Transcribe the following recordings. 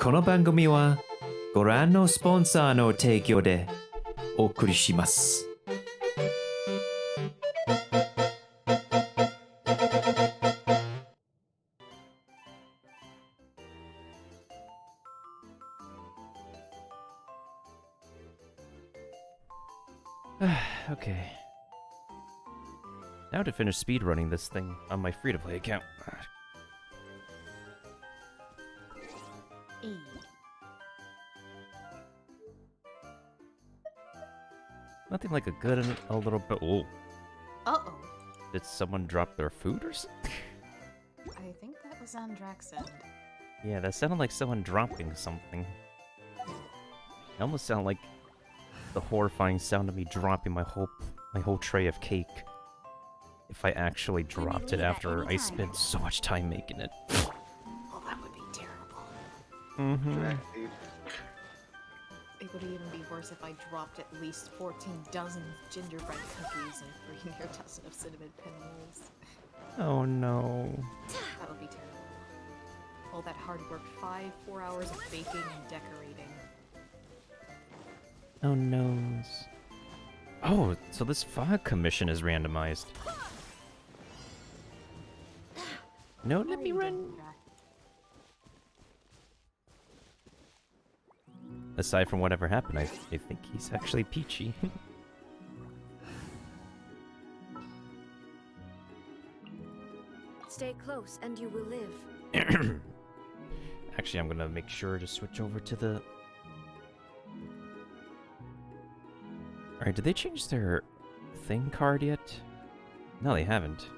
この番組はご覧のスポンサーの提供でお送りします。Okay. Now to finish speedrunning this thing on my free-to-play account. Nothing like a good and a little bit. Oh. Uh-oh. Did someone drop their food or something? I think that was on Drak's end. Yeah, that sounded like someone dropping something. It almost sounded like the horrifying sound of me dropping my whole tray of cake. If I actually dropped it after I spent so much time making it. Well, that would be terrible. Mm-hmm. It would even be worse if I dropped at least 14 dozen gingerbread cookies and 3 mere dozen of cinnamon pinwheels. Oh no. That would be terrible. All that hard work, 4 hours of baking and decorating. Oh noes. Oh, so this fog commission is randomized. No, let me run. Aside from whatever happened, I think he's actually peachy. Stay close and you will live. Actually, I'm gonna make sure to switch over to the... Alright, did they change their thing card yet? No, they haven't.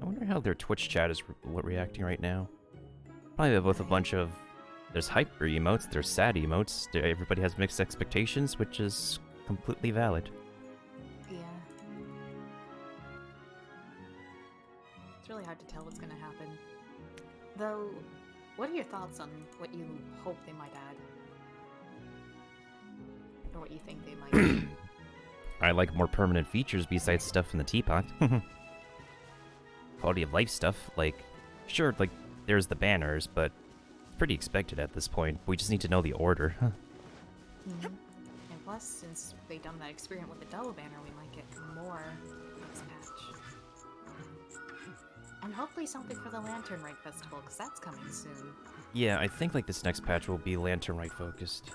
I wonder how their Twitch chat is reacting right now. Probably with a bunch of... There's hyper emotes, there's sad emotes. Everybody has mixed expectations, which is completely valid. Yeah. It's really hard to tell what's gonna happen. Though, what are your thoughts on what you hope they might add? Or what you think they might add? I like more permanent features besides stuff in the teapot. Quality of life stuff, like... Sure, like, there's the banners, but... pretty expected at this point. We just need to know the order. And plus, since they've done that experiment with the double banner, we might get more next patch. And hopefully something for the Lantern Rite Festival, because that's coming soon. Yeah, I think like this next patch will be Lantern Rite focused.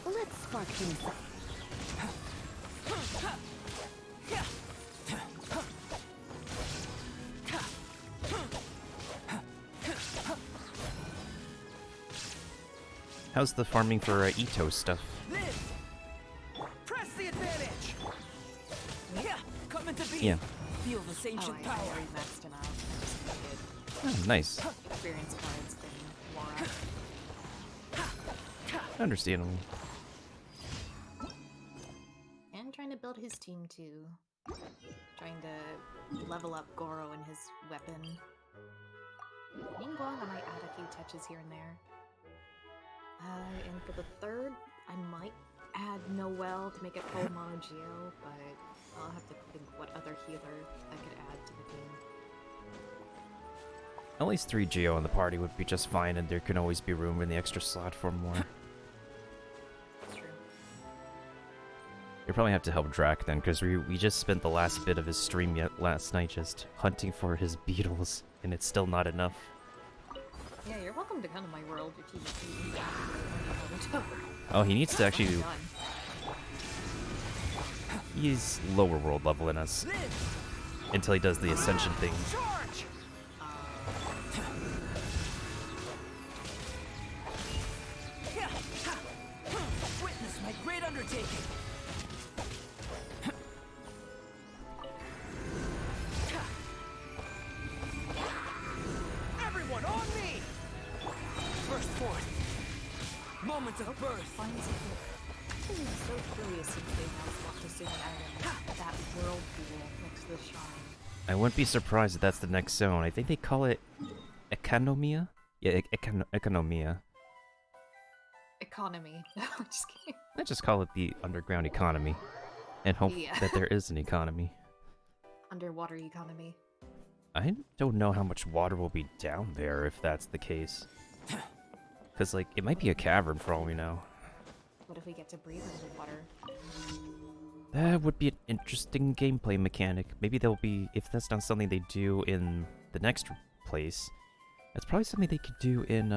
Let's spark things up. How's the farming for Ito stuff? Press the advantage. Yeah, come into being. Yeah. Feel this ancient I power. already maxed him out. I just needed Oh, nice. experience cards and more. Understandable. And trying to build his team too. Trying to level up Goro and his weapon. Ningguang, I might add a few touches here and there. And for the third, I might add Noelle to make it full mono Geo, but I'll have to think what other healer I could add to the team. At least 3 Geo in the party would be just fine, and there can always be room in the extra slot for more. That's true. You probably have to help Drak then, because we just spent the last bit of his stream last night just hunting for his beetles, and it's still not enough. Yeah, you're welcome to come to my world if you need Oh, he needs to actually... He's lower world level than us. Until he does the Ascension thing. Charge! Witness my great undertaking. Everyone on me! Burst forth. Moment of birth. I'm so curious since they have such a soon item. That whirlpool next to the shrine. I wouldn't be surprised if that's the next zone. I think they call it Economia? Yeah, economia. Economy. No, I'm just kidding. Let's just call it the underground economy. And hope Yeah. that there is an economy. Underwater economy. I don't know how much water will be down there if that's the case. Because, like, it might be a cavern for all we know. What if we get to breathe underwater? That would be an interesting gameplay mechanic. Maybe there'll be, if that's not something they do in the next place, that's probably something they could do in,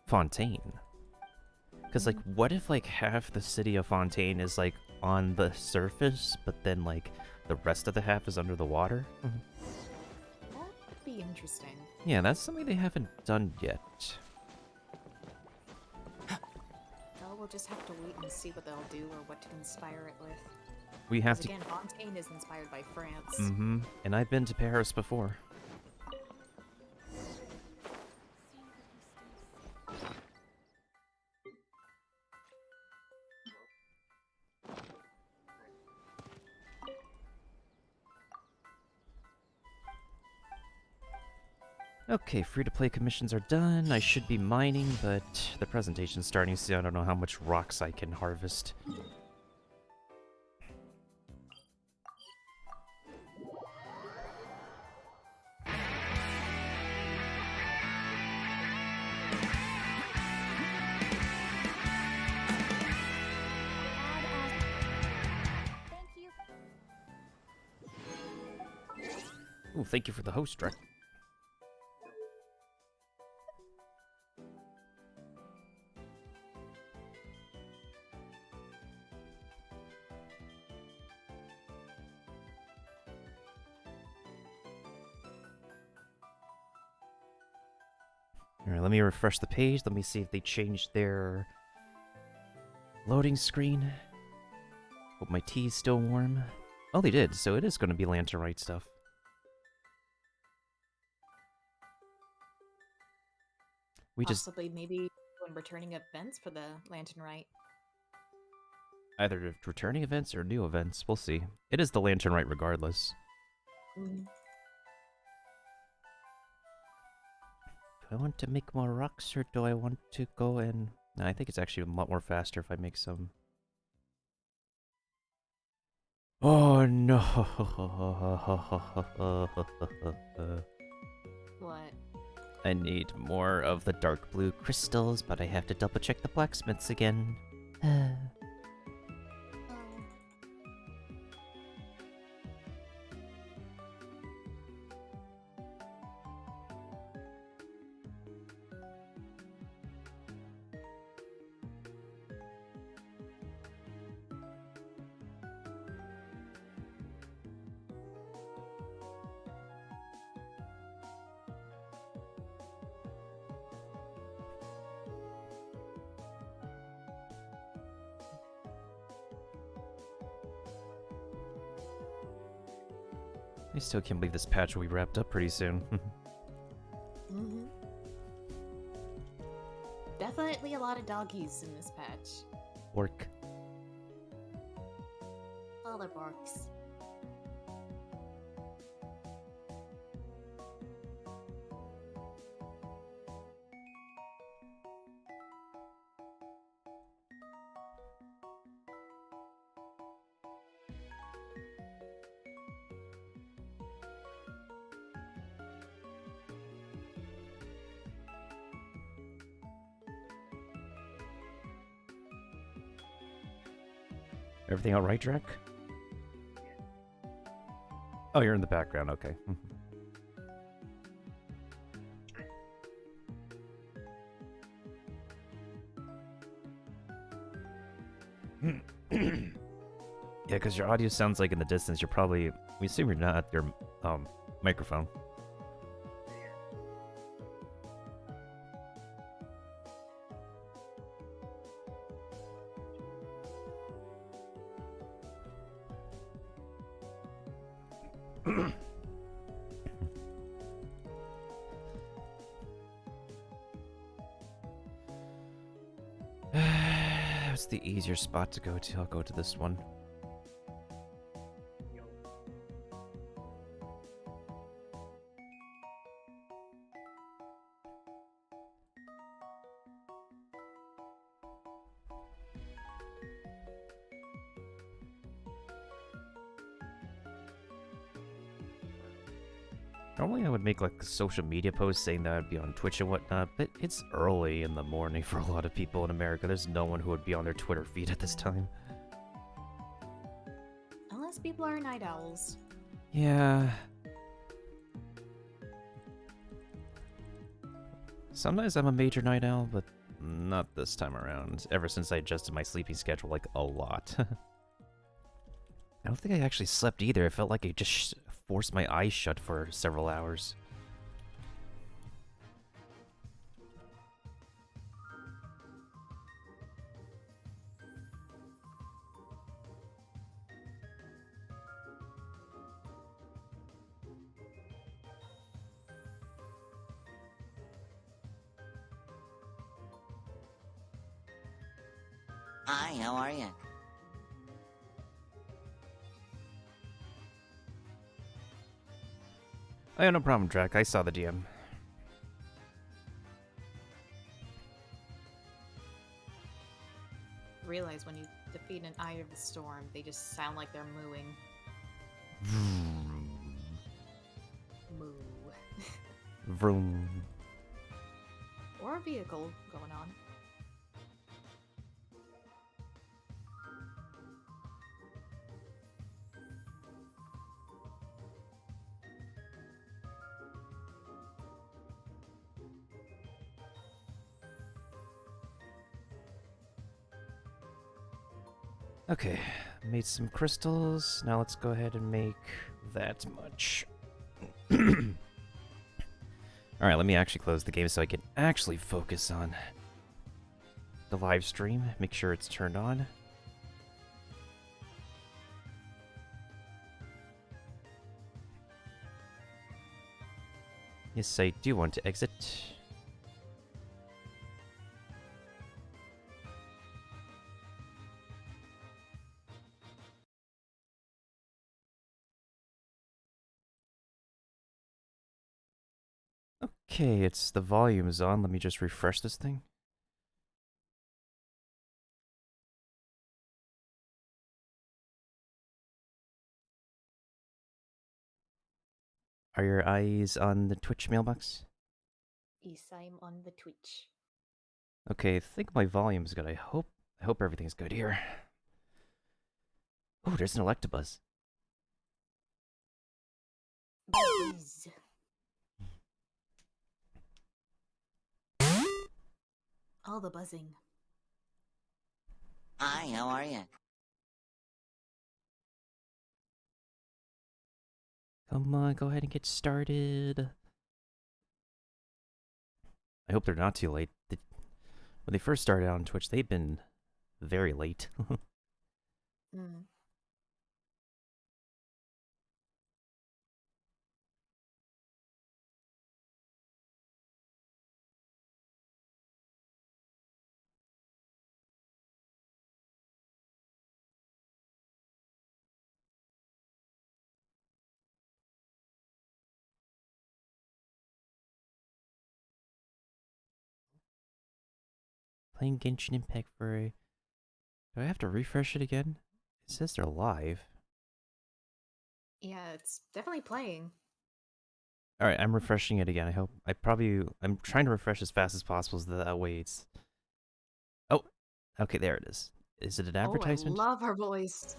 Fontaine. Because, like, what if, like, half the city of Fontaine is, like, on the surface, but then, like, the rest of the half is under the water? That would be interesting. Yeah, that's something they haven't done yet. Well, we'll just have to wait and see what they'll do or what to inspire it with. We have 'Cause to... again, Fontaine is inspired by France. Mm-hmm. And I've been to Paris before. Okay, free-to-play commissions are done. I should be mining, but the presentation's starting soon. I don't know how much rocks I can harvest. Thank you. Ooh, thank you for the host, Drakgu. Alright, let me refresh the page. Let me see if they changed their loading screen. Hope my tea's still warm. Oh, they did, so it is going to be Lanternite stuff. We just Possibly, maybe when returning events for the Lantern Rite. either returning events or new events. We'll see. It is the Lanternite regardless. Mm. Do I want to make more rocks, or do I want to go and... No, I think it's actually a lot more faster if I make some... Oh, no! What? I need more of the dark blue crystals, but I have to double check the blacksmiths again. I still can't believe this patch will be wrapped up pretty soon. Mm-hmm. Definitely a lot of doggies in this patch. Work. All their barks. Everything all right, Drak? Oh, you're in the background, okay. Yeah, because your audio sounds like in the distance. You're probably... We assume you're not at your microphone. What's the easier spot to go to? I'll go to this one. Normally I would make like a social media post saying that I'd be on Twitch and whatnot, but it's early in the morning for a lot of people in America. There's no one who would be on their Twitter feed at this time. Unless people are night owls. Yeah. Sometimes I'm a major night owl, but not this time around. Ever since I adjusted my sleeping schedule like a lot. I don't think I actually slept either. It felt like I just forced my eyes shut for several hours. Hi, how are you? I have no problem, Drak. I saw the DM. Realize when you defeat an Eye of the Storm, they just sound like they're mooing. Moo. Vroom. Or a vehicle going on. Okay, made some crystals. Now let's go ahead and make that much. Alright, let me actually close the game so I can actually focus on the live stream. Make sure it's turned on. Yes, I do want to exit. Okay, it's the volume is on. Let me just refresh this thing. Are your eyes on the Twitch mailbox? Yes, I'm on the Twitch. Okay, I think my volume's good. I hope everything's good here. Oh, there's an Electabuzz. Buzz. All the buzzing. Hi, how are you? Come on, go ahead and get started. I hope they're not too late. When they first started out on Twitch, they've been very late. Mm. Playing Genshin Impact for a... Do I have to refresh it again? It says they're live. Yeah, it's definitely playing. Alright, I'm refreshing it again. I'm trying to refresh as fast as possible so that way it's... Oh! Okay, there it is. Is it an advertisement? Oh, I love her voice.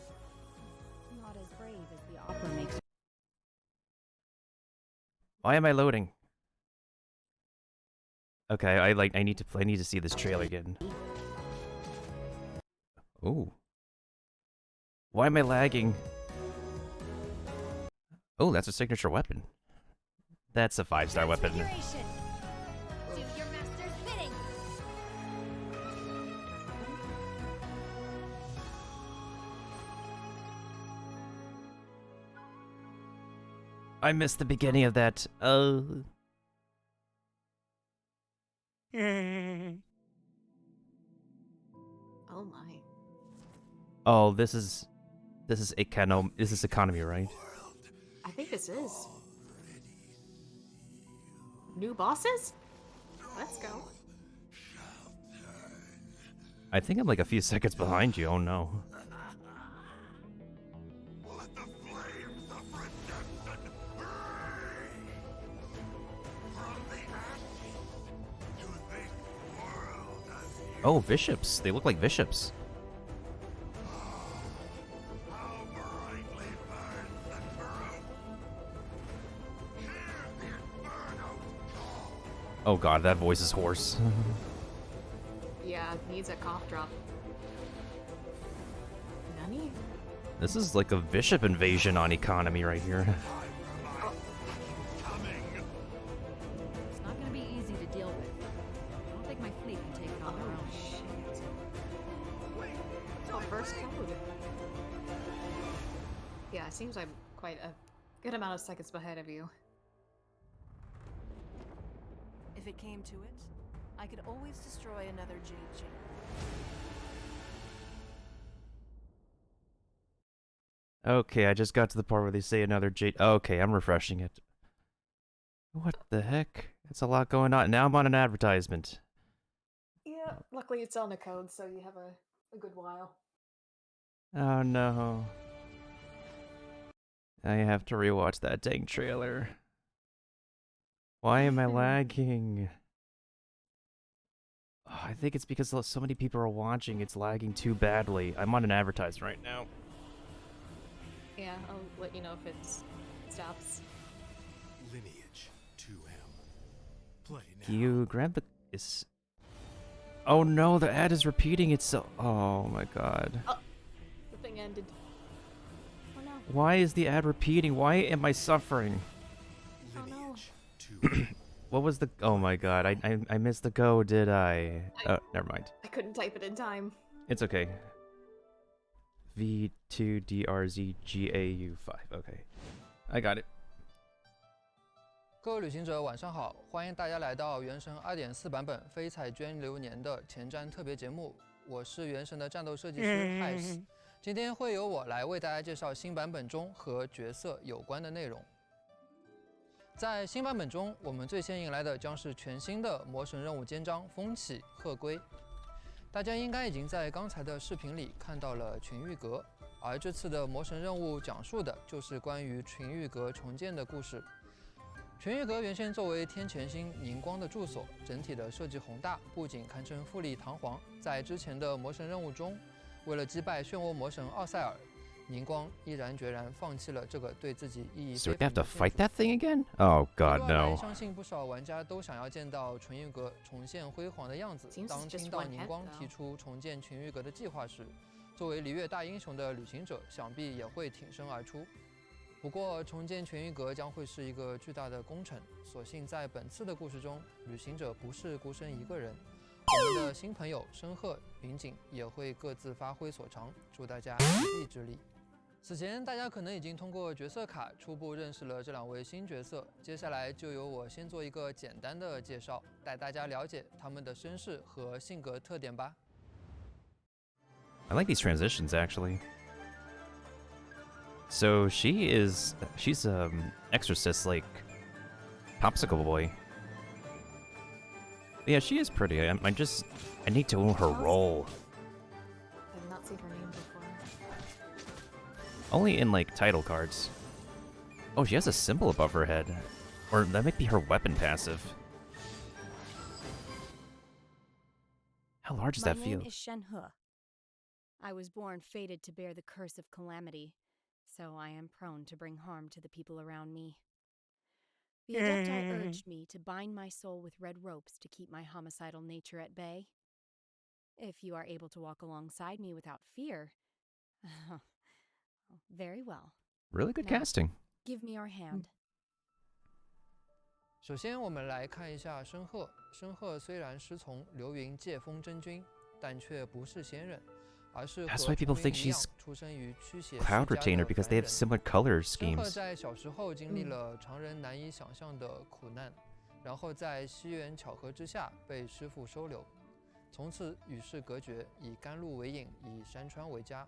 Not as brave as the opera makes. Why am I loading? Okay, I need to see this trailer again. Oh. Why am I lagging? Oh, that's a signature weapon. That's a 5-star weapon. Transfiguration. Do your master's bidding. I missed the beginning of that. Oh. Oh my. Oh, this is economy, right? I think this is. New bosses? Let's go. I think I'm like a few seconds behind you. Oh no. Oh, bishops. They look like bishops. Oh god, that voice is hoarse. Yeah, needs a cough drop. Nani? This is like a bishop invasion on economy right here. It's not gonna be easy to deal with. I don't think my fleet can take it on their Oh, own. shit. Oh, first code. Yeah, it seems I'm quite a good amount of seconds ahead of you. If it came to it, I could always destroy another jade chain. Okay, I just got to the part where they say another jade. Okay, I'm refreshing it. What the heck? It's a lot going on. Now I'm on an advertisement. Yeah, luckily it's on the code, so you have a good while. Oh no. I have to rewatch that dang trailer. Why am I lagging? Oh, I think it's because so many people are watching. It's lagging too badly. I'm on an advertisement right now. Yeah, I'll let you know if it stops. Lineage 2M. Play now. Can you grab the... Oh no, the ad is repeating itself. Oh my god. Oh, the thing ended. Oh no. Why is the ad repeating? Why am I suffering? Oh no. Lineage 2M. What was the... Oh my god, I missed the go, did I? Oh, never mind. I couldn't type it in time. It's okay. V2DRZGAU5. Okay. I got it. 各位旅行者，晚上好！欢迎大家来到《原神2.4》版本非彩娟流年的前瞻特别节目。我是《原神》的战斗设计师 Hice， 今天会由我来为大家介绍新版本中和角色有关的内容。在新版本中，我们最先迎来的将是全新的魔神任务肩章风起鹤归。大家应该已经在刚才的视频里看到了群玉阁，而这次的魔神任务讲述的就是关于群玉阁重建的故事。群玉阁原先作为天前星宁光的住所，整体的设计宏大，不仅堪称富丽堂皇，在之前的魔神任务中，为了击败漩涡魔神奥塞尔，宁光毅然决然放弃了这个对自己意义 So 非 we have 凡 to 的 fight 建 that thing again? Oh 筑。 god, 来 no. 相信不少玩家都想要见到群玉阁重现辉煌的样子。 Seems 当 just 听到 one 宁 head, 光 though. 提出重建群玉阁的计划时，作为璃月大英雄的旅行者，想必也会挺身而出。不过，重建群玉阁将会是一个巨大的工程。所幸在本次的故事中，旅行者不是孤身一个人，我们的新朋友申鹤、云锦也会各自发挥所长，助大家一臂之力。此前大家可能已经通过角色卡初步认识了这两位新角色，接下来就由我先做一个简单的介绍，带大家了解他们的身世和性格特点吧。 I like these transitions actually. So she's exorcist like popsicle boy. Yeah, she is pretty. I need to know her role. I've not seen her name before. Only in like title cards. Oh, she has a symbol above her head. Or that might be her weapon passive. How large is My that name field? is Shenhe. I was born fated to bear the curse of calamity, so I am prone to bring harm to the people around me. The Adepti urged me to bind my soul with red ropes to keep my homicidal nature at bay. If you are able to walk alongside me without fear, very well. Really good Now, casting. Give me your hand. 首先，我们来看一下申鹤。申鹤虽然师从流云借风真君，但却不是仙人，而是和 That's why people 重 think 云一样 she's 出生于驱邪 Cloud 世家 Retainer 的 because 凡 they have 人。 similar color 申鹤 schemes. 在小时候经历了常人难以想象的苦难，然后在机缘巧合之下被师父收留，从此与世隔绝，以甘露为引，以山川为家。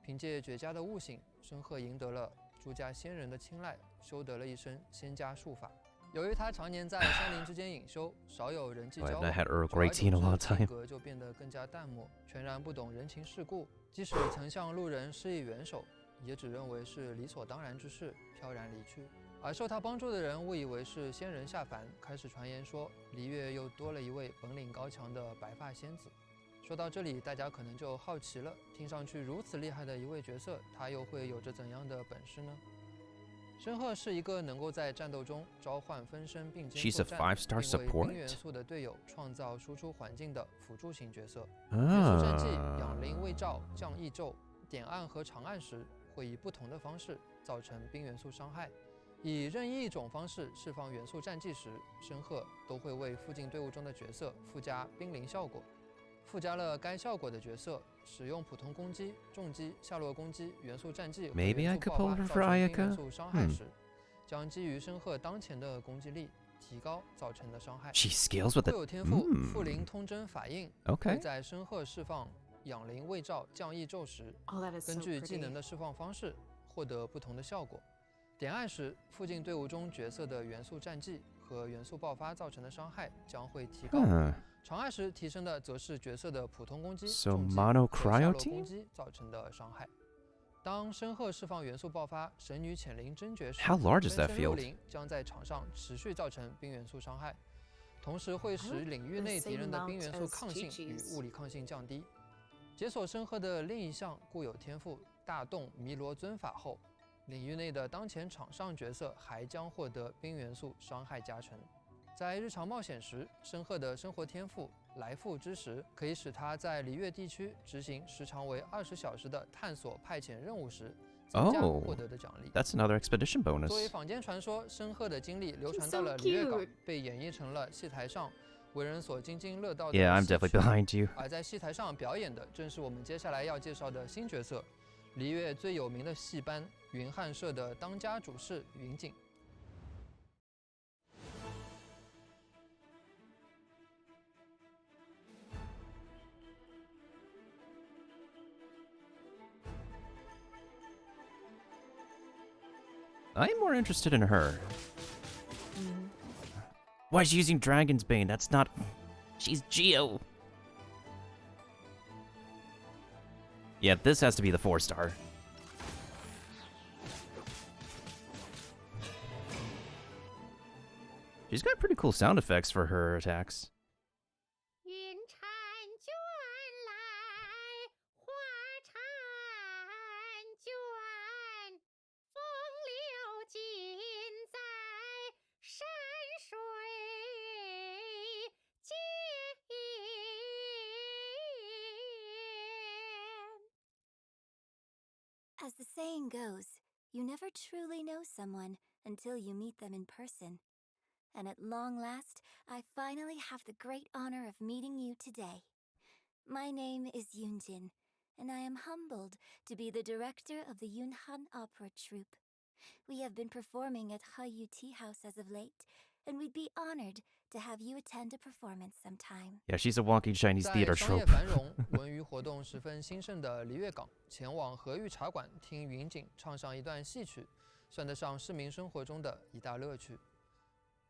凭借绝佳的悟性，申鹤赢得了诸家仙人的青睐，修得了一身仙家术法。由于他常年在山林之间隐修，少有人际 Oh, 交 I've not 往， had Earl 久而 Grey 久 tea in a 之 long time. 性格就变得更加淡漠，全然不懂人情世故。即使曾向路人施以援手，也只认为是理所当然之事，飘然离去。而受他帮助的人误以为是仙人下凡，开始传言说璃月又多了一位本领高强的白发仙子。说到这里，大家可能就好奇了，听上去如此厉害的一位角色，他又会有着怎样的本事呢？申鹤是一个能够在战斗中召唤分身并肩 She's a 作战， 5-star 并为 support? 冰元素的队友创造输出环境的辅助型角色。元素战技养灵卫照、降异咒、点按和长按时，会以不同的方式造成冰元素伤害。以任意一种方式释放元素战技时，申鹤都会为附近队伍中的角色附加冰灵效果。附加了该效果的角色，使用普通攻击、重击、下落攻击、元素战技和 Maybe 元 I 素 could 爆 pull 发 her 造 for 成冰 Ayaka? 元素伤害时，将基于申鹤当前的攻击力提高造成的伤害。 She scales with 会 it. 有天赋附灵通真法印，会 Okay. 在申鹤释放养灵卫照降异咒时， Oh, that is so 根据技 pretty. 能的释放方式获得不同的效果。点按时，附近队伍中角色的元素战技和元素爆发造成的伤害将会提高。 Huh. 长按时提升的则是角色的普通攻击、 So 重击 mono 和下 cryo 落 team? 攻击造成的伤害。当申鹤释放元素爆发神女潜灵真诀时， How large is that 分身肉 field? 灵将在场上持续造成冰元素伤害，同时会使领域内敌人的冰元素抗性与物理抗性降低。解锁申鹤的另一项固有天赋大洞弥罗尊法后，领域内的当前场上角色还将获得冰元素伤害加成。在日常冒险时，申鹤的生活天赋来复之时，可以使他在离月地区执行时长为20小时的探索派遣任务时增加 Oh, 获得的奖励。 that's another expedition 作为 bonus. 坊间传说，申鹤的经历流传 He's 到 so 了璃月港 cute.，被演绎成了戏台上为人所津津乐道的 Yeah, I'm 戏 definitely 曲 behind you. 而在戏台上表演的，正是我们接下来要介绍的新角色，璃月最有名的戏班云汉社的当家主事云锦。I'm more interested in her. Why is she using Dragon's Bane? That's not... She's Geo. Yeah, this has to be the 4-star. She's got pretty cool sound effects for her attacks. 云婵卷来，花婵卷，风流尽在山水间。As the saying goes, you never truly know someone until you meet them in person. And at long last, I finally have the great honor of meeting you today. My name is Yoonjin, and I am humbled to be the director of the Yunhan Opera Troupe. We have been performing at Hayu Tea House as of late, and we'd be honored to have you attend a performance sometime. Yeah, she's a walking Chinese 在 theater 商业 trope. 繁荣、文娱活动十分兴盛的璃月港，前往和玉茶馆听云锦唱上一段戏曲，算得上市民生活中的一大乐趣。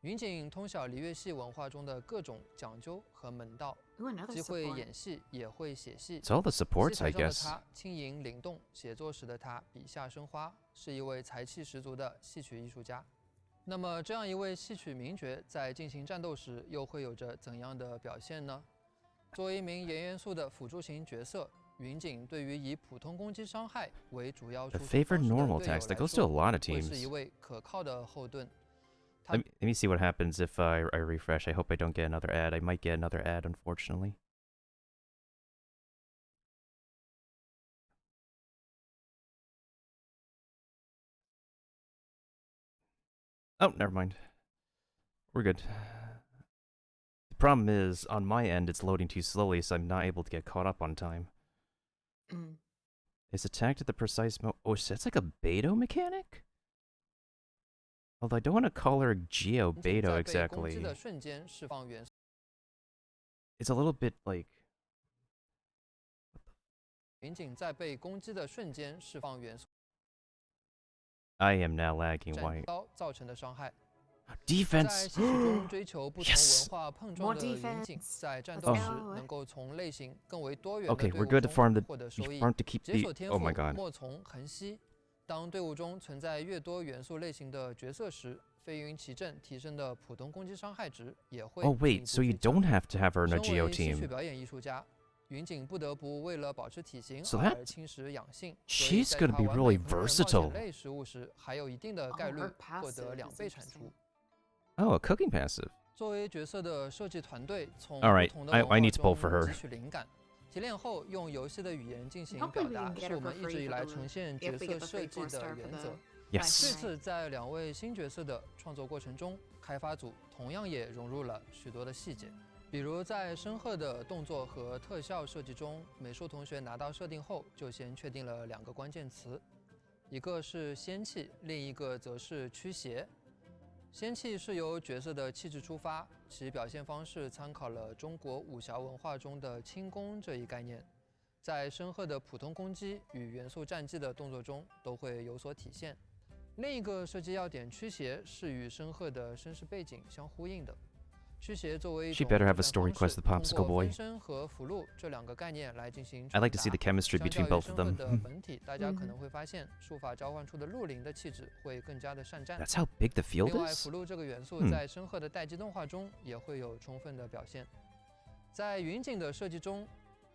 云锦通晓璃月戏文化中的各种讲究和门道， Ooh, another 既会 support. 演戏，也会写戏。 It's all the 戏 supports, 台 I 上的 guess. 他轻盈灵动，写作时的他笔下生花，是一位才气十足的戏曲艺术家。那么，这样一位戏曲名角在进行战斗时，又会有着怎样的表现呢？作为一名颜元素的辅助型角色，云锦对于以普通攻击伤害为主要 The 输出 favored 方式的 normal 队友 text that 来 goes to a 说， lot of 会是一 teams. 位可靠的后盾。 Let me see what happens if I refresh. I hope I don't get another ad. I might get another ad, unfortunately. Oh, never mind. We're good. The problem is, on my end, it's loading too slowly, so I'm not able to get caught up on time. Mm. Is attacked at the precise oh, so that's like a Beto mechanic? Although I don't want to call her Geo 云锦 Beto 在被攻击 exactly. 的瞬间释放元素， It's a little bit like... 云锦在被攻击的瞬间释放元素 I am now lagging. 战 Why? 刀造成的伤害。 在 Defense! 戏曲中追求不同 Yes! 文化碰撞 More 的云锦， defense. 在战 Let's 斗时 go. 能够从类型更为多元的 Okay, 队 we're 伍 good to 中 farm the... 获得 We 收益。 farm to keep 解 the... 锁天 Oh 赋 my god. 莫从横溪。当队伍中存在越多元素类型的角色时，飞云奇阵提升的普通攻击伤害值也会 Oh 进一 wait, 步 so you 追加 don't have to have her in a 身 Geo 为戏曲 team. 表演艺术家，云锦不得不为了保持体型 So 而 that- 侵蚀养性，所以 she's 在 gonna 它 be 完 really 美烹饪冒 versatile. 险类食物时，还有一定的概率 her 获得 passive 2 is 倍产 interesting. 出。 Oh, a cooking passive. 作为角色的设计团队，从 All right, 不同的 I 文化 need to pull 中 for her. 汲取灵感，提炼后用游戏的语言进行 Hopefully 表 we 达， can get 是 her 我们 for 一 free 直以 for 来 the- 呈现 if 角 we 色 get the 设 free 计 4-star 的 for 原 the 则。 Yes. 这次在2位新角色的创作过程中，开发组同样也融入了许多的细节，比如在深褐的动作和特效设计中，美术同学拿到设定后就先确定了2个关键词，一个是仙气，另一个则是驱邪。仙气是由角色的气质出发，其表现方式参考了中国武侠文化中的轻功这一概念，在深褐的普通攻击与元素战技的动作中都会有所体现。另一个设计要点驱邪是与深褐的身世背景相呼应的。驱邪作为一 She 种 better have a 作 story 战方 quest, 式 the popsicle 通过 boy. 分身和符箓这2个概念来进行 I like to see 传 the 达。 chemistry 相 between 较于 both of 深褐 them. 的本体，大家可能会发现术法召唤出的绿林的气质会更加的善战。 That's how big the field 另外， is? 符箓这个元素在深褐的待机动画中也会有充分的表现。在云锦的设计中，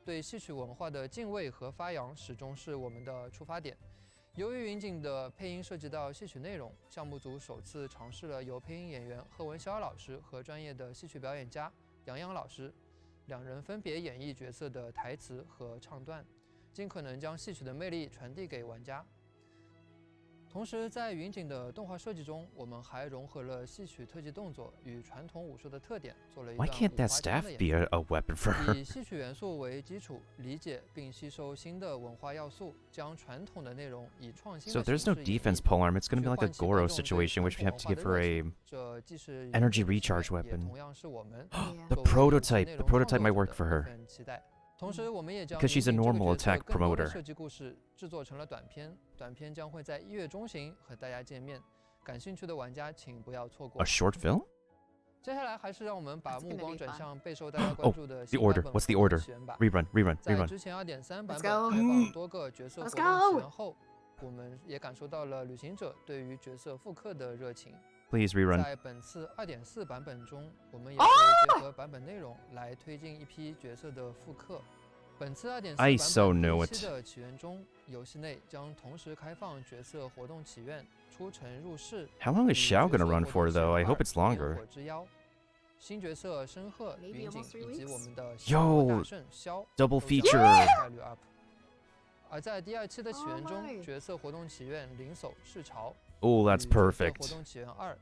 对戏曲文化的敬畏和发扬始终是我们的出发点。由于云锦的配音涉及到戏曲内容，项目组首次尝试了由配音演员贺文霄老师和专业的戏曲表演家杨洋老师2人分别演绎角色的台词和唱段，尽可能将戏曲的魅力传递给玩家。同时，在云锦的动画设计中，我们还融合了戏曲特技动作与传统武术的特点，做了一 Why 段 can't 五 that 花枪 staff 的 be 演 a weapon for 出， her? 以戏曲元素为基础，理解并吸收新的文化要素，将传统的内容以创新 So 的 if 形 there's no 式演 defense 绎， polearm, it's gonna 去 be like a 唤起观 Goro 众对 situation, which 传 we 统 have to 文化 give 的 her 热 a 情。这既是 energy 游戏的 recharge 期待，也 weapon. 同样是我们 The 作为游戏 prototype. 内 The 容创 prototype 作 might 者 work 的 for 一 her. 份期待。同时，我们也将 'Cause she's a 云锦这个 normal 角色 attack 更多的 promoter. 设计故事制作成了短片，短片将会在1月中旬和大家见面。感兴趣的玩家请不要错过 A。short film? 接下来还是让我们把 That's 目 gonna 光 be 转 fun. 向备受大家 Oh, 关注的 The 新 order. 版本 What's the 活动 order? 起源版。 Rerun, rerun, 在 rerun. 之前2.3版 Let's 本 go. 开放多个角色活 Let's 动起 go. 源后，我们也感受到了旅行者对于角色复刻的热情。 Please rerun. 在本次2.4版本中，我们也会结合版本内容来推进一批角色的复刻。本次2.4 I 版 so 本 knew 第 it. 7的起源中，游戏内将同时开放角色活动祈愿、出城入室。 How long is 与 Xiao 角 gonna 色 run 活 for 动祈 though? 愿 I hope 2 it's longer. 烈火之妖新角色深褐、 Maybe 云锦 almost 3以及 weeks? 我们的 Yo, 大圣萧 double 都将 feature. 概率 up。而在第2期的起源 Oh 中， my. 角色活动祈愿灵手世潮 Oh, that's 与角色 perfect. 活动起源2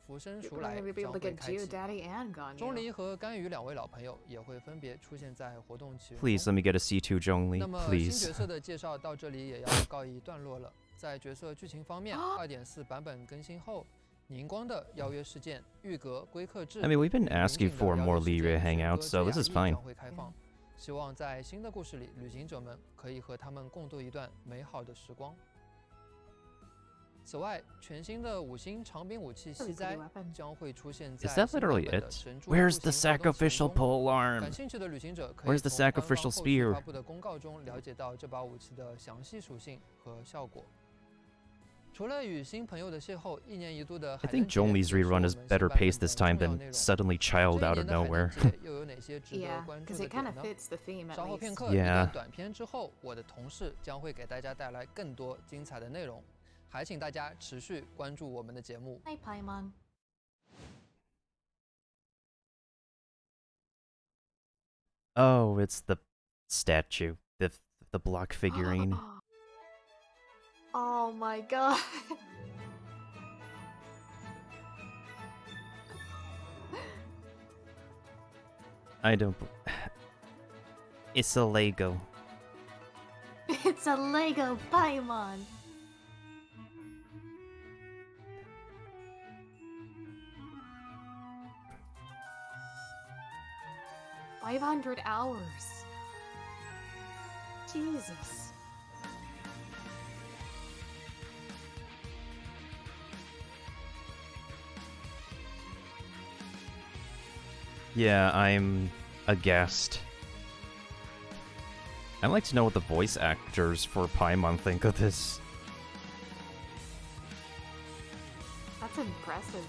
浮生 You're 如来 gonna be 将 able to 会 get 开启。 Geodaddy and Ganyu. 钟离和甘宇2位老朋友也会分别出现在活动起源 Please 中。 let me get a C2 Zhongli, 那么新 please. 角色的介绍到这里也要告一段落了。在角色剧情方面，2.4版本更新后，宁光的邀约事件、玉阁归客制 I mean, we've been 与 asking 云锦的 for 邀 more 约事 Li 件 Yue 选 hangouts, 歌 so 之 this is 雅 fine. 将会开放。希望在新的故事里，旅行者们可以和他们共度一段美好的时光。此外，全新的5星长柄武器西哉将会出现在 Is that 新 literally 版本的 it? 神柱 Where's 步 the 行活动起源 sacrificial 中 polearm? 感兴趣的旅行者可以 Where's the 从官方 sacrificial 后续 spear? 发布的公告中了解到这把武器的详细属性和效果。除了与新朋友的邂逅，1年1度的 I 海 think 灯节 Zhongli's 也是我 rerun 们 is 新 better 版 paced 本 this 的 time 重要 than 内容。 suddenly 这 child 一 out 年 of 的海 nowhere. 灯节又有哪些值得 Yeah, 关注 because 的 it kind 点 of 呢？ fits the theme at 稍后片 least. 刻，一 Yeah. 段短片之后，我的同事将会给大家带来更多精彩的内容，还请大家持续关注我们的节目。 Hi, Paimon. Oh, it's the statue, the block figurine. Oh my god. I don't. It's a Lego. It's a Lego Paimon. $500 hours. Jesus. Yeah, I'm aghast. I'd like to know what the voice actors for Paimon think of this. That's impressive.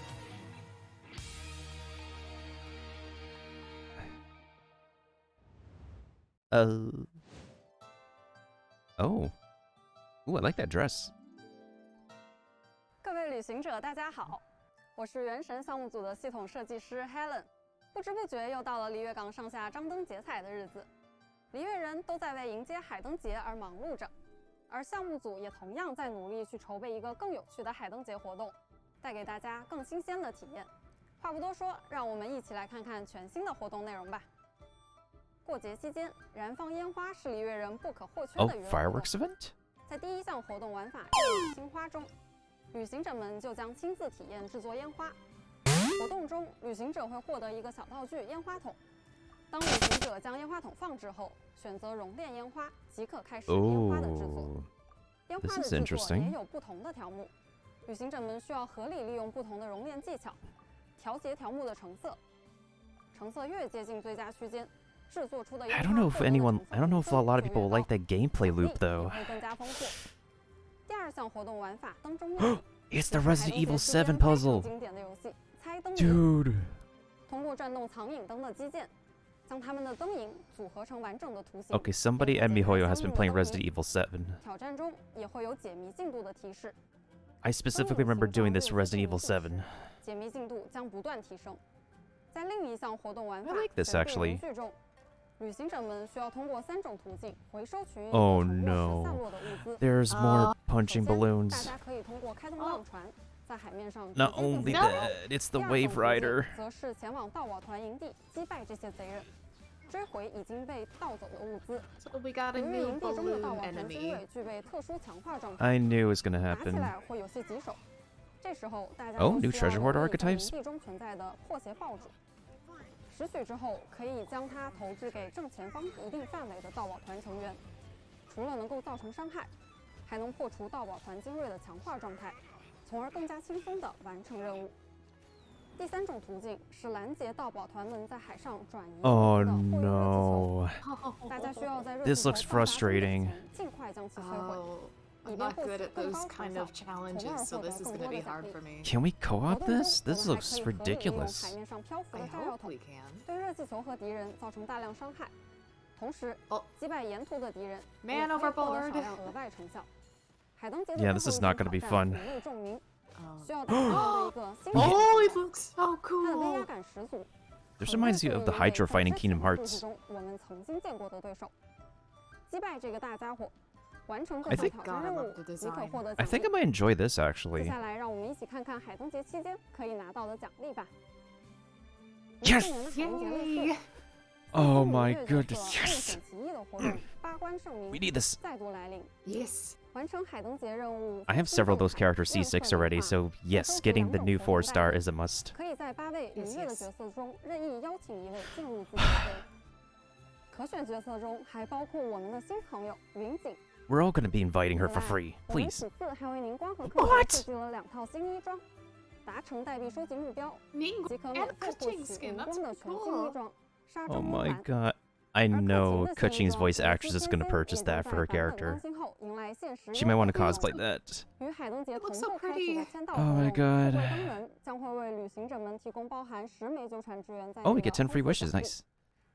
Oh. Ooh, I like that dress. 各位旅行者，大家好，我是原神项目组的系统设计师 Helen。不知不觉又到了璃月港上下张灯结彩的日子，璃月人都在为迎接海灯节而忙碌着，而项目组也同样在努力去筹备一个更有趣的海灯节活动，带给大家更新鲜的体验。话不多说，让我们一起来看看全新的活动内容吧。过节期间，燃放烟花是璃月人不可或缺的娱乐活动。fireworks event? 在第一项活动玩法青花中，旅行者们就将亲自体验制作烟花。活动中，旅行者会获得一个小道具烟花筒。当旅行者将烟花筒放置后，选择熔炼烟花，即可开始烟花的制作。烟花的制作也有不同的条目，旅行者们需要合理利用不同的熔炼技巧，调节条目的成色。成色越接近最佳区间，制作出的烟花 I don't know if a lot of people like that gameplay loop though. 会更加丰富。第二项活动玩法灯中秘密 It's the Resident Evil 7 puzzle. 经典的游戏猜灯谜。 Dude. 通过转动藏影灯的基件，将它们的灯影组合成完整的图形。 Okay, somebody at MiHoYo has been playing Resident Evil 7. 挑战中也会有解谜进度的提示。 I specifically remember doing this Resident Evil 7. 解谜进度将不断提升。在另一项活动玩法 I like this actually. 中，旅行者们需要通过3种途径回收取运 Oh 散 no. 落的物资。 There's more punching 大 balloons. 家可以通过开动浪船，在海面上 Not only that, it's the Wave Rider. 则是前往盗宝团营地击败这些贼人，追回已经被盗走的物资。 So we got a 由于 new 营地中的盗 balloon 宝团精 enemy. 锐具备特殊强化状态， I knew it was gonna 打起 happen. 来会有些棘手。这时候大家 Oh, 都 new 需要 treasure hoarder 容易在 archetypes? 营地中存在的破鞋爆竹。拾取之后，可以将它投掷给正前方一定范围的盗宝团成员。除了能够造成伤害，还能破除盗宝团精锐的强化状态，从而更加轻松地完成任务。第3种途径是拦截盗宝团们在海上转移 Oh 的货运热 no. 气球。大家需要在热 This 气球 looks 到达终点 frustrating. 前尽快将其摧毁。 Oh, 以 I'm 便 not 获 good 取 at 更 those 高 kind 成 of 效，从而 challenges, so 获得 this is 更 gonna 多 be 的奖 hard 励。 for me. Can we 活 co-op 动中 this? 我 This 们还 looks 可以合理利用海 ridiculous. 面上漂浮 I 的炸药 hope 桶， we can. 对热气球和敌人造成大量伤害，同时哦击败沿途的敌人， Man 也可以获得 overboard 少量额外成效。海灯节的 Yeah, 最 this 后 is 一 not 项 gonna be 挑战 fun. 一路证明， Oh. 需要大家获得一个新的 Oh, it 挑战 looks so 它的威压 cool. 感十足。 This 很 reminds 类 you 似 of the 于一位 Hydra 在 fighting 之前 Kingdom 的故 Hearts. 事中我们曾经见过的对手。击败这个大家伙，完成各 I 项 think- 挑战任 God, I 务 love the，即可 design. 获得 I 奖 think I 励。 might enjoy this 接 actually. 下来，让我们一起看看海灯节期间可以拿到的奖励吧。 Yes! 今年的海灯节类 Yay! 似 Oh 风 my 雨月角 goodness, 色 yes! 尽显其意的活动八关盛 We 名 need this. 再度来临， Yes. 完成海灯节任务。 I have several of those characters C6 already, so yes, getting the new 4-star is a must. 可以在8位愉 Yes, 悦的 yes. 角色中任意邀请一位进入自己的队伍。可选角色中还包括我们的新朋友云锦。 We're all gonna be inviting her for 此外 free, 我们 please. 此次还为您光和客 What? 设计了2套新衣装，达成代币收集目标， Ning 即可免 and 费获 Kuching 取 skin. 荧 That's 光的 pretty 全新衣 cool. 装。沙 Oh 中 my 环 god. I 而 know 克勤 Kuching's 的 voice 新衣装 actress is gonna 也 purchase 将 that 在 for her 版本 character. 更新后迎来现实 She 优 might 惠 want to 费用 cosplay that. 与海灯节同 Looks so 步开启的 pretty. 签到 Oh 活 my 动，富贵 god. 灯人将会为旅行者们提供包含10枚纠缠之源在 Oh, we 内 get 的 10 free 丰富 wishes, 奖励。 nice.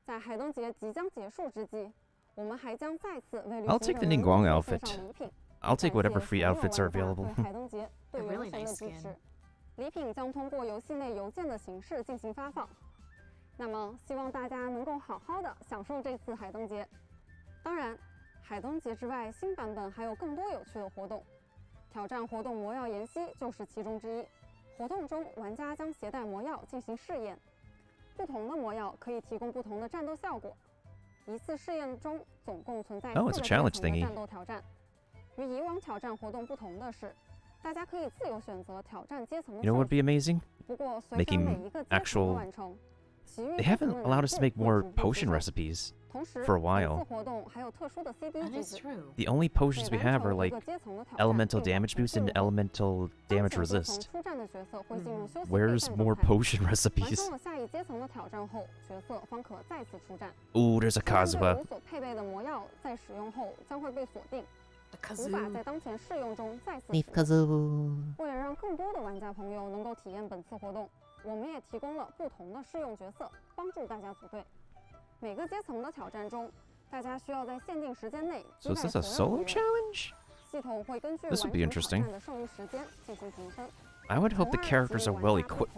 在海灯节即将结束之际，我们还将再次为旅 I'll 行 take 者 the 们 Ningguang 陆续献 outfit. 上礼品。 I'll take 感 whatever 谢 free 所有 outfits are 玩家 available. 对海灯节对 A 原 really 神的 nice 支 skin. 持。礼品将通过游戏内邮件的形式进行发放。那么，希望大家能够好好的享受这次海灯节。当然，海灯节之外，新版本还有更多有趣的活动。挑战活动魔药研析就是其中之一。活动中，玩家将携带魔药进行试验，不同的魔药可以提供不同的战斗效果。一次试验中总共存在Oh, 4 it's a 个阶 challenge 层的 thingy. 战斗挑战。与以往挑战活动不同的是，大家可以自由选择挑战阶层的 You know what 顺 would be 序。 amazing? 不过，随着 Making 每一个阶层的 actual- 完成，其余 They 阶层 haven't 的 allowed us to 难 make 度 more 会逐步 potion 提升 recipes 同时， for a 本 while. 次活动还有特殊的 CD That 机 is 制。 true. The only 每 potions we 完 have 成 are 一 like 个阶层的挑战 elemental 并 damage 完 boost 成 and 任务 elemental 当 damage 前阶层 resist. 出战的角色会进入休息 Where's 备战 more 状态 potion 完 recipes? 成了下一阶层的挑战后，角色方可再次出战。 Ooh, there's a 敌人队 Kazuha. 伍所配备的魔药在使用后将会被锁定， The 无法在 kazoo. 当前试用中再次使用。 Kazoo. 为了让更多的玩家朋友能够体验本次活动，我们也提供了不同的试用角色，帮助大家组队。每个阶层的挑战中，大家需要在限定时间内 So is this a solo challenge? 系统会根据 This 完 would be 成挑 interesting. 战的胜利时间进行评分。 I would hope the characters are well equipped.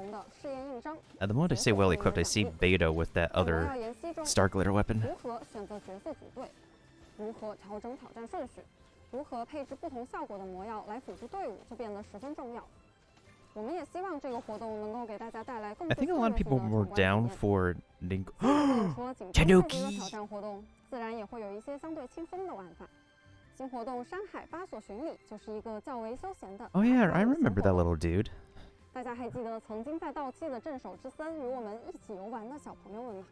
At the moment I say well equipped, I see Beta with that other Star Glitter weapon. 如何选择角色组队，如何调整挑战顺序，如何配置不同效果的魔药来辅助队伍，就变得十分重要。我们也希望这个活动能够给大家带来更 I think a lot of people were down for Ning. 除了紧张刺激的挑战活动，自然也会有一些相对轻松的玩法。新活动山海八所巡礼就是一个较为休闲的。Oh yeah, I remember that little dude. 大家还记得曾经在到期的镇守之森与我们一起游玩的小朋友们吗？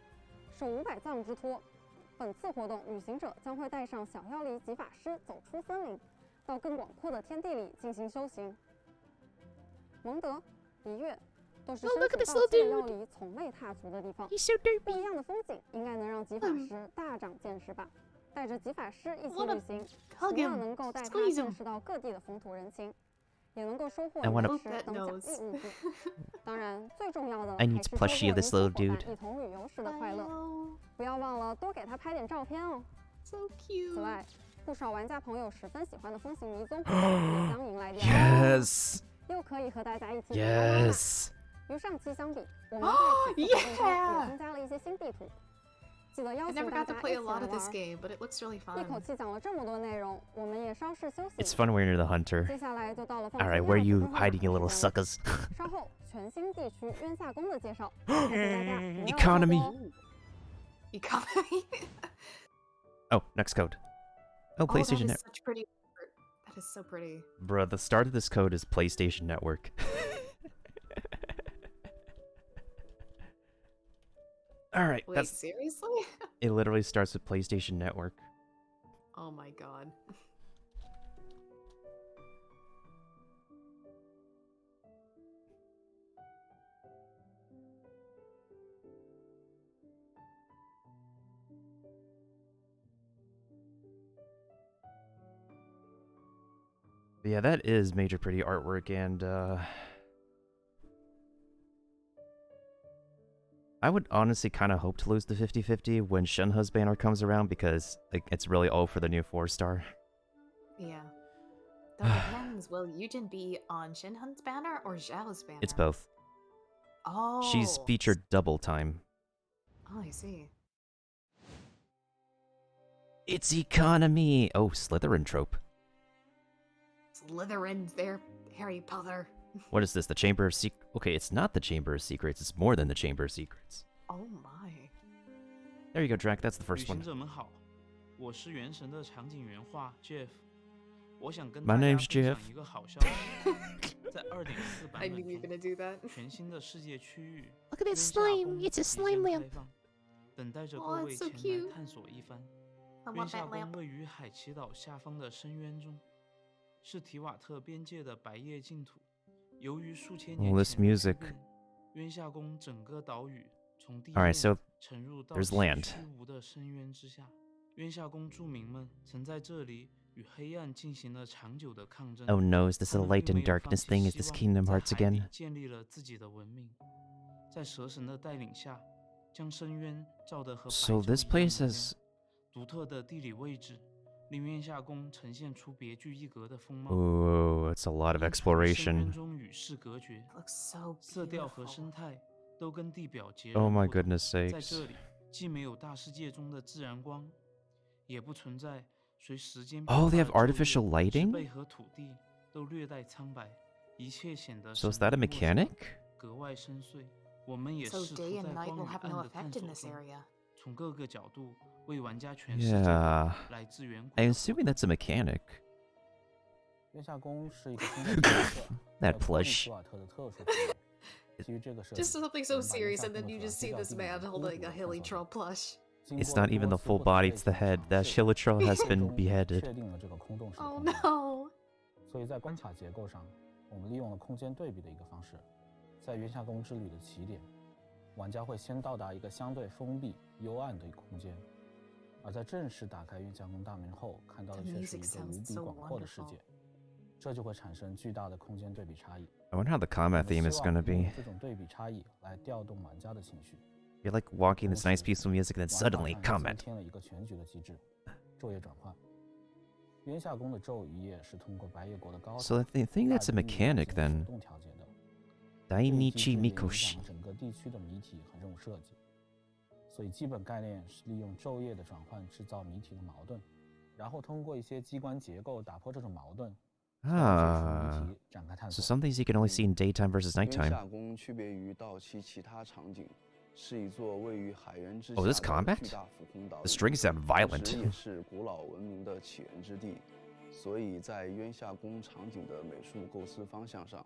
受500藏之托，本次活动旅行者将会带上小妖狸及法师走出森林，到更广阔的天地里进行修行。蒙德、璃月都是身处到期的妖狸从未踏足的地方。不一样的风景应该能让吉法师大长见识吧。带着吉法师一起旅行，除了能够带他见识到各地的风土人情，也能够收获美食等奖励物品。当然，最重要的还是收获与小伙伴一同旅游时的快乐。不要忘了多给他拍点照片哦。So cute. 此外，不少玩家朋友十分喜欢的风行迷踪也将迎来第2季，又可以和大家一起。Yes. 与上期相比，我们在此次活动中也增加了一些新地图。 记得邀请大家一起来玩。一口气讲了这么多内容，我们也稍事休息。 It's fun when you're the hunter. 接下来就到了 All right, where are you hiding, you little suckers? 稍后全新地区冤下宫的介绍，告诉大家 Economy. Economy. Oh, next code. Oh, PlayStation That is Network. such pretty. That is so pretty. Bruh, the start of this code is PlayStation Network. All right, Wait, seriously? It literally starts with PlayStation Network. Oh my god. But yeah, that is major pretty artwork, and I would honestly kind of hope to lose the 50-50 when Shenhe's banner comes around, because like, it's really all for the new 4-star. Yeah. That depends. Will Yujin be on Shinhan's banner or Zhao's banner? It's both. Oh. She's featured double time. Oh, I see. It's economy! Oh, Slytherin trope. Slytherin's there, Harry Potter. What is this? The Chamber of Secrets? Okay, it's not the Chamber of Secrets. It's more than the Chamber of Secrets. Oh my. There you go, Drak. That's the first one. My name's Jeff. I knew you were gonna do that. Look at this slime. It's a slime lamp. Oh, it's so cute. I want that lamp. 是提瓦特边界的白叶净土。由于数千 Oh, 年 this 前的 music. 变冤下宫整个岛屿从地 Alright, 面 so 沉入到 there's land. 虚无的深渊之下。冤下宫住民们曾在这里与黑暗进行了长久的抗争。 Oh no, is this a 他们 light 并 and 没有放 darkness 弃 thing? Is 希 this 望 Kingdom 在 Hearts 海 again? 底建立了自己的文明，在蛇神的带领下，将深渊照得和白 So 昼 this 一样 place 明 has... 亮。独特的地理位置。 令冤下宫呈现出别具一格的风貌。 Ooh, it's a lot of exploration. 中与世隔绝， Looks so 色调和 beautiful. 生态都跟地表截 Oh 然 my 不同。 goodness 在 sakes. 这里，既没有大世界中的自然光，也不存在随时间 Oh, they 变 have 化的昼夜 artificial lighting? 植被和土地都略带苍白，一切显得 So is 神 that a 秘莫测 mechanic? 格外深邃。我们也 So 试图 day 在 and night 光 will 与 have 暗 no 的探 effect 索 in this 中， area. 从各个角度为玩家诠释这 Yeah. 个来自远古 I'm 的 assuming that's a mechanic. 月下宫是一个新的角色， That plush. 提瓦特的特殊体验。基于这个设计， Just something 我 so 们把月 serious, 下 and 宫 then you 的 just see 主要 this 地点 man 以 holding a 公主 hilly 探索 troll plush. It's not even the full body, it's the head. That Shilitrol has been beheaded. 确定了这个空洞式的 Oh 空间 no. 所以在关卡结构上，我们利用了空间对比的一个方式，在月下宫之旅的起点，玩家会先到达一个相对封闭、幽暗的一个空间，而在正式打开月下宫大门后，看到的却是一个无比广阔的世界，这就会产生巨大的空间对比差异。 I wonder how the combat theme is gonna be. 这种对比差异来调动玩家的情绪， You're like walking this nice peaceful music, and then 玩法 suddenly 上也 combat. 增添了一个全局的机制，昼夜转换。渊下宫的昼一夜是通过白夜国的高 So I 塔 think that's a 大地域 mechanic 进行 then. 手动调节的。这一机制 Dainichi 也影响 Mikoshi. 了整个地区的谜题和任务设计。所以基本概念是利用昼夜的转换制造谜题的矛盾，然后通过一些机关结构打破这种矛盾，从解除谜题展开探 So 索。 some things you can only see in daytime versus 渊 nighttime. 下宫区别于到期其他场景，是一座位于海源之下 Oh, 的 this combat? 巨大浮空岛 The 屿， strings sound 同 violent. 时也是古老文明的起源之地。所以在渊下宫场景的美术构思方向上，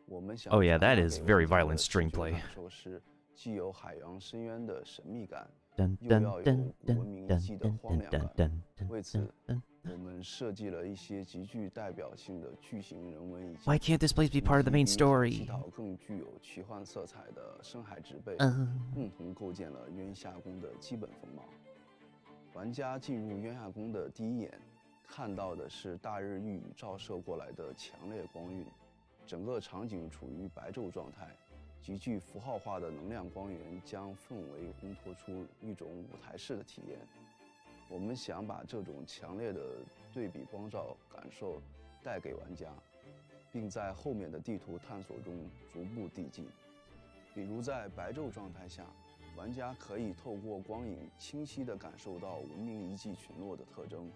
我们想 Oh yeah, that 传达 is 给 very 玩家 violent 的视觉 string play. 感受是既有海洋深渊的神秘感， Dun 又 dun 要有 dun 古文明遗 dun 迹的 dun 荒 dun 凉 dun 感。 dun 为 dun 此， dun. 我们设计了一些极具代表性的巨型人文遗迹。 Why can't this place be part of the main 以及 story? 乞讨更具有奇幻色彩的深海植被，共同构建了渊下宫的基本风貌。玩家进入渊下宫的第一眼，看到的是大日玉宇照射过来的强烈光晕，整个场景处于白昼状态，极具符号化的能量光源将氛围烘托出一种舞台式的体验。我们想把这种强烈的对比光照感受带给玩家，并在后面的地图探索中逐步递进。比如在白昼状态下，玩家可以透过光影清晰地感受到文明遗迹群落的特征，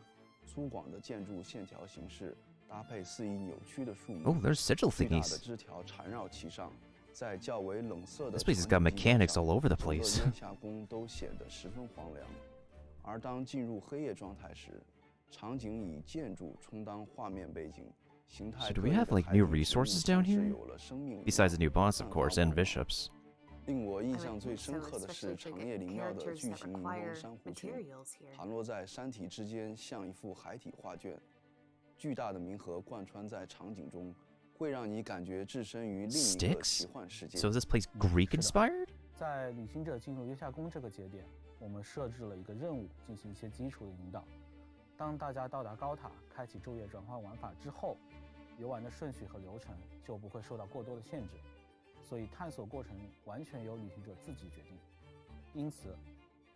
粗犷的建筑线条形式搭配肆意扭曲的树木， Oh, there's sigil 巨大的 thingies. 枝条缠绕其上，在较为冷色的 This place has got mechanics all over the 整个 place. 渊下宫都显得十分荒凉。而当进入黑夜状态时，场景以建筑充当画面背景，形态 So do 各 we 异 have 的 like 海 new 底植物 resources 像 down 是 here? 有了生命一 Besides the 样 new boss, of 散 course, 发 and 光芒。 bishops. 令我印 I 象 would 最 think 深 so, 刻的 especially 是 if they 长 get 夜灵庙的 characters 巨 that 型荧 require 光珊瑚群， materials here. 盘落在山体之间，像一幅海体画卷。巨大的冥河贯穿在场景中，会让你感觉置身于另一个 Sticks? 奇幻世界。 So is this place Greek 是的 inspired? 在旅行者进入渊下宫这个节点，我们设置了一个任务，进行一些基础的引导。当大家到达高塔，开启昼夜转换玩法之后，游玩的顺序和流程就不会受到过多的限制，所以探索过程完全由旅行者自己决定。因此，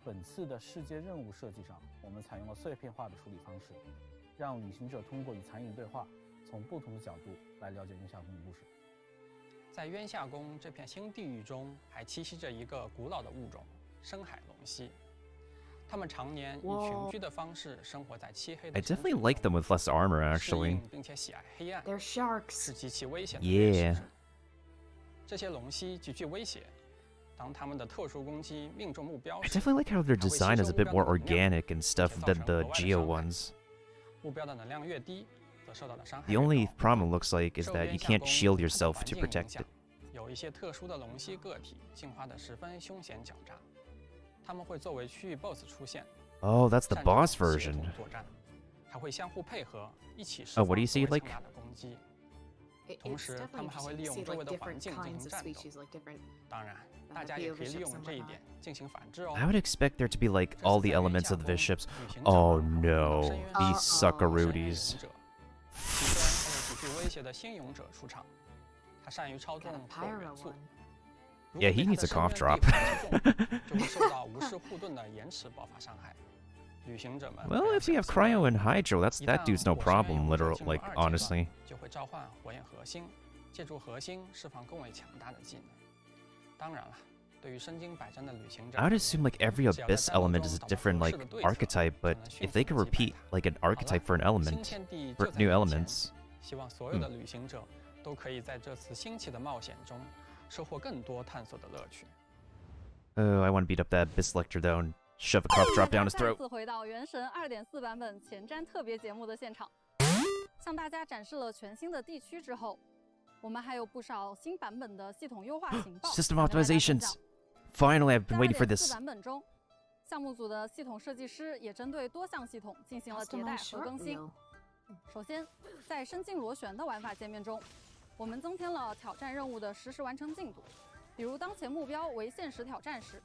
本次的世界任务设计上，我们采用了碎片化的处理方式，让旅行者通过与残影对话，从不同的角度来了解渊下宫的故事。在渊下宫这片新地域中，还栖息着一个古老的物种——深海龙蜥。它们常年以群居的方式生活在漆黑的 I 城市 definitely 中， like them with less armor, 适 actually. 应并且喜爱黑暗， They're sharks. 是极其危险的掠食 Yeah. 者。这些龙蜥极具威胁，当它们的特殊攻击命中目标 I 时， definitely like how their 还会吸 design 收 is a 目 bit 标 more 的能量， organic and stuff 造 than 成 the 额外的 Geo 伤害。 ones. 目标的能量越低，则受到的伤害 The 越 only 高。 problem looks like is 受 that 渊 you 下 can't 宫 shield 它的 yourself 环 to 境影 protect 响 it. 有一些特殊的龙蜥个体进化的十分凶险狡诈，它们会作为区域 BOSS 出现， Oh, that's the 擅长 boss 协 version. 同作战，还会相互配合，一起释 Oh, 放 what do you 最 see 为 like? 强大的攻击。 同 It's 时，它 definitely 们还会 interesting 利 to 用 see 周围 like 的环 different 境进 kinds 行 of 战斗。 species, like different 当然，大家也可以利用这一点进行反制哦。 I would expect there to be like all the elements of the bishops. 旅行者 Oh 们 no, 深渊 these 深渊 suckaroodies. 勇者，其中还有极具威胁的新勇者出场，他善于操纵火元素。如 Yeah, 果 he 被他 needs 的 a 深渊 cough 地 drop. 板击中，就会受到无视护盾的延迟爆发伤害。旅行者们 Well, if you have Cryo and Hydro, that dude's no problem, literal, like, honestly. 就会召唤火焰核心，借助核心释放更为强大的技能。当然了，对于身经百战的旅行者， I would assume like every Abyss element is a different like archetype, but if they could repeat like an archetype for an 新 element, 天地 for 就在 new 眼前 elements. 希望所有的旅行者都可以在这次新奇的冒险中收获更多探索的乐趣。 Oh, I want to beat up that Abyss Lector though and shove a cough drop down his 再 throat. 次回到《原神2.4》版本前瞻特别节目的现场，向大家展示了全新的地区之后，我们还有不少新版本的系统优化情报。 System optimizations. Finally, I've been waiting for 在 this. 2.4版本中，项目组的系统设计师也针对多项系统进行了迭代和更新。首先，在深境螺旋的玩法界面中，我们增添了挑战任务的实时完成进度。比如当前目标为限时挑战时，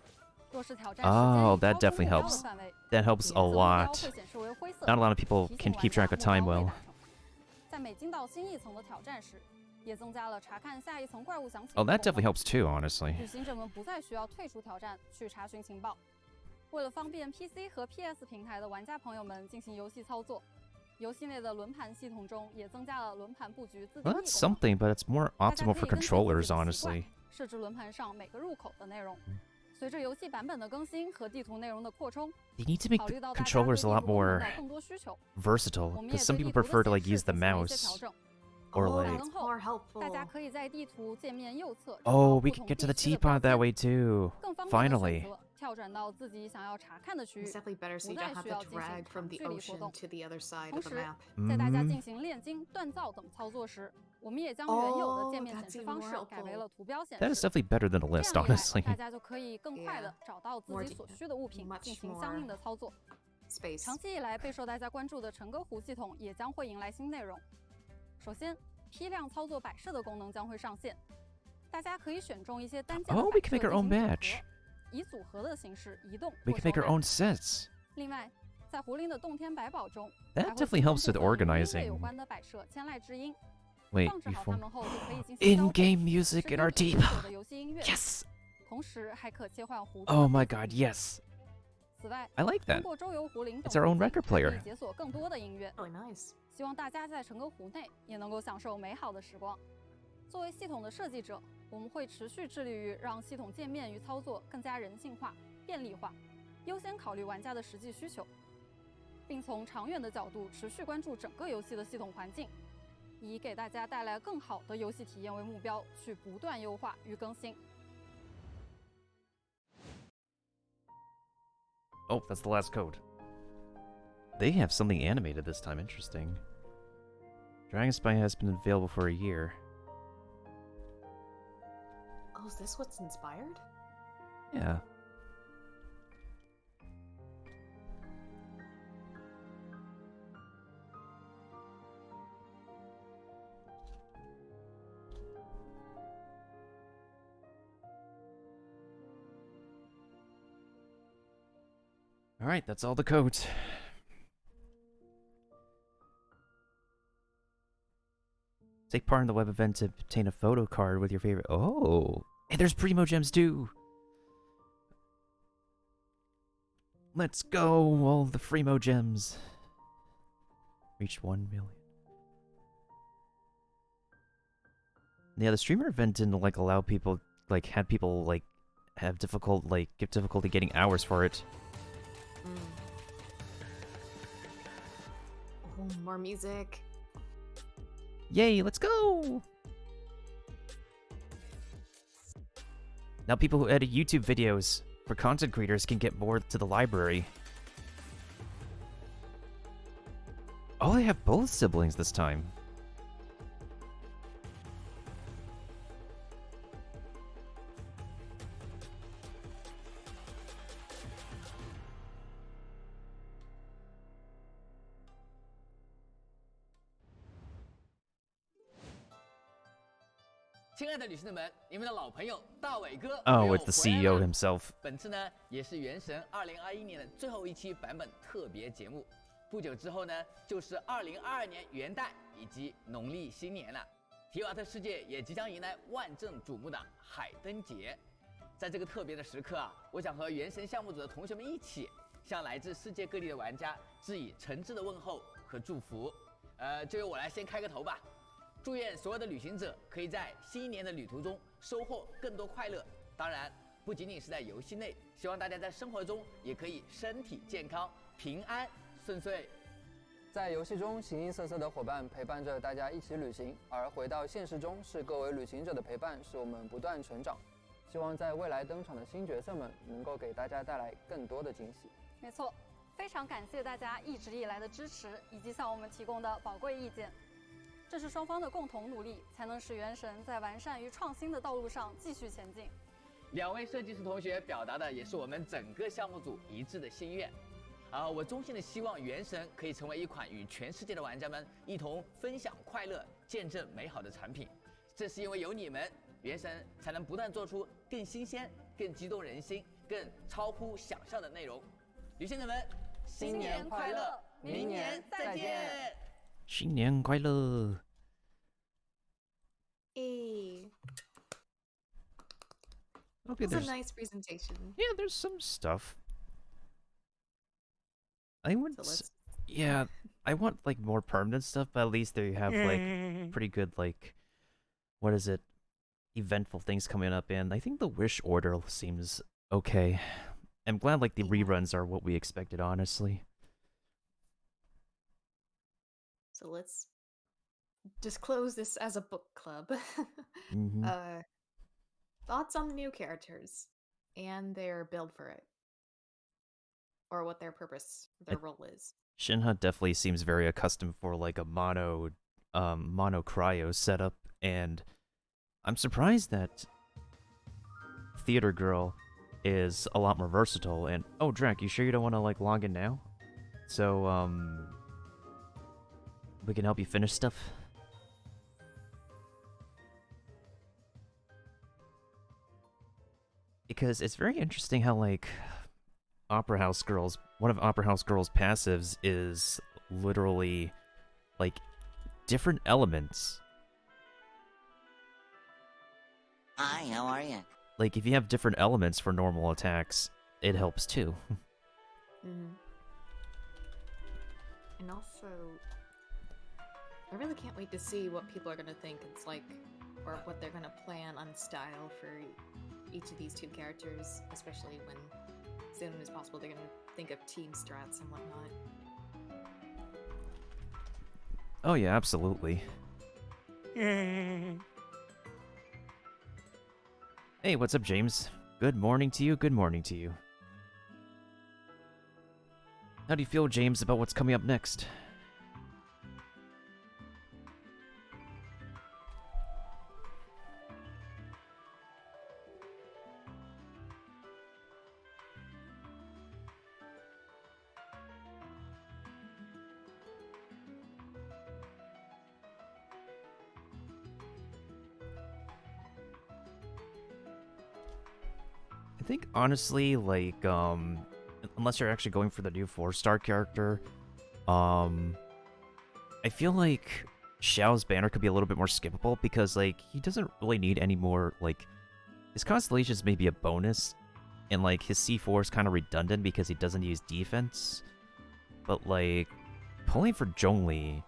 若是挑战时间 Oh, that 超出 definitely 目标的 helps. 范围， That helps a 颜色目标 lot. 会显示为灰色 Not a lot of people 提 can 醒 keep track of 玩家 time 目标未 well. 达成在每进到新一层的挑战时，也增加了查看下一层怪物详情。 Oh, that definitely helps too, honestly. 旅行者们不再需要退出挑战去查询情报。为了方便 PC 和 PS 平台的玩家朋友们进行游戏操作，游戏内的轮盘系统中也增加了轮盘布局自定 Well, 义 that's 功能。 something, but it's more 大家 optimal 可 for 以根据自己的 controllers, 习惯 honestly. 设置轮盘上每个入口的内容。随着游戏版本的更新和地图内容的扩充， They need to make 考 the 虑到大家对 controllers 地 a lot 图功能 more 的更多需求， versatile, 我们也 because 对 some 地 people 图 prefer 的 to 显 like 示 use the 进行了一些调 mouse 整。 or 改 like. 更后，大家可以在地图界面右侧找 Oh, 到 we 不 can 同 get to 地 the 区的标 teapot that 签， way too. 更方便地选 Finally. 择跳转到自己想要查看的区域， It's definitely better so 不 you 再 don't have 需 to 要进行 drag from 长 the 距离活 ocean 动。 to the other side 同 of the 时， map. 在大家进行炼金、锻造等操作时，我们也将原有的界面 Oh, 显示 that's 方 even 式 more 改为 helpful. 了图标显 That is 示。 definitely better than a 这 list, 样一来， honestly. 大家就可以更快地 Yeah. 找到自 More 己所需的物品， much 进行相应的操作。 Space. 长期以来备受大家关注的成歌湖系统也将会迎来新内容。首先，批量操作摆设的功能将会上线，大家可以选中一些单件的 Oh, 摆 we 设 can make our 进 own 行组 batch. 合，以组合的形式移动 We 或 can make 收 our 纳。 own sets. 另外，在狐狸的洞天百宝中， That 还会 definitely 提供 helps with 部分与音乐 organizing. 有关的摆设千籁之音。 Wait, 放置好它 before 们后就可以进行交互， in-game music 是 in our 根据 teapot. 所有的游戏音乐。 Yes. 同时还可切换弧度。 Oh my god, yes. 此外， I like 通 that. 过周游狐林 It's our own record 可以 player. 解锁更多的音乐。 Really nice. 希望大家在成歌湖内也能够享受美好的时光。作为系统的设计者，我们会持续致力于让系统界面与操作更加人性化、便利化，优先考虑玩家的实际需求，并从长远的角度持续关注整个游戏的系统环境，以给大家带来更好的游戏体验为目标，去不断优化与更新。 Oh, that's the last code. They have something animated this time. Interesting. Dragon Spy has been available for a year. Oh, is this what's inspired? Yeah. Alright, that's all the codes. Take part in the web event to obtain a photo card with your favorite. Oh, and there's Primo Gems too. Let's go, all the Primo Gems. Reached 1 million. Yeah, the streamer event didn't like allow people, like, had people like have difficulty getting hours for it. Oh, more music. Yay, let's go! Now people who edit YouTube videos for content creators can get more to the library. Oh, they have both siblings this time. Oh, it's the CEO himself. 本次呢，也是《原神》2021年的最后一期版本特别节目。不久之后呢，就是2022年元旦以及农历新年了。提瓦特世界也即将迎来万众瞩目的海灯节。在这个特别的时刻啊，我想和《原神》项目组的同学们一起，向来自世界各地的玩家致以诚挚的问候和祝福。就由我来先开个头吧。祝愿所有的旅行者可以在新一年的旅途中收获更多快乐。当然，不仅仅是在游戏内，希望大家在生活中也可以身体健康、平安顺遂。在游戏中，形形色色的伙伴陪伴着大家一起旅行，而回到现实中，是各位旅行者的陪伴，使我们不断成长。希望在未来登场的新角色们能够给大家带来更多的惊喜。没错，非常感谢大家一直以来的支持，以及向我们提供的宝贵意见。这是双方的共同努力，才能使《原神》在完善与创新的道路上继续前进。两位设计师同学表达的也是我们整个项目组一致的心愿。我衷心的希望《原神》可以成为一款与全世界的玩家们一同分享快乐、见证美好的产品。正是因为有你们，《原神》才能不断做出更新鲜、更激动人心、更超乎想象的内容。旅行者们，新年快乐！明年再见！新年快乐！ Hey. Okay, It was there's a nice presentation. yeah, there's some stuff. I would, So let's. yeah, I want like more permanent stuff, but at least they have like pretty good like, what is it, eventful things coming up, and I think the wish order seems okay. I'm glad like the reruns are what we expected, honestly. So let's disclose this as a book club. Mhm. Thoughts on the new characters and their build for it, or what their purpose, their role is. Shinha definitely seems very accustomed for like a mono cryo setup, and I'm surprised that Theater Girl is a lot more versatile. And oh, Drak, you sure you don't want to like log in now? So we can help you finish stuff. Because it's very interesting how like Opera House Girls, one of Opera House Girls' passives is literally like different elements. Hi, how are you? Like if you have different elements for normal attacks, it helps too. And also, I really can't wait to see what people are gonna think it's like, or what they're gonna plan on style for each of these two characters, especially when soon as possible they're gonna think of team strats and whatnot. Oh yeah, absolutely. Hey, what's up, James? Good morning to you, good morning to you. How do you feel, James, about what's coming up next? I think honestly, like, unless you're actually going for the new 4-star character, I feel like Xiao's banner could be a little bit more skippable because, like, he doesn't really need any more, like, his constellations may be a bonus, and, like, his C4 is kind of redundant because he doesn't use defense, but, like, pulling for Zhongli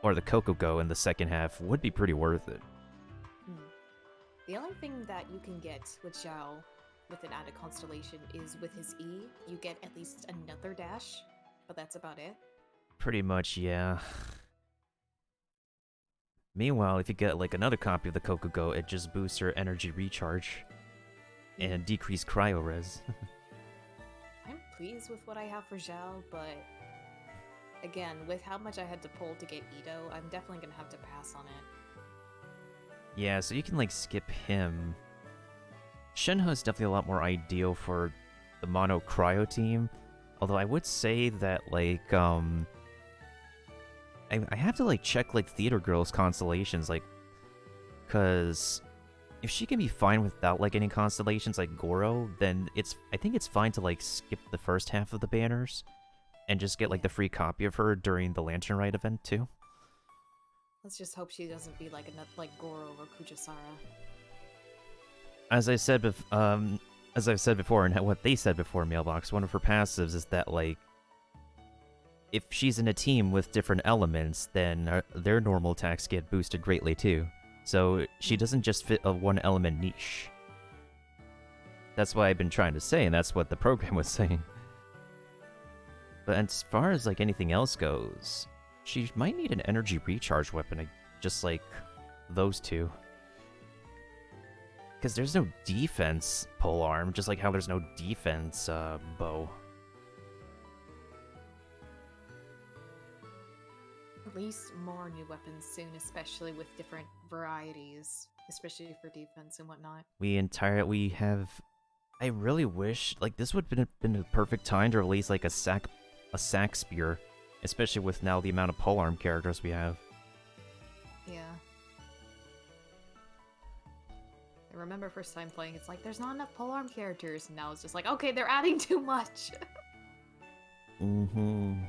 or the Kokogo in the second half would be pretty worth it. The only thing that you can get with Zhao with an added constellation is with his E, you get at least another dash, but that's about it. Pretty much, yeah. Meanwhile, if you get like another copy of the Kokogo, it just boosts her energy recharge and decrease cryo res. I'm pleased with what I have for Zhao, but again, with how much I had to pull to get Ito, I'm definitely gonna have to pass on it. Yeah, so you can like skip him. Shenhe is definitely a lot more ideal for the mono cryo team. Although I would say that like I have to like check like Theater Girl's constellations, like, cause if she can be fine without like any constellations like Goro, then I think it's fine to like skip the first half of the banners and just get like the free copy of her during the Lantern Rite event too. Let's just hope she doesn't be like Goro or Kujasara. As I've said before, and what they said before, Mailbox, one of her passives is that, like, if she's in a team with different elements, then their normal attacks get boosted greatly too. So she doesn't just fit a one element niche. That's what I've been trying to say, and that's what the program was saying. But as far as, like, anything else goes, she might need an energy recharge weapon, just like those two. Because there's no defense polearm, just like how there's no defense bow. At least more new weapons soon, especially with different varieties, especially for defense and whatnot. I really wish, like, this would have been a perfect time to release, like, a sack spear, especially with now the amount of polearm characters we have. Yeah. I remember first time playing, it's like, there's not enough polearm characters, and now it's just like, okay, they're adding too much. Mm-hmm.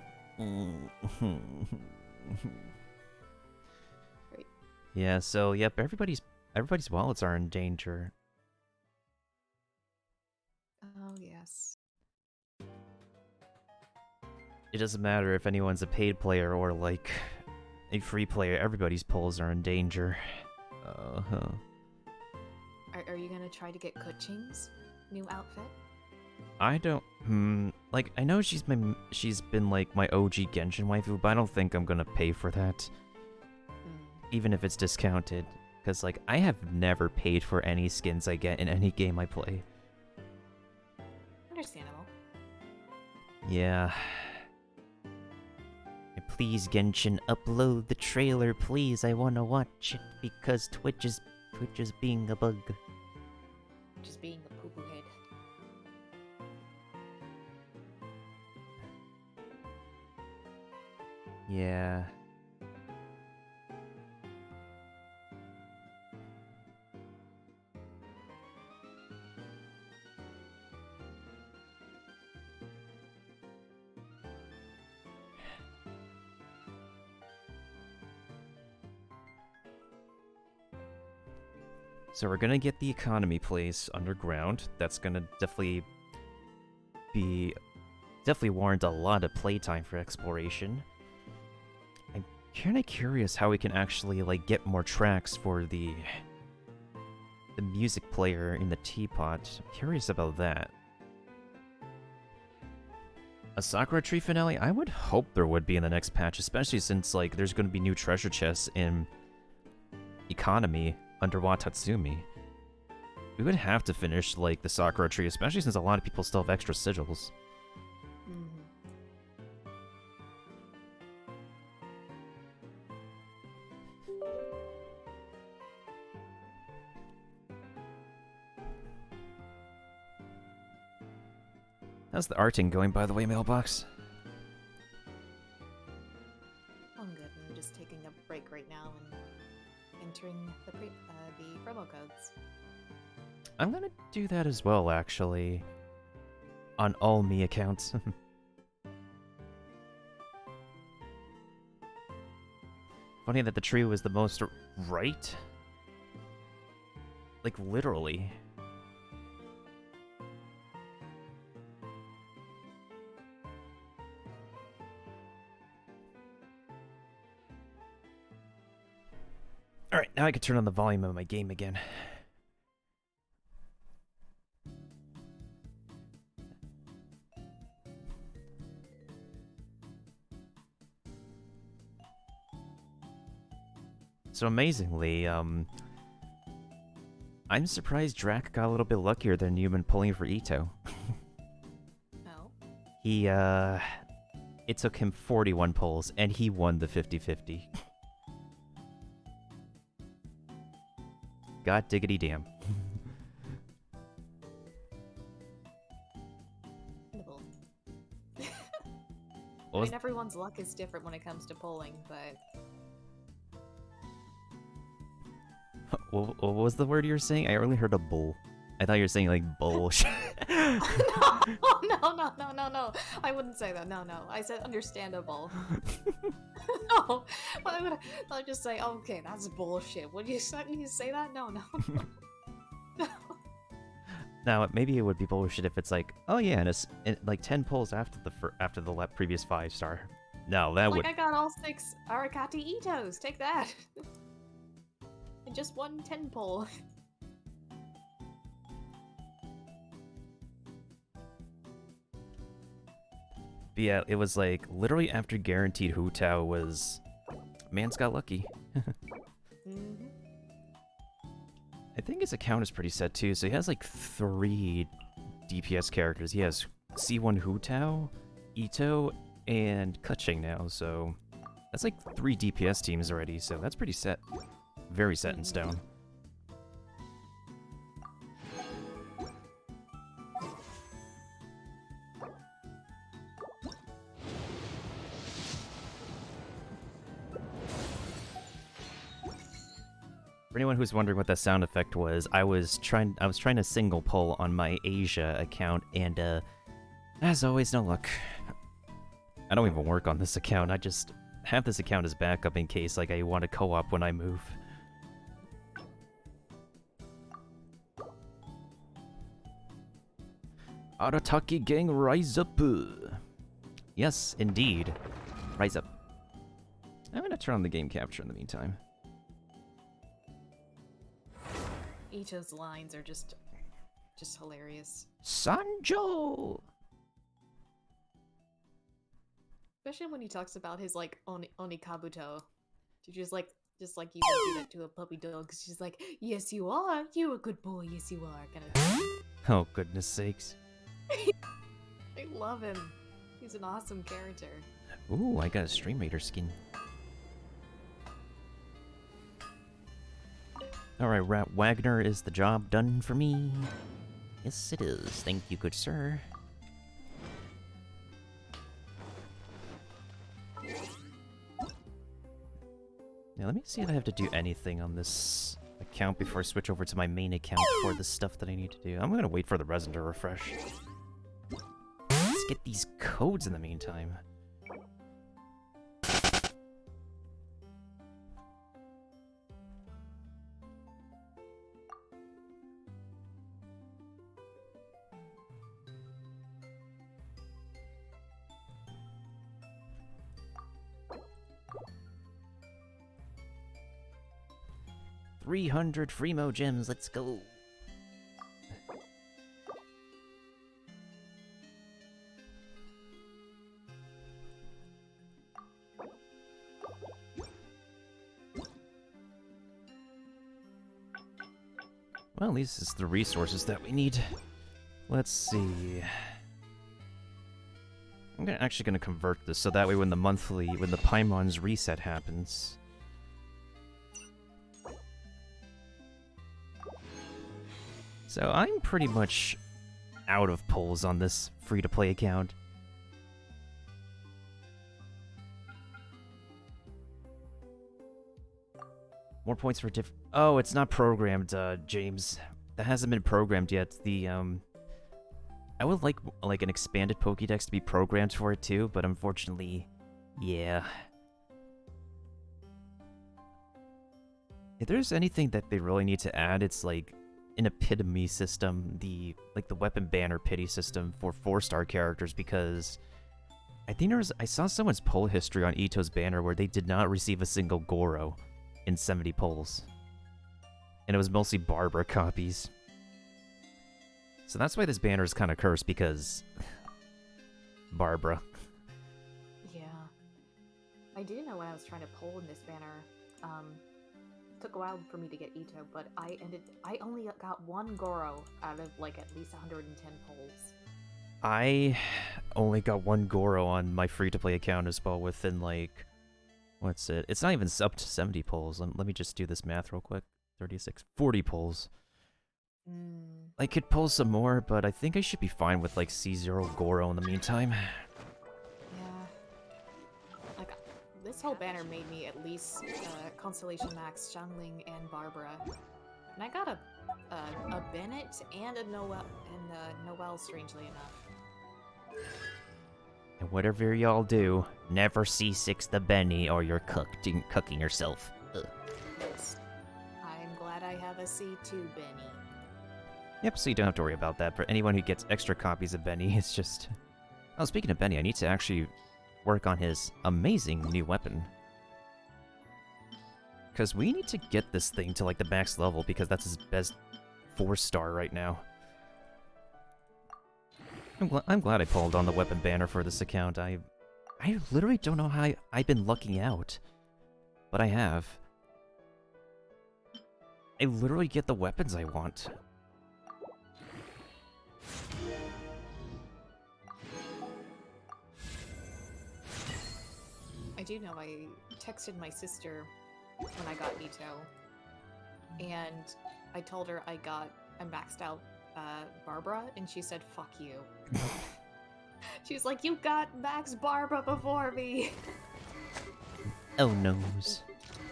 Right. Yeah, so yep, everybody's wallets are in danger. Oh, yes. It doesn't matter if anyone's a paid player or like a free player, everybody's polls are in danger. Are you gonna try to get Kuching's new outfit? I don't like I know she's been like my OG Genshin waifu, but I don't think I'm gonna pay for that. Even if it's discounted. Because like I have never paid for any skins I get in any game I play. Understandable. Yeah. Please, Genshin, upload the trailer, please. I wanna watch it because Twitch is being a bug. Just being a poo-poo head. Yeah. So we're gonna get the economy place underground. That's gonna definitely warrant a lot of playtime for exploration. I'm kinda curious how we can actually like get more tracks for the music player in the teapot. I'm curious about that. A Sakura Tree finale? I would hope there would be in the next patch, especially since like there's gonna be new treasure chests in economy under Watatsumi. We would have to finish like the Sakura Tree, especially since a lot of people still have extra sigils. How's the arting going, by the way, Mailbox? I'm good. I'm just taking a break right now and entering the promo codes. I'm gonna do that as well, actually. On all me accounts. Funny that the tree was the most right? Like, literally. Alright, now I can turn on the volume of my game again. So amazingly, I'm surprised Drak got a little bit luckier than you been pulling for Ito. No. He, it took him 41 pulls, and he won the 50-50. God diggity damn. I mean, everyone's luck is different when it comes to polling, but... What was the word you were saying? I only heard a bull. I thought you were saying, like, bullshit. No. I wouldn't say that. No. I said understandable. No. I'll just say, okay, that's bullshit. Would you say that? No. Now, maybe it would be bullshit if it's like, oh yeah, and it's like 10 pulls after the previous 5-star. No, that would... I got all 6 Arakati Itos. Take that. And just one 10 pull. But yeah, it was like literally after guaranteed Hu-Tao was... Man's got lucky. I think his account is pretty set too, so he has like 3 DPS characters. He has C1 Hu-Tao, Ito, and Kuching now, so that's like 3 DPS teams already, so that's pretty set. Very set in stone. For anyone who's wondering what that sound effect was, I was trying to single pull on my Asia account, and as always, no luck. I don't even work on this account. I just have this account as backup in case like I want to co-op when I move. Arataki gang, rise up. Yes, indeed. Rise up. I'm gonna turn on the game capture in the meantime. Ito's lines are just hilarious. Sanjo! Especially when he talks about his like onikabuto. To just like you would do that to a puppy dog. Cause she's like, yes you are, you're a good boy, yes you are. Kind of. Oh, goodness sakes. I love him. He's an awesome character. Ooh, I got a Stream Raider skin. Alright, Rat Wagner, is the job done for me? Yes, it is. Thank you, good sir. Now, let me see if I have to do anything on this account before I switch over to my main account for the stuff that I need to do. I'm gonna wait for the resin to refresh. Let's get these codes in the meantime. $300 Freemo gems, let's go. Well, at least it's the resources that we need. Let's see. I'm actually gonna convert this so that way when the Paimon's reset happens. So I'm pretty much out of polls on this free-to-play account. More points for Oh, it's not programmed, James. That hasn't been programmed yet. I would like an expanded Pokédex to be programmed for it too, but unfortunately, yeah. If there's anything that they really need to add, it's like an epitome system, the weapon banner pity system for 4-star characters, because I think I saw someone's poll history on Ito's banner where they did not receive a single Goro in 70 polls. And it was mostly Barbara copies. So that's why this banner is kind of cursed, because Barbara. Yeah. I didn't know when I was trying to poll in this banner. It took a while for me to get Ito, but I only got one Goro out of like at least 110 polls. I only got one Goro on my free-to-play account as well within like, what's it? It's not even up to 70 polls. Let me just do this math real quick. 36, 40 polls. I could pull some more, but I think I should be fine with like C0 Goro in the meantime. Like, this whole banner made me at least Constellation Max, Xiangling, and Barbara. And I got a Bennett and a Noelle, strangely enough. And whatever y'all do, never C6 the Benny or you're cooking yourself. Ugh. Yes. I'm glad I have a C2 Benny. Yep, so you don't have to worry about that. For anyone who gets extra copies of Benny, it's just... Oh, speaking of Benny, I need to actually work on his amazing new weapon. Because we need to get this thing to, like, the max level, because that's his best 4-star right now. I'm glad I pulled on the weapon banner for this account. I literally don't know how I've been lucking out. But I have. I literally get the weapons I want. I do know I texted my sister when I got Ito, and I told her I maxed out Barbara, and she said, fuck you. She's like, you got Max Barbara before me! Oh noes.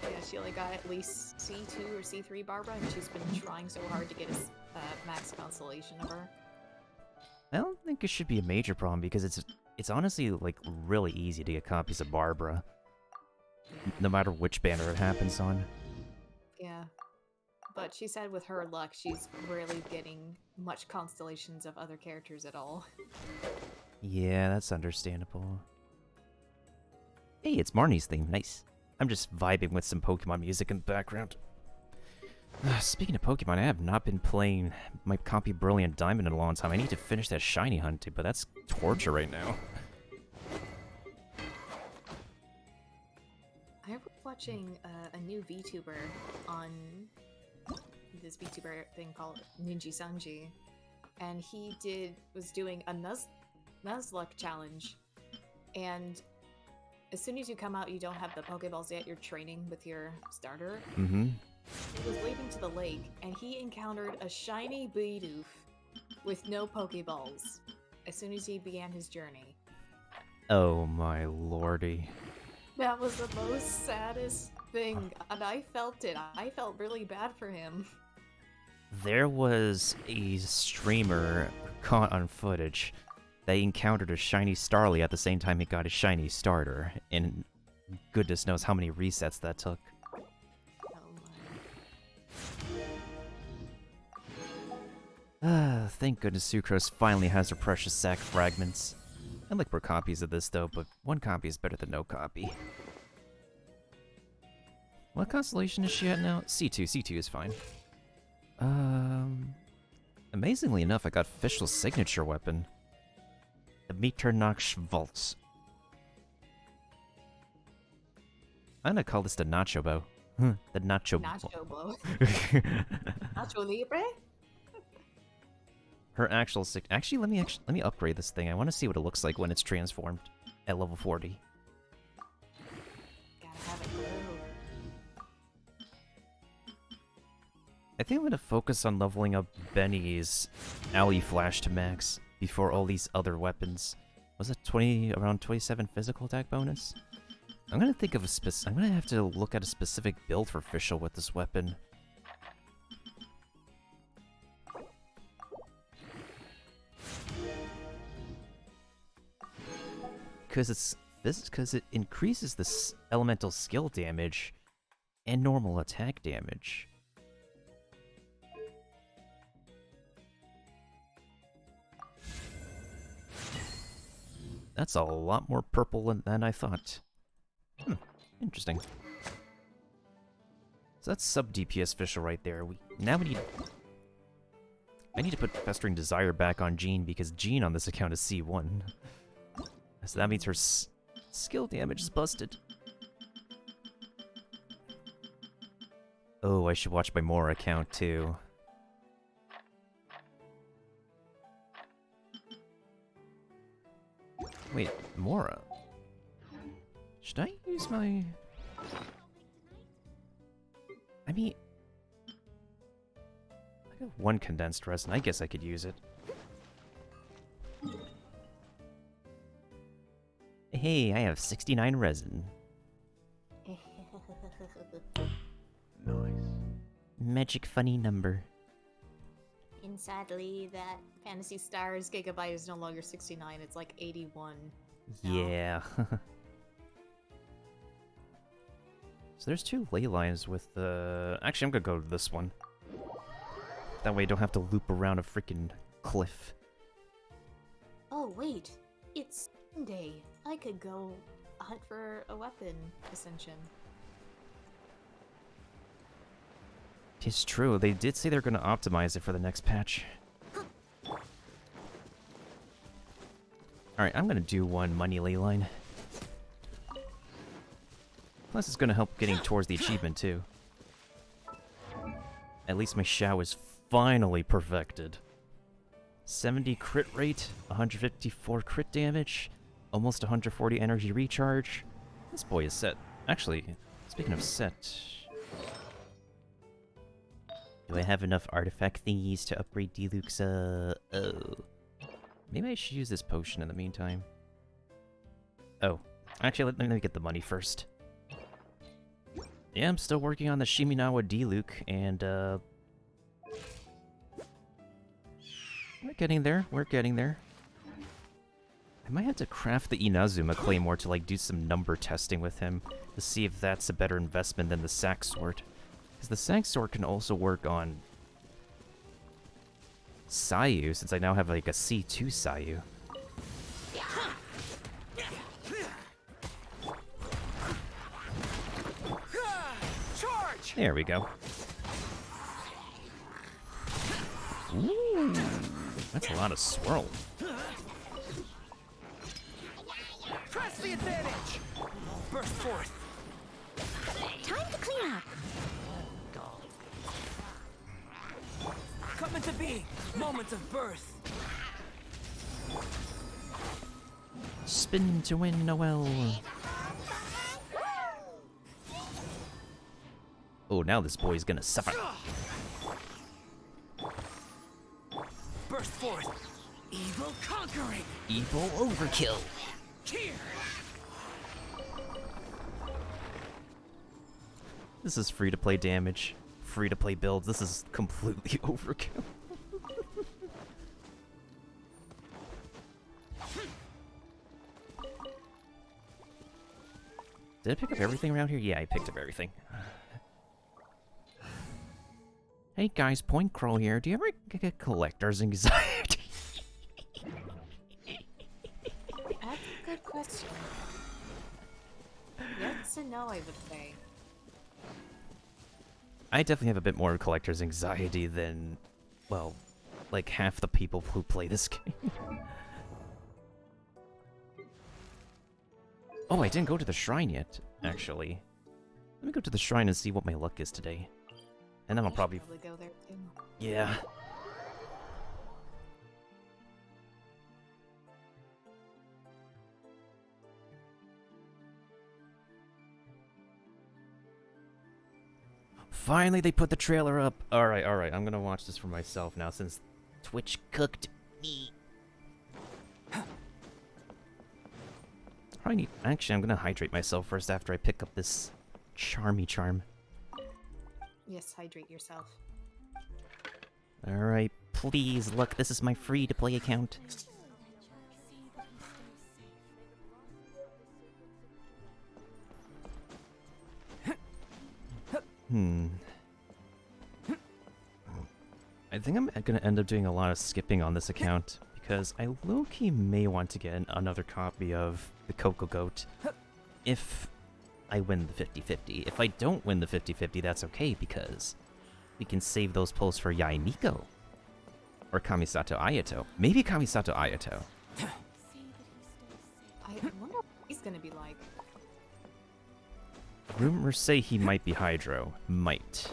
Yeah, she only got at least C2 or C3 Barbara, and she's been trying so hard to get a max constellation of her. I don't think it should be a major problem, because it's honestly, like, really easy to get copies of Barbara. No matter which banner it happens on. Yeah. But she said with her luck, she's really getting much constellations of other characters at all. Yeah, that's understandable. Hey, it's Marnie's theme. Nice. I'm just vibing with some Pokemon music in the background. Speaking of Pokemon, I have not been playing my copy Brilliant Diamond in a long time. I need to finish that shiny hunt, but that's torture right now. I was watching a new VTuber on this VTuber thing called Ninji Sanji, and he was doing a Nuzlocke challenge, and as soon as you come out, you don't have the Pokeballs yet. You're training with your starter. Mm-hmm. He was leading to the lake, and he encountered a shiny Bidoof with no Pokeballs as soon as he began his journey. Oh my lordy. That was the most saddest thing, and I felt it. I felt really bad for him. There was a streamer caught on footage. They encountered a shiny Starly at the same time he got a shiny starter, and goodness knows how many resets that took. Thank goodness Sucrose finally has her precious sack fragments. I'd like more copies of this though, but one copy is better than no copy. What constellation is she at now? C2. C2 is fine. Amazingly enough, I got Fischl's signature weapon. The Mitternachschwaltz. I'm gonna call this the Nacho Bow. The Nacho Bow. Nacho Bow. Nacho Libre? Her actual actually, let me upgrade this thing. I want to see what it looks like when it's transformed at level 40. Gotta have it glue. I think I'm gonna focus on leveling up Benny's Alley Flash to max before all these other weapons. Was it around 27 physical attack bonus? I'm gonna think of I'm gonna have to look at a specific build for Fischl with this weapon. Because it increases the elemental skill damage and normal attack damage. That's a lot more purple than I thought. Interesting. So that's sub DPS Fischl right there. I need to put Festering Desire back on Jean because Jean on this account is C1. So that means her skill damage is busted. Oh, I should watch my Mora account too. Wait, Mora? Should I use my... I mean... I got one condensed resin. I guess I could use it. Hey, I have 69 resin. Nice. Magic funny number. And sadly, that Fantasy Stars gigabyte is no longer 69, it's like 81. Yeah. So there's two ley lines with the... Actually, I'm gonna go to this one. That way I don't have to loop around a freaking cliff. Oh, wait. It's Sunday. I could go hunt for a weapon ascension. It's true. They did say they're gonna optimize it for the next patch. Alright, I'm gonna do one money ley line. Plus it's gonna help getting towards the achievement too. At least my Shao is finally perfected. 70 crit rate, 154 crit damage, almost 140 energy recharge. This boy is set. Actually, speaking of set... Do I have enough artifact thingies to upgrade Diluc's, oh. Maybe I should use this potion in the meantime. Oh. Actually, let me get the money first. Yeah, I'm still working on the Shiminawa Diluc, and, we're getting there, we're getting there. I might have to craft the Inazuma Claymore to, like, do some number testing with him to see if that's a better investment than the Sack Sword. Because the Sack Sword can also work on Sayu, since I now have like a C2 Sayu. Charge! There we go. Ooh, that's a lot of swirl. Press the advantage! Burst forth! Time to clean up. Come into being! Moments of birth! Spin to win, Noel. Oh, now this boy's gonna suffer. Burst forth! Evil conquering! Evil overkill. Here! This is free-to-play damage. Free-to-play builds. This is completely overkill. Did I pick up everything around here? Yeah, I picked up everything. Hey guys, Point Crow here. Do you ever get collector's anxiety? That's a good question. Yes and no, I would say. I definitely have a bit more collector's anxiety than, well, like half the people who play this game. Oh, I didn't go to the shrine yet, actually. Let me go to the shrine and see what my luck is today. And then I'll probably go there too. Yeah. Finally, they put the trailer up. Alright, I'm gonna watch this for myself now since Twitch cooked me. Actually, I'm gonna hydrate myself first after I pick up this charmy charm. Yes, hydrate yourself. Alright, please, look, this is my free-to-play account. I think I'm gonna end up doing a lot of skipping on this account, because I low-key may want to get another copy of the Coco Goat if I win the 50-50. If I don't win the 50-50, that's okay, because we can save those pulls for Yae Miko. Or Kamisato Ayato. Maybe Kamisato Ayato. I wonder what he's gonna be like. Rumors say he might be Hydro. Might.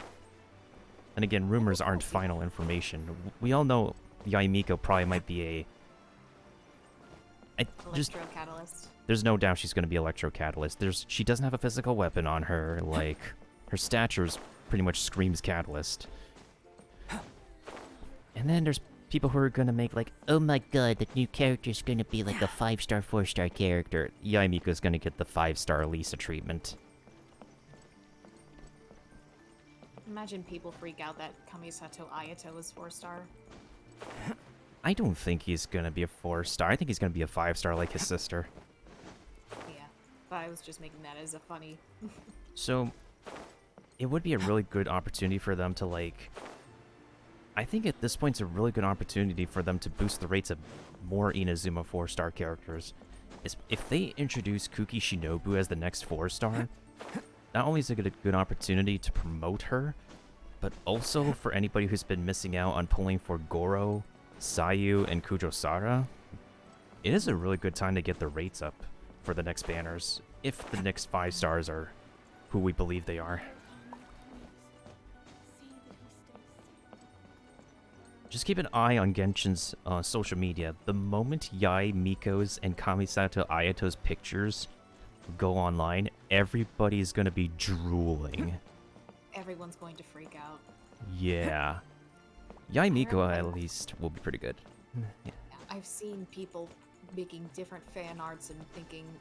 And again, rumors aren't final information. We all know Yae Miko probably might be Electro Catalyst. There's no doubt she's going to be Electro Catalyst. She doesn't have a physical weapon on her. Like, her stature's pretty much screams Catalyst. And then there's people who are going to make like, oh my god, the new character's going to be like a 5-star, 4-star character. Yae Miko's going to get the 5-star Lisa treatment. Imagine people freak out that Kamisato Ayato is 4-star. I don't think he's going to be a 4-star. I think he's going to be a 5-star like his sister. Yeah, but I was just making that as a funny. So, it would be a really good opportunity for them to, like... I think at this point it's a really good opportunity for them to boost the rates of more Inazuma 4-star characters. If they introduce Kuki Shinobu as the next 4-star, not only is it a good opportunity to promote her, but also for anybody who's been missing out on pulling for Goro, Sayu, and Kujosara, it is a really good time to get the rates up for the next banners, if the next 5 stars are who we believe they are. Just keep an eye on Genshin's social media. The moment Yae Miko's and Kamisato Ayato's pictures go online, everybody's gonna be drooling. Everyone's going to freak out. Yeah. Yae Miko, at least, will be pretty good. Yeah. I've seen people making different fan arts and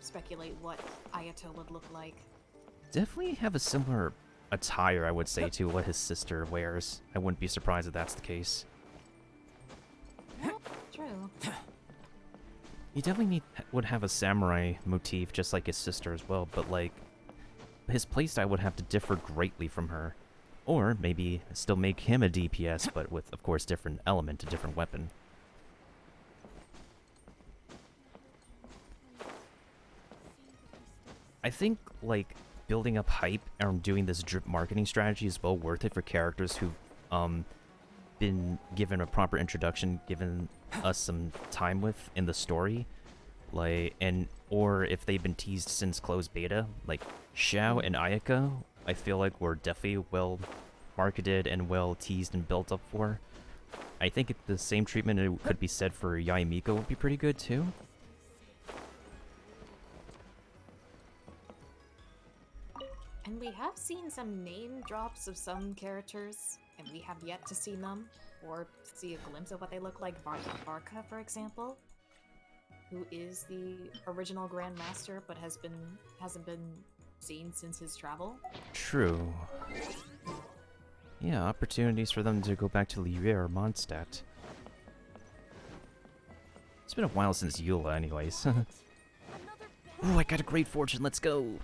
speculate what Ayato would look like. Definitely have a similar attire, I would say, to what his sister wears. I wouldn't be surprised if that's the case. True. He definitely would have a samurai motif, just like his sister as well, but, like, his playstyle would have to differ greatly from her. Or maybe still make him a DPS, but with, of course, different element, a different weapon. I think, like, building up hype and doing this drip marketing strategy is well worth it for characters who've been given a proper introduction, given us some time with in the story, like, or if they've been teased since closed beta, like Xiao and Ayaka, I feel like were definitely well marketed and well teased and built up for. I think the same treatment it could be said for Yaimiko would be pretty good too. And we have seen some name drops of some characters, and we have yet to see them, or see a glimpse of what they look like. Varka, for example, who is the original Grandmaster, but hasn't been seen since his travel. True. Yeah, opportunities for them to go back to Liyue or Mondstadt. It's been a while since Eula, anyways. Ooh, I got a great fortune, let's go!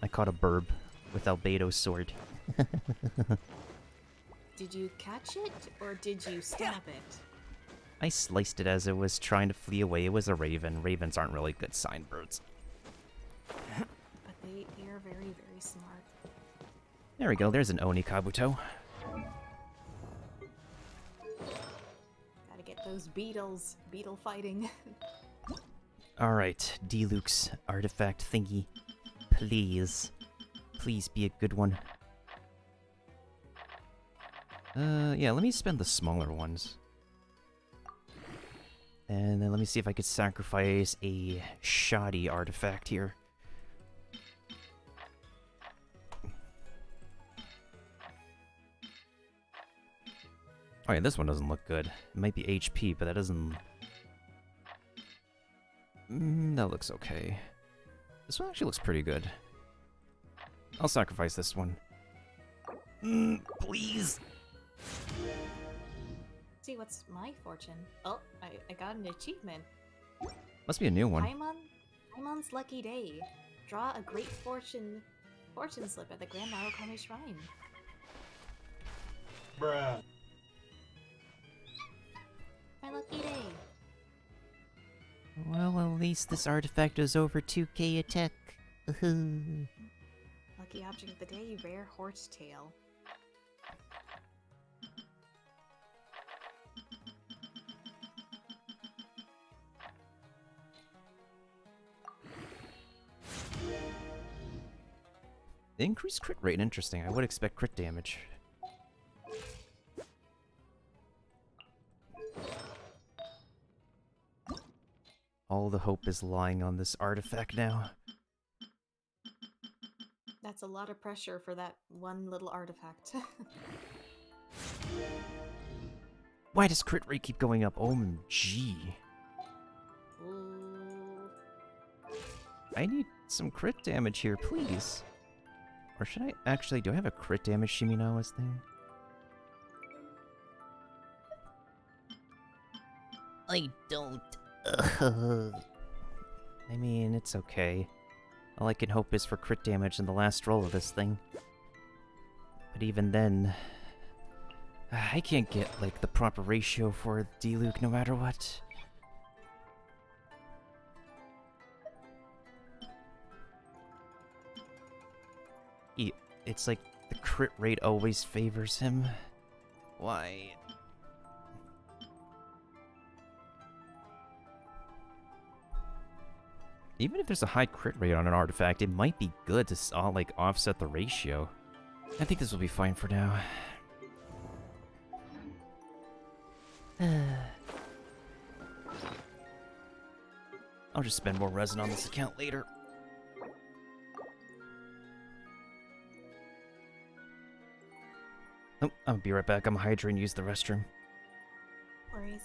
I caught a burb with Albedo's sword. Did you catch it, or did you stab it? I sliced it as it was trying to flee away. It was a raven. Ravens aren't really good sign birds. But they are very, very smart. There we go, there's an Oni Kabuto. Gotta get those beetles. Beetle fighting. Alright, Diluc's artifact thingy. Please. Please be a good one. Yeah, let me spend the smaller ones. And then let me see if I could sacrifice a shoddy artifact here. Oh yeah, this one doesn't look good. It might be HP, but that doesn't... that looks okay. This one actually looks pretty good. I'll sacrifice this one. Please! See, what's my fortune? Oh, I got an achievement. Must be a new one. Paimon's lucky day. Draw a great fortune slip at the Grand Narukami Shrine. Bruh. My lucky day. Well, at least this artifact is over 2k attack. Lucky object of the day, rare horsetail. Increased crit rate, interesting. I would expect crit damage. All the hope is lying on this artifact now. That's a lot of pressure for that one little artifact. Why does crit rate keep going up? OMG. Ooh. I need some crit damage here, please. Or should I actually... Do I have a crit damage Shiminawa's thing? I don't. I mean, it's okay. All I can hope is for crit damage in the last roll of this thing. But even then... I can't get, like, the proper ratio for Diluc no matter what. It's like the crit rate always favors him. Why? Even if there's a high crit rate on an artifact, it might be good to like offset the ratio. I think this will be fine for now. I'll just spend more resin on this account later. Oh, I'll be right back. I'm hydrating, use the restroom. Worries.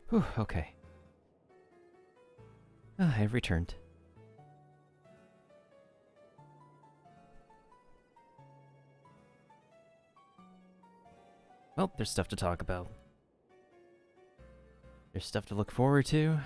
Whew, okay. Ah, I've returned. Well, there's stuff to talk about. There's stuff to look forward to.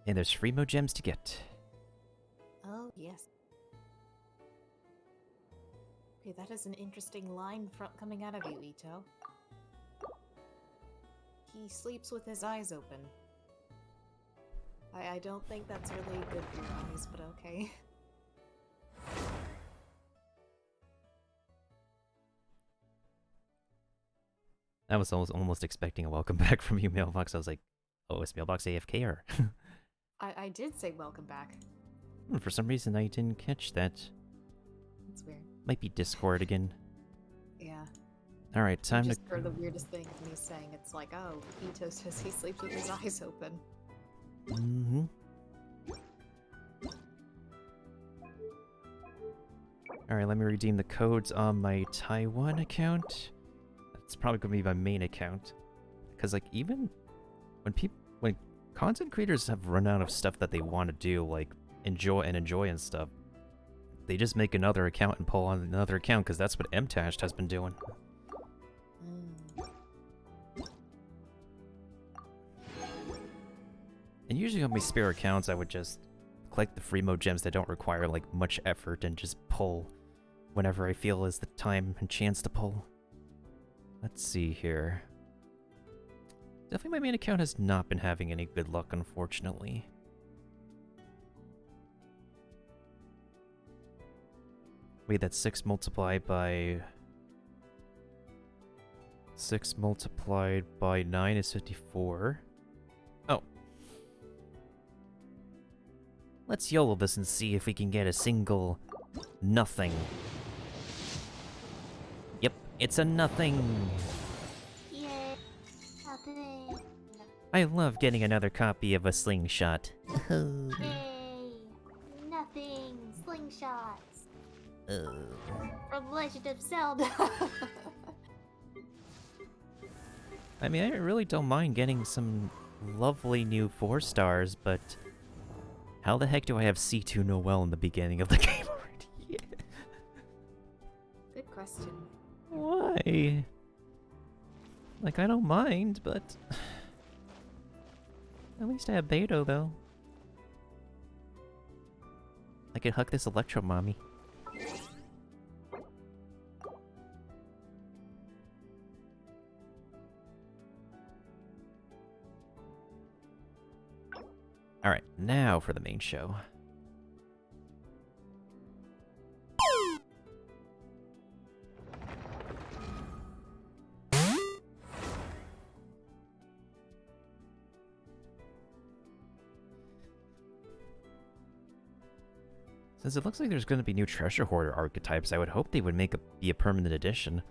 And there's Freemo gems to get. Oh, yes. Okay, that is an interesting line coming out of you, Ito. He sleeps with his eyes open. I don't think that's really good for your eyes, but okay. I was almost expecting a welcome back from you, Mailbox. I was like, oh, is Mailbox AFK or? I did say welcome back. For some reason, I didn't catch that. That's weird. Might be Discord again. Yeah. Alright, time to... Just for the weirdest thing of me saying, it's like, oh, Ito says he sleeps with his eyes open. Mm-hmm. Alright, let me redeem the codes on my Taiwan account. That's probably going to be my main account. Because, like, even when content creators have run out of stuff that they want to do, like, enjoy and stuff, they just make another account and pull on another account, because that's what MTash has been doing. And usually on my spare accounts, I would just collect the free mode gems that don't require, like, much effort and just pull whenever I feel is the time and chance to pull. Let's see here. Definitely my main account has not been having any good luck, unfortunately. Wait, that's 6 multiplied by... 6 multiplied by 9 is 54. Oh. Let's YOLO this and see if we can get a single nothing. Yep, it's a nothing. Yay, nothing. I love getting another copy of a slingshot. Yay, nothing. Slingshots. From Legend of Zelda. I mean, I really don't mind getting some lovely new 4 stars, but how the heck do I have C2 Noel in the beginning of the game already? Good question. Why? Like, I don't mind, but... At least I have Beto, though. I could hug this Electro Mommy. Alright, now for the main show. Since it looks like there's going to be new treasure hoarder archetypes, I would hope they would be a permanent addition.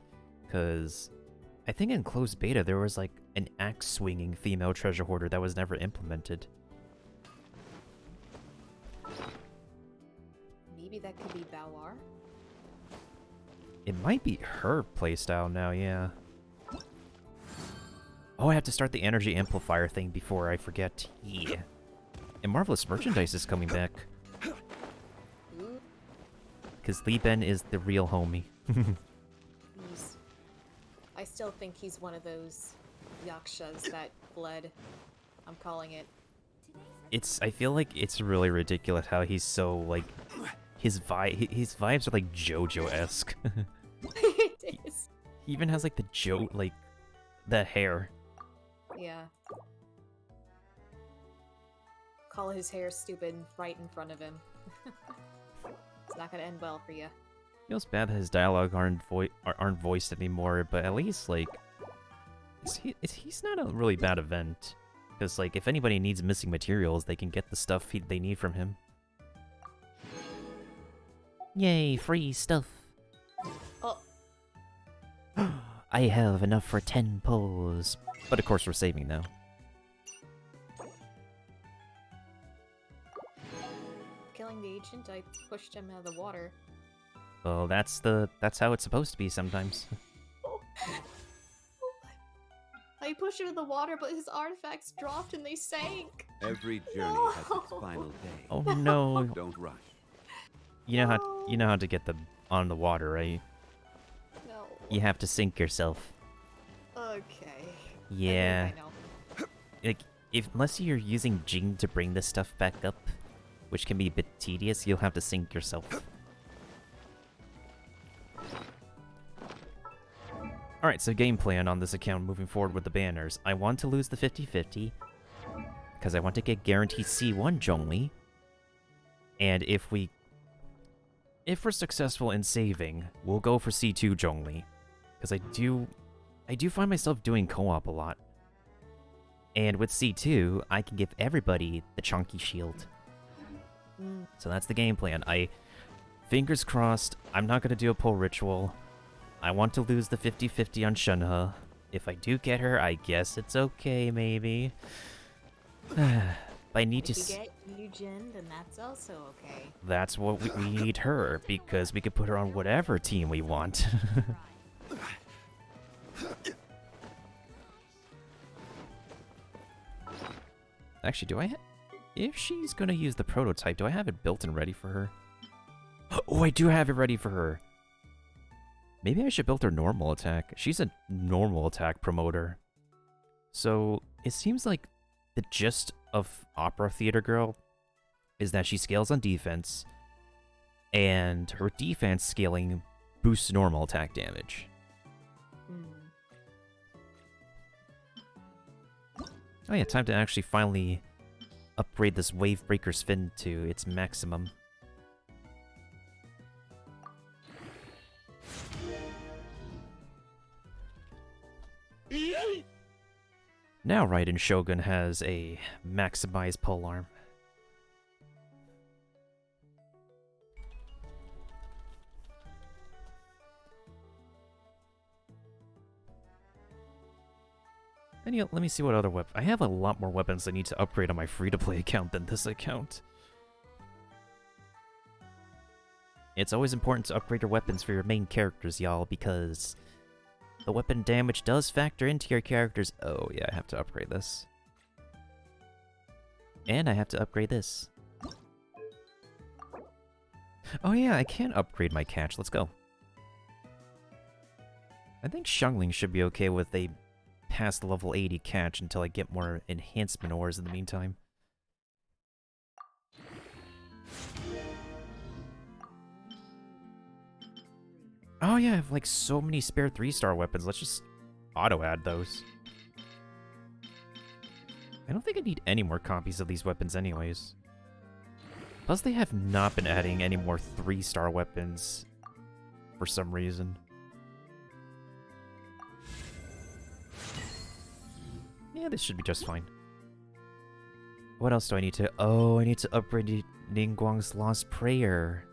Because I think in closed beta there was like an axe-swinging female treasure hoarder that was never implemented. Maybe that could be Bauer? It might be her playstyle now, yeah. Oh, I have to start the energy amplifier thing before I forget. Yeah. And Marvelous Merchandise is coming back. Because Lee Ben is the real homie. I still think he's one of those yakshas that fled. I'm calling it. I feel like it's really ridiculous how he's so, like, his vibes are like JoJo-esque. It is. He even has, like, the hair. Yeah. Call his hair stupid right in front of him. It's not gonna end well for you. Feels bad that his dialogue aren't voiced anymore, but at least, like, he's not a really bad event. Because, like, if anybody needs missing materials, they can get the stuff they need from him. Yay, free stuff! Oh. I have enough for 10 pulls. But of course we're saving now. agent. I pushed him out of the water. Well, that's how it's supposed to be sometimes. I pushed him in the water, but his artifacts dropped and they sank. Every journey has its final day. Oh no! Don't rush. You know how to get them on the water, right? No. You have to sink yourself. Okay. Yeah. I know. Like, unless you're using Jing to bring this stuff back up, which can be a bit tedious, you'll have to sink yourself. Alright, so game plan on this account moving forward with the banners. I want to lose the 50-50, because I want to get guaranteed C1 Zhongli. And if we're successful in saving, we'll go for C2 Zhongli. Because I do find myself doing co-op a lot. And with C2, I can give everybody the chunky shield. So that's the game plan. Fingers crossed, I'm not going to do a pull ritual. I want to lose the 50-50 on Shunhe. If I do get her, I guess it's okay, maybe. I need to... If you get Yujin, then that's also okay. That's what we need her, because we could put her on whatever team we want. Actually, do I if she's gonna use the prototype, do I have it built and ready for her? Oh, I do have it ready for her! Maybe I should build her normal attack. She's a normal attack promoter. So, it seems like the gist of Opera Theater Girl is that she scales on defense, and her defense scaling boosts normal attack damage. Oh yeah, time to actually finally upgrade this Wave Breaker Spin to its maximum. Now Raiden Shogun has a maximized polearm. Let me see what other weapons... I have a lot more weapons I need to upgrade on my free-to-play account than this account. It's always important to upgrade your weapons for your main characters, y'all, because the weapon damage does factor into your characters... Oh, yeah, I have to upgrade this. And I have to upgrade this. Oh yeah, I can upgrade my catch. Let's go. I think Xiangling should be okay with a past level 80 catch until I get more enhancement ores in the meantime. Oh yeah, I have like so many spare 3-star weapons. Let's just auto-add those. I don't think I need any more copies of these weapons anyways. Plus they have not been adding any more 3-star weapons for some reason. Yeah, this should be just fine. What else do I need to... Oh, I need to upgrade Ningguang's Lost Prayer.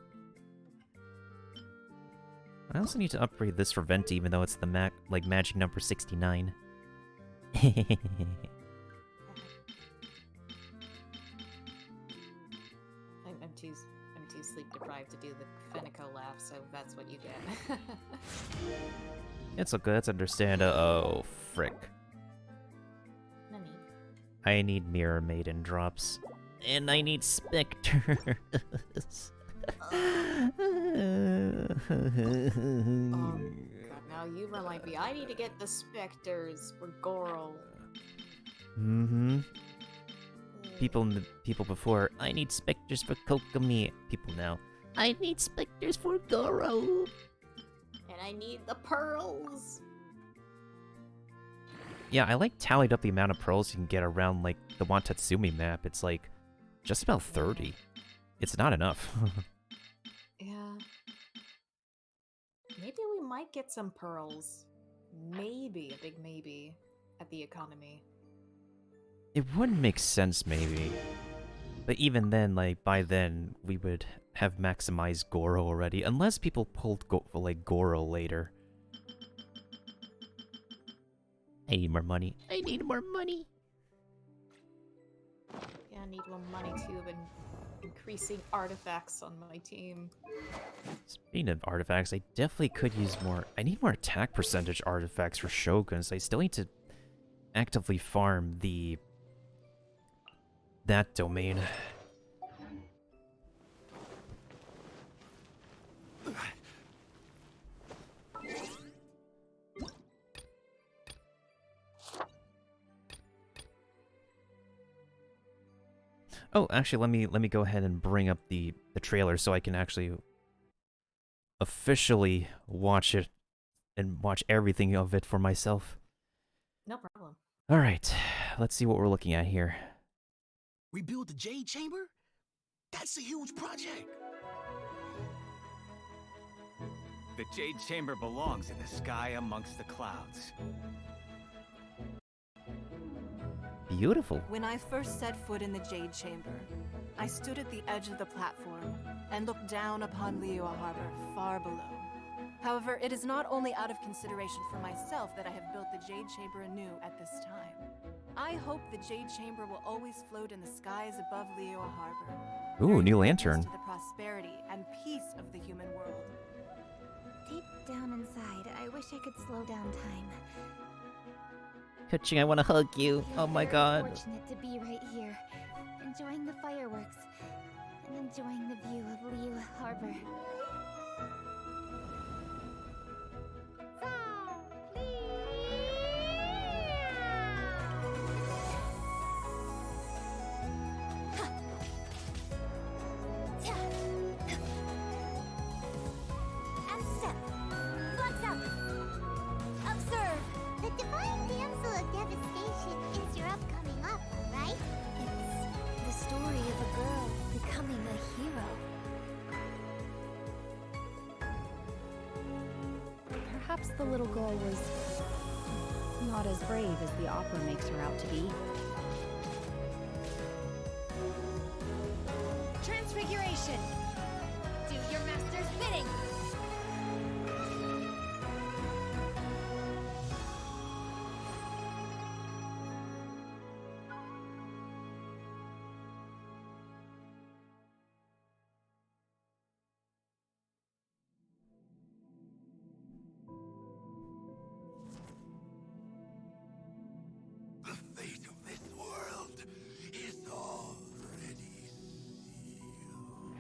I also need to upgrade this for Venti, even though it's the magic number 69. I'm too sleep deprived to do the Fenico laugh, so that's what you get. It's okay, that's understandable. Oh, frick. Nani? I need Mirror Maiden drops. And I need Spectres. God, now you remind me. I need to get the Spectres for Goro. Mm-hmm. People before, I need Spectres for Kokomi. People now, I need Spectres for Goro. And I need the pearls. Yeah, I like tallied up the amount of pearls you can get around like the Wantatsumi map. It's like just about 30. It's not enough. Yeah. Maybe we might get some pearls. Maybe, a big maybe, at the economy. It wouldn't make sense, maybe. But even then, like, by then, we would have maximized Goro already. Unless people pulled, Goro later. I need more money. I need more money! Yeah, I need more money too, but increasing artifacts on my team. Speaking of artifacts, I definitely could use more. I need more attack percentage artifacts for Shoguns. I still need to actively farm that domain. Oh, actually, let me go ahead and bring up the trailer so I can actually officially watch it and watch everything of it for myself. No problem. All right, let's see what we're looking at here. Rebuild the Jade Chamber? That's a huge project. The Jade Chamber belongs in the sky amongst the clouds. Beautiful. When I first set foot in the Jade Chamber, I stood at the edge of the platform and looked down upon Liyue Harbor far below. However, it is not only out of consideration for myself that I have built the Jade Chamber anew at this time. I hope the Jade Chamber will always float in the skies above Liyue Harbor. Ooh, new lantern. To the prosperity and peace of the human world. Deep down inside, I wish I could slow down time. Kuching, I want to hug you. Oh my god. I'm fortunate to be right here, enjoying the fireworks and enjoying the view of Liyue Harbor. And step. Flex up. Observe. The Divine Damsel of Devastation is your upcoming opera, right? It's the story of a girl becoming a hero. Perhaps the little girl was not as brave as the opera makes her out to be. Transfiguration. Do your master's bidding. The fate of this world is already sealed.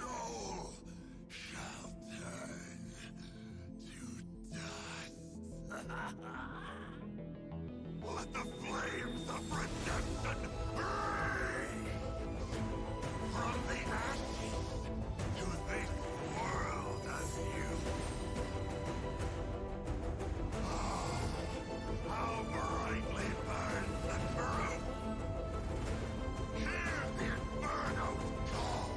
All shall turn to dust. Let the flames of redemption burn from the ashes to this world anew. How brightly burns the truth! Hear the Inferno's call!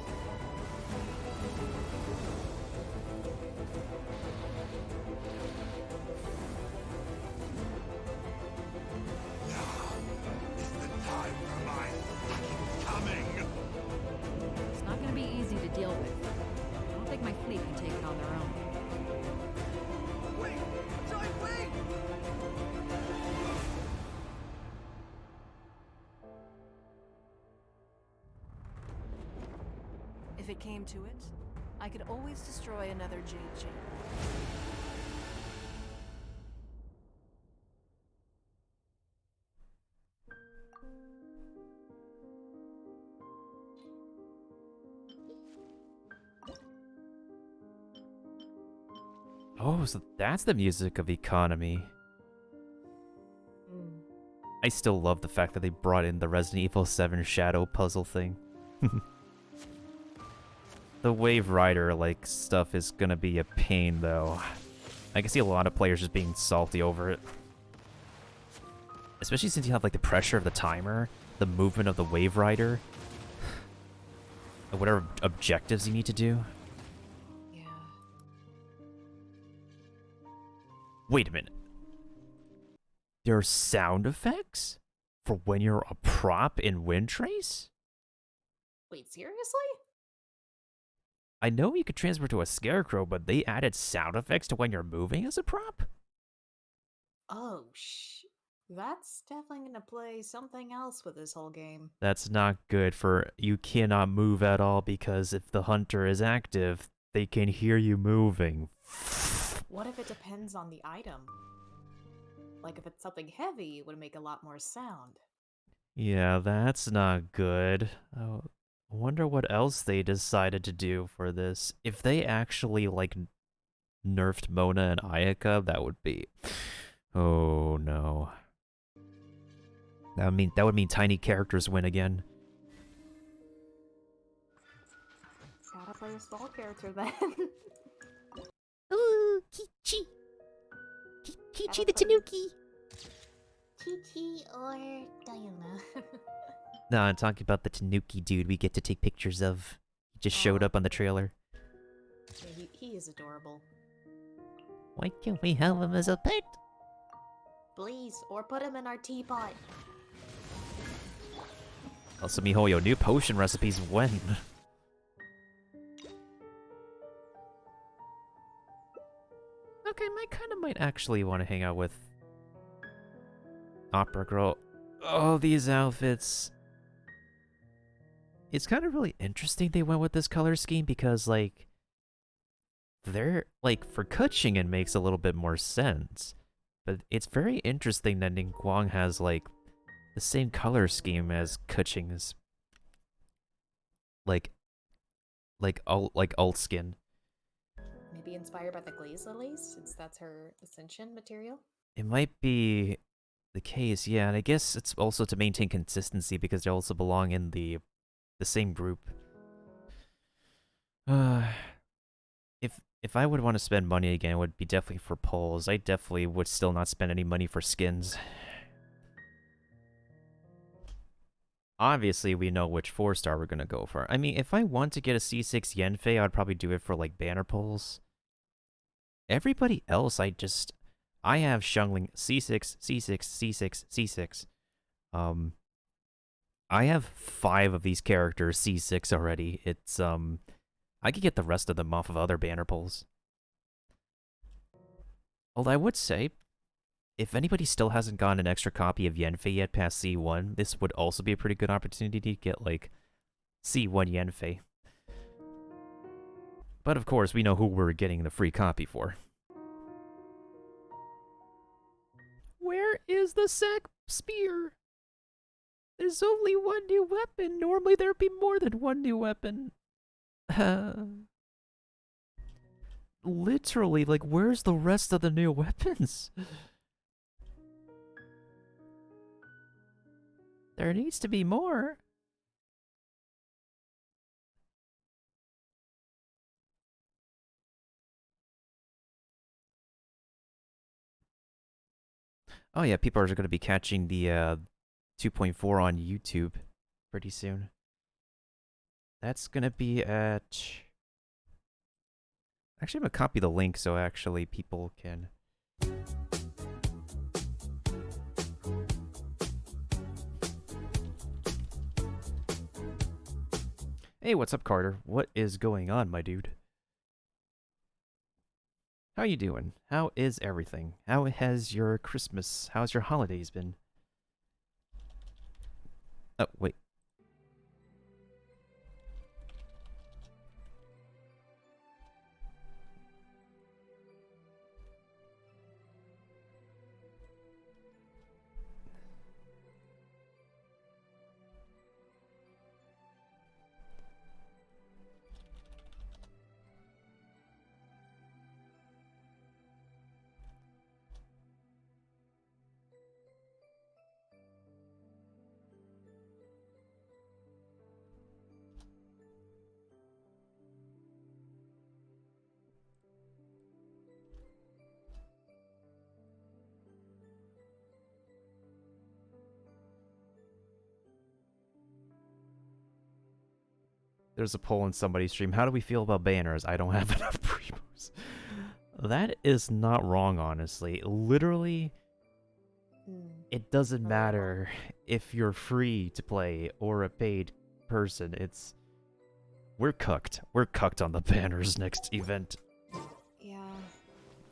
Now is the time for my second coming! It's not going to be easy to deal with. I don't think my fleet can take it on their own. Wait! Giant wait! If it came to it, I could always destroy another Jade Chamber. Oh, so that's the music of economy. I still love the fact that they brought in the Resident Evil 7 shadow puzzle thing. The Wave Rider, like, stuff is gonna be a pain, though. I can see a lot of players just being salty over it. Especially since you have, like, the pressure of the timer, the movement of the Wave Rider, and whatever objectives you need to do. Yeah. Wait a minute. There are sound effects for when you're a prop in Wind Trace? Wait, seriously? I know you could transfer to a scarecrow, but they added sound effects to when you're moving as a prop? Oh, That's definitely gonna play something else with this whole game. That's not good for you cannot move at all because if the hunter is active, they can hear you moving. What if it depends on the item? Like if it's something heavy, it would make a lot more sound. Yeah, that's not good. I wonder what else they decided to do for this. If they actually, like, nerfed Mona and Ayaka, that would be... Oh, no. That would mean tiny characters win again. Gotta play a small character then. Ooh, Kichi. Kichi the Tanuki. Kichi or Diana. No, I'm talking about the Tanuki dude we get to take pictures of. He just showed up on the trailer. Yeah, he is adorable. Why can't we have him as a pet? Please, or put him in our teapot. Also, miHoYo, new potion recipes when? Okay, I kinda might actually want to hang out with Opera Girl. Oh, these outfits. It's kind of really interesting they went with this color scheme because, like, they're, like, for Kuching it makes a little bit more sense. But it's very interesting that Ningguang has, like, the same color scheme as Kuching's. Like alt skin. Maybe inspired by the glaze lilies, since that's her ascension material? It might be the case, yeah, and I guess it's also to maintain consistency because they also belong in the same group. If I would want to spend money again, it would be definitely for polls. I definitely would still not spend any money for skins. Obviously, we know which 4-star we're gonna go for. I mean, if I want to get a C6 Yanfei, I'd probably do it for, like, banner polls. Everybody else, I have Xiangling C6, C6, C6, C6. I have 5 of these characters C6 already. It's, I could get the rest of them off of other banner polls. Although I would say, if anybody still hasn't gotten an extra copy of Yanfei yet past C1, this would also be a pretty good opportunity to get, like, C1 Yanfei. But of course, we know who we're getting the free copy for. Where is the sack spear? There's only one new weapon. Normally there'd be more than one new weapon. Literally, like, where's the rest of the new weapons? There needs to be more. Oh yeah, people are going to be catching the 2.4 on YouTube pretty soon. That's going to be at... Actually, I'm going to copy the link so actually people can... Hey, what's up, Carter? What is going on, my dude? How you doing? How is everything? How has your Christmas, how's your holidays been? Oh, wait. There's a poll in somebody's stream. How do we feel about banners? I don't have enough primos. That is not wrong, honestly. Literally, it doesn't matter if you're free to play or a paid person. We're cucked. We're cucked on the banners next event. Yeah.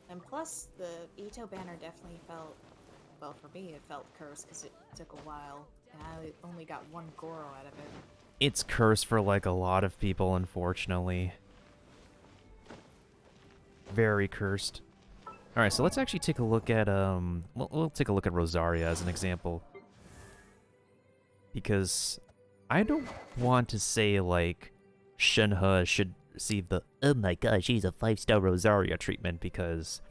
And plus, the Ito banner definitely felt Well, for me, it felt cursed because it took a while, and I only got one Goro out of it. It's cursed for like a lot of people, unfortunately. Very cursed. Alright, so let's actually take a look at, we'll take a look at Rosaria as an example. Because I don't want to say, like, Shenhe should receive the, oh my gosh, she's a 5-star Rosaria treatment, because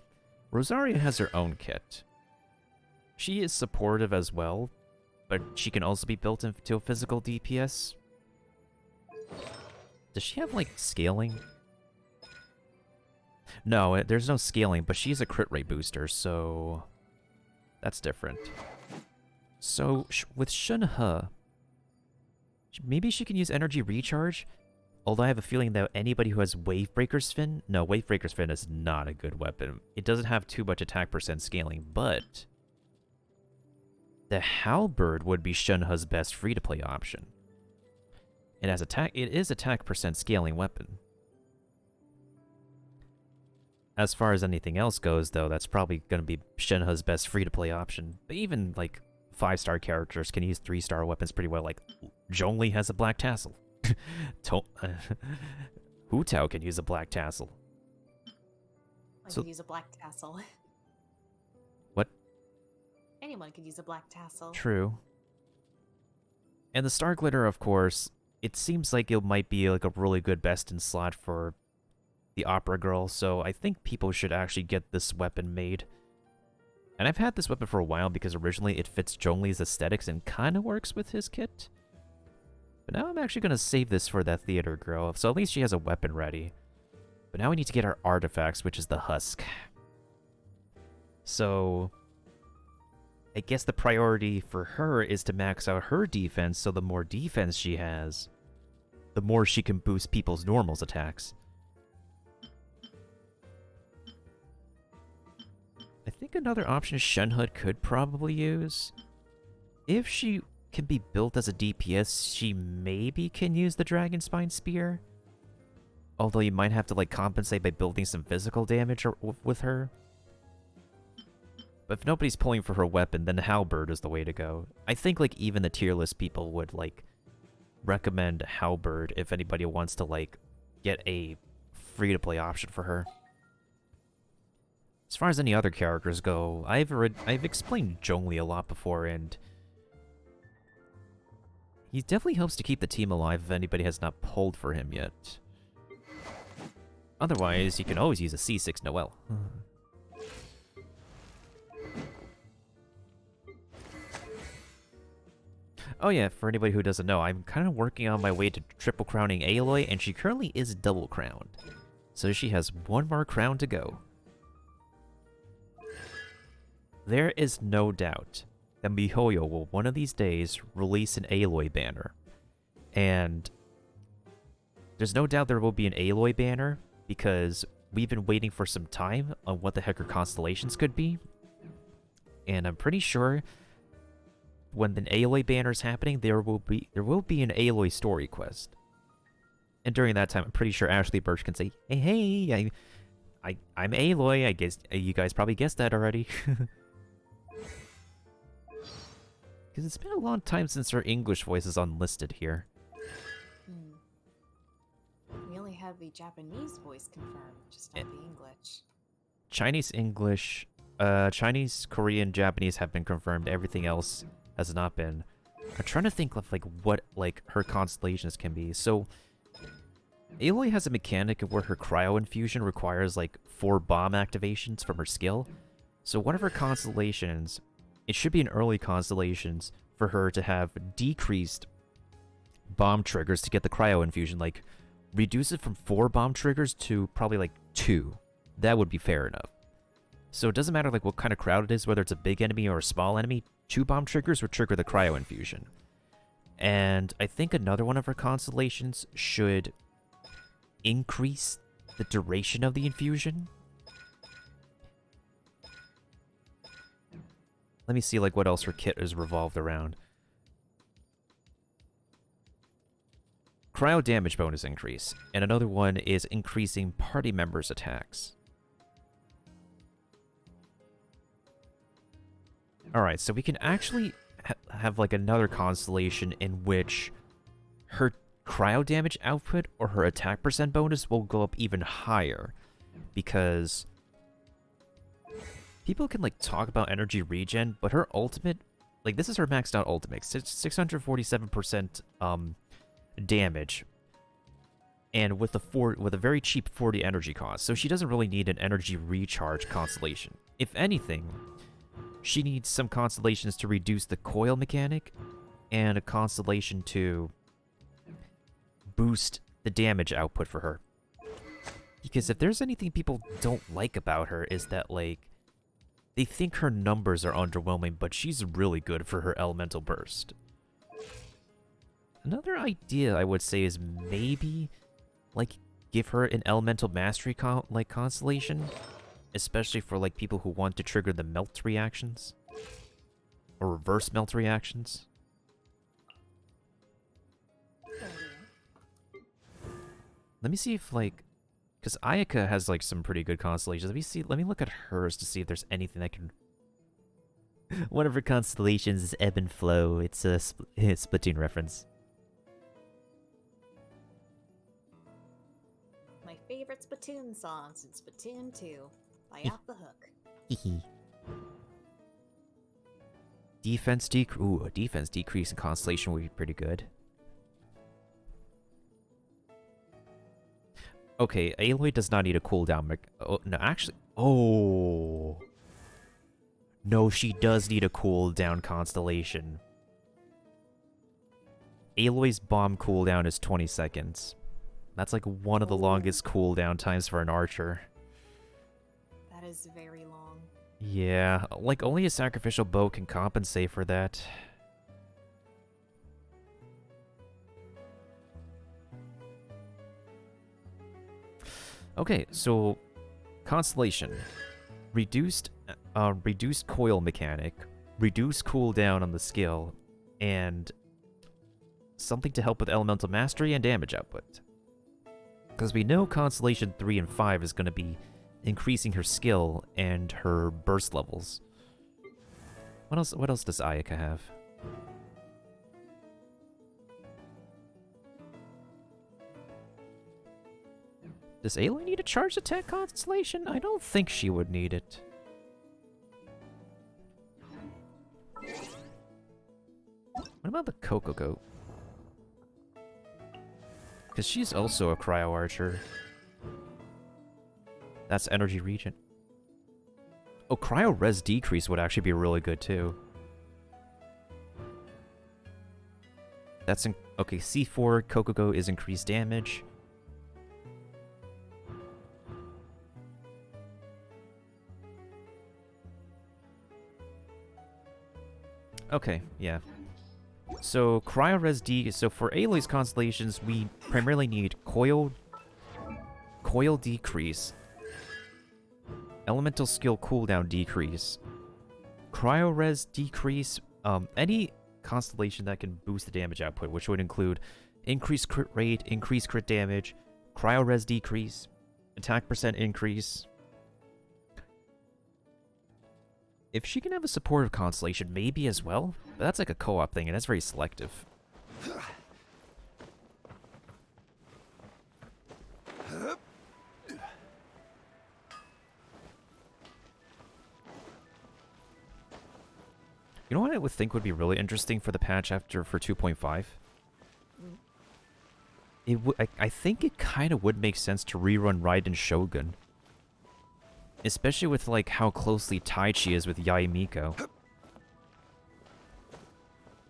Rosaria has her own kit. She is supportive as well, but she can also be built into a physical DPS. Does she have, like, scaling? No, there's no scaling, but she's a crit rate booster, so that's different. So, with Shenhe, maybe she can use energy recharge, although I have a feeling that anybody who has Wavebreaker's Fin... No, Wavebreaker's Fin is not a good weapon. It doesn't have too much attack percent scaling, but the Halberd would be Shenhe's best free-to-play option. It is attack percent scaling weapon. As far as anything else goes, though, that's probably going to be Shenhe's best free-to-play option. But even, like, 5-star characters can use 3-star weapons pretty well. Like, Zhongli has a black tassel. Hu Tao can use a black tassel. I could use a black tassel. What? Anyone could use a black tassel. True. And the Star Glitter, of course, it seems like it might be like a really good best-in slot for the Opera Girl, so I think people should actually get this weapon made. And I've had this weapon for a while because originally it fits Zhongli's aesthetics and kind of works with his kit. But now I'm actually going to save this for that theater girl, so at least she has a weapon ready. But now we need to get our artifacts, which is the husk. So I guess the priority for her is to max out her defense, so the more defense she has, the more she can boost people's normals attacks. I think another option Shenhe could probably use. If she can be built as a DPS, she maybe can use the Dragon Spine Spear. Although you might have to like compensate by building some physical damage with her. But if nobody's pulling for her weapon, then Halberd is the way to go. I think like even the tier list people would like recommend Halberd if anybody wants to like get a free-to-play option for her. As far as any other characters go, I've explained Zhongli a lot before, and he definitely helps to keep the team alive if anybody has not pulled for him yet. Otherwise, you can always use a C6 Noelle. Oh yeah, for anybody who doesn't know, I'm kind of working on my way to triple crowning Aloy, and she currently is double crowned. So she has one more crown to go. There is no doubt that MiHoYo will one of these days release an Aloy banner. And there's no doubt there will be an Aloy banner because we've been waiting for some time on what the heck her constellations could be. And I'm pretty sure when the Aloy banner is happening, there will be an Aloy story quest. And during that time, I'm pretty sure Ashley Birch can say, hey, I'm Aloy. I guess you guys probably guessed that already. Because it's been a long time since her English voice is unlisted here. We only have the Japanese voice confirmed, just not the English. Chinese, English, Chinese, Korean, Japanese have been confirmed. Everything else has not been. I'm trying to think of like what like her constellations can be. So Aloy has a mechanic of where her cryo infusion requires like 4 bomb activations from her skill. So one of her constellations, it should be in early constellations for her to have decreased bomb triggers to get the cryo infusion. Like reduce it from 4 bomb triggers to probably like 2. That would be fair enough. So it doesn't matter like what kind of crowd it is, whether it's a big enemy or a small enemy, 2 bomb triggers would trigger the cryo infusion. And I think another one of her constellations should increase the duration of the infusion. Let me see like what else her kit is revolved around. Cryo damage bonus increase, and another one is increasing party members' attacks. Alright, so we can actually have like another constellation in which her cryo damage output or her attack percent bonus will go up even higher. Because people can like talk about energy regen, but her ultimate, like this is her maxed out ultimate, 647% damage. And with a very cheap 40 energy cost, so she doesn't really need an energy recharge constellation. If anything, she needs some constellations to reduce the coil mechanic, and a constellation to boost the damage output for her. Because if there's anything people don't like about her is that, like, they think her numbers are underwhelming, but she's really good for her elemental burst. Another idea I would say is maybe, like, give her an elemental mastery constellation, especially for like people who want to trigger the melt reactions or reverse melt reactions. Let me see if like, because Ayaka has like some pretty good constellations. Let me look at hers to see if there's anything that can. One of her constellations is Ebb and Flow. It's a Splatoon reference. My favorite Splatoon song since Splatoon 2 by Off the Hook. Defense decrease. Ooh, a defense decrease in constellation would be pretty good. Okay, Aloy does not need a cooldown. Oh, no, actually. Oh. No, she does need a cooldown constellation. Aloy's bomb cooldown is 20 seconds. That's like one of the longest cooldown times for an archer. That is very long. Yeah, like only a sacrificial bow can compensate for that. Okay, so constellation. Reduced coil mechanic, reduced cooldown on the skill, and something to help with elemental mastery and damage output. Because we know Constellation 3 and 5 is going to be increasing her skill and her burst levels. What else does Ayaka have? Does Aloy need a charged attack constellation? I don't think she would need it. What about the Coco Goat? Because she's also a cryo archer. That's energy regen. Oh, cryo res decrease would actually be really good too. That's in okay. C4 Kokogo is increased damage. Okay, yeah. So cryo res D. So for Aloy's constellations, we primarily need coil decrease, elemental skill cooldown decrease, cryo res decrease. Any constellation that can boost the damage output, which would include increased crit rate, increased crit damage, cryo res decrease, attack percent increase. If she can have a supportive constellation, maybe as well. But that's like a co-op thing, and that's very selective. You know what I would think would be really interesting for the patch for 2.5? I think it kind of would make sense to rerun Raiden Shogun. Especially with like how closely tied she is with Yae Miko.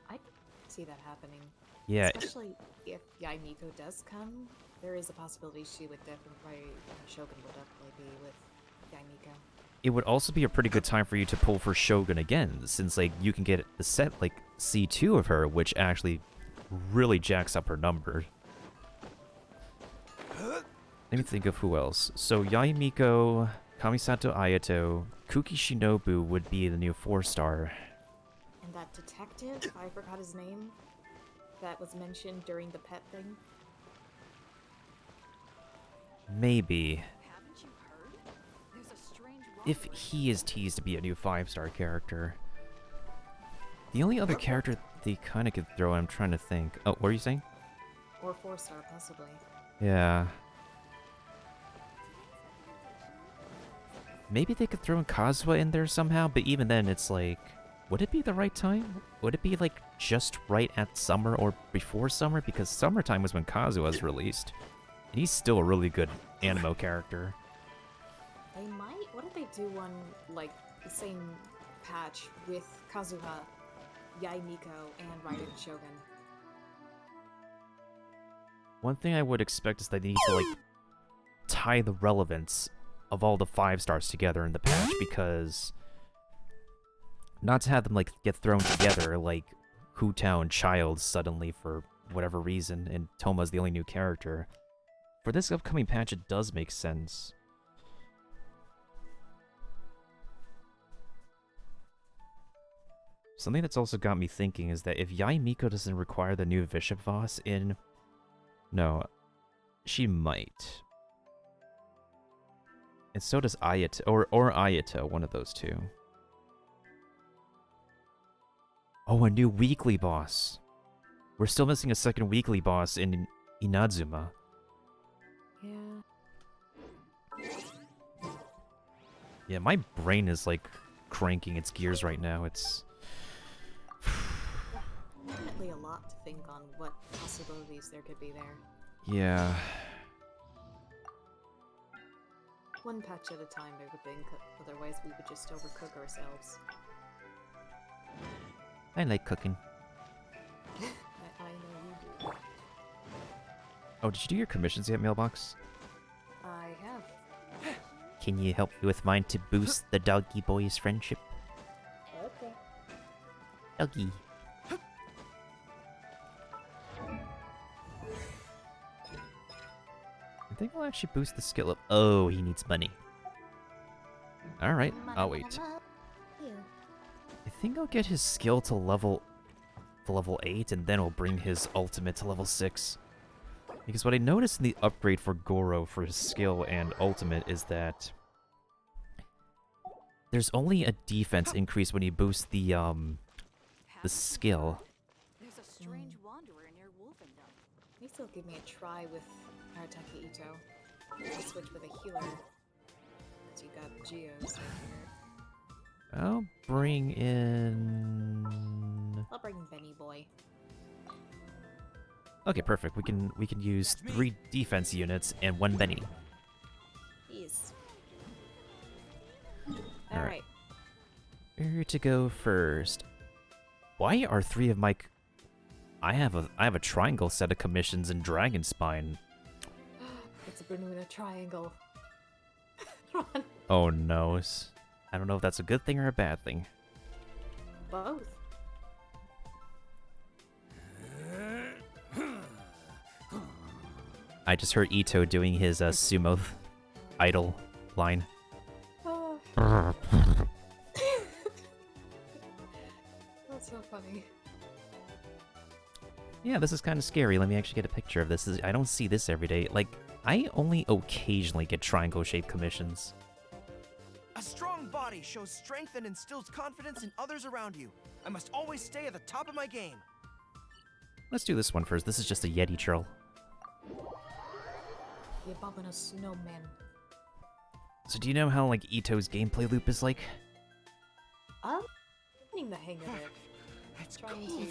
I see that happening. Yeah. Especially if Yae Miko does come, there is a possibility she would definitely, Shogun would definitely be with Yae Miko. It would also be a pretty good time for you to pull for Shogun again, since like you can get the set like C2 of her, which actually really jacks up her number. Let me think of who else. So Yae Miko, Kamisato Ayato, Kuki Shinobu would be the new 4-star. And that detective, I forgot his name, that was mentioned during the pet thing. Maybe. If he is teased to be a new 5-star character. The only other character they kind of could throw, I'm trying to think. Oh, what are you saying? Or 4-star, possibly. Yeah. Maybe they could throw in Kazuha in there somehow, but even then, it's like, would it be the right time? Would it be like just right at summer or before summer? Because summertime was when Kazuha was released. And he's still a really good animo character. They might. What if they do one, like, the same patch with Kazuha, Yai Miko, and Raiden Shogun? One thing I would expect is they need to, like, tie the relevance of all the 5-stars together in the patch, because not to have them, like, get thrown together, like Hu Tao and Child suddenly for whatever reason, and Toma's the only new character. For this upcoming patch, it does make sense. Something that's also got me thinking is that if Yai Miko doesn't require the new Bishop Voss in... No, she might. And so does Ayato, or Ayato, one of those two. Oh, a new weekly boss. We're still missing a second weekly boss in Inazuma. Yeah. Yeah, my brain is, like, cranking its gears right now. It's... Definitely a lot to think on what possibilities there could be there. Yeah. One patch at a time, I would think. Otherwise, we would just overcook ourselves. I like cooking. I know you do. Oh, did you do your commissions yet, Mailbox? I have. Can you help me with mine to boost the doggy boy's friendship? Okay. Doggy. I think I'll actually boost the skill up. Oh, he needs money. Alright, I'll wait. I think I'll get his skill to level 8, and then I'll bring his ultimate to level 6. Because what I noticed in the upgrade for Goro for his skill and ultimate is that there's only a defense increase when you boost the skill. There's a strange wanderer near Wolfendom. Maybe they'll give me a try with Arataki Ito. I'll switch with a healer. Because you got Geos right here. I'll bring in... I'll bring Benny Boy. Okay, perfect. We can use 3 defense units and 1 Benny. Yes. Alright. Where to go first? Why are 3 of my... I have a triangle set of commissions in Dragon Spine. It's a Bermuda Triangle. Run. Oh no. I don't know if that's a good thing or a bad thing. Both. I just heard Ito doing his sumo idol line. Oh. That's so funny. Yeah, this is kind of scary. Let me actually get a picture of this. I don't see this every day. Like, I only occasionally get triangle-shaped commissions. A strong body shows strength and instills confidence in others around you. I must always stay at the top of my game. Let's do this one first. This is just a Yeti troll. The abominable snowman. So do you know how, like, Ito's gameplay loop is like? I'm getting the hang of it. It's trying to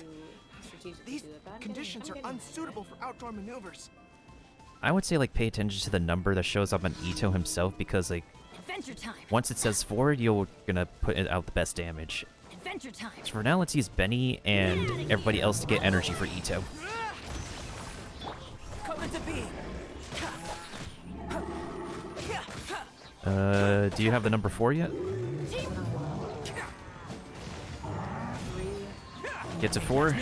strategically do it, but Conditions are unsuitable for outdoor maneuvers. I would say, like, pay attention to the number that shows up on Ito himself, because, like, Adventure time. once it says forward, you're gonna put it out the best damage. Adventure time. So for now, let's use Benny and everybody else to get energy for Ito. Come into being. Do you have the number 4 yet? Get to 4.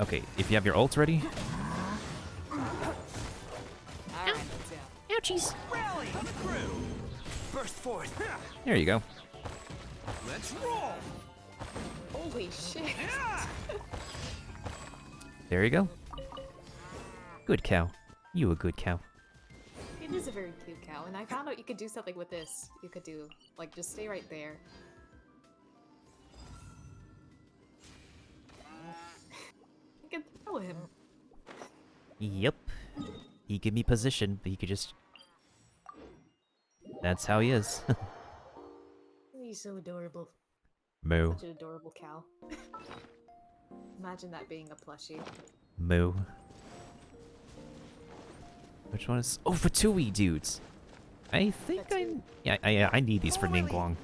Okay, if you have your ult ready. Ouchies. Burst forth. There you go. Let's roll. Holy shit. There you go. Good cow. You a good cow. It is a very cute cow, and I found out you could do something with this. You could do, like, just stay right there. follow him. Yep. He give me position, but he could just... That's how he is. He's so adorable. Moo. Such an adorable cow. Imagine that being a plushie. Moo. Which one is... Oh, for 2E dudes. I think I need these for Ningguang.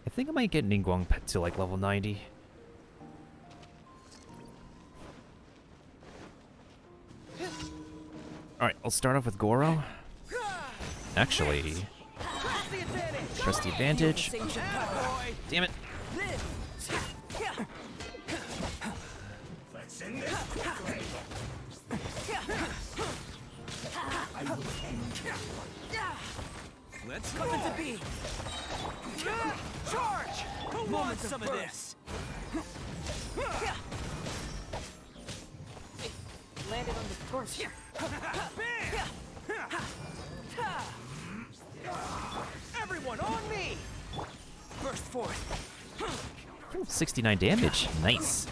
I think I might get Ningguang to like level 90. Alright, I'll start off with Goro. Actually... Press the advantage. Damn it. Let's come into be. Charge! Who wants some of this? Landed on the torch. Everyone on me! Burst forth. 69 damage. Nice.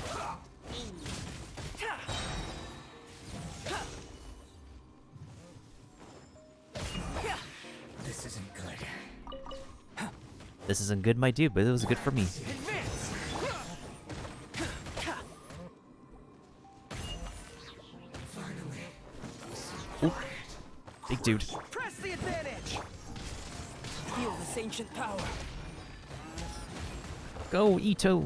This isn't good. This isn't good, my dude, but it was good for me. Oop. Big dude. Press the advantage. Feel this ancient power. Go, Ito.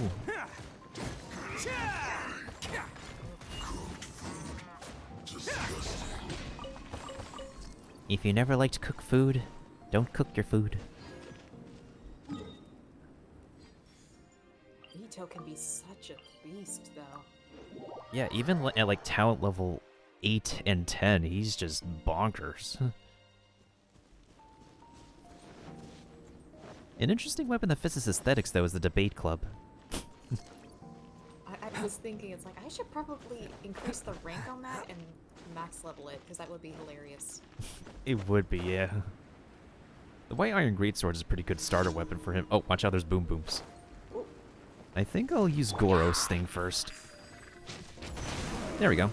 If you never liked to cook food, don't cook your food. Ito can be such a beast, though. Yeah, even at like talent level 8 and 10, he's just bonkers. An interesting weapon that fits his aesthetics, though, is the debate club. I was thinking, it's like, I should probably increase the rank on that and max level it, because that would be hilarious. It would be, yeah. The White Iron Greatsword is a pretty good starter weapon for him. Oh, watch out, there's boom booms. Ooh. I think I'll use Goro's thing first. There we go.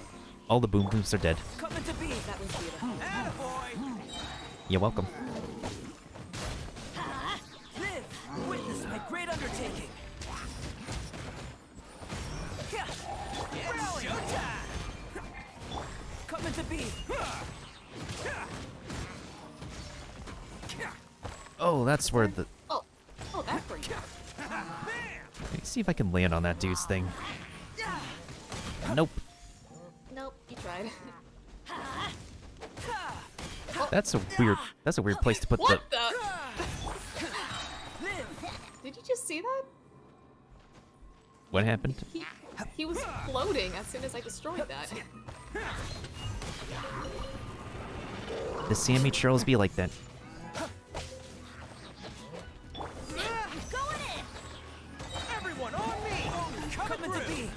All the boom booms are dead. Coming to be. That was beautiful. Attaboy! You're welcome. Live! Witness my great undertaking! Rally! Coming to be! Oh, that's where the... Oh, that brings you. Let me see if I can land on that dude's thing. Nope. Nope, you tried. That's a weird place to put What the? Did you just see that? What happened? He was floating as soon as I destroyed that. The Sammy Charles be like that. Everyone on me! Coming to be!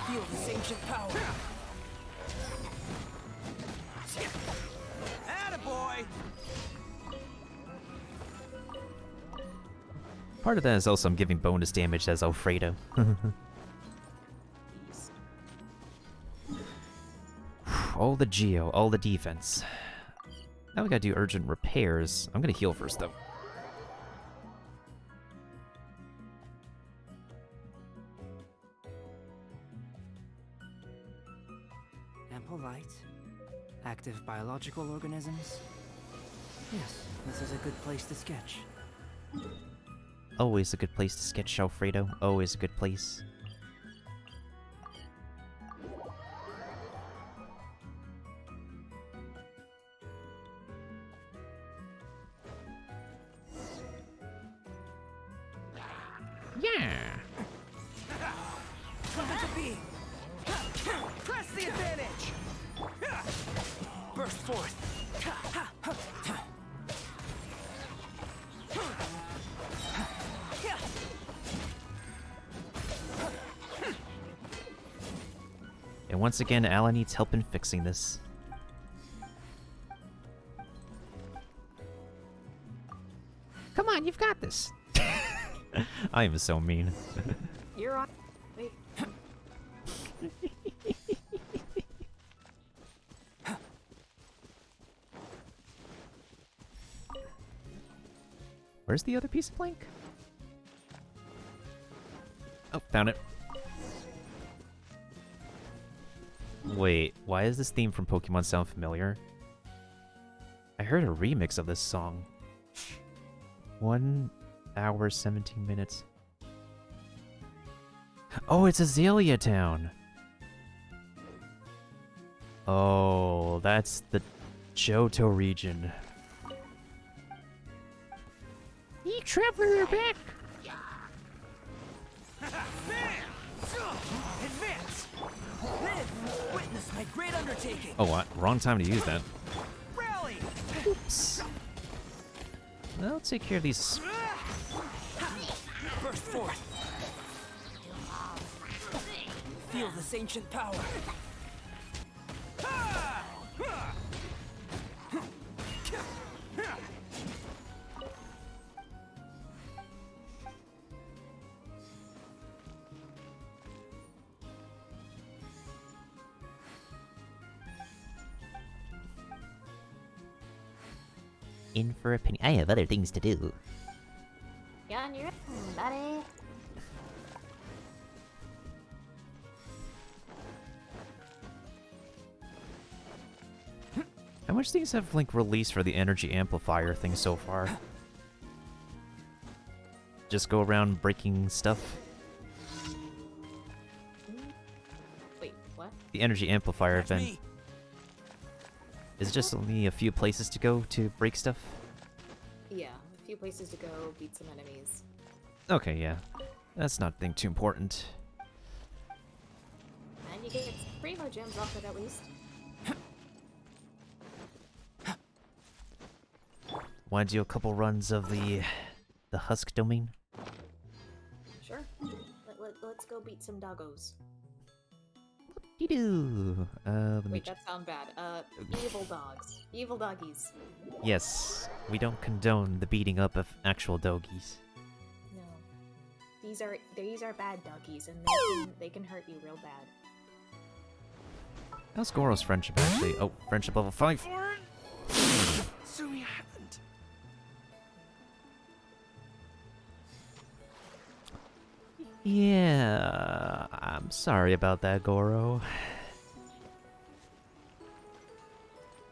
Feel this ancient power. Attaboy! Part of that is also I'm giving bonus damage as Alfredo. All the Geo, all the defense. Now we gotta do urgent repairs. I'm gonna heal first, though. Ample light, active biological organisms. Yes, this is a good place to sketch. Always a good place to sketch, Alfredo. Always a good place. Yeah. Coming to be. Press the advantage. Burst forth. And once again, Alan needs help in fixing this. this. I am so mean. You're on. Wait. Where's the other piece of blank? Oh, found it. Wait, why is this theme from Pokemon sound familiar? I heard a remix of this song. 1 hour, 17 minutes. Oh, it's Azalea Town! Oh, that's the Johto region. Hey, Traveler, back! Advance! Live! Witness my great undertaking! Oh, what? Wrong time to use that. Rally! Oops. I'll take care of these. Burst forth! Feel this ancient power! In for a penny. I have other things to do. Yeah, you're buddy. How much things have like released for the energy amplifier thing so far? Just go around breaking stuff. Wait, what? The energy amplifier That's event. me. Is it just only a few places to go to break stuff? Yeah, a few places to go, beat some enemies. Okay, yeah. That's not thing too important. And you get 3 more gems off it at least. Want to do a couple runs of the Husk domain? Sure. Let's go beat some doggos. Doo. Let me Wait, that sound bad. Evil dogs. Evil doggies. Yes, we don't condone the beating up of actual doggies. No. These are bad doggies, and they can hurt you real bad. How's Goro's friendship actually? Oh, friendship level 5. Sumi happened. Yeah, I'm sorry about that, Goro.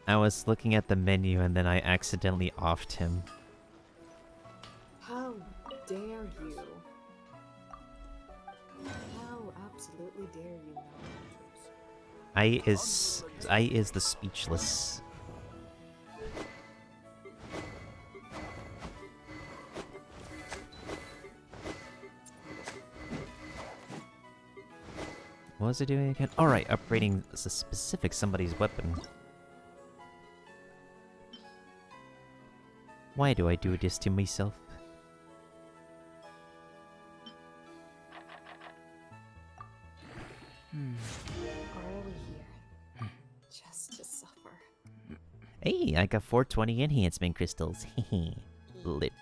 I was looking at the menu and then I accidentally offed him. How dare you? How absolutely dare you? I is the speechless. What was I doing again? Alright, upgrading a specific somebody's weapon. Why do I do this to myself? Are we here? Just to suffer. Hey, I got 420 enhancement crystals. Lit.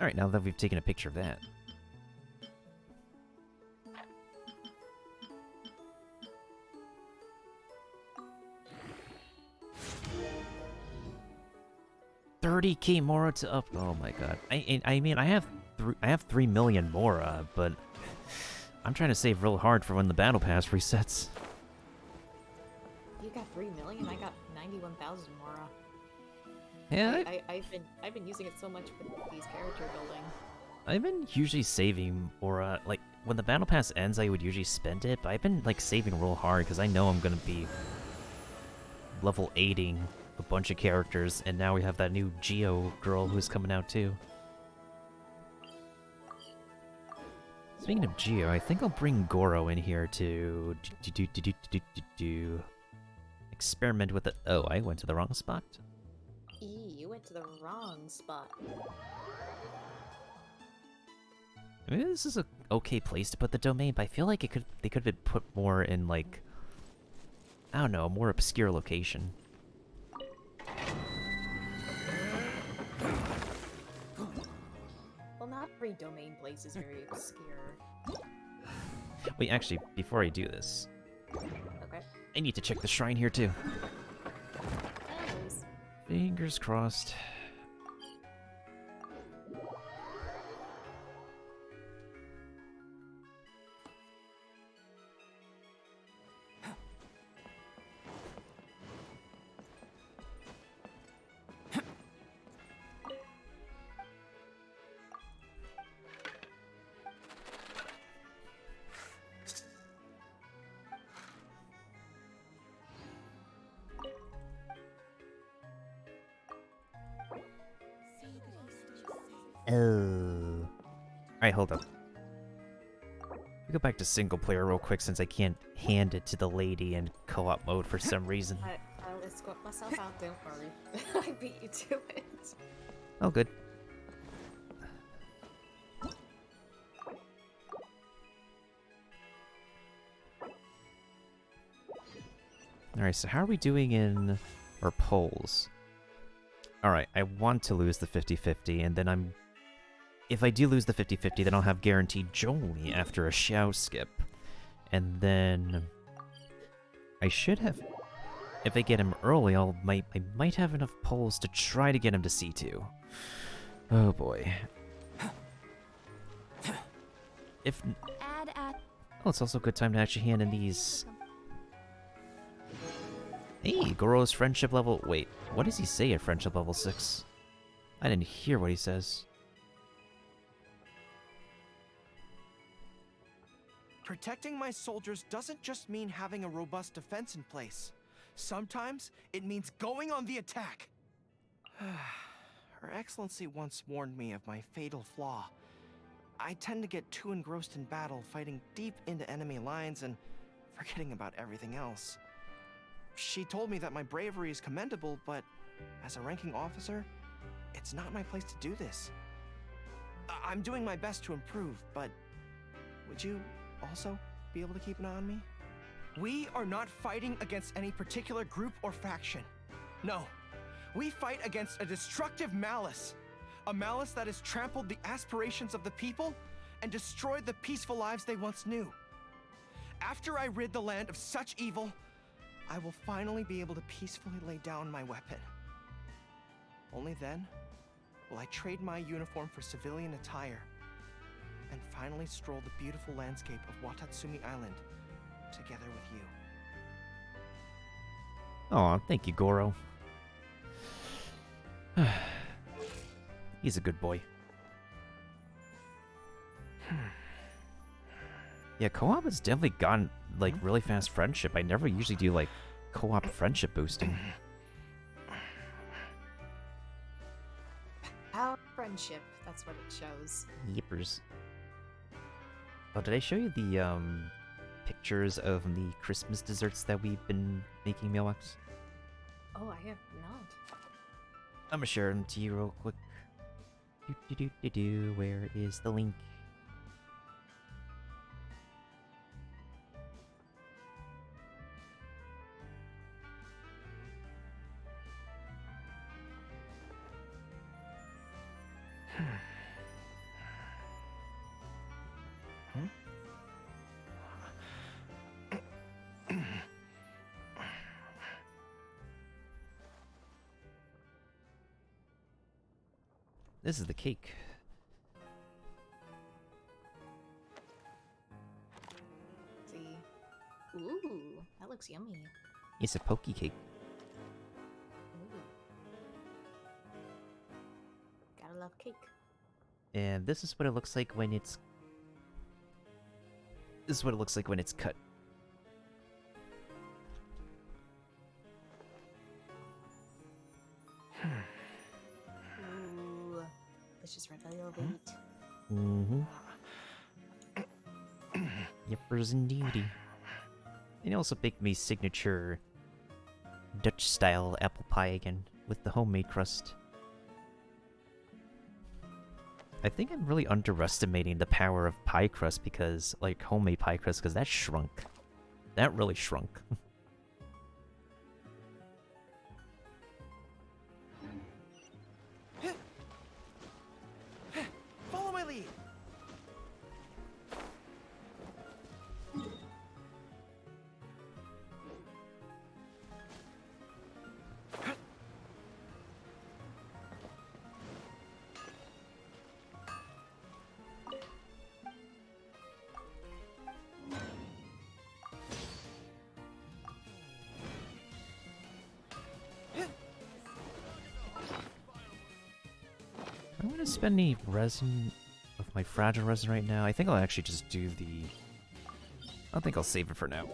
Alright, now that we've taken a picture of that. $30K Mora to up. Oh my god. I mean, I have 3 million Mora, but I'm trying to save real hard for when the battle pass resets. You got 3 million. I got 91,000 Mora. Yeah, I've been using it so much for these character building. I've been usually saving Mora. Like when the battle pass ends, I would usually spend it, but I've been like saving real hard because I know I'm gonna be level 8ing a bunch of characters, and now we have that new Geo girl who's coming out too. Speaking of Geo, I think I'll bring Goro in here to experiment with it. Oh, I went to the wrong spot. You went to the wrong spot. I mean, this is a okay place to put the domain, but I feel like they could have put more in, like, I don't know, a more obscure location. Well, not every domain place is very obscure. Wait, actually, before I do this, Okay. I need to check the shrine here too. Anyways. Fingers crossed. Oh. Alright, hold up. We go back to single player real quick since I can't hand it to the lady in co-op mode for some reason. I'll escort myself out, don't worry. I beat you to it. Oh, good. Alright, so how are we doing in our polls? Alright, I want to lose the 50-50, and then if I do lose the 50-50, then I'll have guaranteed Jolie after a Xiao skip. And then I should have, if I get him early, I might have enough polls to try to get him to C2. Oh boy. If oh, it's also a good time to actually hand in these. Hey, Goro's friendship level. Wait, what does he say at friendship level 6? I didn't hear what he says. Protecting my soldiers doesn't just mean having a robust defense in place. Sometimes it means going on the attack. Her Excellency once warned me of my fatal flaw. I tend to get too engrossed in battle, fighting deep into enemy lines and forgetting about everything else. She told me that my bravery is commendable, but as a ranking officer, it's not my place to do this. I'm doing my best to improve, but would you also be able to keep an eye on me? We are not fighting against any particular group or faction. No, we fight against a destructive malice. A malice that has trampled the aspirations of the people and destroyed the peaceful lives they once knew. After I rid the land of such evil, I will finally be able to peacefully lay down my weapon. Only then will I trade my uniform for civilian attire and finally stroll the beautiful landscape of Watatsumi Island together with you. Aw, thank you, Goro. He's a good boy. Yeah, co-op has definitely gotten, like, really fast friendship. I never usually do, like, co-op friendship boosting. Our friendship, that's what it shows. Yippers. Oh, did I show you the, pictures of the Christmas desserts that we've been making, Mailbox? Oh, I have not. I'm gonna share them to you real quick. Where is the link? This is the cake. Let's see. Ooh, that looks yummy. It's a pokey cake. Ooh. Gotta love cake. And this is what it looks like when it's... This is what it looks like when it's cut. Ooh. Let's just elevate. Mm-hmm. Yippers indeedy. And he also baked me signature Dutch-style apple pie again, with the homemade crust. I think I'm really underestimating the power of pie crust because, like, homemade pie crust, because that shrunk. That really shrunk. Follow my lead. I want to spend any resin of my fragile resin right now. I think I'll actually just do the... I think I'll save it for now.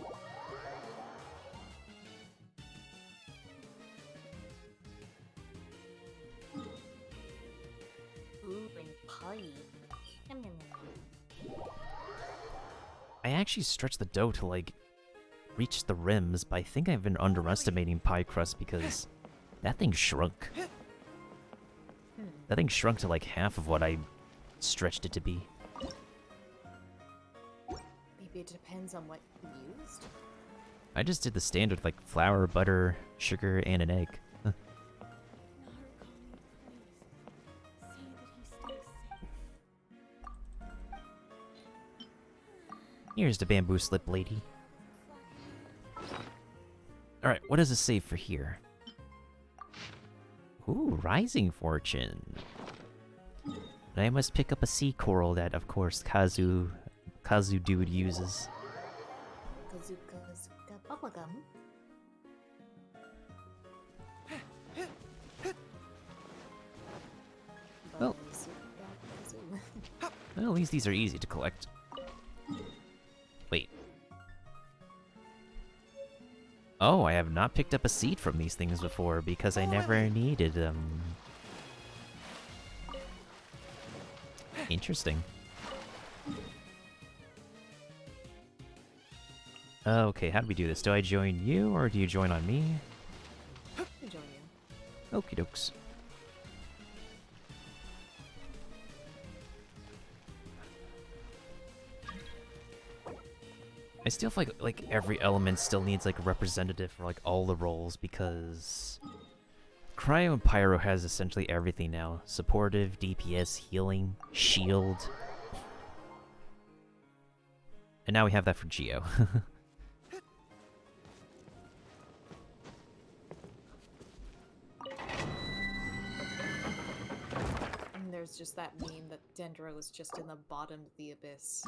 Ooh, and pie. Yum, yum, yum. I actually stretched the dough to, like, reach the rims, but I think I've been underestimating pie crust because that thing shrunk. That thing shrunk to like half of what I stretched it to be. Maybe it depends on what you used. I just did the standard like flour, butter, sugar, and an egg. Huh. Here's the bamboo slip lady. Alright, what does it say for here? Ooh, rising fortune. And I must pick up a sea coral that, of course, Kazu dude uses. Kazuka bubblegum. Well, well, at least these are easy to collect. Wait. Oh, I have not picked up a seed from these things before because I never needed them. Interesting. Okay, how do we do this? Do I join you or do you join on me? I'll join you. Okie dokes. I still feel like every element still needs like a representative for like all the roles because Cryo and Pyro has essentially everything now. Supportive, DPS, healing, shield. And now we have that for Geo. And there's just that meme that Dendro is just in the bottom of the abyss.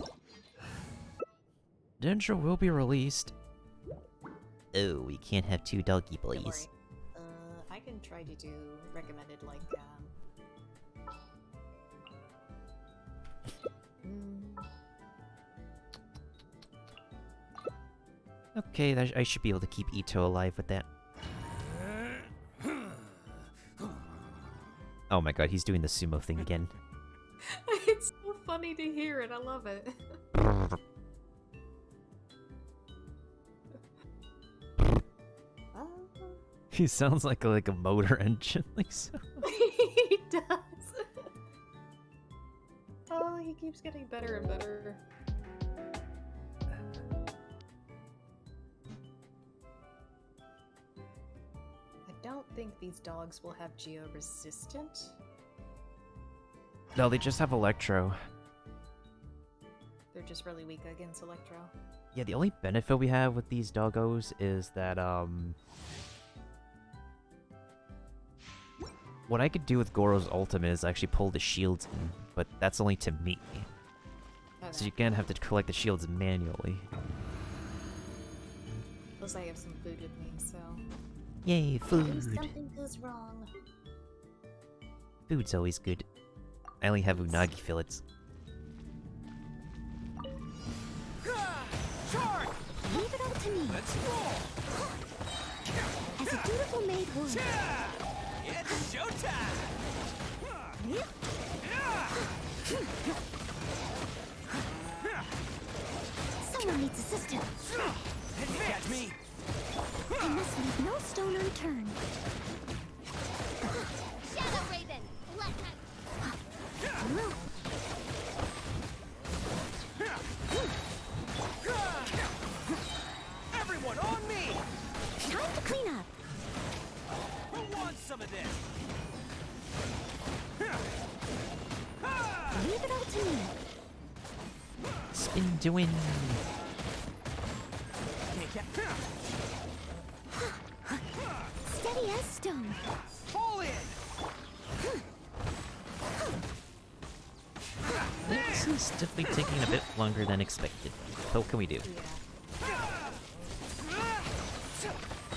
Dendro will be released. Oh, we can't have two doggy boys. I can try to do recommended, like, Okay, I should be able to keep Ito alive with that. Oh my god, he's doing the sumo thing again. It's so funny to hear it, I love it. He sounds like a motor engine, like so. He does. Oh, he keeps getting better and better. I don't think these dogs will have geo-resistant. No, they just have Electro. They're just really weak against Electro. Yeah, the only benefit we have with these doggos is that, what I could do with Goro's ultimate is actually pull the shields in, but that's only to meet me. Okay. So you're gonna have to collect the shields manually. Plus I have some food with me, so... Yay, food! If something goes wrong. Food's always good. I only have unagi fillets. Leave it all to me. Let's roll! As a dutiful maid would. It's showtime! Someone needs assistance. Catch me! I must leave no stone unturned. unturned. Shadow Raven, let me. Everyone on me! Time to clean up. Who wants some of this? Leave it all to me. Spin to win. Steady as stone. Fall in! This is definitely taking a bit longer than expected. What can we do?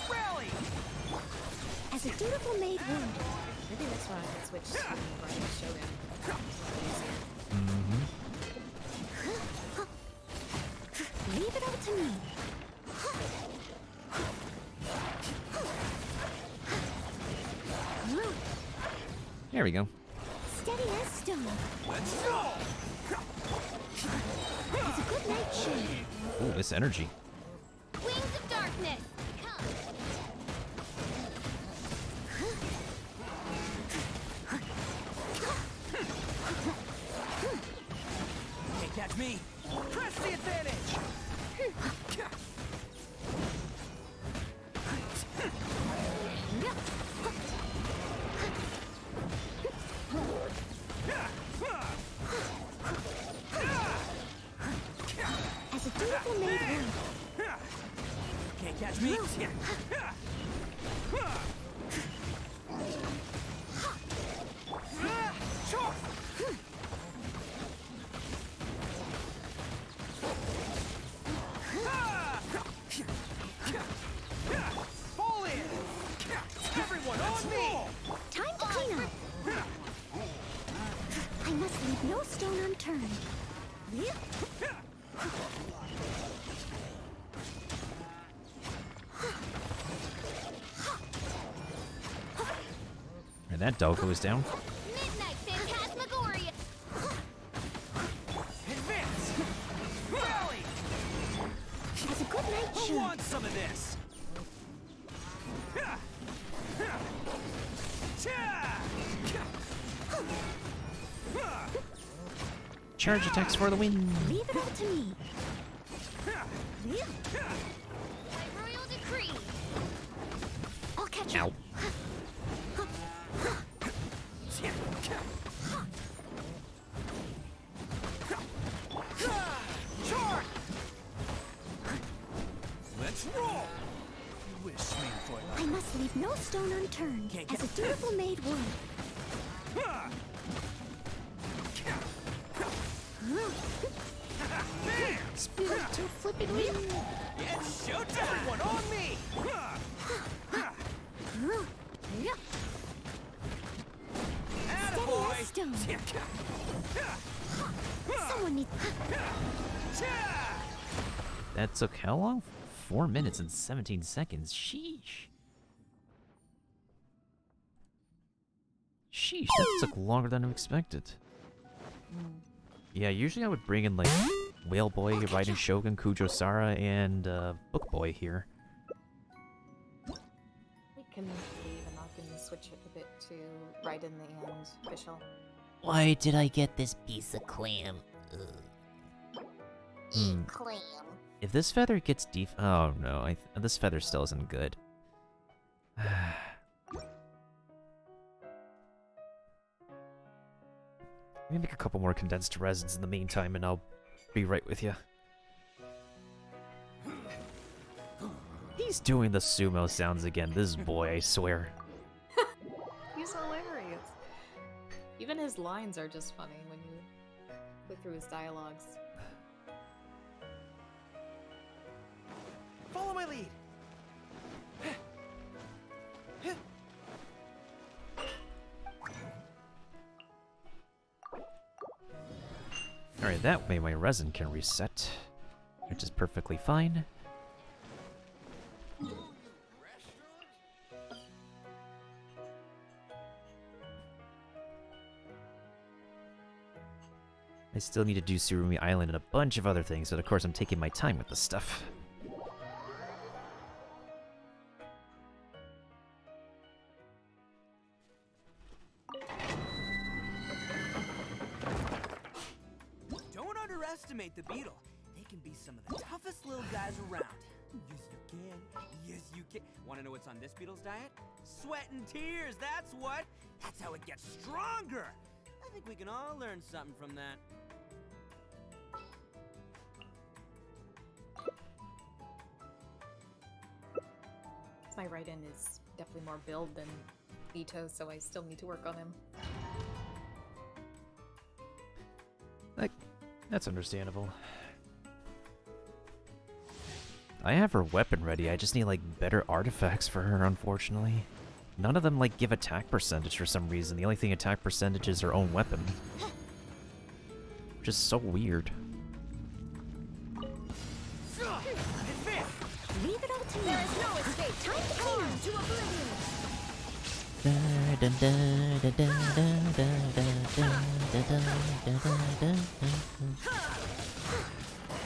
Rally! As a dutiful maid would. Maybe next one I can switch to Brian Shogun. Mm-hmm. Leave it all to me. There we go. Steady as stone. Let's go! As a good night should. Ooh, this energy. Wings of darkness. Come. Can't catch me. Press the advantage! As a dutiful maid would. Can't catch me. Fall in! Everyone on me! Time to clean up. I must leave no stone unturned. And that dog goes down. Midnight Phantasmagoria. Advance! Rally! As a good night Who should. wants some of this? Charge attacks for the win. Leave it all to me. By royal decree. I'll catch Ow. up. Charge! Let's roll! Wish me for luck. I must leave no stone unturned. As a dutiful maid would. Spin to flip it wheel. It's showtime! Everyone on me! Steady as stone. Someone needs. That took how long? 4 minutes and 17 seconds. Sheesh. Sheesh, that took longer than I expected. Yeah, usually I would bring in like Whale Boy, Raiden Shogun, Kujo Sara, and Book Boy here. We can leave and I can switch it a bit to Raiden and Official. Why did I get this piece of clam? Clam. If this feather gets oh no, this feather still isn't good. Let me make a couple more condensed resins in the meantime, and I'll be right with you. He's doing the sumo sounds again, this boy, I swear. He's hilarious. Even his lines are just funny when you go through his dialogues. Follow my lead. Alright, that way my resin can reset, which is perfectly fine. I still need to do Surumi Island and a bunch of other things, but of course I'm taking my time with this stuff. underestimate the beetle. They can be some of the toughest little guys around. Yes, you can. Yes, you can. Want to know what's on this beetle's diet? Sweat and tears, that's what. That's how it gets stronger. I think we can all learn something from that. My write-in is definitely more build than Ito, so I still need to work on him. That's understandable. I have her weapon ready, I just need, like, better artifacts for her, unfortunately. None of them, like, give attack percentage for some reason. The only thing attack percentage is her own weapon. Which is so weird. Leave it all to me. There is no escape. Time to clean to oblivion.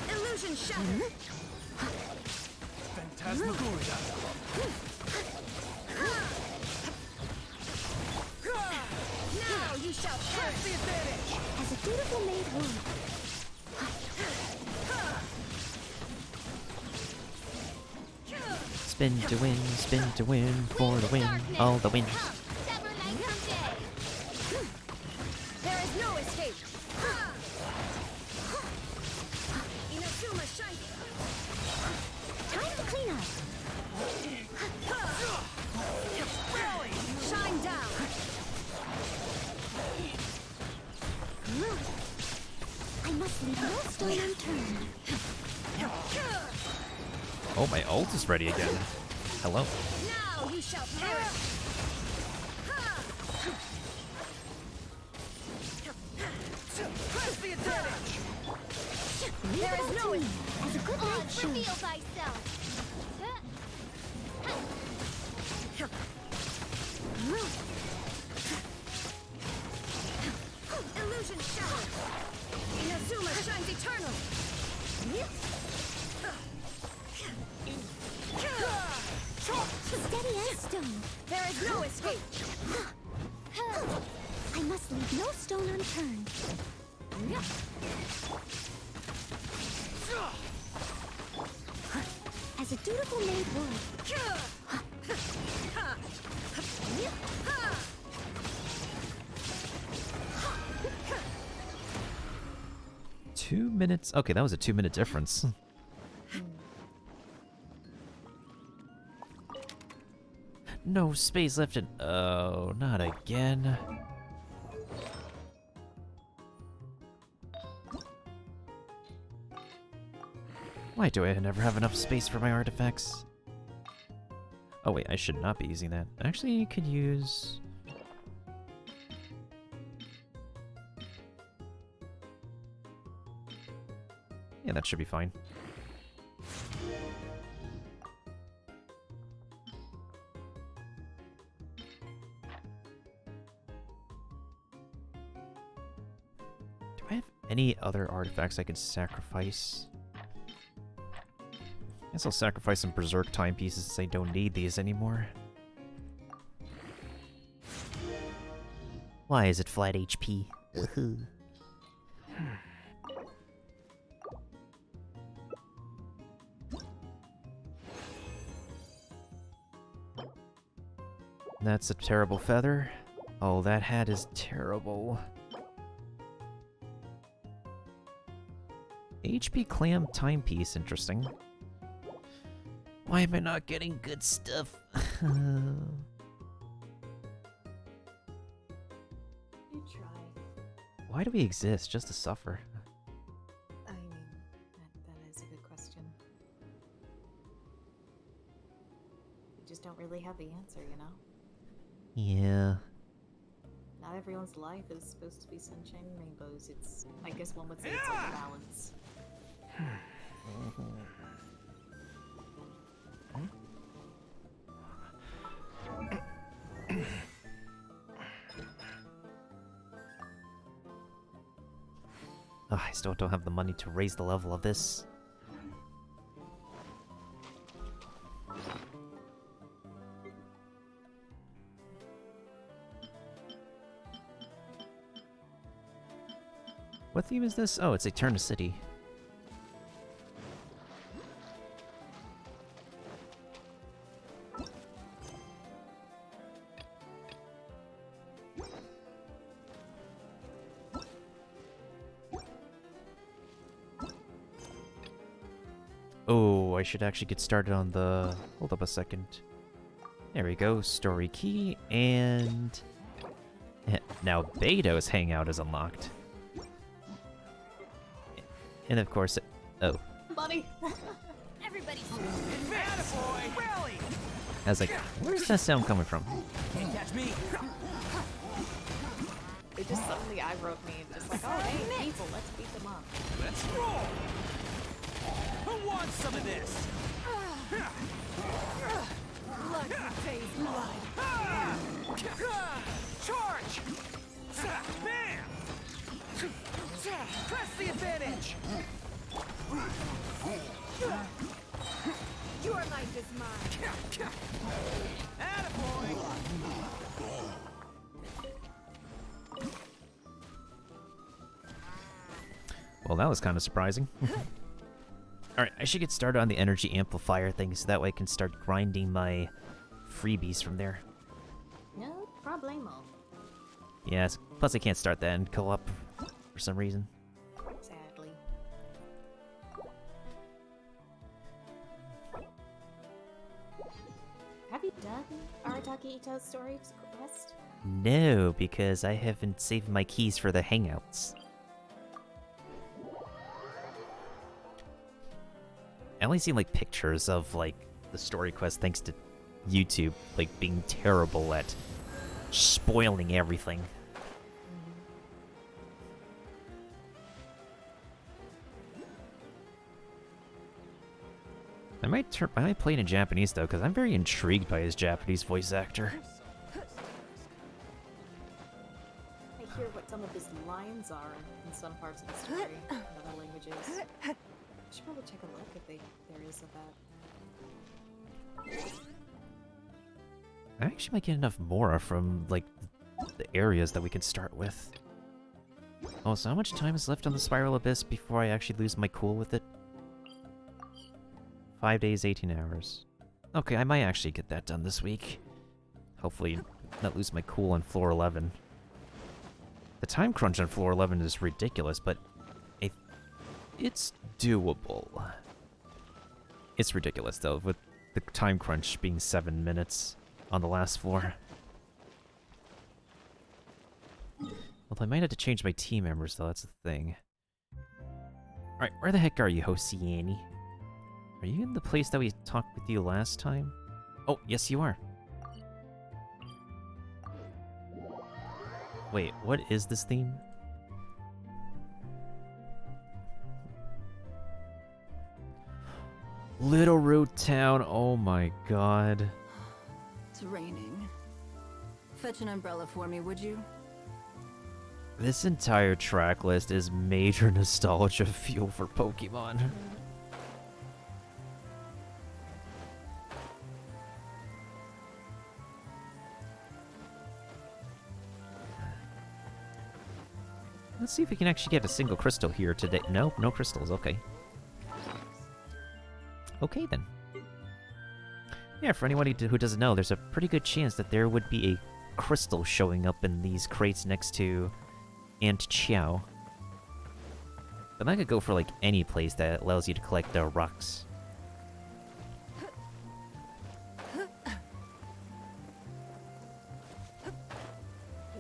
Illusion shattered. Phantasmagoria. Now you shall press the advantage. As a dutiful maid would. Spin to win, for the win, all the wins. There is no escape. Inazuma shine. Time to clean up. Rally. Shine down. I must leave no stone unturned. Oh, my ult is ready again. Hello. Now you shall perish. Press the advantage. There is no one. As a good night should. Reveal thyself. Illusion shattered. Inazuma shines eternal. Steady as stone. There is no escape. I must leave no stone unturned. As a dutiful maid would. 2 minutes. Okay, that was a 2-minute difference. No space left in. Oh, not again. Why do I never have enough space for my artifacts? Oh wait, I should not be using that. Actually, you could use... Yeah, that should be fine. Do I have any other artifacts I can sacrifice? I guess I'll sacrifice some Berserk timepieces since I don't need these anymore. Why is it flat HP? Woohoo. That's a terrible feather. Oh, that hat is terrible. HP clam timepiece, interesting. Why am I not getting good stuff? You try. Why do we exist? Just to suffer. I mean, that is a good question. We just don't really have the answer, you know? Yeah. Not everyone's life is supposed to be sunshine and rainbows. It's, I guess one would say it's like a balance. Ugh, I still don't have the money to raise the level of this. What theme is this? Oh, it's Eterna City. Oh, I should actually get started on the... Hold up a second. There we go, story key, and... Now Beto's hangout is unlocked. And of course... Oh. Buddy! Everybody's I was like, where's that sound coming from? Can't catch me. It just suddenly I wrote me, just like, oh hey, people, let's beat them up. Let's roll. Who wants some of this? Blood pays blood. Charge! Bam! Press the advantage! Your life is mine. Attaboy! Well, that was kind of surprising. Alright, I should get started on the energy amplifier thing so that way I can start grinding my freebies from there. No problemo. Yes, plus I can't start that in co-op for some reason. Sadly. Have you done Arataki Ito's story quest? No, because I haven't saved my keys for the hangouts. I only seen like pictures of like the story quest thanks to YouTube like being terrible at spoiling everything. I might play it in Japanese though, because I'm very intrigued by his Japanese voice actor. I hear what some of his lines are in some parts of the story in other languages. I should probably check a look if there is of that. I actually might get enough Mora from like the areas that we can start with. Oh, so how much time is left on the Spiral Abyss before I actually lose my cool with it? 5 days, 18 hours. Okay, I might actually get that done this week. Hopefully not lose my cool on floor 11. The time crunch on floor 11 is ridiculous, but it's doable. It's ridiculous though, with the time crunch being 7 minutes on the last floor. Well, I might have to change my team members though, that's the thing. Alright, where the heck are you, Hosiani? Are you in the place that we talked with you last time? Oh, yes you are. Wait, what is this theme? Little Root Town, oh my god. It's raining. Fetch an umbrella for me, would you? This entire track list is major nostalgia fuel for Pokemon. Let's see if we can actually get a single crystal here today. No, no crystals, okay. Okay then. Yeah, for anyone who doesn't know, there's a pretty good chance that there would be a crystal showing up in these crates next to Aunt Chow. But I could go for like any place that allows you to collect the rocks.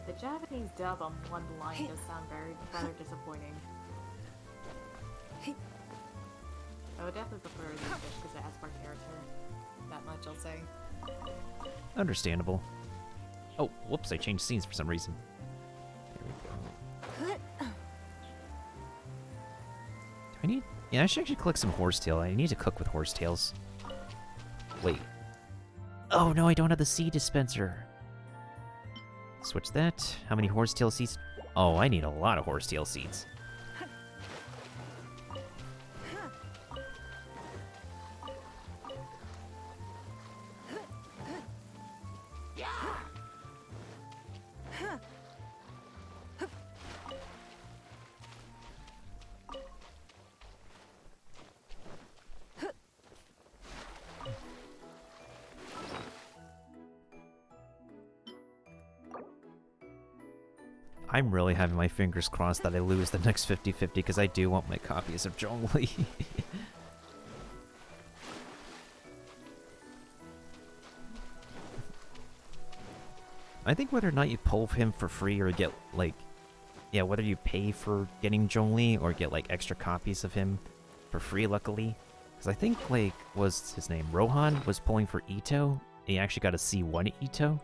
The Japanese dub on one line does sound rather disappointing. I would definitely prefer this fish because it has more character. That much I'll say. Understandable. Oh, whoops, I changed scenes for some reason. There we go. Do I need... Yeah, I should actually collect some horsetail. I need to cook with horsetails. Wait. Oh no, I don't have the seed dispenser. Switch that. How many horsetail seeds? Oh, I need a lot of horsetail seeds. I'm really having my fingers crossed that I lose the next 50-50 because I do want my copies of Zhongli. I think whether or not you pull him for free or get, like... Yeah, whether you pay for getting Zhongli or get, like, extra copies of him for free, luckily. Because I think, like, was his name? Rohan was pulling for Ito, and he actually got a C1 Ito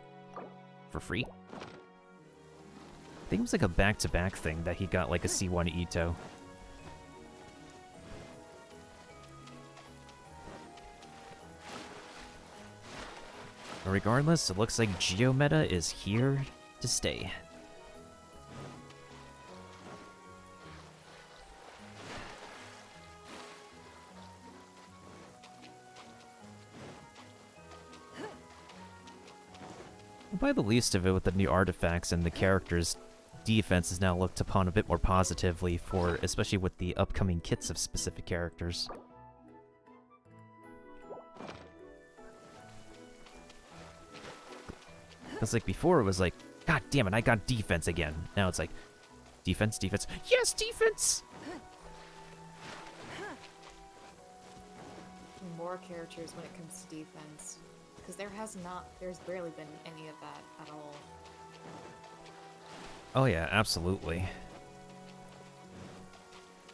for free. I think it was, like, a back-to-back thing that he got, like, a C1 Ito. But regardless, it looks like Geometa is here to stay. By the least of it, with the new artifacts and the characters, defense is now looked upon a bit more positively for, especially with the upcoming kits of specific characters. Because like before it was like, God damn it, I got defense again. Now it's like, defense, defense, yes, defense! More characters when it comes to defense. Because there's barely been any of that at all. Oh yeah, absolutely.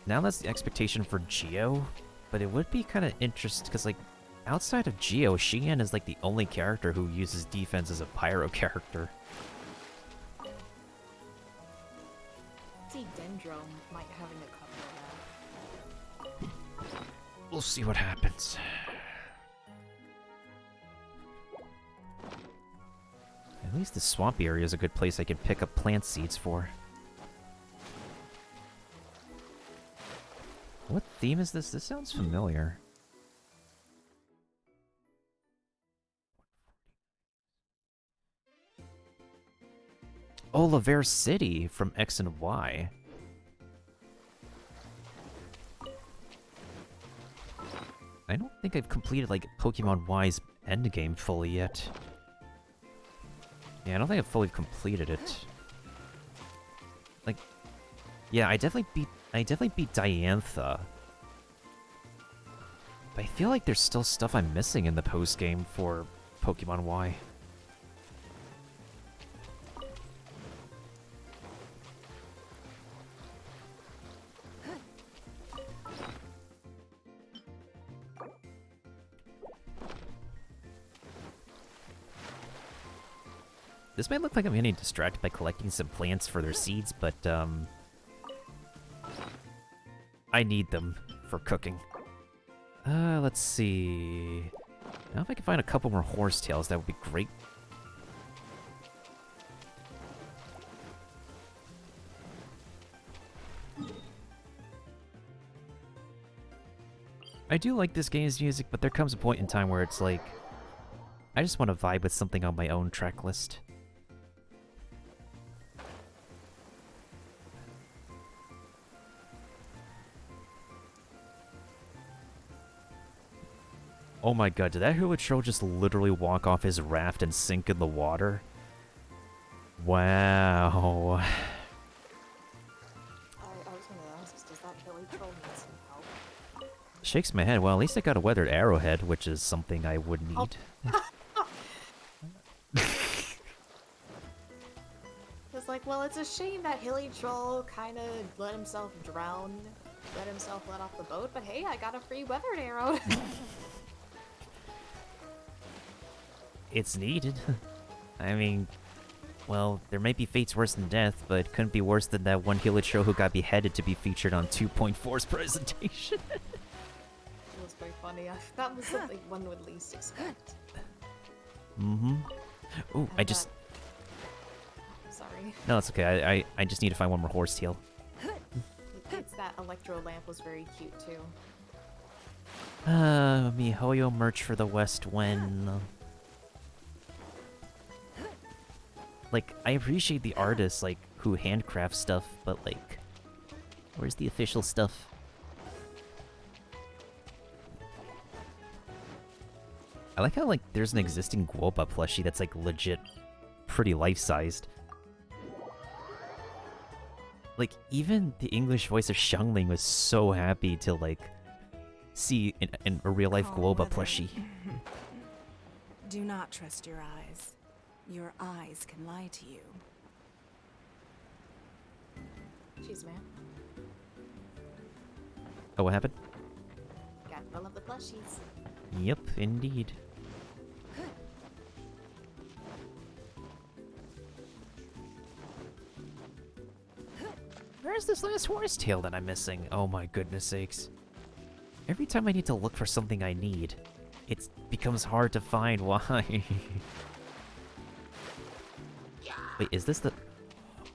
Now that's the expectation for Geo, but it would be kind of interesting because, like, outside of Geo, Xian is like the only character who uses defense as a pyro character. See, Dendro might having a couple of that. We'll see what happens. At least the swamp area is a good place I can pick up plant seeds for. What theme is this? This sounds familiar. Oh, Laver City from X and Y. I don't think I've completed, like, Pokemon Y's endgame fully yet. Yeah, I don't think I've fully completed it. Like, yeah, I definitely beat Diantha. But I feel like there's still stuff I'm missing in the post-game for Pokemon Y. This might look like I'm getting distracted by collecting some plants for their seeds, but, I need them for cooking. Let's see... Now if I can find a couple more horsetails, that would be great. I do like this game's music, but there comes a point in time where it's like... I just want to vibe with something on my own track list. Oh my god, did that Hulatroll just literally walk off his raft and sink in the water? Wow. I was gonna ask, does that Hulatroll need some help? Shakes my head. Well, at least I got a weathered arrowhead, which is something I would need. It's like, well, it's a shame that Hulatroll kind of let himself drown, let himself let off the boat, but hey, I got a free weathered arrow. It's needed. I mean, well, there might be fates worse than death, but it couldn't be worse than that one Hulatroll who got beheaded to be featured on 2.4's presentation. It was very funny. That was something one would least expect. Mm-hmm. Ooh, I just... Sorry. No, it's okay. I just need to find one more horsetail. It's that electro lamp was very cute, too. MiHoYo merch for the West when... Like, I appreciate the artists, like, who handcraft stuff, but, like, where's the official stuff? I like how, like, there's an existing Guoba plushie that's, like, legit pretty life-sized. Like, even the English voice of Xiangling was so happy to, like, see in a real-life Guoba plushie. Do not trust your eyes. your eyes can lie to you. Jeez, man. Oh, what happened? I love the plushies. Yep, indeed. Where's this last horsetail that I'm missing? Oh my goodness sakes. Every time I need to look for something I need, it becomes hard to find. Why? Wait, is this the...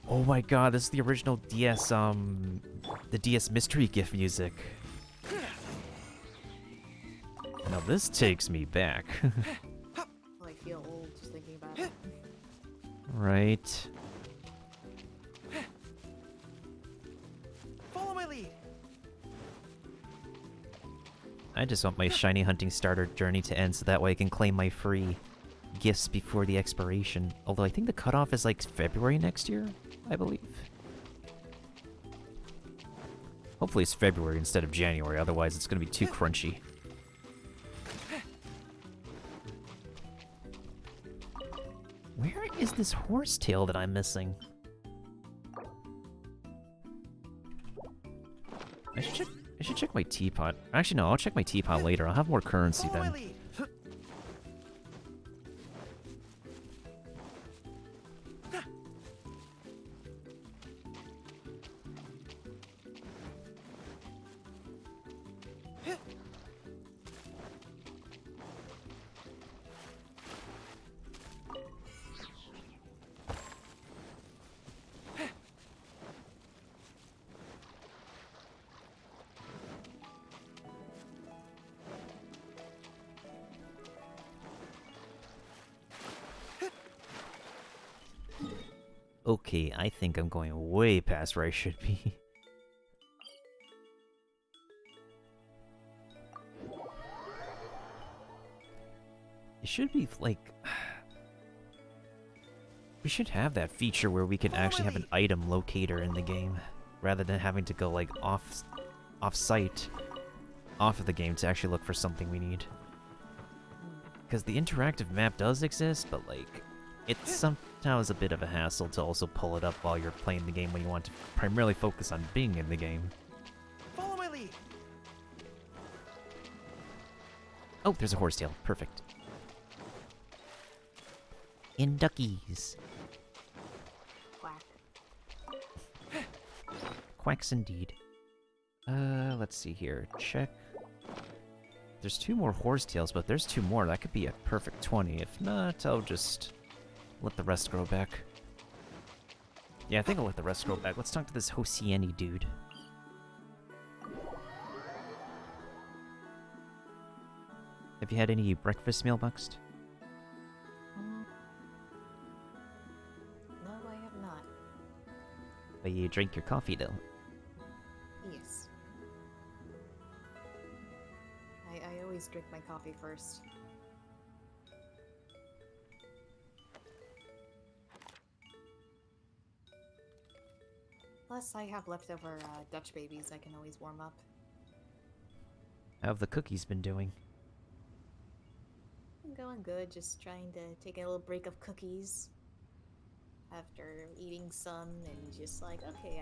Oh my god, this is the original DS, the DS mystery gift music. Now this takes me back. Oh, I feel old just thinking about it. Right. Follow my lead. I just want my shiny hunting starter journey to end so that way I can claim my free gifts before the expiration. Although I think the cutoff is like February next year, I believe. Hopefully it's February instead of January, otherwise it's going to be too crunchy. Where is this horsetail that I'm missing? I should check my teapot. Actually, no, I'll check my teapot later. I'll have more currency then. Okay, I think I'm going way past where I should be. It should be like... We should have that feature where we can actually have an item locator in the game, rather than having to go like off-site, off of the game to actually look for something we need. Because the interactive map does exist, but like, it's sometimes a bit of a hassle to also pull it up while you're playing the game when you want to primarily focus on being in the game. Follow my lead. Oh, there's a horsetail. Perfect. In duckies. Quack. Quacks indeed. Let's see here. Check. There's 2 more horsetails, but there's 2 more. That could be a perfect 20. If not, I'll just let the rest grow back. Yeah, I think I'll let the rest grow back. Let's talk to this Hosieni dude. Have you had any breakfast, Mailbox? No, I have not. But you drink your coffee, though. Yes. I always drink my coffee first. Plus, I have leftover Dutch babies I can always warm up. How have the cookies been doing? I'm going good, just trying to take a little break of cookies. After eating some and just like, okay,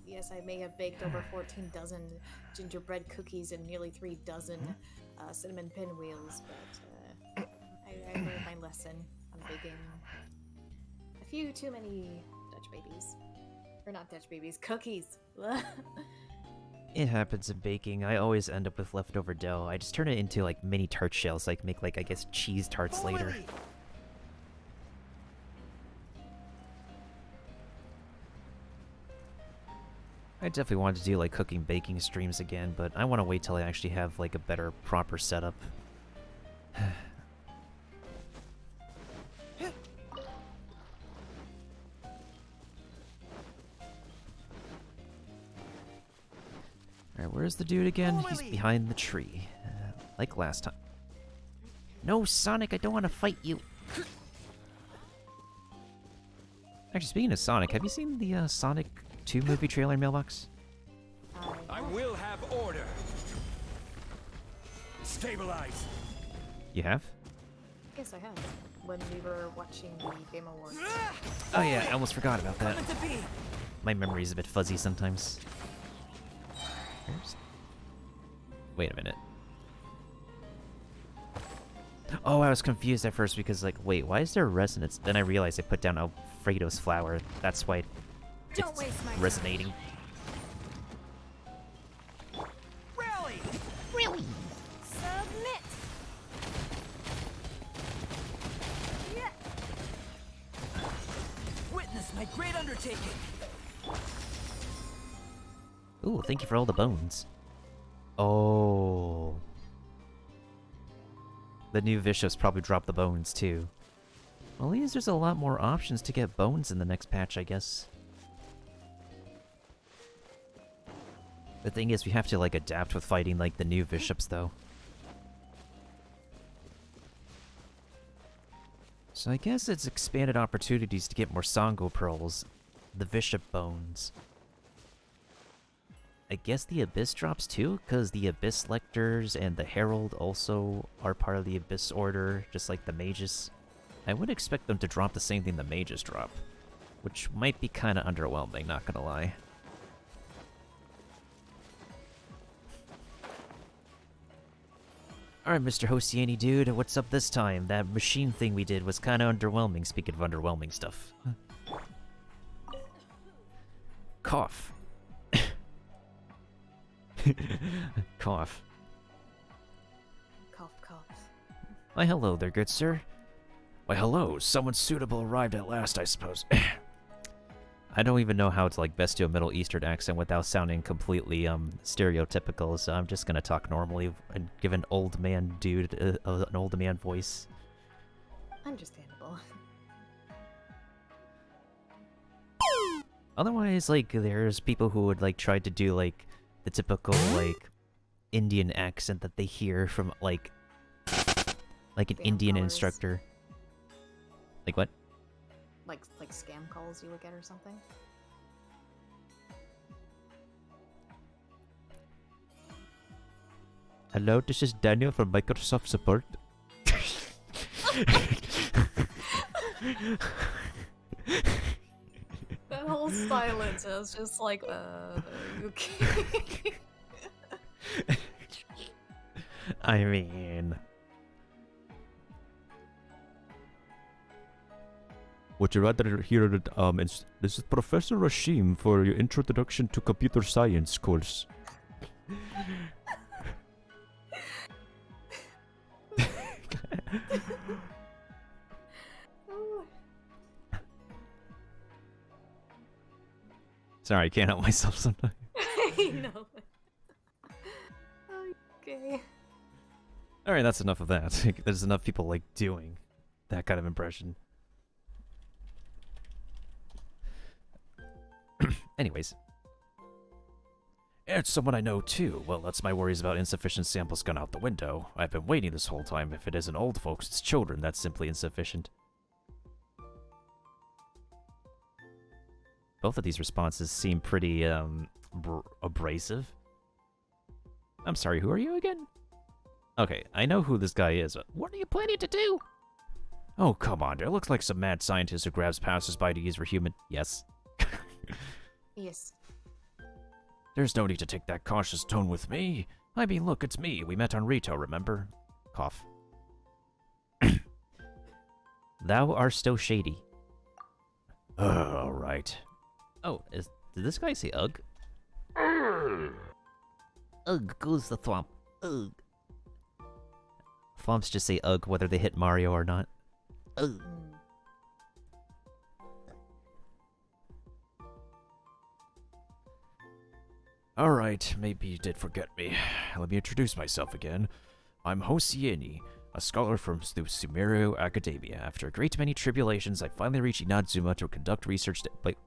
yes, I may have baked over 14 dozen gingerbread cookies and nearly 3 dozen cinnamon pinwheels, but I learned my lesson on baking a few too many Dutch babies. Or not Dutch babies, cookies! It happens in baking. I always end up with leftover dough. I just turn it into like mini tart shells, like make like, I guess, cheese tarts later. I definitely want to do like cooking baking streams again, but I want to wait till I actually have like a better proper setup. Alright, where's the dude again? He's behind the tree. Like last time. No, Sonic, I don't want to fight you. Actually, speaking of Sonic, have you seen the Sonic 2 movie trailer, Mailbox? I will have order. Stabilize. You have? Yes, I have. when we were watching the Game Awards. Oh yeah, I almost forgot about that. My memory's a bit fuzzy sometimes. Wait a minute. Oh, I was confused at first because, like, wait, why is there resonance? Then I realized I put down Alfredo's flower. That's why it's resonating. Really? Really? Submit! Yeah. Witness my great undertaking. Ooh, thank you for all the bones. Oh. The new Bishops probably dropped the bones, too. Well, at least there's a lot more options to get bones in the next patch, I guess. The thing is, we have to, like, adapt with fighting, like, the new Bishops, though. So I guess it's expanded opportunities to get more Songo Pearls. The Bishop Bones. I guess the Abyss drops too, because the Abyss Lectors and the Herald also are part of the Abyss Order, just like the Mages. I would expect them to drop the same thing the Mages drop, which might be kind of underwhelming, not gonna lie. Alright, Mr. Hosiani dude, what's up this time? That machine thing we did was kind of underwhelming, speaking of underwhelming stuff. Cough. Cough. Cough, cough. Why, hello there, good sir. Why, hello. Someone suitable arrived at last, I suppose. I don't even know how to, like, best do a Middle Eastern accent without sounding completely, stereotypical, so I'm just gonna talk normally and give an old man dude an old man voice. Understandable. Otherwise, like, there's people who would, like, try to do, like, the typical, like, Indian accent that they hear from, like an Indian instructor. Like what? Like scam calls you would get or something? Hello, this is Daniel from Microsoft Support. That whole silence, I was just like, are you okay? I mean... Would you rather hear it, this is Professor Rashim for your Introduction to Computer Science course. Sorry, I can't help myself sometimes. I know. Okay. Alright, that's enough of that. There's enough people, like, doing that kind of impression. Anyways. It's someone I know, too. Well, that's my worries about insufficient samples gone out the window. I've been waiting this whole time. If it isn't old folks, it's children. That's simply insufficient. Both of these responses seem pretty, abrasive. I'm sorry, who are you again? Okay, I know who this guy is. What are you planning to do? Oh, come on, it looks like some mad scientist who grabs passers-by to use for human... Yes. Yes. There's no need to take that cautious tone with me. I mean, look, it's me. We met on Rito, remember? Cough. Thou art still shady. Alright. Oh, did this guy say ugh? Ugh goes the thwomp. Ugh. Thwomps just say ugh whether they hit Mario or not. Ugh. Alright, maybe you did forget me. Let me introduce myself again. I'm Hosieni, a scholar from the Sumerio Academia. After a great many tribulations, I finally reached Inazuma to conduct research Wait.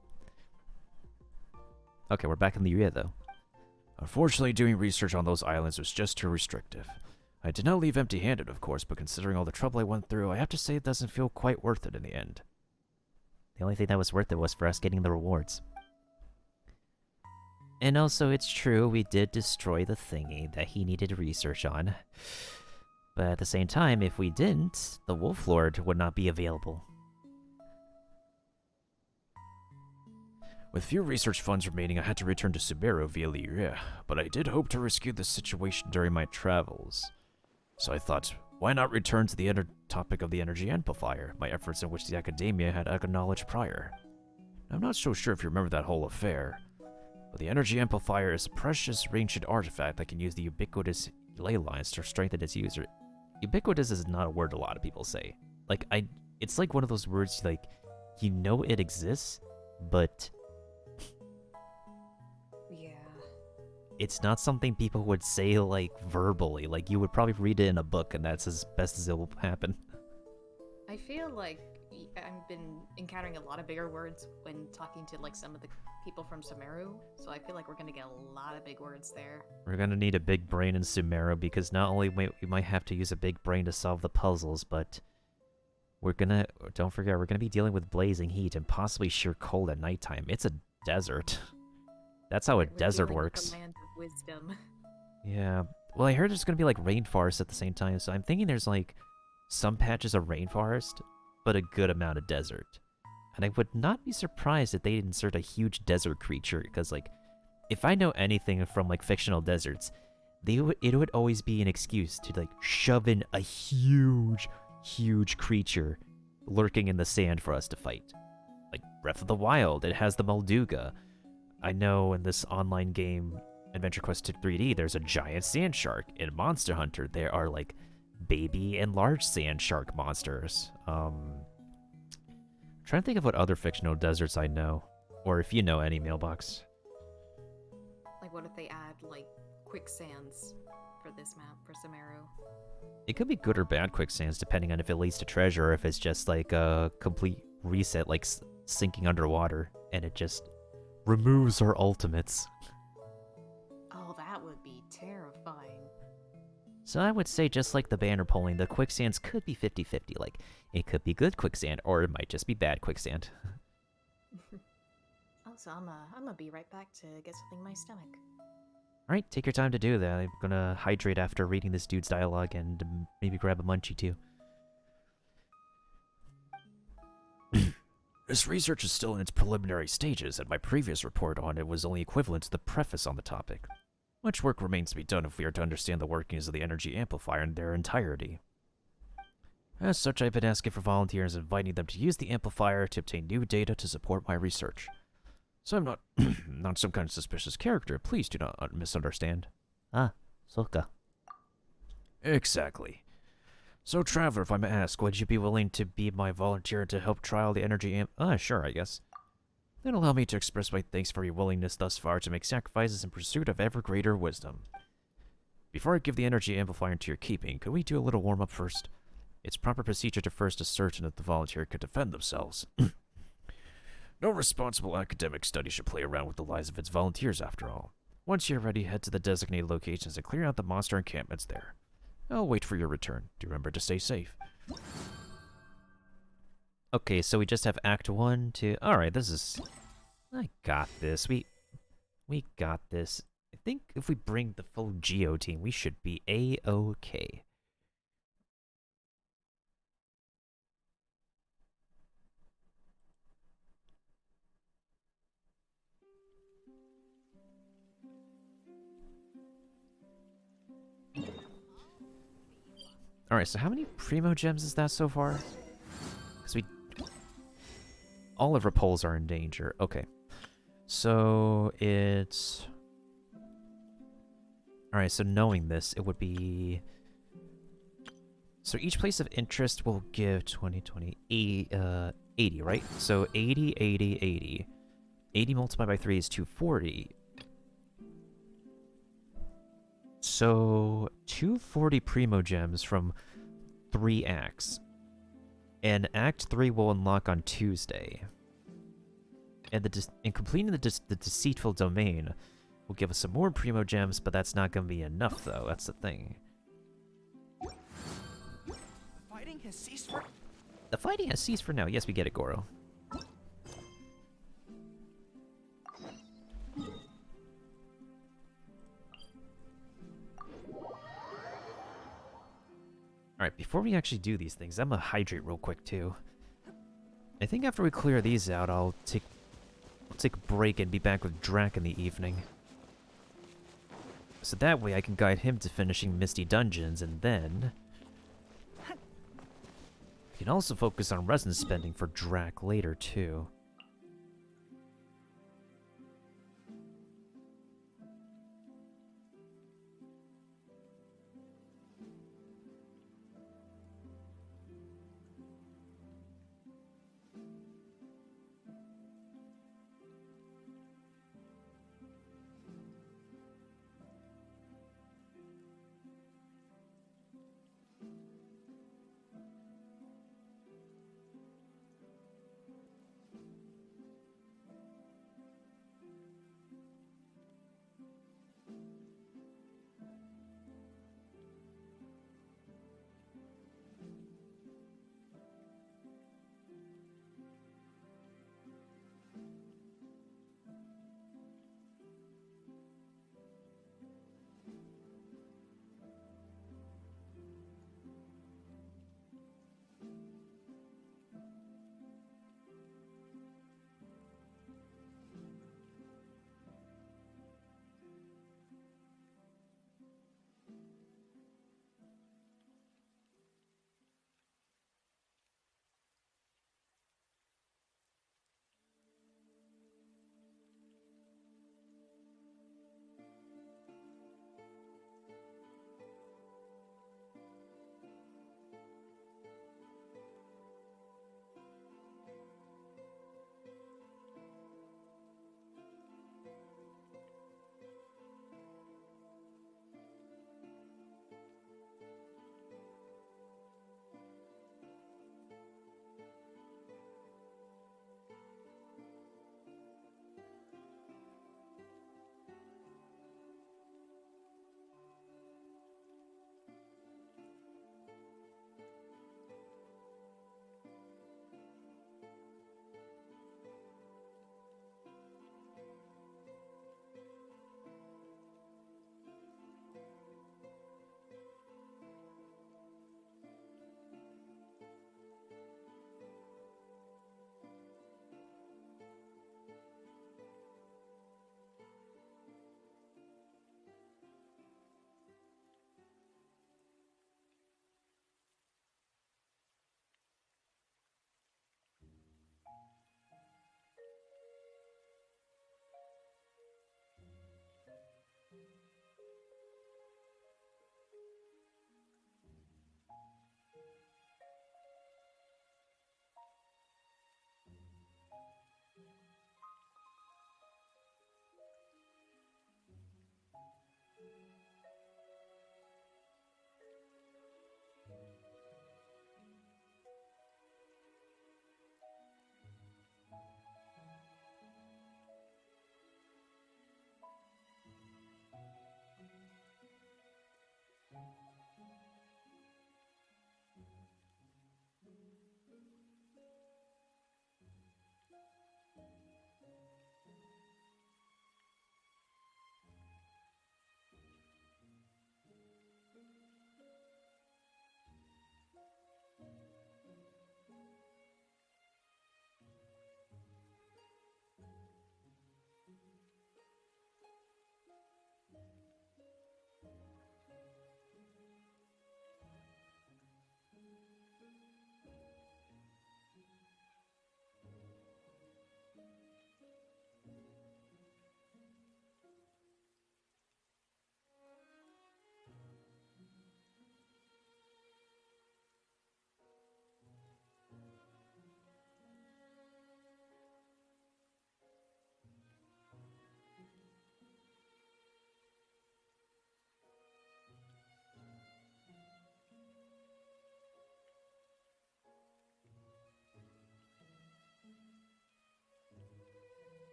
Okay, we're back in the UA, though. Unfortunately, doing research on those islands was just too restrictive. I did not leave empty-handed, of course, but considering all the trouble I went through, I have to say it doesn't feel quite worth it in the end. The only thing that was worth it was for us getting the rewards. And also, it's true, we did destroy the thingy that he needed research on. But at the same time, if we didn't, the Wolf Lord would not be available. With few research funds remaining, I had to return to Sumeru via Liyue, but I did hope to rescue the situation during my travels. So I thought, why not return to the topic of the energy amplifier, my efforts in which the academia had acknowledged prior. I'm not so sure if you remember that whole affair, but the energy amplifier is a precious ancient artifact that can use the ubiquitous ley lines to strengthen its user. Ubiquitous is not a word a lot of people say. Like, it's like one of those words, like, you know it exists, but yeah, it's not something people would say, like, verbally. Like, you would probably read it in a book, and that's as best as it will happen. I feel like I've been encountering a lot of bigger words when talking to like some of the people from Sumeru, so I feel like we're gonna get a lot of big words there. We're gonna need a big brain in Sumeru, because not only we might have to use a big brain to solve the puzzles, but don't forget, we're gonna be dealing with blazing heat and possibly sheer cold at nighttime. It's a desert. That's how a desert works. The land of wisdom. Yeah. Well, I heard there's gonna be like rainforest at the same time, so I'm thinking there's like some patches of rainforest, but a good amount of desert. And I would not be surprised if they insert a huge desert creature, because, like, if I know anything from, like, fictional deserts, it would always be an excuse to, like, shove in a huge, huge creature lurking in the sand for us to fight. Like, Breath of the Wild, it has the Molduga. I know in this online game, Adventure Quest 3D, there's a giant sand shark. In Monster Hunter, there are, like, baby and large sand shark monsters. Trying to think of what other fictional deserts I know, or if you know any, Mailbox. Like, what if they add like quicksands for this map for Sumeru? It could be good or bad quicksands, depending on if it leads to treasure, or if it's just like a complete reset, like sinking underwater, and it just removes our ultimates. Oh, that would be terrifying. So I would say, just like the banner polling, the quicksands could be 50-50. Like, it could be good quicksand, or it might just be bad quicksand. Also, I'm gonna be right back to get something in my stomach. Alright, take your time to do that. I'm gonna hydrate after reading this dude's dialogue and maybe grab a munchie too. This research is still in its preliminary stages, and my previous report on it was only equivalent to the preface on the topic. Much work remains to be done if we are to understand the workings of the energy amplifier in their entirety. As such, I've been asking for volunteers and inviting them to use the amplifier to obtain new data to support my research. So I'm not not some kind of suspicious character, please do not misunderstand. Ah, Soka. Exactly. So, Traveler, if I may ask, would you be willing to be my volunteer to help trial the energy Sure, I guess. Then allow me to express my thanks for your willingness thus far to make sacrifices in pursuit of ever greater wisdom. Before I give the energy amplifier into your keeping, could we do a little warm-up first? It's proper procedure to first ascertain that the volunteer could defend themselves. No responsible academic study should play around with the lives of its volunteers, after all. Once you're ready, head to the designated locations and clear out the monster encampments there. I'll wait for your return. Do remember to stay safe. Okay, so we just have Act 1 to... Alright, this is... I got this. We got this. I think if we bring the full Geo team, we should be A-okay. Alright, so how many Primo Gems is that so far? Because all of our poles are in danger. Okay. So it's... Alright, so knowing this, it would be... So each place of interest will give 80, right? So 80, 80, 80. 80 multiplied by 3 is 240. So 240 Primo Gems from 3 acts. And Act 3 will unlock on Tuesday. And completing the Deceitful Domain will give us some more Primo Gems, but that's not going to be enough, though. That's the thing. The fighting has ceased for... The fighting has ceased for now. Yes, we get it, Goro. Alright, before we actually do these things, I'm gonna hydrate real quick too. I think after we clear these out, I'll take a break and be back with Drak in the evening. So that way I can guide him to finishing Misty Dungeons, and then we can also focus on resin spending for Drak later too.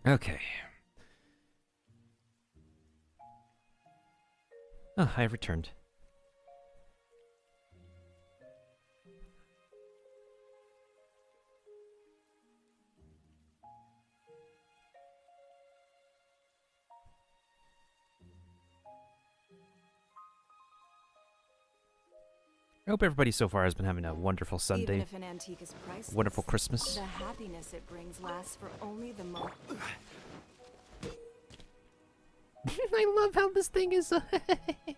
Okay. Oh, I returned. I hope everybody so far has been having a wonderful Even Sunday. if an antique is priceless, Wonderful Christmas. the happiness it brings lasts for only the moment. I love how this thing is.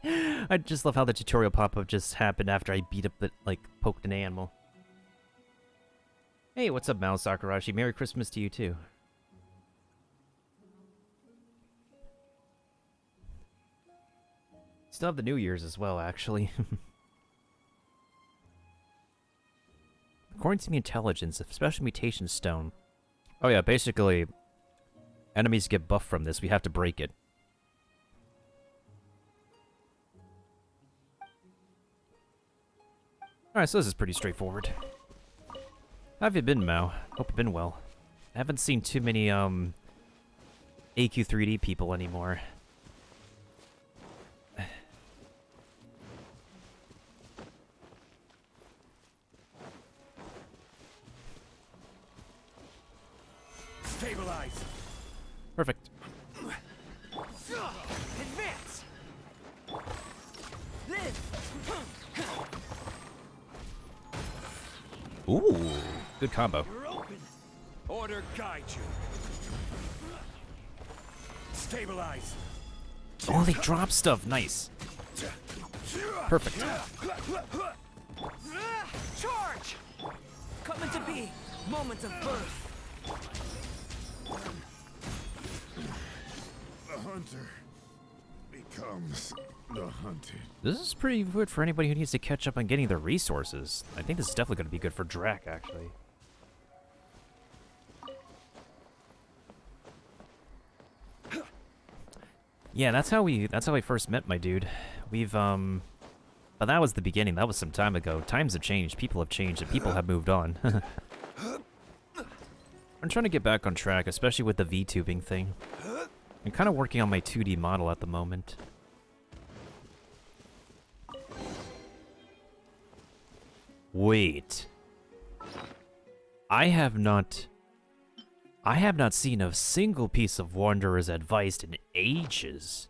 I just love how the tutorial pop-up just happened after I beat up the, like, poked an animal. Hey, what's up, Mao Sakurashi? Merry Christmas to you, too. Still have the New Year's as well, actually. According to the intelligence of Special Mutation Stone. Oh yeah, basically, enemies get buffed from this. We have to break it. Alright, so this is pretty straightforward. How have you been, Mao? Hope you've been well. I haven't seen too many, AQ3D people anymore. Stabilize. Perfect. Advance. Ooh, good combo. You're open. Order guide you. Stabilize. Oh, they drop stuff. Nice. Perfect. Charge! Coming to be. Moment of birth. The hunter becomes the hunted. This is pretty good for anybody who needs to catch up on getting their resources. I think this is definitely going to be good for Drak, actually. Yeah, that's how I first met my dude. We've but that was the beginning. That was some time ago. Times have changed, people have changed, and people have moved on. I'm trying to get back on track, especially with the VTubing thing. I'm kind of working on my 2D model at the moment. Wait. I have not seen a single piece of Wanderer's Advice in ages.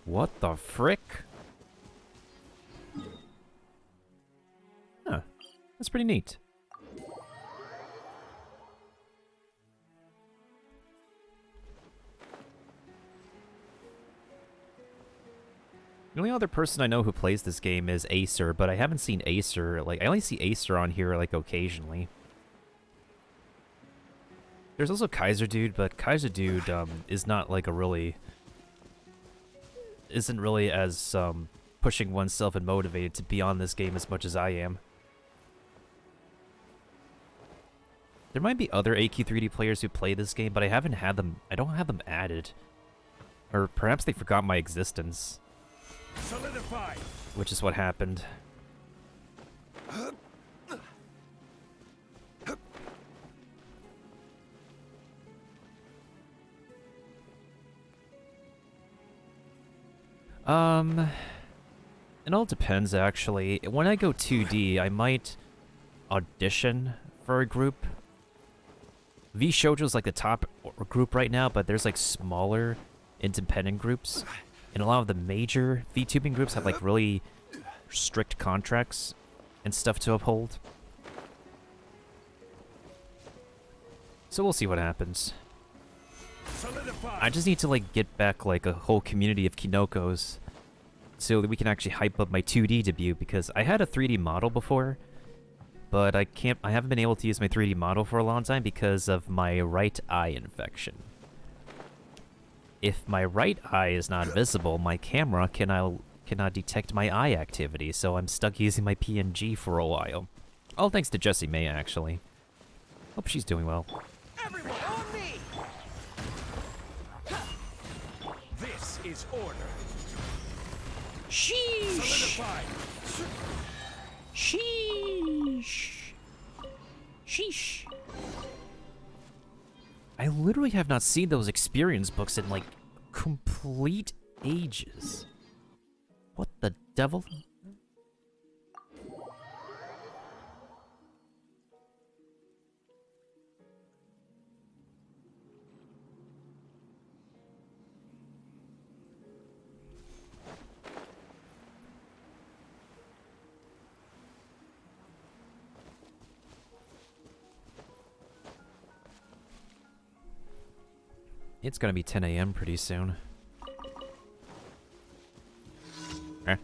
What the frick? Huh. That's pretty neat. The only other person I know who plays this game is Acer, but I haven't seen Acer, like, I only see Acer on here, like, occasionally. There's also Kaiser Dude, but Kaiser Dude, is not, like, isn't really as, pushing oneself and motivated to be on this game as much as I am. There might be other AQ3D players who play this game, but I don't have them added. Or perhaps they forgot my existence. Solidify. Which is what happened. It all depends, actually. When I go 2D, I might audition for a group. V Shoujo's like the top group right now, but there's like smaller independent groups. And a lot of the major VTubing groups have like really strict contracts and stuff to uphold. So we'll see what happens. I just need to like get back like a whole community of Kinokos so that we can actually hype up my 2D debut, because I had a 3D model before, but I haven't been able to use my 3D model for a long time because of my right eye infection. If my right eye is not visible, my camera cannot detect my eye activity, so I'm stuck using my PNG for a while. All thanks to Jessie May, actually. Hope she's doing well. Everyone on me! This is order. Sheesh! Solidify. Sheesh! Sheesh! I literally have not seen those experience books in, like, complete ages. What the devil? It's gonna be 10 a.m. pretty soon. Eh.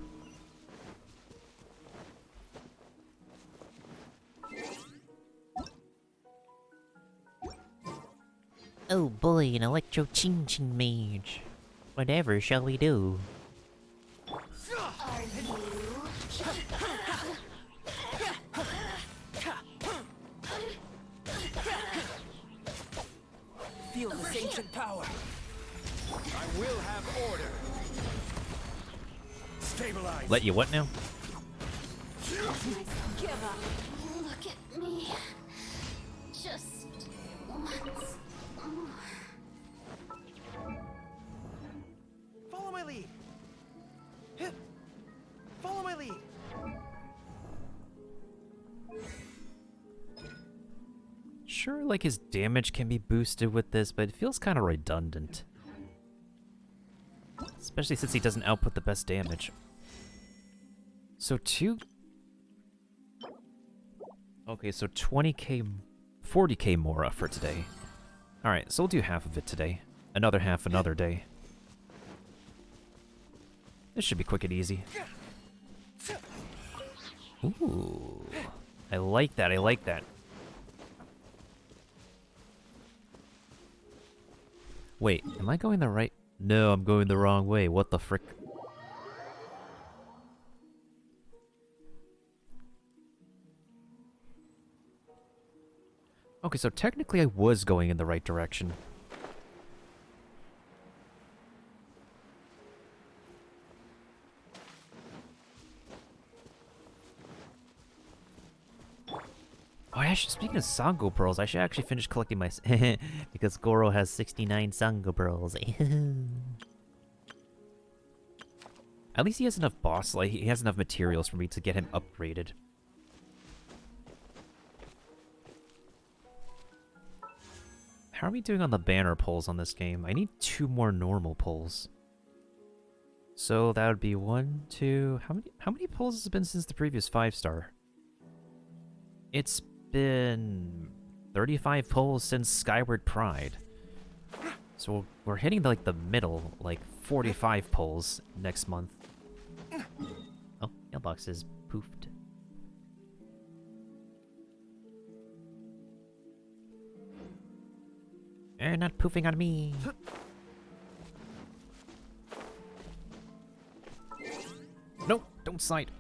Oh boy, an electro chin chin mage. Whatever shall we do? Feel this ancient power. I will have order. Stabilize. Let you what now? Give up. Look at me. Just once. Follow my lead. Hit. Follow my lead. Sure, like his damage can be boosted with this, but it feels kind of redundant. Especially since he doesn't output the best damage. So Okay, so 20k, 40k Mora for today. Alright, so we'll do half of it today. Another half another day. This should be quick and easy. Ooh. I like that, I like that. Wait, am I going the right? No, I'm going the wrong way. What the frick? Okay, so technically I was going in the right direction. Oh, actually, speaking of Sango Pearls, I should actually finish collecting my... because Goro has 69 Sango Pearls. At least he has enough boss, like, he has enough materials for me to get him upgraded. How are we doing on the banner pulls on this game? I need 2 more normal pulls. So that would be 1, 2... How many pulls has it been since the previous 5-star? It's been 35 pulls since Skyward Pride. So we're hitting like the middle, like 45 pulls next month. Oh, Mailbox is poofed. You're not poofing on me. No, don't slide.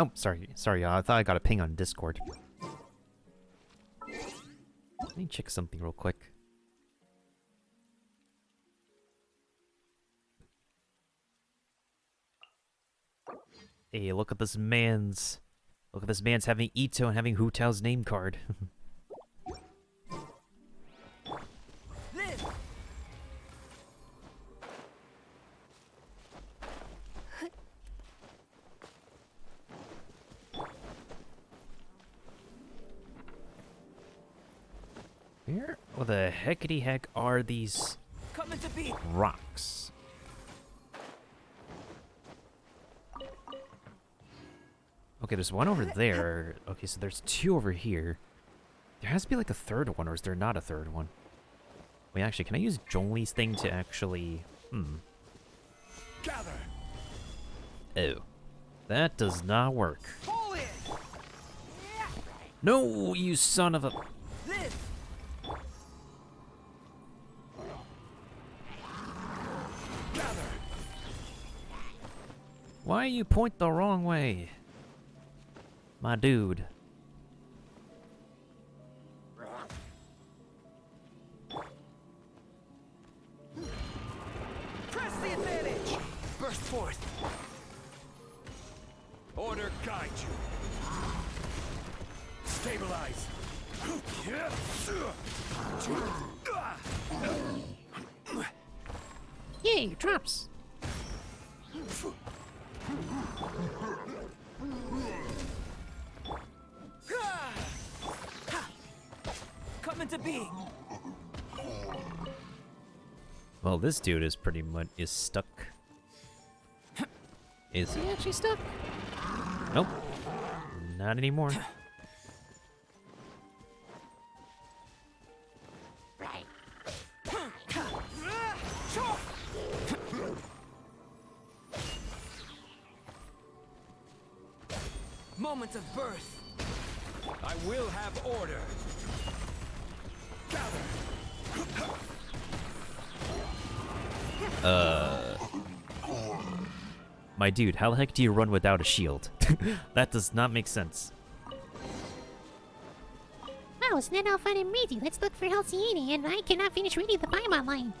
Oh, sorry, I thought I got a ping on Discord. Let me check something real quick. Hey, look at this man's having Ito and having Hu Tao's name card. Where the heckity heck are these rocks? Okay, there's one over there. Okay, so there's 2 over here. There has to be like a 3rd one, or is there not a 3rd one? Wait, actually, can I use Zhongli's thing to actually... Gather. Oh. That does not work. No, you son of a... Why you point the wrong way? My dude. Press the advantage. Burst forth. Order guide you. Stabilize. Yay, drops! Come into being. Well, this dude is pretty much stuck. Is he actually stuck? Nope. Not anymore. Moment of birth. I will have order. My dude, how the heck do you run without a shield? That does not make sense. Wow, isn't that all fun and breezy? Let's look for Halcyone, and I cannot finish reading the Paimon line.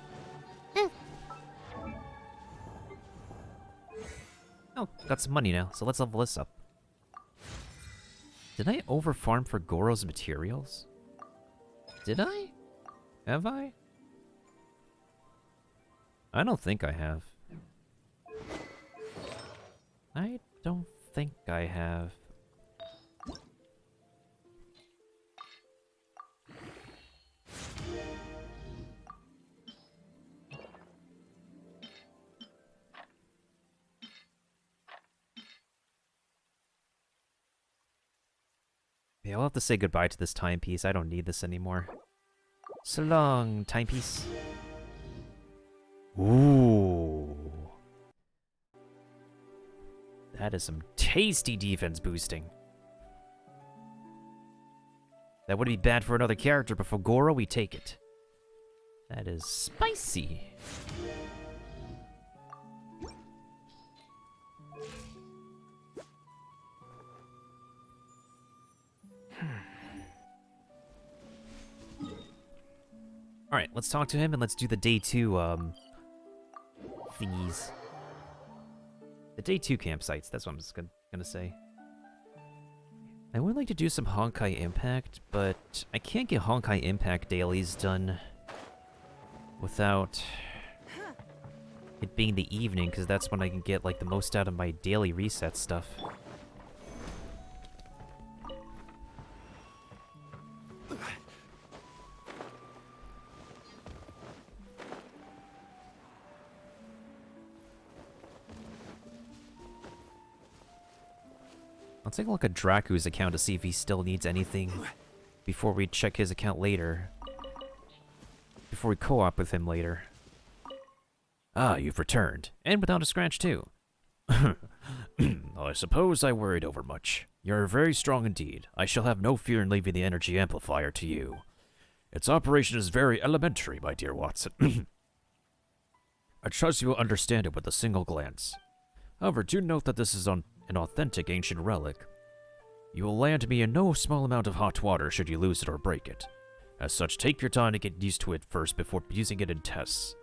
Oh, got some money now, so let's level this up. Did I overfarm for Goro's materials? Did I? Have I? I don't think I have. I don't think I have. Yeah, I'll have to say goodbye to this timepiece. I don't need this anymore. So long, timepiece. Ooh. That is some tasty defense boosting. That would be bad for another character, but for Goro, we take it. That is spicy. Alright, let's talk to him and let's do the day 2, thingies. The day 2 campsites, that's what I'm just gonna say. I would like to do some Honkai Impact, but I can't get Honkai Impact dailies done without it being the evening, because that's when I can get, like, the most out of my daily reset stuff. I'll take a look at Drakgu's account to see if he still needs anything before we check his account later. Before we co-op with him later. Ah, you've returned. And without a scratch, too. I suppose I worried overmuch. You're very strong indeed. I shall have no fear in leaving the energy amplifier to you. Its operation is very elementary, my dear Watson. I trust you will understand it with a single glance. However, do note that this is an authentic ancient relic. You will land me in no small amount of hot water should you lose it or break it. As such, take your time to get used to it first before using it in tests.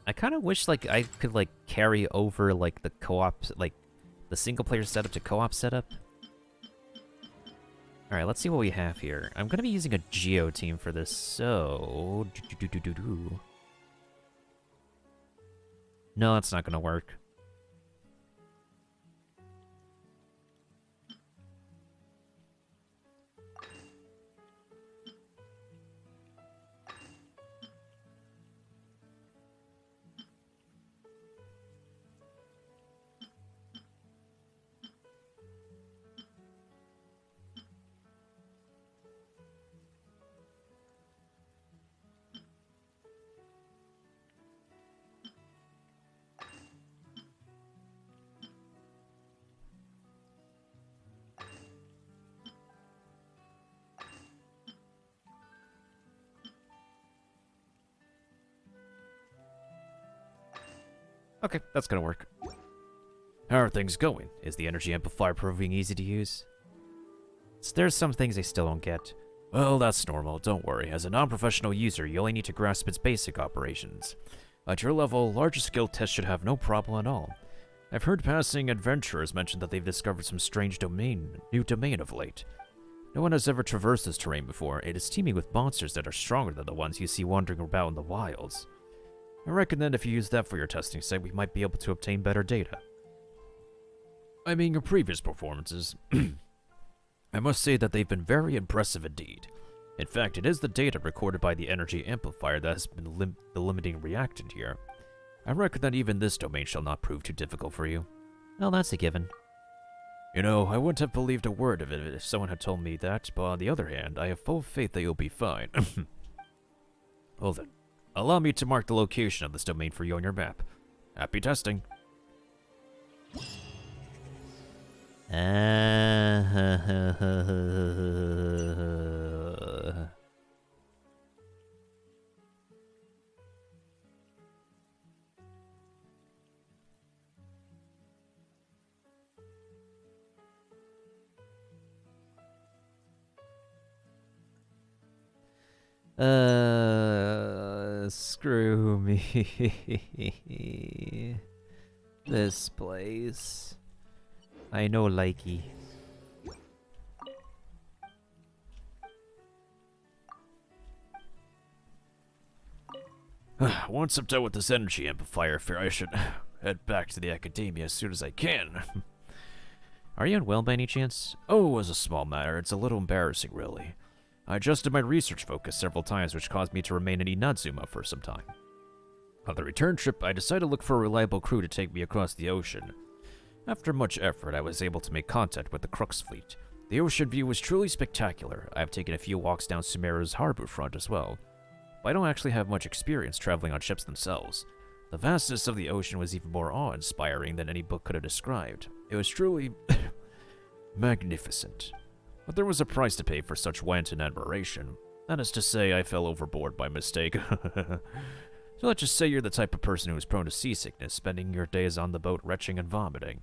I kind of wish, like, I could, like, carry over, like, the co-op, like, the single-player setup to co-op setup. Alright, let's see what we have here. I'm gonna be using a Geo team for this, so... No, that's not gonna work. Okay, that's gonna work. How are things going? Is the energy amplifier proving easy to use? There's some things I still don't get. Well, that's normal, don't worry. As a non-professional user, you only need to grasp its basic operations. At your level, larger skill tests should have no problem at all. I've heard passing adventurers mention that they've discovered some strange new domain of late. No one has ever traversed this terrain before. It is teeming with monsters that are stronger than the ones you see wandering about in the wilds. I reckon that if you use that for your testing site, we might be able to obtain better data. I mean, your previous performances. I must say that they've been very impressive indeed. In fact, it is the data recorded by the energy amplifier that has been the limiting reactant here. I reckon that even this domain shall not prove too difficult for you. Well, that's a given. You know, I wouldn't have believed a word of it if someone had told me that, but on the other hand, I have full faith that you'll be fine. Well then, allow me to mark the location of this domain for you on your map. Happy testing. Screw me. This place. I know likey. Once I'm done with this energy amplifier affair, I should head back to the academia as soon as I can. Are you unwell by any chance? Oh, it was a small matter. It's a little embarrassing, really. I adjusted my research focus several times, which caused me to remain in Inazuma for some time. On the return trip, I decided to look for a reliable crew to take me across the ocean. After much effort, I was able to make contact with the Crux fleet. The ocean view was truly spectacular. I have taken a few walks down Sumeru's harbor front as well. But I don't actually have much experience traveling on ships themselves. The vastness of the ocean was even more awe-inspiring than any book could have described. It was truly magnificent. But there was a price to pay for such wanton admiration. That is to say, I fell overboard by mistake. So let's just say you're the type of person who is prone to seasickness, spending your days on the boat retching and vomiting.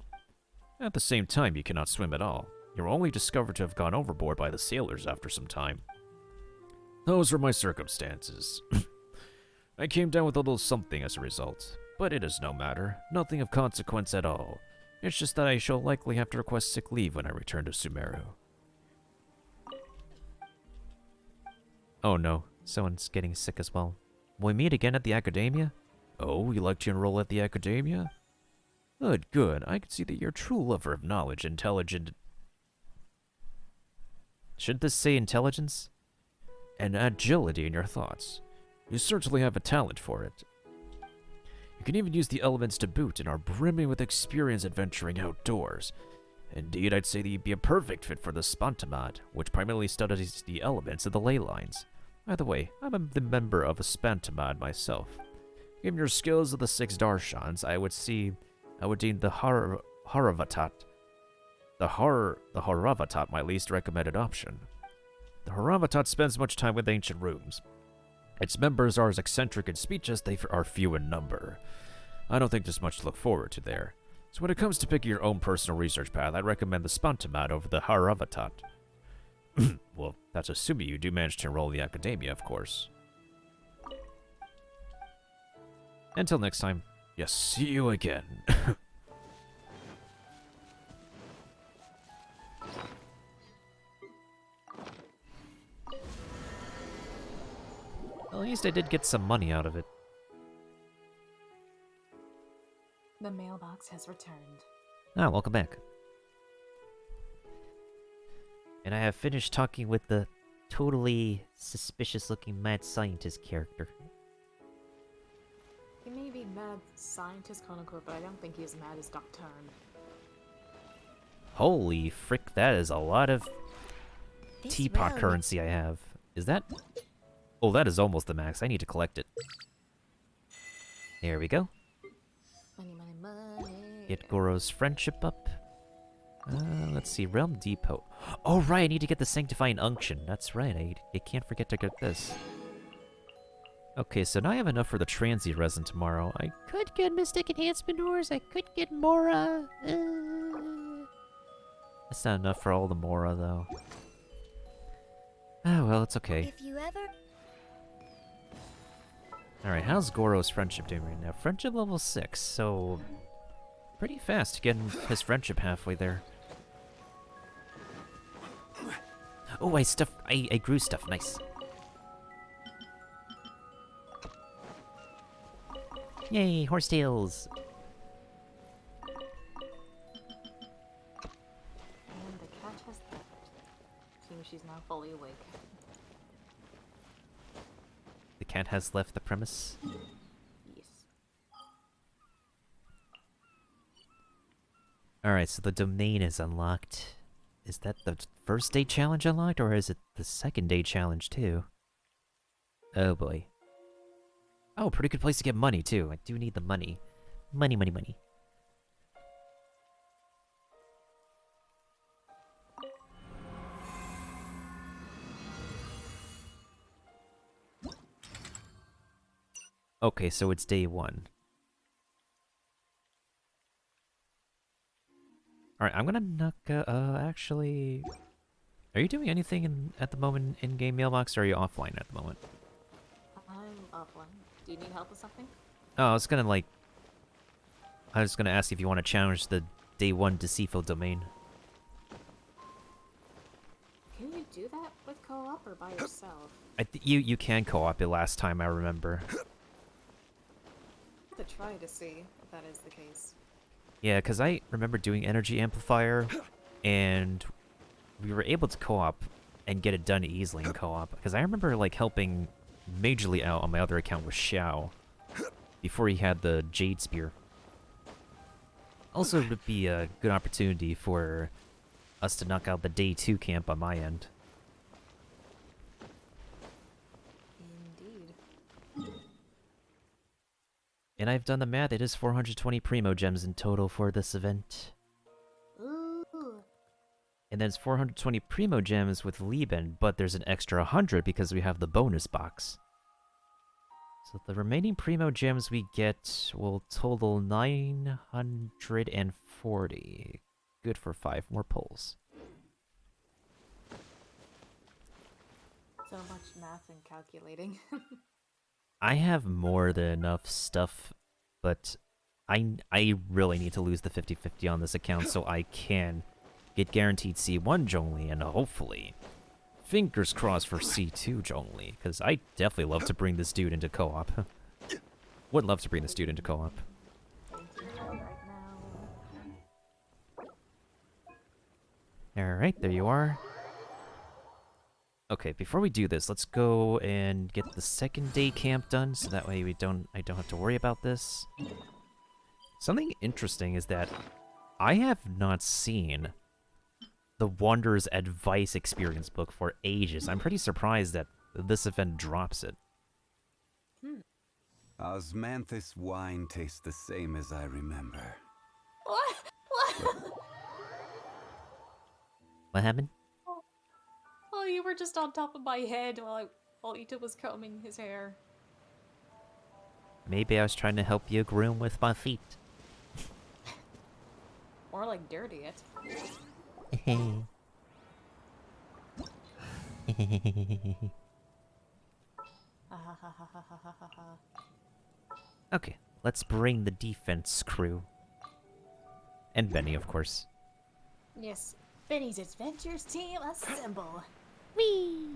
At the same time, you cannot swim at all. You're only discovered to have gone overboard by the sailors after some time. Those were my circumstances. I came down with a little something as a result, but it is no matter. Nothing of consequence at all. It's just that I shall likely have to request sick leave when I return to Sumeru. Oh no, someone's getting sick as well. Will we meet again at the academia? Oh, you like to enroll at the academia? Good, good. I can see that you're a true lover of knowledge, intelligent... Shouldn't this say intelligence? And agility in your thoughts. You certainly have a talent for it. You can even use the elements to boot and are brimming with experience adventuring outdoors. Indeed, I'd say that you'd be a perfect fit for the Spantamad, which primarily studies the elements of the ley lines. By the way, I'm the member of a Spantamad myself. Given your skills of the 6 Darshans, I would deem the Haravatat my least recommended option. The Haravatat spends much time with ancient rooms. Its members are as eccentric in speech as they are few in number. I don't think there's much to look forward to there. So when it comes to picking your own personal research path, I'd recommend the Spantamad over the Haravatat. Well, that's assuming you do manage to enroll in the academia, of course. Until next time. Yes, see you again. Well, at least I did get some money out of it. The mailbox has returned. Ah, welcome back. And I have finished talking with the totally suspicious-looking mad scientist character. He may be mad scientist, quote-unquote, but I don't think he's mad as Doctor. Holy frick, that is a lot of This teapot road. currency I have. Is that... Oh, that is almost the max. I need to collect it. There we go. Money, money, money. Get Goro's friendship up. Let's see, Realm Depot. Oh, right, I need to get the Sanctifying Unction. That's right, I can't forget to get this. Okay, so now I have enough for the Transient Resin tomorrow. I could get Mystic Enhancement Ores, I could get Mora. That's not enough for all the Mora, though. Ah, well, it's okay. If you ever... Alright, how's Goro's friendship doing right now? Friendship level 6, so... Pretty fast getting his friendship halfway there. Oh, I grew stuff. Nice. Yay, horsetails. And the cat has left. Seems she's now fully awake. The cat has left the premise. Yes. Alright, so the domain is unlocked. Is that the first day challenge unlocked, or is it the second day challenge too? Oh boy. Oh, pretty good place to get money too. I do need the money. Money, money, money. Okay, so it's day 1. Alright, I'm gonna knock, actually... Are you doing anything at the moment in-game Mailbox, or are you offline at the moment? I'm offline. Do you need help with something? Oh, I was gonna ask if you want to challenge the day 1 deceitful domain. Can you do that with co-op or by yourself? You can co-op it last time, I remember. I have to try to see if that is the case. Yeah, because I remember doing Energy Amplifier, and we were able to co-op and get it done easily in co-op. Because I remember, like, helping majorly out on my other account with Xiao before he had the Jade Spear. Also, it would be a good opportunity for us to knock out the day 2 camp on my end. Indeed. And I've done the math, it is 420 Primo Gems in total for this event. Ooh. And then it's 420 Primo Gems with Lieben, but there's an extra 100 because we have the bonus box. So the remaining Primo Gems we get will total 940. Good for 5 more pulls. So much math and calculating. I have more than enough stuff, but I really need to lose the 50-50 on this account so I can get guaranteed C1 Zhongli, and hopefully, fingers crossed for C2 Zhongli, because I definitely love to bring this dude into co-op. Would love to bring this dude into co-op. Alright, there you are. Okay, before we do this, let's go and get the second day camp done, so that way I don't have to worry about this. Something interesting is that I have not seen the Wanderer's Advice Experience book for ages. I'm pretty surprised that this event drops it. Osmanthus wine tastes the same as I remember. What? What happened? Oh, you were just on top of my head while Ita was combing his hair. Maybe I was trying to help you groom with my feet. More like dirty it. Okay, let's bring the defense crew. And Benny, of course. Yes, Benny's Adventures team assemble. Whee!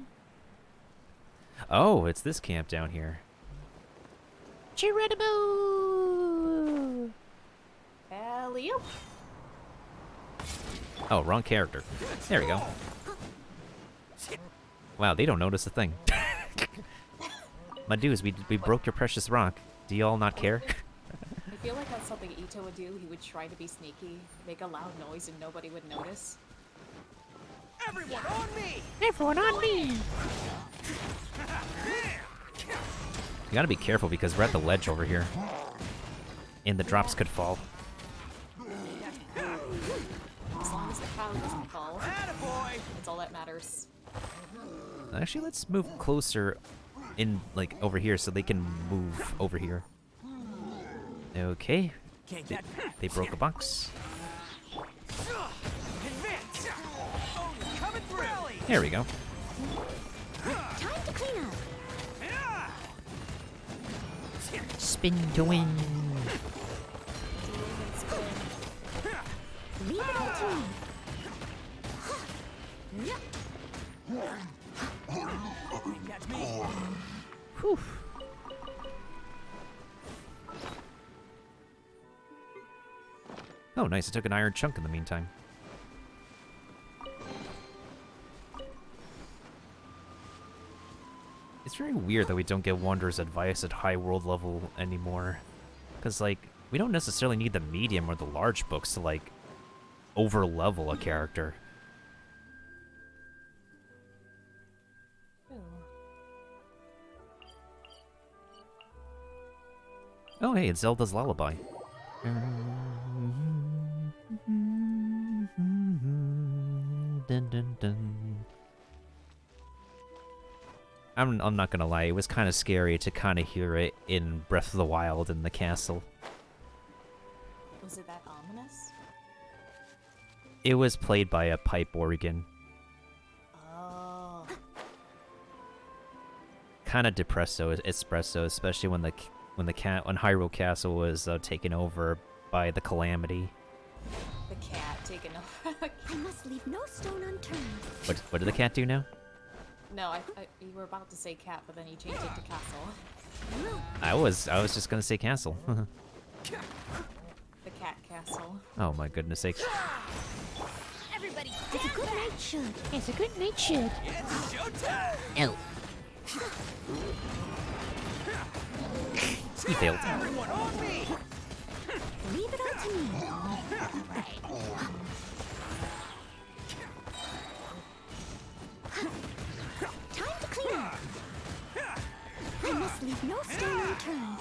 Oh, it's this camp down here. Geronimo! Alley-oop! Oh, wrong character. There we go. Wow, they don't notice a thing. My dudes, we broke your precious rock. Do y'all not care? I feel like that's something Ito would do. He would try to be sneaky, make a loud noise, and nobody would notice. Everyone on me! Everyone on me! You gotta be careful because we're at the ledge over here. And the drops could fall. As long as the cow doesn't fall, that's all that matters. Actually, let's move closer in, like, over here so they can move over here. Okay. They broke a box. There we go. Time to clean up. Spin to win. to me. Catch me. Whew. Oh, nice. I took an iron chunk in the meantime. It's very weird that we don't get Wanderer's Advice at high world level anymore. Because, like, we don't necessarily need the medium or the large books to, like, over-level a character. Oh, hey, it's Zelda's Lullaby. Dun, dun, dun. I'm not gonna lie, it was kind of scary to kind of hear it in Breath of the Wild in the castle. Was it that ominous? It was played by a pipe organ. Oh. Kind of espresso, especially when when Hyrule Castle was taken over by the Calamity. The cat taken over. I must leave no stone unturned. What did the cat do now? No, you were about to say cat, but then you changed it to castle. I was just gonna say castle. The cat castle. Oh my goodness sakes. Everybody, it's a good night should. It's a good night should. It's showtime. Oh. He failed. Everyone on me. Leave it up to me. Alright. Time to clean up. I must leave no stone unturned.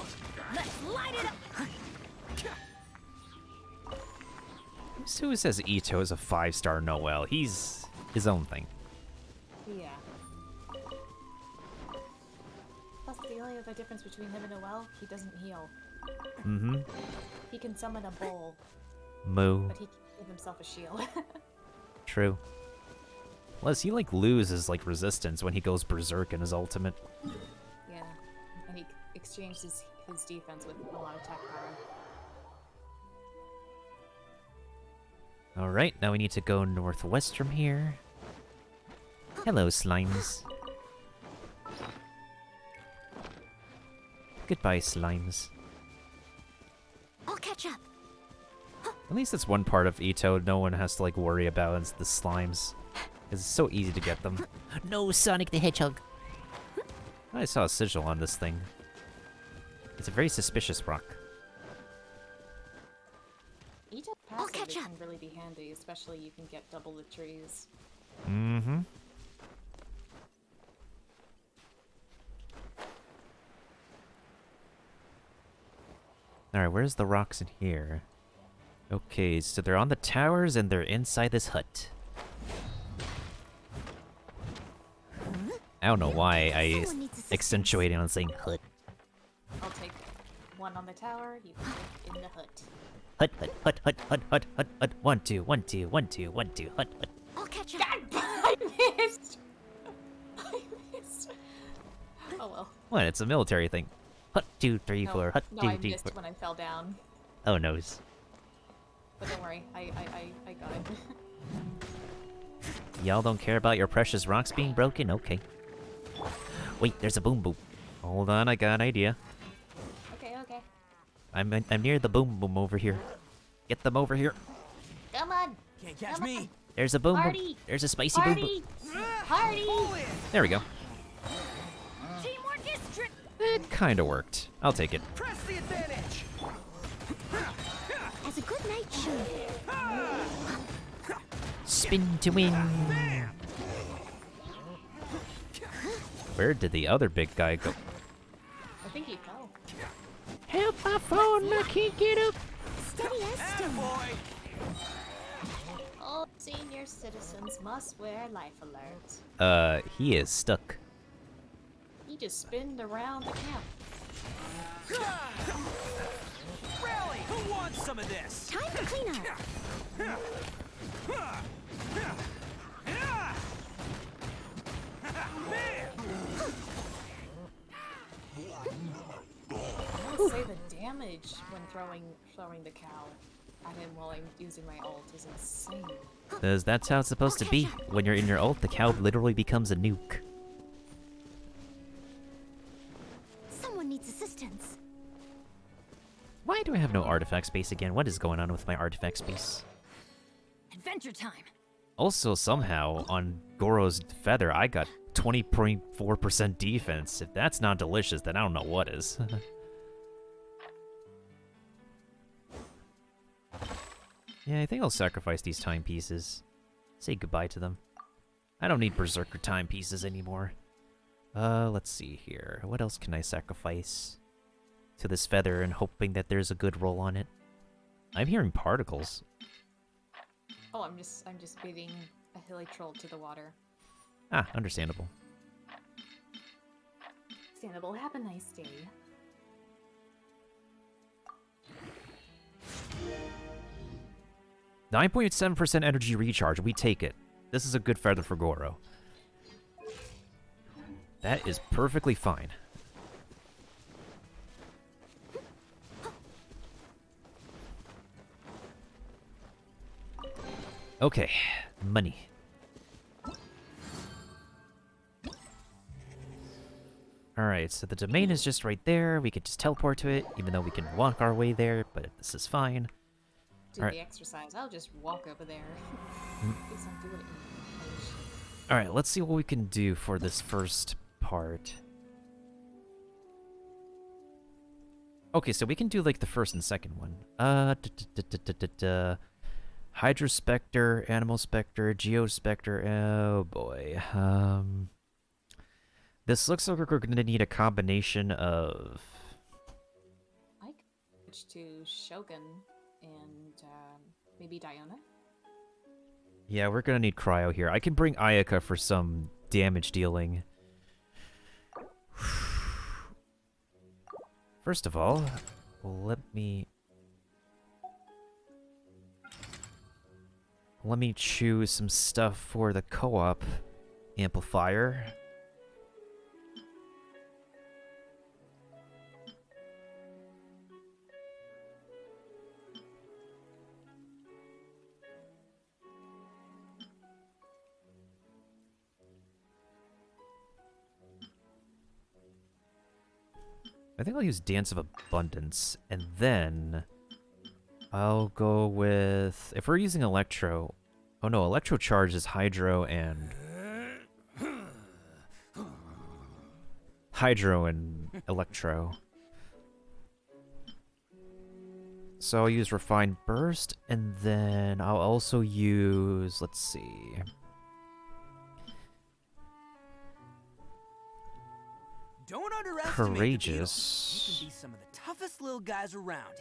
Let's light it up. Who says Ito is a 5-star Noel? He's his own thing. Yeah. Plus, the only other difference between him and Noel, he doesn't heal. Mm-hmm. He can summon a bull. Moo. But he can give himself a shield. True. Plus, he like loses like resistance when he goes berserk in his ultimate. Yeah, and he exchanged his defense with a lot of attack power. All right, now we need to go northwest from here. Hello, slimes. Goodbye, slimes. I'll catch up. At least it's one part of Ito no one has to like worry about. It's the slimes. It's so easy to get them. No, Sonic the Hedgehog. I saw a sigil on this thing. It's a very suspicious rock. Each passive can really be handy, especially you can get double the trees. Mm-hmm. Alright, where's the rocks in here? Okay, so they're on the towers and they're inside this hut. I don't know why I accentuated on saying hut. I'll take one on the tower, you can take in the hut. Hut, hut, hut, hut, hut, hut, hut, hut. 1, 2, 1, 2, 1, 2, 1, 2, hut, hut. I'll catch up. I missed! I missed. Oh well. What? It's a military thing. Hut, 2, 3, 4, hut, no, 2, I 3, missed 4. when I fell down. Oh, noes. But don't worry, I got it. Y'all don't care about your precious rocks being broken? Okay. Wait, there's a boom boom. Hold on, I got an idea. Okay. I'm near the boom boom over here. Get them over here. Come on! Can't catch me! There's a boom boom. Party! There's a spicy boom boom. Party! There we go. Teamwork is strict. It kinda worked. I'll take it. Press the advantage! As a good night should. Spin to win. Where did the other big guy go? I think he fell. Help my phone, I can't get up. Steady as stone. All senior citizens must wear life alert. He is stuck. He just spinned around the camp. Rally! Who wants some of this? Time to clean up. I would say the damage when throwing the cow at him while I'm using my ult is insane. Because that's how it's supposed to be. When you're in your ult, the cow literally becomes a nuke. Someone needs assistance. Why do I have no artifact space again? What is going on with my artifact space? Adventure time. Also, somehow, on Goro's feather, I got 20.4% defense. If that's not delicious, then I don't know what is. Yeah, I think I'll sacrifice these timepieces. Say goodbye to them. I don't need Berserker timepieces anymore. Let's see here. What else can I sacrifice to this feather and hoping that there's a good roll on it? I'm hearing particles. Oh, I'm just beating a hilly troll to the water. Ah, understandable. Understandable. Have a nice day. %9.7% energy recharge. We take it. This is a good feather for Goro. That is perfectly fine. Okay, money. Alright, so the domain is just right there. We could just teleport to it, even though we can walk our way there, but this is fine. Do the exercise. I'll just walk over there. Guess I'll do it in Alright, let's see what we can do for this first part. Okay, so we can do like the first and second one. Hydrospectre, Animal Spectre, Geospectre. Oh boy. This looks like we're gonna need a combination of. I could switch to Shogun and maybe Diana. Yeah, we're gonna need Cryo here. I can bring Ayaka for some damage dealing. First of all, let me choose some stuff for the co-op amplifier. I think I'll use Dance of Abundance, and then I'll go with... If we're using Electro... Oh no, Electro Charge is Hydro and... Hydro and Electro. So I'll use Refined Burst, and then I'll also use... Let's see... Don't underestimate Courageous. The you can be some of the toughest little guys around.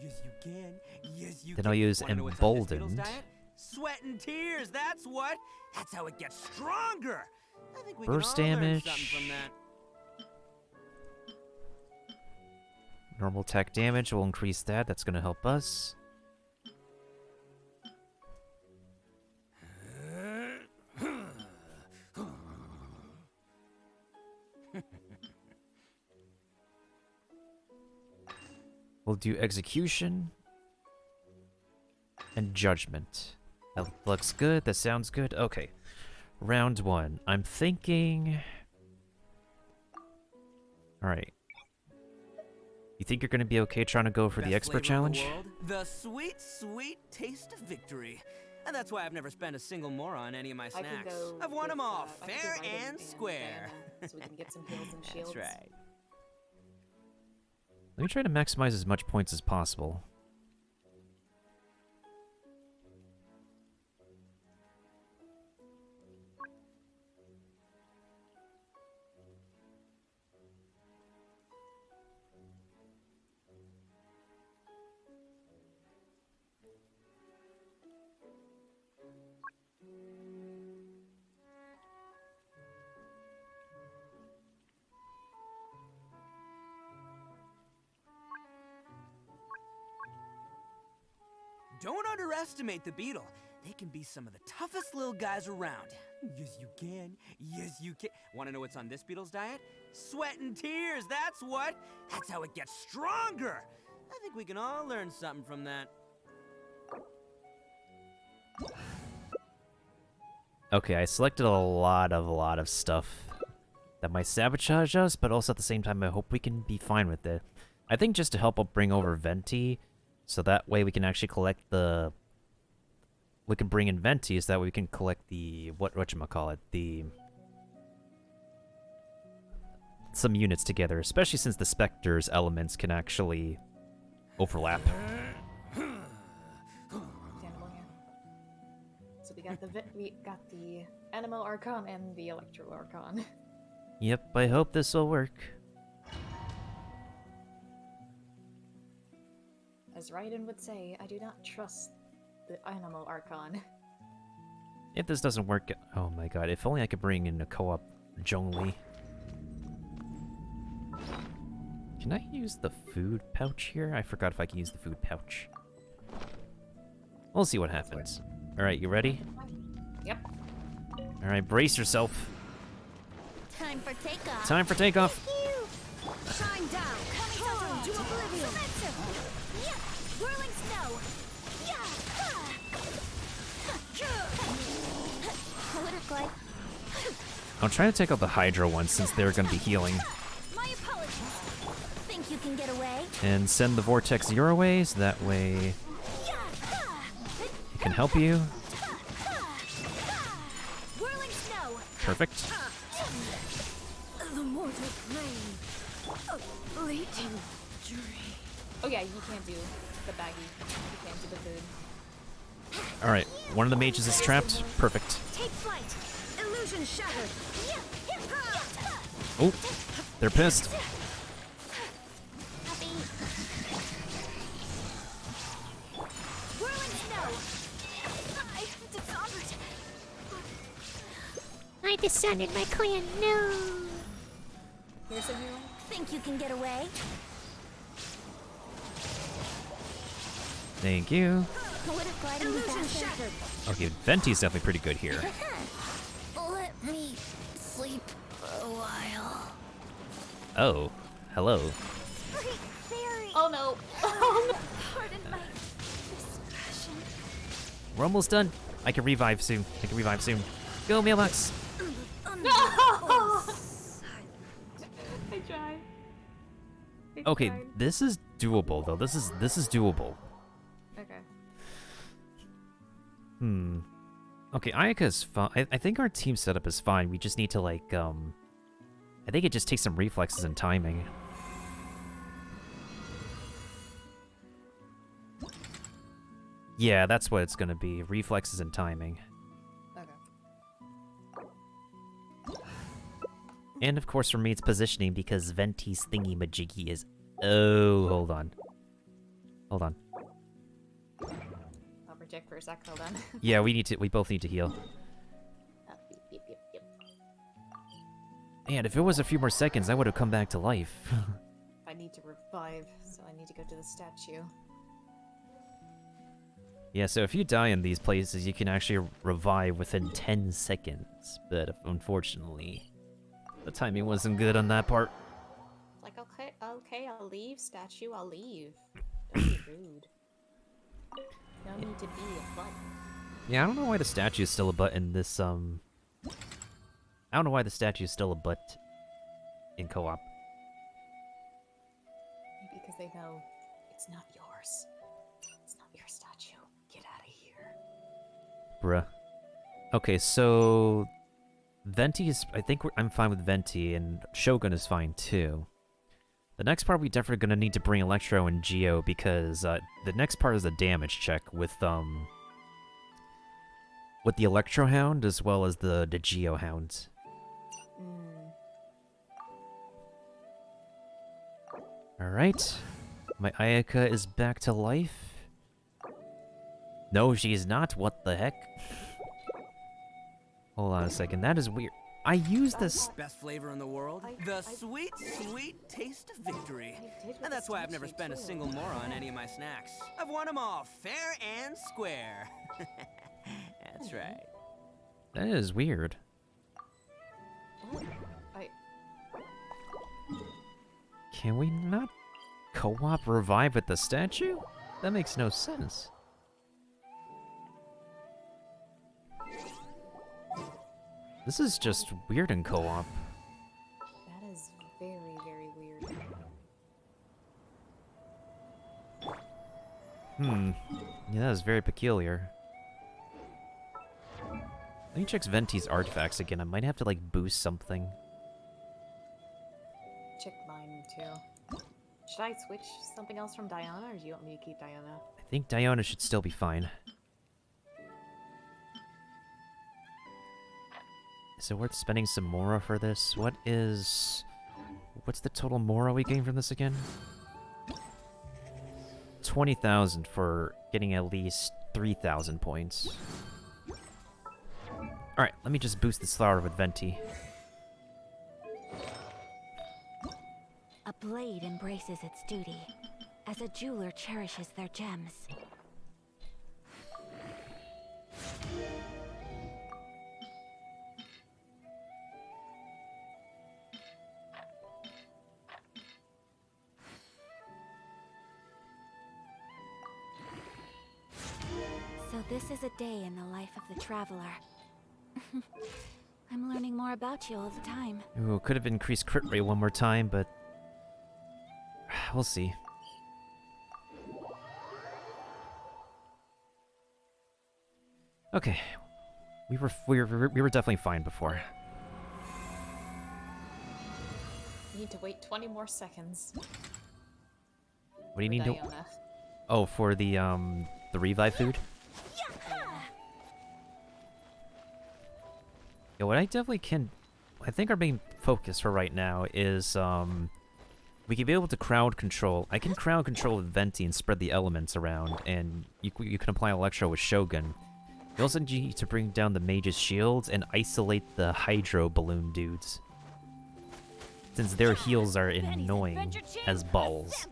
Yes, you can. Yes, you Then can. I'll use Wanna know what's on this Beatles Emboldened. diet? Sweat and tears, that's what. That's how it gets stronger. I think we Burst can all learn damage. something from that. Normal attack damage, we'll increase that. That's going to help us. We'll do Execution and Judgment. That looks good. That sounds good. Okay. Round one. I'm thinking... Alright. You think you're going to be okay trying to go for the Best expert flavor in the challenge? world, the sweet, sweet taste of victory. And that's why I've never spent a single more on any of my I can snacks. go I've won with, them all, I can fair do Raiden and square. Diana, so we can get some heals and shields. That's right. Let me try to maximize as much points as possible. Don't underestimate the beetle. They can be some of the toughest little guys around. Yes, you can. Yes, you can. Want to know what's on this beetle's diet? Sweat and tears, that's what. That's how it gets stronger. I think we can all learn something from that. Okay, I selected a lot of stuff that might sabotage us, but also at the same time, I hope we can be fine with it. I think just to help bring over Venti, so that way we can actually collect the... We can bring in Venti, so that way we can collect the... Whatchamacallit? The... Some units together, especially since the Spectre's elements can actually overlap. Understandable, yeah. So we got the Animal Archon and the Electro Archon. Yep, I hope this will work. As Raiden would say, I do not trust the Animal Archon. If this doesn't work... Oh my god, if only I could bring in a co-op Zhongli. Can I use the food pouch here? I forgot if I can use the food pouch. We'll see what happens. Alright, you ready? Yep. Alright, brace yourself. Time for takeoff. Time for takeoff. Shine down. Coming to oblivion. Yeah. Whirling snow. Yeah. Water glide. I'll try to take out the Hydra ones since they're going to be healing. My apologies. Think you can get away? And send the Vortex your way, so that way it can help you. Whirling snow. Perfect. The mortal plane. A fleeting dream. Oh yeah, you can't do the baggy. You can't do the food. Alright, one of the mages is trapped. Perfect. Take flight. Illusion shattered. Oh, they're pissed. Whirling snow. I dishonored. I dishonored my clan. No. Here's a hero. Think you can get away? Thank you. Would it glide any faster? Okay, Venti's definitely pretty good here. Let me sleep for a while. Oh, hello. Oh no. Pardon my discretion. We're almost done. I can revive soon. Go, Mailbox. No! I tried. Okay, this is doable though. This is doable. Okay. Okay, Ayaka's fine. I think our team setup is fine. We just need to like I think it just takes some reflexes and timing. Yeah, that's what it's gonna be. Reflexes and timing. Okay. And of course for me it's positioning because Venti's thingy-majiggy is... Oh, hold on. I'll project for a sec, hold on. Yeah, we both need to heal. Yep. And if it was a few more seconds, I would have come back to life. I need to revive, so I need to go to the statue. Yeah, so if you die in these places, you can actually revive within 10 seconds. But unfortunately, the timing wasn't good on that part. Like, okay, I'll leave, statue, I'll leave. Don't be rude. No need to be a butt. Yeah, I don't know why the statue is still a butt in this, I don't know why the statue is still a butt in co-op. Maybe because they know it's not yours. It's not your statue. Get out of here. Bruh. Okay, so... Venti is... I think I'm fine with Venti, and Shogun is fine too. The next part we definitely gonna need to bring Electro and Geo, because the next part is a damage check with the Electro Hound as well as the Geo Hound. Alright. My Ayaka is back to life. No, she's not. What the heck? Hold on a second. That is weird. I use this... Best flavor in the world? The sweet, sweet taste of victory. And that's why I've never spent a single more on any of my snacks. I've won them all, fair and square. That's right. That is weird. Can we not co-op revive with the statue? That makes no sense. This is just weird in co-op. That is very, very weird. Yeah, that is very peculiar. Let me check Venti's artifacts again. I might have to, like, boost something. Check mine too. Should I switch something else from Diana, or do you want me to keep Diana? I think Diana should still be fine. Is it worth spending some Mora for this? What's the total Mora we gain from this again? 20,000 for getting at least 3,000 points. Alright, let me just boost this flower with Venti. A blade embraces its duty, as a jeweler cherishes their gems. So this is a day in the life of the traveler. I'm learning more about you all the time. Ooh, could have increased crit rate one more time, but we'll see. Okay, we were definitely fine before. Need to wait 20 more seconds. What do you need Diana. to? Oh, for the revive food. Yeah, what I definitely can... I think our main focus for right now is, we can be able to crowd control. I can crowd control with Venti and spread the elements around, and you can apply Electro with Shogun. You also need to bring down the mage's shields and isolate the Hydro Balloon dudes, since their heals are annoying as balls.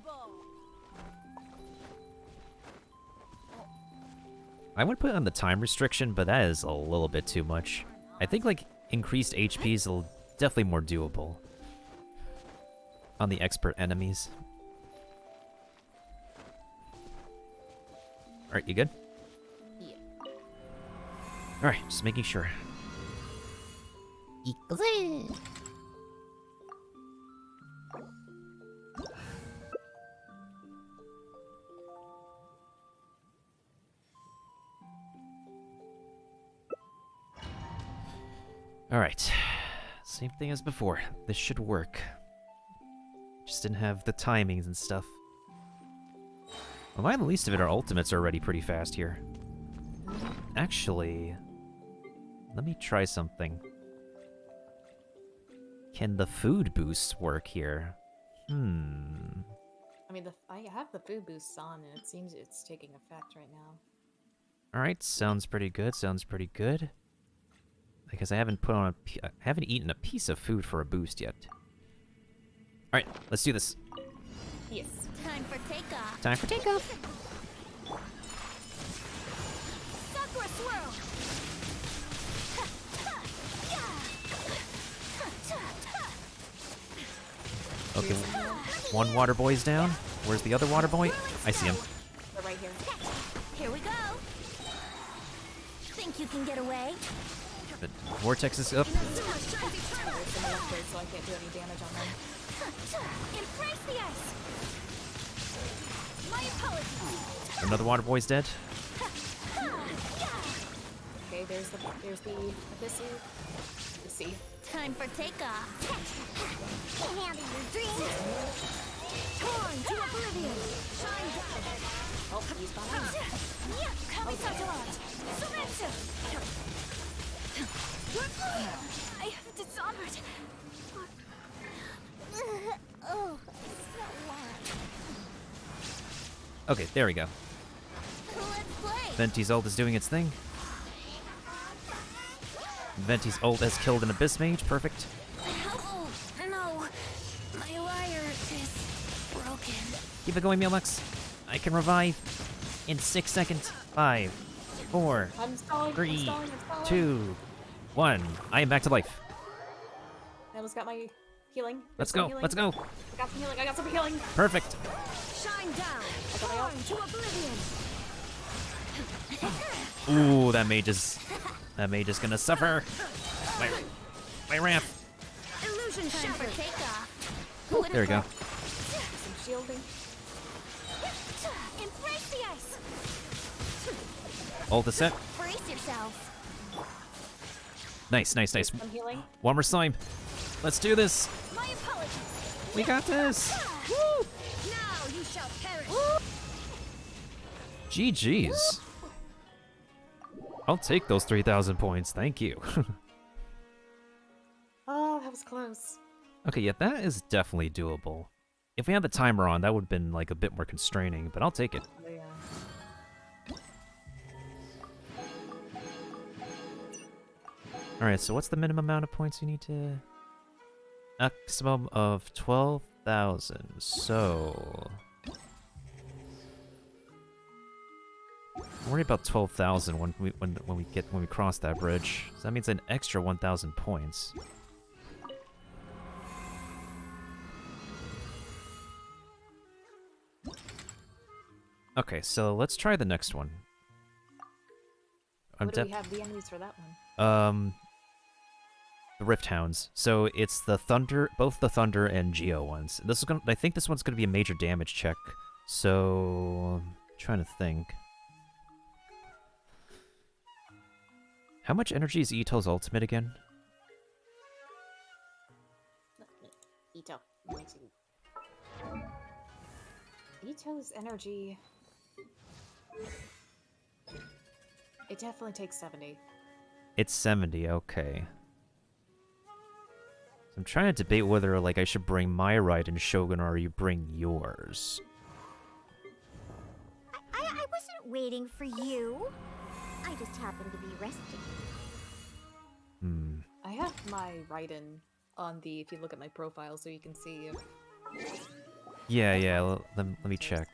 I would put on the time restriction, but that is a little bit too much. I think, like, increased HP is definitely more doable on the expert enemies. Alright, you good? Yeah. Alright, just making sure. Alright, same thing as before. This should work. Just didn't have the timings and stuff. Well, by the least of it, our ultimates are already pretty fast here. Actually, let me try something. Can the food boosts work here? I mean, I have the food boosts on, and it seems it's taking effect right now. Alright, sounds pretty good, sounds pretty good. Because I haven't put on I haven't eaten a piece of food for a boost yet. Alright, let's do this. Yes. Time for takeoff. Time for takeoff. Sakura swirl. Okay, one water boy's down. Where's the other water boy? I see him. They're right here. Here we go. Think you can get away? The vortex is up. There's some electrodes, so I can't do any damage on them. Embrace the ice. My apologies. Another water boy's dead. Okay, there's the Abyssy. Time for takeoff. Can't handle your dreams. Torn to oblivion. Shine down. Oh, he's behind. I have dishonored. Oh, so what? Okay, there we go. Let's play. Venti's ult is doing its thing. Venti's ult has killed an Abyss Mage. Perfect. Oh, no. My lyre is broken. Keep it going, Mailbox. I can revive in 6 seconds. 5, 4, I'm stalling, 3, I'm stalling. 2, 1. I am back to life. I almost got my healing. Let's go. Let's go. I got some healing. I got some healing. Perfect. Shine down. Torn to oblivion. Ooh, that mage is gonna suffer. My ramp. Illusion time for takeoff. There we go. Some shielding. Embrace the ice. Ult the set. Brace yourselves. Nice, nice, nice. I'm healing. One more slime. Let's do this. My apologies. We got this. Woo! Now you shall perish. GG's. I'll take those 3,000 points. Thank you. Oh, that was close. Okay, yeah, that is definitely doable. If we had the timer on, that would have been like a bit more constraining, but I'll take it. Yeah. Alright, so what's the minimum amount of points you need to... Maximum of 12,000, so... Worry about 12,000 when we cross that bridge. So that means an extra 1,000 points. Okay, so let's try the next one. What do we have the enemies for that one? The Rift Hounds. So it's the Thunder, both the Thunder and Geo ones. This is gonna, I think this one's gonna be a major damage check. So, I'm trying to think. How much energy is Ito's ultimate again? Ito. Ito's energy... It definitely takes 70. It's 70, okay. So I'm trying to debate whether like I should bring my Raiden Shogun or you bring yours. I wasn't waiting for you. I just happened to be resting. I have my Raiden on the, if you look at my profile, so you can see if... Yeah, let me check.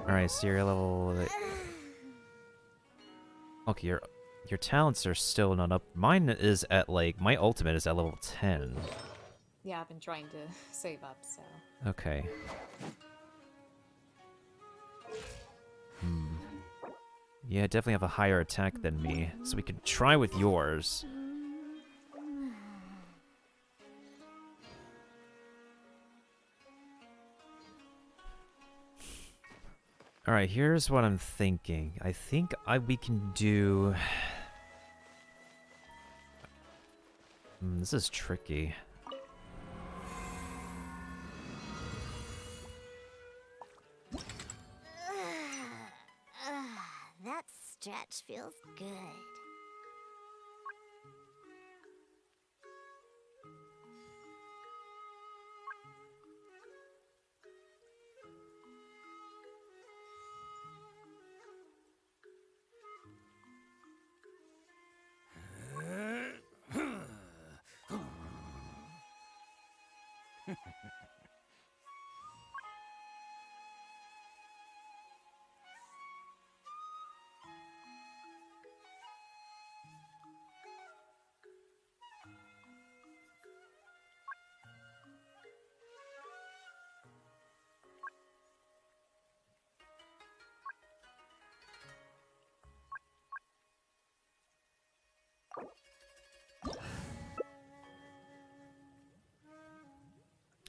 Alright, so you're level... Okay, your talents are still not up. Mine is at, like, my ultimate is at level 10. Yeah, I've been trying to save up, so... Okay. Yeah, I definitely have a higher attack than me, so we can try with yours. Alright, here's what I'm thinking. I think we can do... this is tricky. That stretch feels good.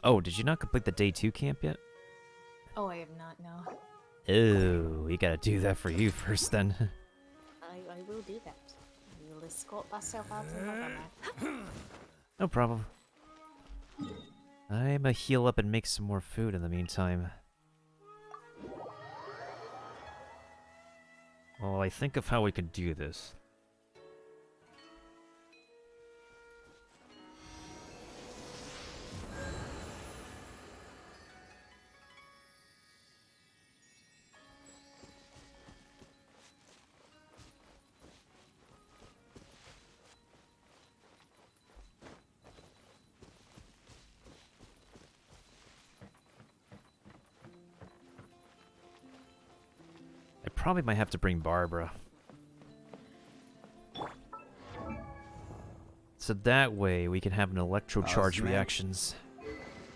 Oh, did you not complete the day 2 camp yet? Oh, I have not, no. Oh, we gotta do that for you first then. I will do that. I will escort myself out and work on that. No problem. I'm gonna heal up and make some more food in the meantime. Well, I think of how we could do this. Probably might have to bring Barbara. So that way we can have an electro charge reactions.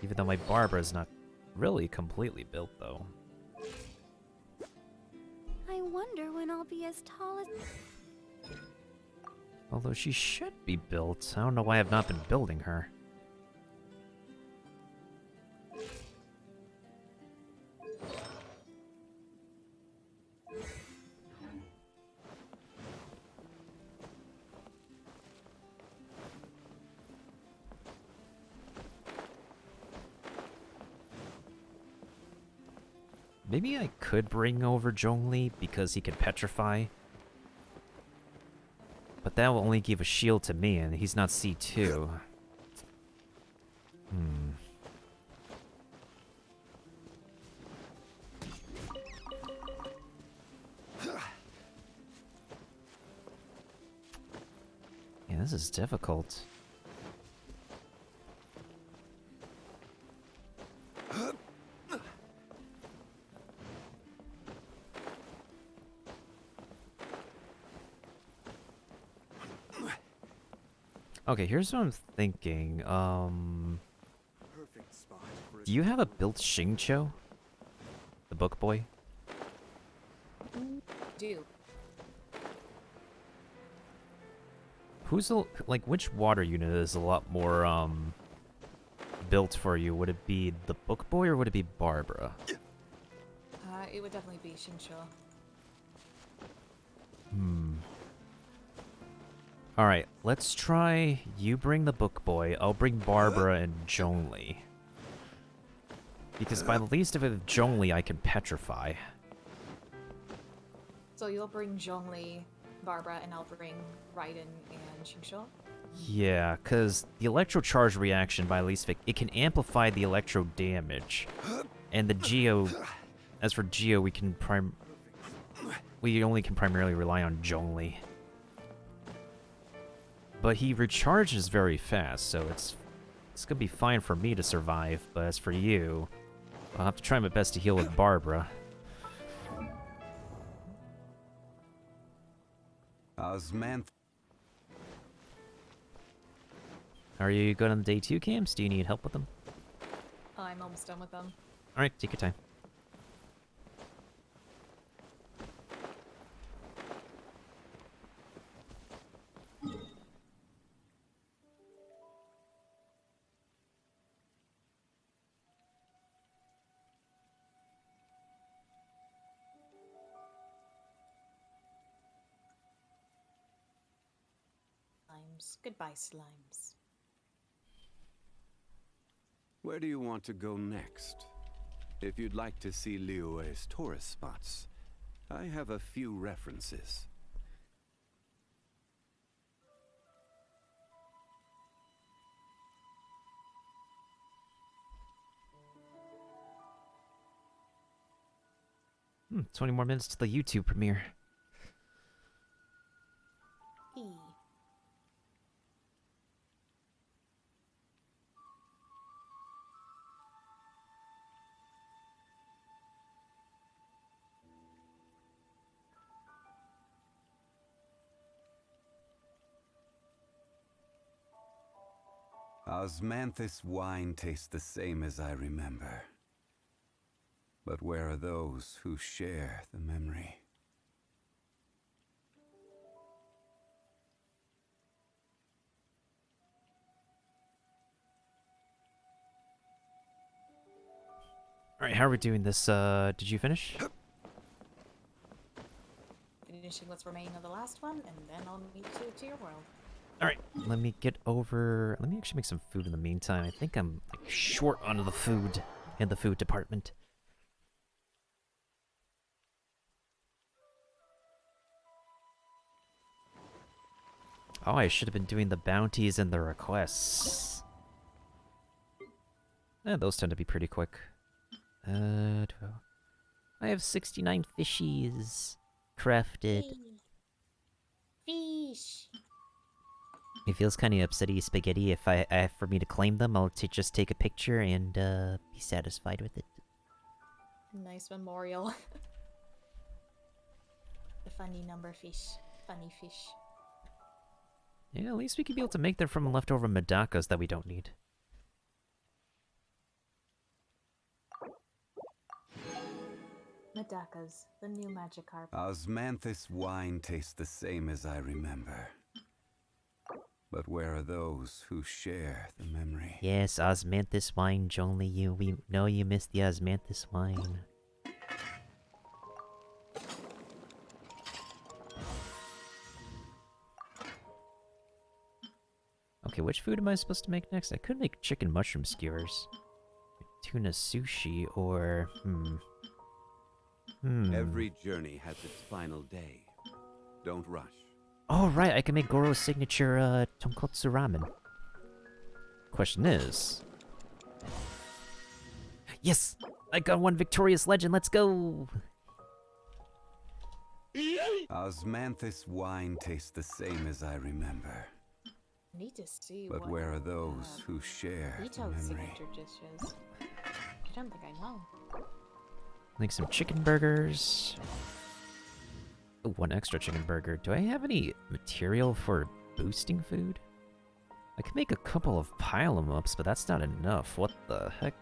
Even though my Barbara is not really completely built though. I wonder when I'll be as tall as... Although she should be built. I don't know why I've not been building her. Maybe I could bring over Zhongli because he can petrify. But that will only give a shield to me, and he's not C2. Yeah, this is difficult. Okay, here's what I'm thinking. Do you have a built Xingqiu? The book boy? Do. Who's like which water unit is a lot more built for you? Would it be the book boy or would it be Barbara? It would definitely be Xingqiu. Alright, let's try you bring the book boy, I'll bring Barbara and Zhongli. Because by the least of it, with Zhongli I can petrify. So you'll bring Zhongli, Barbara, and I'll bring Raiden and Xingqiu? Yeah, because the electrocharge reaction, by at least it can amplify the electro damage. And the Geo, as for Geo, we only can primarily rely on Zhongli. But he recharges very fast, so it's gonna be fine for me to survive, but as for you, I'll have to try my best to heal with Barbara. Osmanth. Are you good on the day 2 camps? Do you need help with them? I'm almost done with them. Alright, take your time. Slimes. Goodbye, slimes. Where do you want to go next? If you'd like to see Liyue's tourist spots, I have a few references. 20 more minutes to the YouTube premiere. E. Osmanthus wine tastes the same as I remember. But where are those who share the memory? Alright, how are we doing this? Did you finish? Finishing what's remaining of the last one, and then I'll meet you to your world. Alright, let me get over... Let me actually make some food in the meantime. I think I'm like, short on the food in the food department. Oh, I should have been doing the bounties and the requests. Those tend to be pretty quick. I have 69 fishies crafted. Fish. It feels kind of upsetty spaghetti if for me to claim them. I'll just take a picture and be satisfied with it. Nice memorial. The funny number fish. Funny fish. Yeah, at least we could be able to make them from leftover Madakas that we don't need. Madakas, the new Magikarp. Osmanthus wine tastes the same as I remember. But where are those who share the memory? Yes, osmanthus wine, Zhongli. We know you missed the osmanthus wine. Okay, which food am I supposed to make next? I could make chicken mushroom skewers. Tuna sushi, or... Every journey has its final day. Don't rush. Oh, right, I can make Goro's signature, tonkotsu ramen. Question is... Yes! I got one victorious legend, let's go! Osmanthus wine tastes the same as I remember. I need to see But what where are those who share the Vito's memory? signature dishes. I don't think I know. Make some chicken burgers. Oh, one extra chicken burger. Do I have any material for boosting food? I could make a couple of pile-em-ups, but that's not enough. What the heck?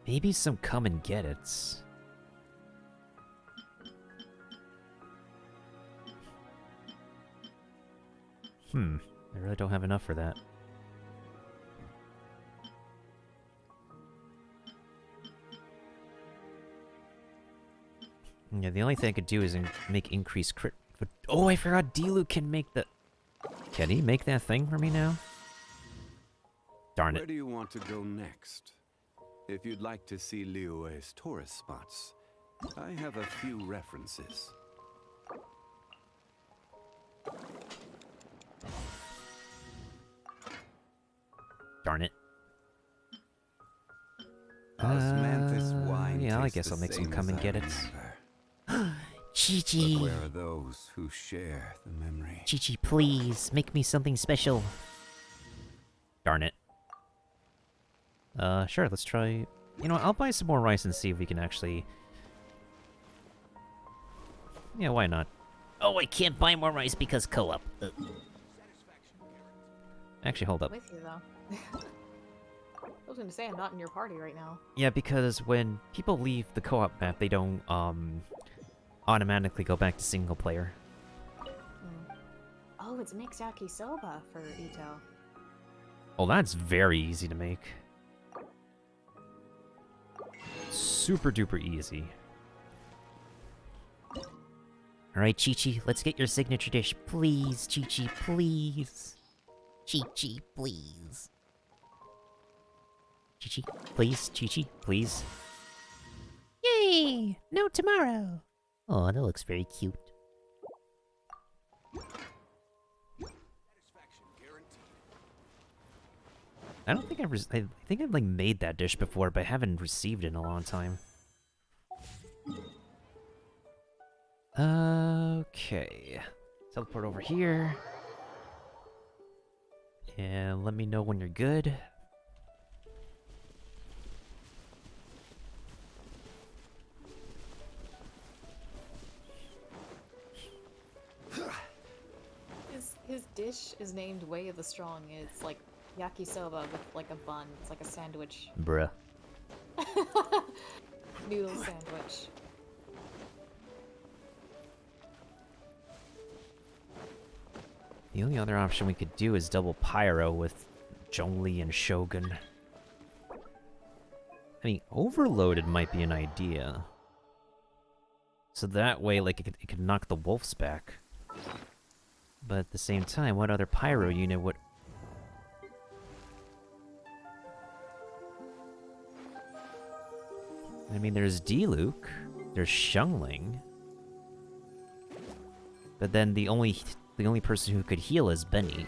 Maybe some come and get it's. I really don't have enough for that. Yeah, the only thing I could do is make increased crit. But oh, I forgot Dilu can make the. Can he make that thing for me now? Darn Where it. do you want to go next? If you'd like to see Liyue's tourist spots, I have a few references. Darn it. Osmanthus wine yeah, I tastes guess the I'll make some same come as and I get it. remember. Chi-Chi! But where are those who share the memory? Chi-Chi, please, make me something special. Darn it. Sure, let's try... You know what, I'll buy some more rice and see if we can actually... Yeah, why not? Oh, I can't buy more rice because co-op. Actually, hold up. With you though. I was gonna say I'm not in your party right now. Yeah, because when people leave the co-op map, they don't, automatically go back to single player. Oh, it's mixed yakisoba for Ito. Oh, that's very easy to make. Super duper easy. Alright, Chi-Chi, let's get your signature dish. Please, Chi-Chi, please. Chi-Chi, please. Chi-Chi, please, Chi-Chi, please. Yay! No tomorrow! Oh, that looks very cute. I don't think I think I've like made that dish before, but I haven't received it in a long time. Okay. Teleport over here. And let me know when you're good. His dish is named Way of the Strong. It's like yakisoba with like a bun. It's like a sandwich. Bruh. Noodle sandwich. The only other option we could do is double pyro with Zhongli and Shogun. I mean, overloaded might be an idea. So that way, like, it could knock the wolves back. But at the same time, what other pyro unit would... I mean, there's Diluc, there's Xiangling. But then the only person who could heal is Benny.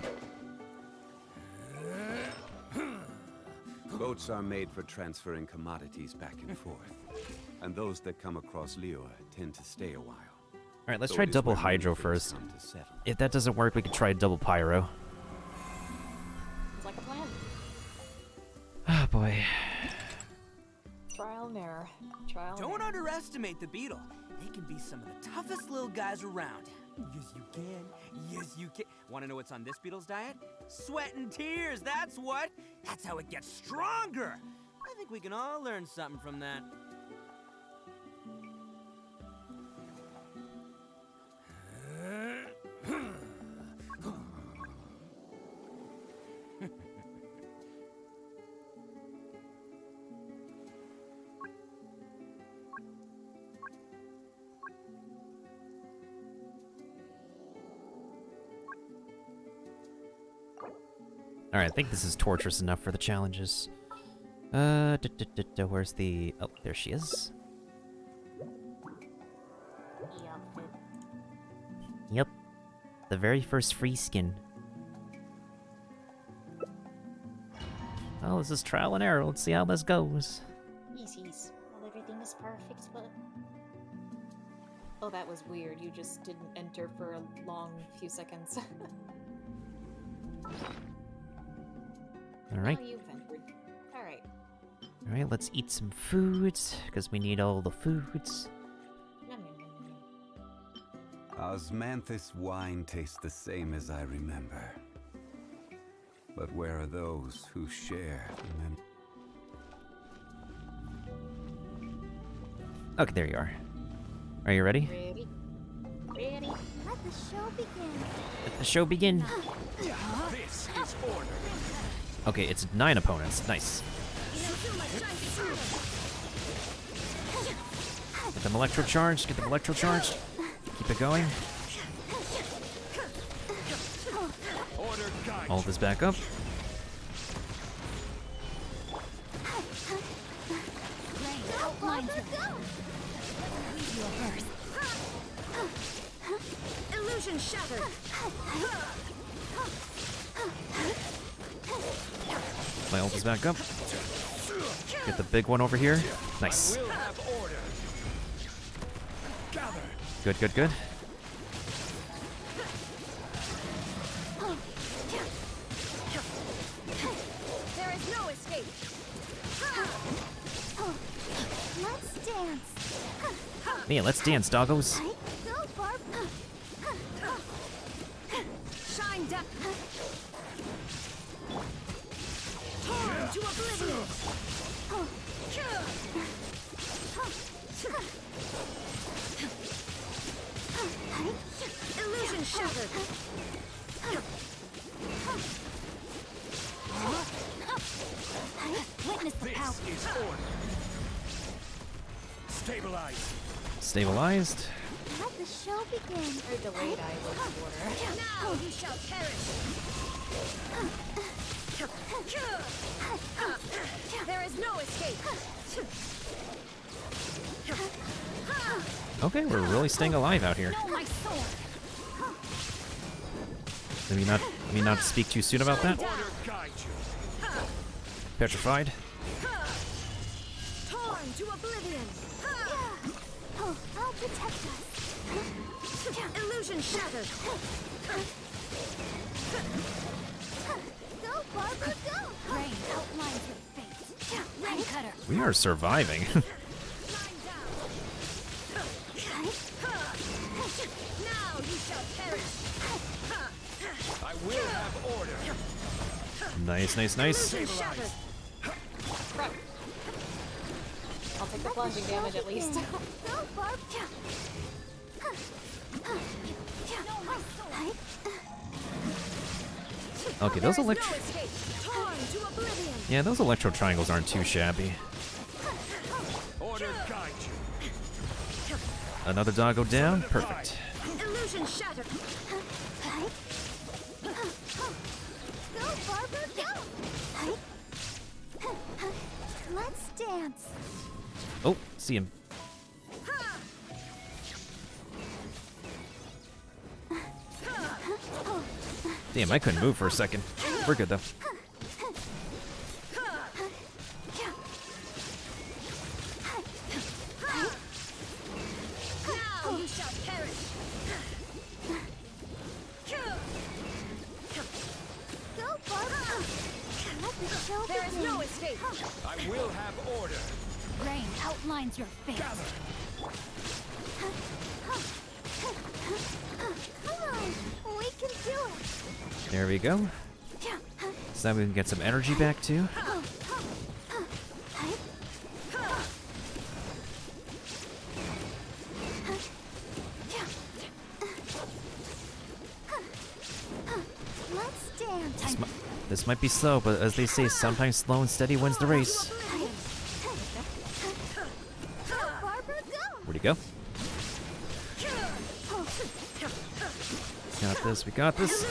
Boats are made for transferring commodities back and forth. And those that come across Liyue tend to stay a while. Alright, let's So try it is double when hydro things first. come to settle. If that doesn't work, we could try double pyro. It's like a plan. Oh boy. Trial and error. Trial and Don't error. underestimate the beetle. They can be some of the toughest little guys around. Yes, you can. Yes, you can. Want to know what's on this beetle's diet? Sweat and tears, that's what. That's how it gets stronger. I think we can all learn something from that. Alright, I think this is torturous enough for the challenges. Where's the... Oh, there she is. Yep. The very first free skin. Well, this is trial and error. Let's see how this goes. Yes. Well, everything is perfect, but... Oh, that was weird. You just didn't enter for a long few seconds. Alright. Oh, you've entered. Alright. Alright, let's eat some foods, because we need all the foods. Osmanthus wine tastes the same as I remember. But where are those who share Okay, there you are. Are you ready? Ready. Let the show begin. Let the show begin. This is order. Okay, it's 9 opponents. Nice. Get them electro charged. Get them electro charged. Keep it going. Hold this back up. Illusion shattered. My ult is back up. Get the big one over here. Nice. Good. There is no escape. Let's dance. Yeah, let's dance, doggos. Go, Barb. Shine down. Torn to oblivion. Illusion shattered. Witness the power. This is order. Stabilize. Stabilized. Let the show begin. Or delayed I was order. Now you shall perish. There is no escape. Okay, we're really staying alive out here. Know my sword. Let me not speak too soon about that. Petrified. Torn to oblivion. I'll protect us. Illusion shattered. Go, Barbara, go! Rain outlines your fate. Rain cutter. We are surviving. Now you shall perish. I will have order. Nice. Illusion shattered. I'll take the plunging damage at least. Go, Barb. Okay, those those electro triangles aren't too shabby. Order guide you. Another doggo down. Perfect. Illusion shattered. Go, Barbara, go! Let's dance. Oh, see him. Damn, I couldn't move for a second. We're good though. Now you shall perish. Go, Barbara. Let the show begin. There is no escape. I will have order. Rain outlines your fate. Come on, we can do it. There we go. So now we can get some energy back too. Let's dance. This might be slow, but as they say, sometimes slow and steady wins the race. Where'd he go? Got this, we got this.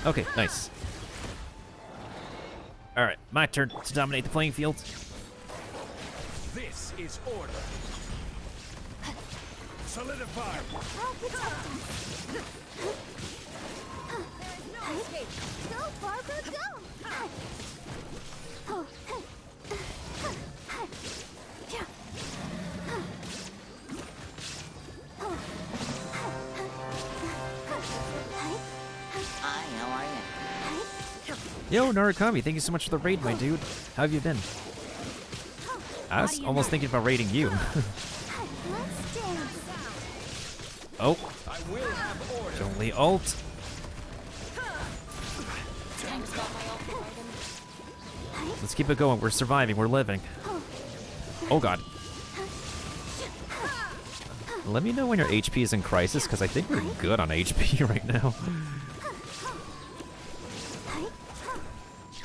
Okay, nice. Alright, my turn to dominate the playing field. This is order. Solidify. Go, Barbara, go! Hi, how are you? Yo, Narukami, thank you so much for the raid, my dude. How have you been? I was almost thinking about raiding you. Oh. Only ult. Let's keep it going. We're surviving. We're living. Oh, God. Let me know when your HP is in crisis, because I think we're good on HP right now.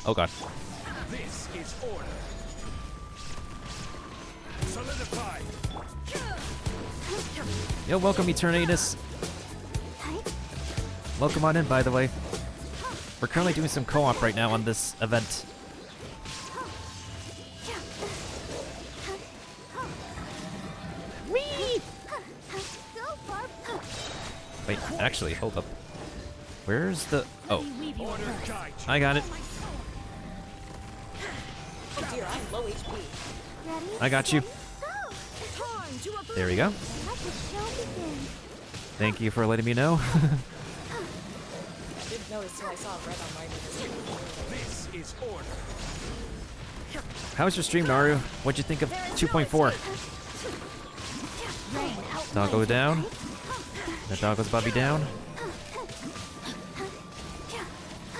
Oh, God. This is order. Solidify. Yo, welcome, Eternatus. Welcome on in, by the way. We're currently doing some co-op right now on this event. Wait, actually, hold up. Where's the... Oh. I got it. Oh dear, I'm low HP. I got you. There we go. Thank you for letting me know. I didn't notice till I saw red on my This is order. How's your stream, Naru? What'd you think of 2.4? Doggo down. That doggo's about to be down.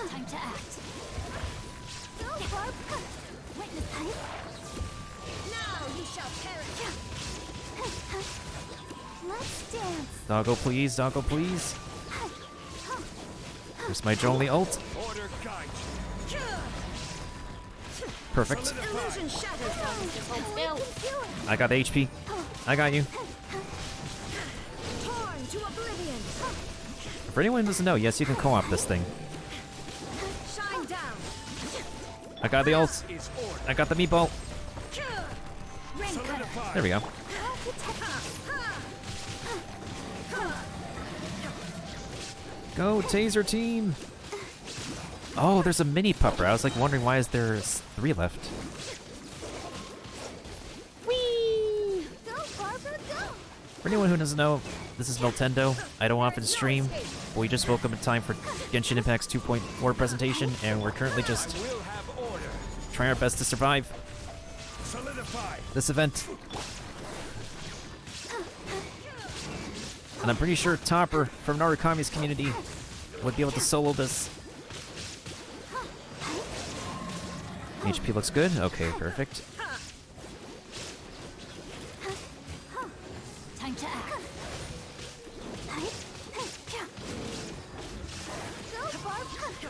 Time to act. Go, Barb. Witness height. Now you shall perish. Let's dance. Doggo, please. Doggo, please. Here's my Jolly ult. Order guide. Perfect. Illusion shattered. Just hold still. I got HP. I got you. Torn to oblivion. For anyone who doesn't know, yes, you can co-op this thing. Shine down. I got the ult. I got the meatball. There we go. Go, Taser team! Oh, there's a mini pupper. I was like wondering why is there 3 left. Whee! Go, Barbara, go! For anyone who doesn't know, this is Nintendo. I don't often stream, but we just woke up in time for Genshin Impact's 2.4 presentation, and we're currently just trying our best to survive this event. And I'm pretty sure Topper from Narukami's community would be able to solo this. HP looks good. Okay, perfect. Time to act.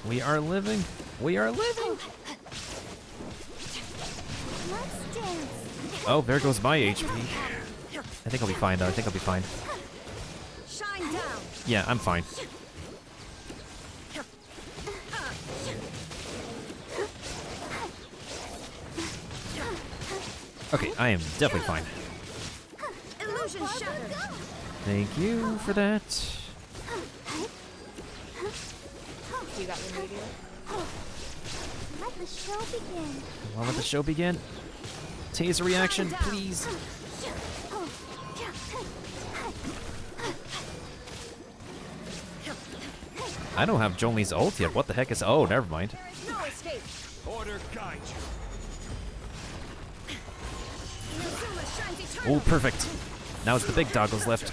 We are living. We are living. Let's dance. Oh, there goes my HP. I think I'll be fine, though. I think I'll be fine. Shine down. Yeah, I'm fine. Okay, I am definitely fine. Illusion shattered. Thank you for that. You got your meteor? Let the show begin. I'll let the show begin. Taser reaction, please. I don't have Jolie's ult yet. What the heck is... Oh, never mind. No escape. Order guide Oh, perfect. Now it's the big doggles left.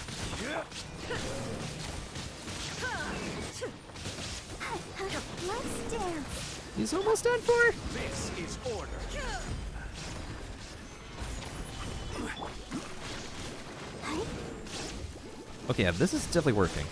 Let's dance. He's almost done for. This is order. Okay, yeah, this is definitely working.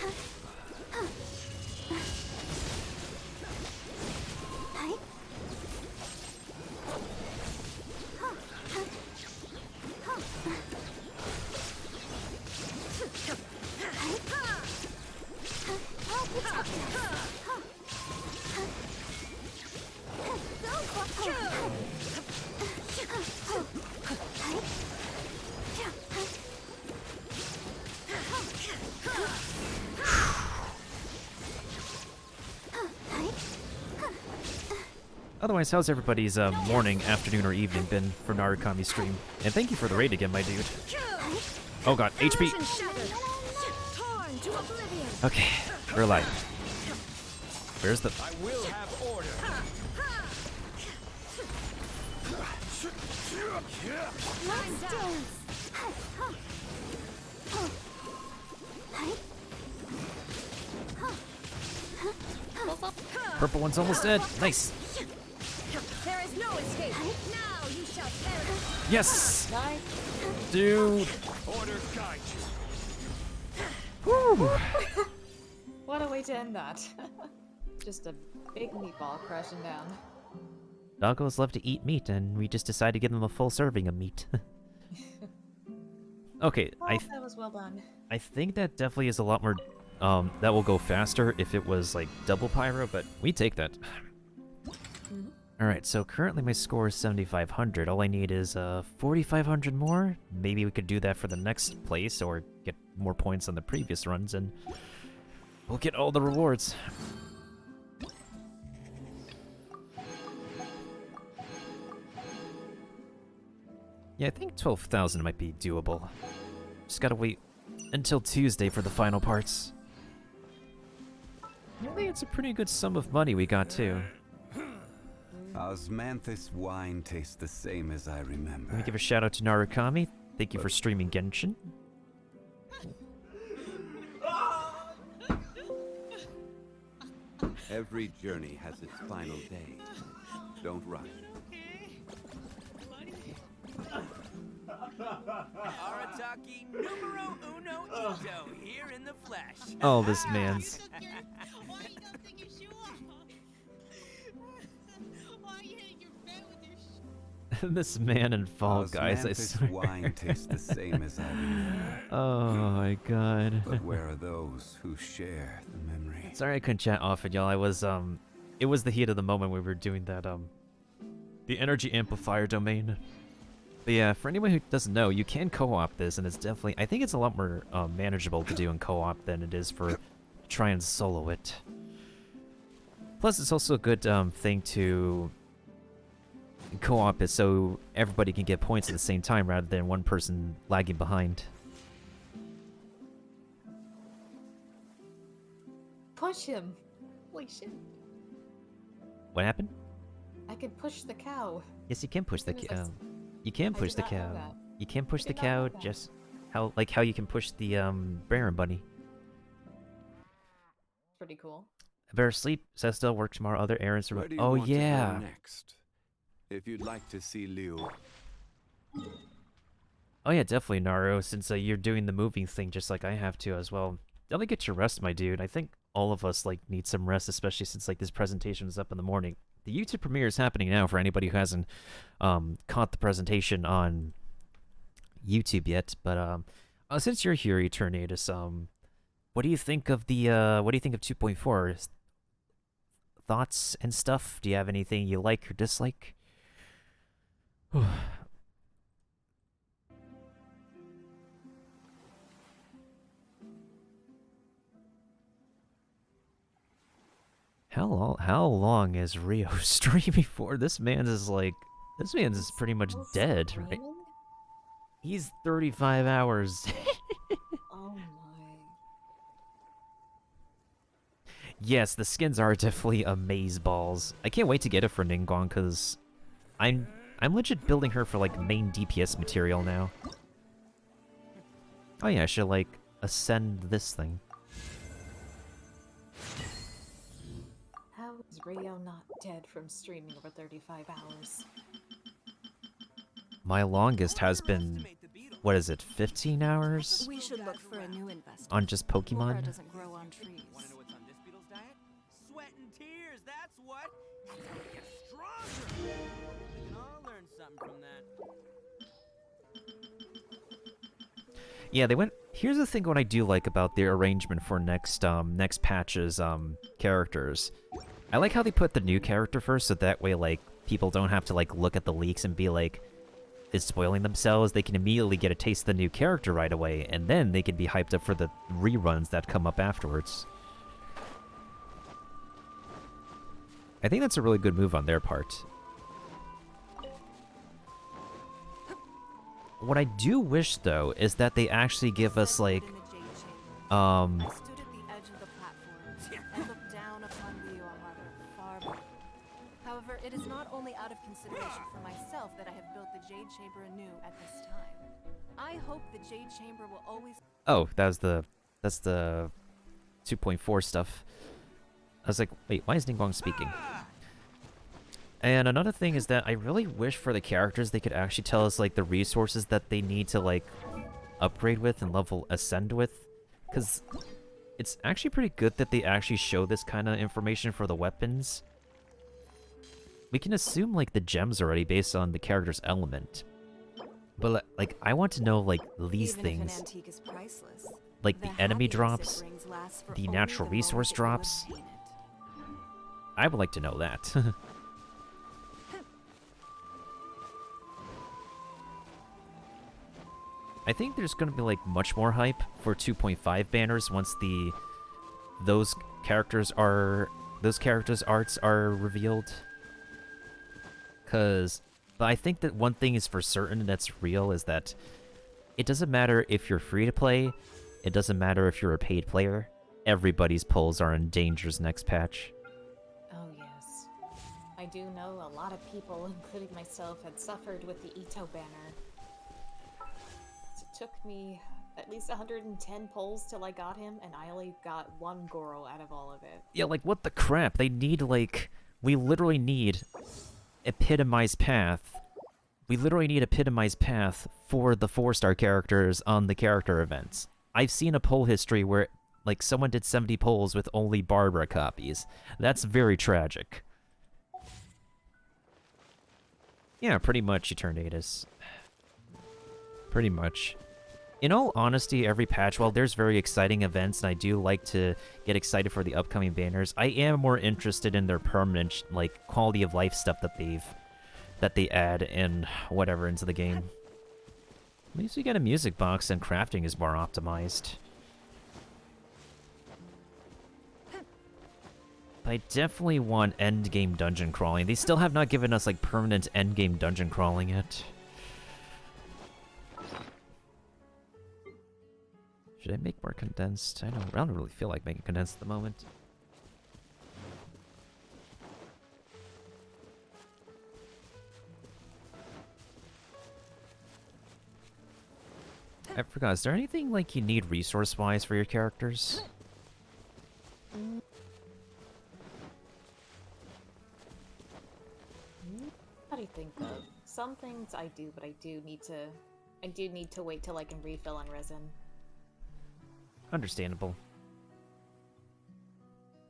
Otherwise, how's everybody's morning, afternoon, or evening been for Narukami stream? And thank you for the raid again, my dude. Oh god, HP! Okay, we're alive. Where's the... I will have order. Purple one's almost dead. Nice. There is no escape. Now you shall perish. Yes! Dude! Order guide you. Woo! What a way to end that. Just a big meatball crashing down. Doggos love to eat meat, and we just decided to give them a full serving of meat. Okay, Well, that was well done. I think that definitely is a lot more, that will go faster if it was, like, double pyro, but we take that. Alright, so currently my score is 7,500. All I need is, 4,500 more. Maybe we could do that for the next place, or get more points on the previous runs, and we'll get all the rewards. Yeah, I think 12,000 might be doable. Just gotta wait until Tuesday for the final parts. I think it's a pretty good sum of money we got, too. Osmanthus wine tastes the same as I remember. Let me give a shout out to Narukami. Thank you for streaming Genshin. Every journey has its final day. Don't rush. Arataki numero uno ito here in the flesh. Oh, this man's. This man in Fall Guys, I swear. Wine tastes the same as I remember. Oh my god. But where are those who share the memory? Sorry I couldn't chat often, y'all. I was, it was the heat of the moment we were doing that, the energy amplifier domain. But yeah, for anyone who doesn't know, you can co-op this, and it's definitely, I think it's a lot more manageable to do in co-op than it is for try and solo it. Plus, it's also a good thing to co-op it so everybody can get points at the same time rather than one person lagging behind. Push him. Holy shit. What happened? I can push the cow. Yes, you can push the cow. You can I push did the not know cow. that. You can push the did not know cow that. just how you can push the Baron bunny. Pretty cool. Better sleep. Cecil work tomorrow. Other errands. Where do you Oh want to go yeah. next? If you'd like to see Liu. Oh yeah, definitely Naru. Since you're doing the moving thing just like I have to as well. Definitely get your rest, my dude. I think all of us like need some rest, especially since like this presentation is up in the morning. The YouTube premiere is happening now for anybody who hasn't caught the presentation on YouTube yet. But since you're here, Eternatus, what do you think of the 2.4? Thoughts and stuff? Do you have anything you like or dislike? How long is Rio streaming for? This man's is pretty much dead, right? He's 35 hours. Oh my. Yes, the skins are definitely amazeballs. I can't wait to get it for Ningguang because I'm legit building her for like main DPS material now. Oh yeah, I should like ascend this thing. How is Rio not dead from streaming over 35 hours? My longest has been, what is it, 15 hours? We should look for a new investor. On just Pokemon? Flora doesn't grow on trees. Want to know what's on this beetle's diet? Sweat and tears, that's what. That's how it gets stronger. We can all learn something from that. Yeah, they went. Here's the thing: what I do like about their arrangement for next patch's characters. I like how they put the new character first, so that way like people don't have to like look at the leaks and be like, is spoiling themselves. They can immediately get a taste of the new character right away, and then they can be hyped up for the reruns that come up afterwards. I think that's a really good move on their part. What I do wish, though, is that they actually give us, like, I stood at the edge of the platform and looked down upon Liyue Harbor far below. However, it is not only out of consideration for myself that I have built the Jade Chamber anew at this time. I hope the Jade Chamber will always... Oh, that's the 2.4 stuff. I was like, wait, why is Ningguang speaking? And another thing is that I really wish for the characters they could actually tell us, like, the resources that they need to, like, upgrade with and level ascend with. Because it's actually pretty good that they actually show this kind of information for the weapons. We can assume, like, the gems already based on the character's element. But, like, I want to know, like, these things. Like, the enemy drops, the natural resource drops. I would like to know that. I think there's going to be, like, much more hype for 2.5 banners once those characters' arts are revealed. But I think that one thing is for certain that's real is that it doesn't matter if you're free to play, it doesn't matter if you're a paid player, everybody's polls are in danger's next patch. Oh yes. I do know a lot of people, including myself, had suffered with the Ito banner. It took me at least 110 polls till I got him, and I only got one Goro out of all of it. Yeah, like, what the crap? They need, like... We literally need epitomized path. We literally need epitomized path for the 4-star characters on the character events. I've seen a poll history where, like, someone did 70 polls with only Barbara copies. That's very tragic. Yeah, pretty much, Eternatus. Pretty much. In all honesty, every patch, while there's very exciting events, and I do like to get excited for the upcoming banners, I am more interested in their permanent, like, quality of life stuff that they add and whatever into the game. At least we get a music box and crafting is more optimized. But I definitely want endgame dungeon crawling. They still have not given us, like, permanent endgame dungeon crawling yet. Should I make more condensed? I don't really feel like making condensed at the moment. I forgot, is there anything, like, you need resource-wise for your characters? What do you think of? Some things I do, but I do need to wait till I can refill on resin. Understandable.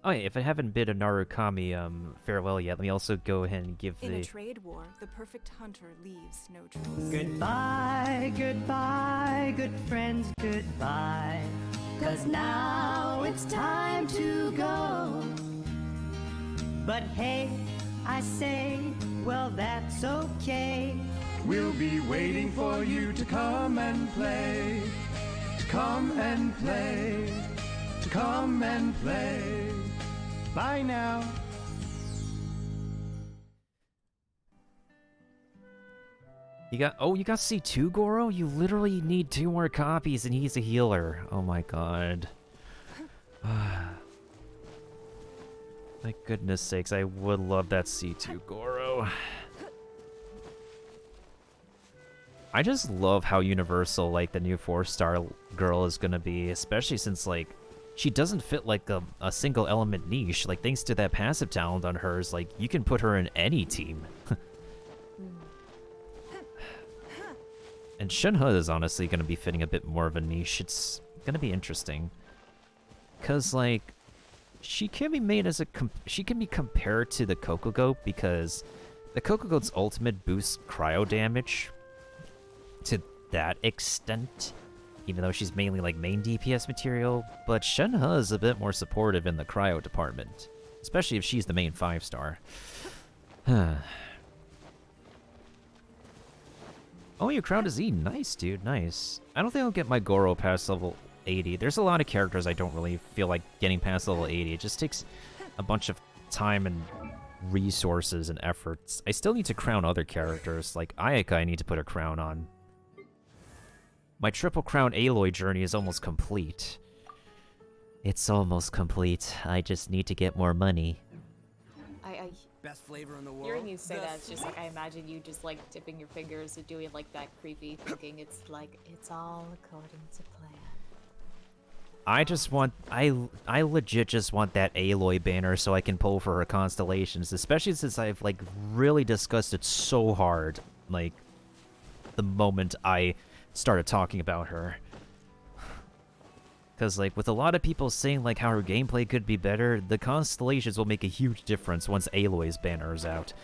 Oh yeah, if I haven't bid a Narukami farewell yet, let me also go ahead and give In a trade war, the perfect hunter leaves no trace. Goodbye, goodbye, good friends, goodbye. 'Cause now it's time to go. But hey, I say, well, that's okay. We'll be waiting for you to come and play. To come and play. To come and play. Bye now. You got C2 Goro? You literally need 2 more copies and he's a healer. Oh my god. My goodness sakes, I would love that C2 Goro. I just love how universal, like, the new 4-star girl is gonna be, especially since, like, she doesn't fit, like, a single element niche. Like, thanks to that passive talent on hers, like, you can put her in any team. And Shenhe is honestly gonna be fitting a bit more of a niche. It's gonna be interesting. 'Cause, like, she can be made as she can be compared to the Kokogoat, because the Kokogoat's ultimate boosts cryo damage to that extent, even though she's mainly, like, main DPS material, but Shenhe is a bit more supportive in the cryo department, especially if she's the main 5-star. Oh, your crowd is E. Nice, dude, nice. I don't think I'll get my Goro past level 80. There's a lot of characters I don't really feel like getting past level 80. It just takes a bunch of time and resources and efforts. I still need to crown other characters, like Ayaka I need to put a crown on. My triple crown Aloy journey is almost complete. It's almost complete. I just need to get more money. Best flavor in the world. Hearing you say that, it's just like I imagine you just like dipping your fingers and doing like that creepy thinking. It's like it's all according to plan. I just want, I legit just want that Aloy banner so I can pull for her constellations, especially since I've, like, really discussed it so hard, like, the moment I started talking about her. Because, like, with a lot of people saying, like, how her gameplay could be better, the constellations will make a huge difference once Aloy's banner is out.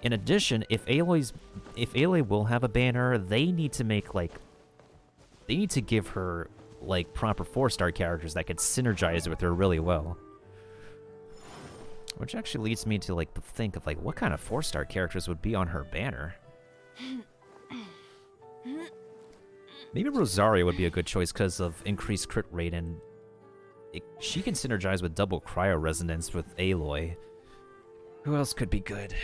In addition, if Aloy will have a banner, they need to make, like, they need to give her, like, proper 4-star characters that could synergize with her really well. Which actually leads me to, like, think of, like, what kind of 4-star characters would be on her banner? Maybe Rosaria would be a good choice because of increased crit rate, and she can synergize with double cryo resonance with Aloy. Who else could be good?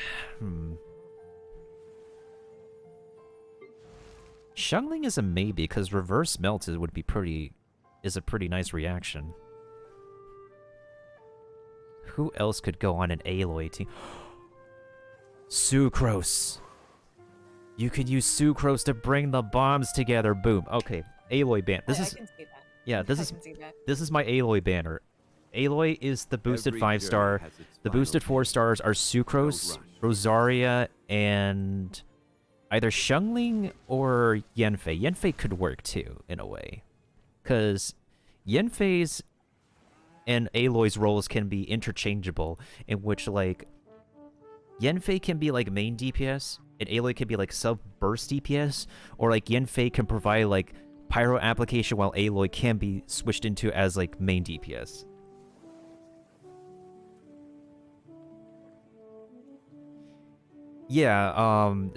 Xiangling is a maybe because reverse melted would be is a pretty nice reaction. Who else could go on an Aloy team? Sucrose. You could use Sucrose to bring the bombs together. Boom. Okay, Aloy banner. This is. I can see that. Yeah, I can see that. this is my Aloy banner. Aloy is the boosted 5-star. The boosted 4 stars are Sucrose, Rosaria, and either Xiangling or Yanfei. Yanfei could work too, in a way. Because Yanfei's and Aloy's roles can be interchangeable, in which, like, Yanfei can be, like, main DPS, and Aloy can be, like, sub-burst DPS, or, like, Yanfei can provide, like, pyro application while Aloy can be switched into as, like, main DPS. Yeah,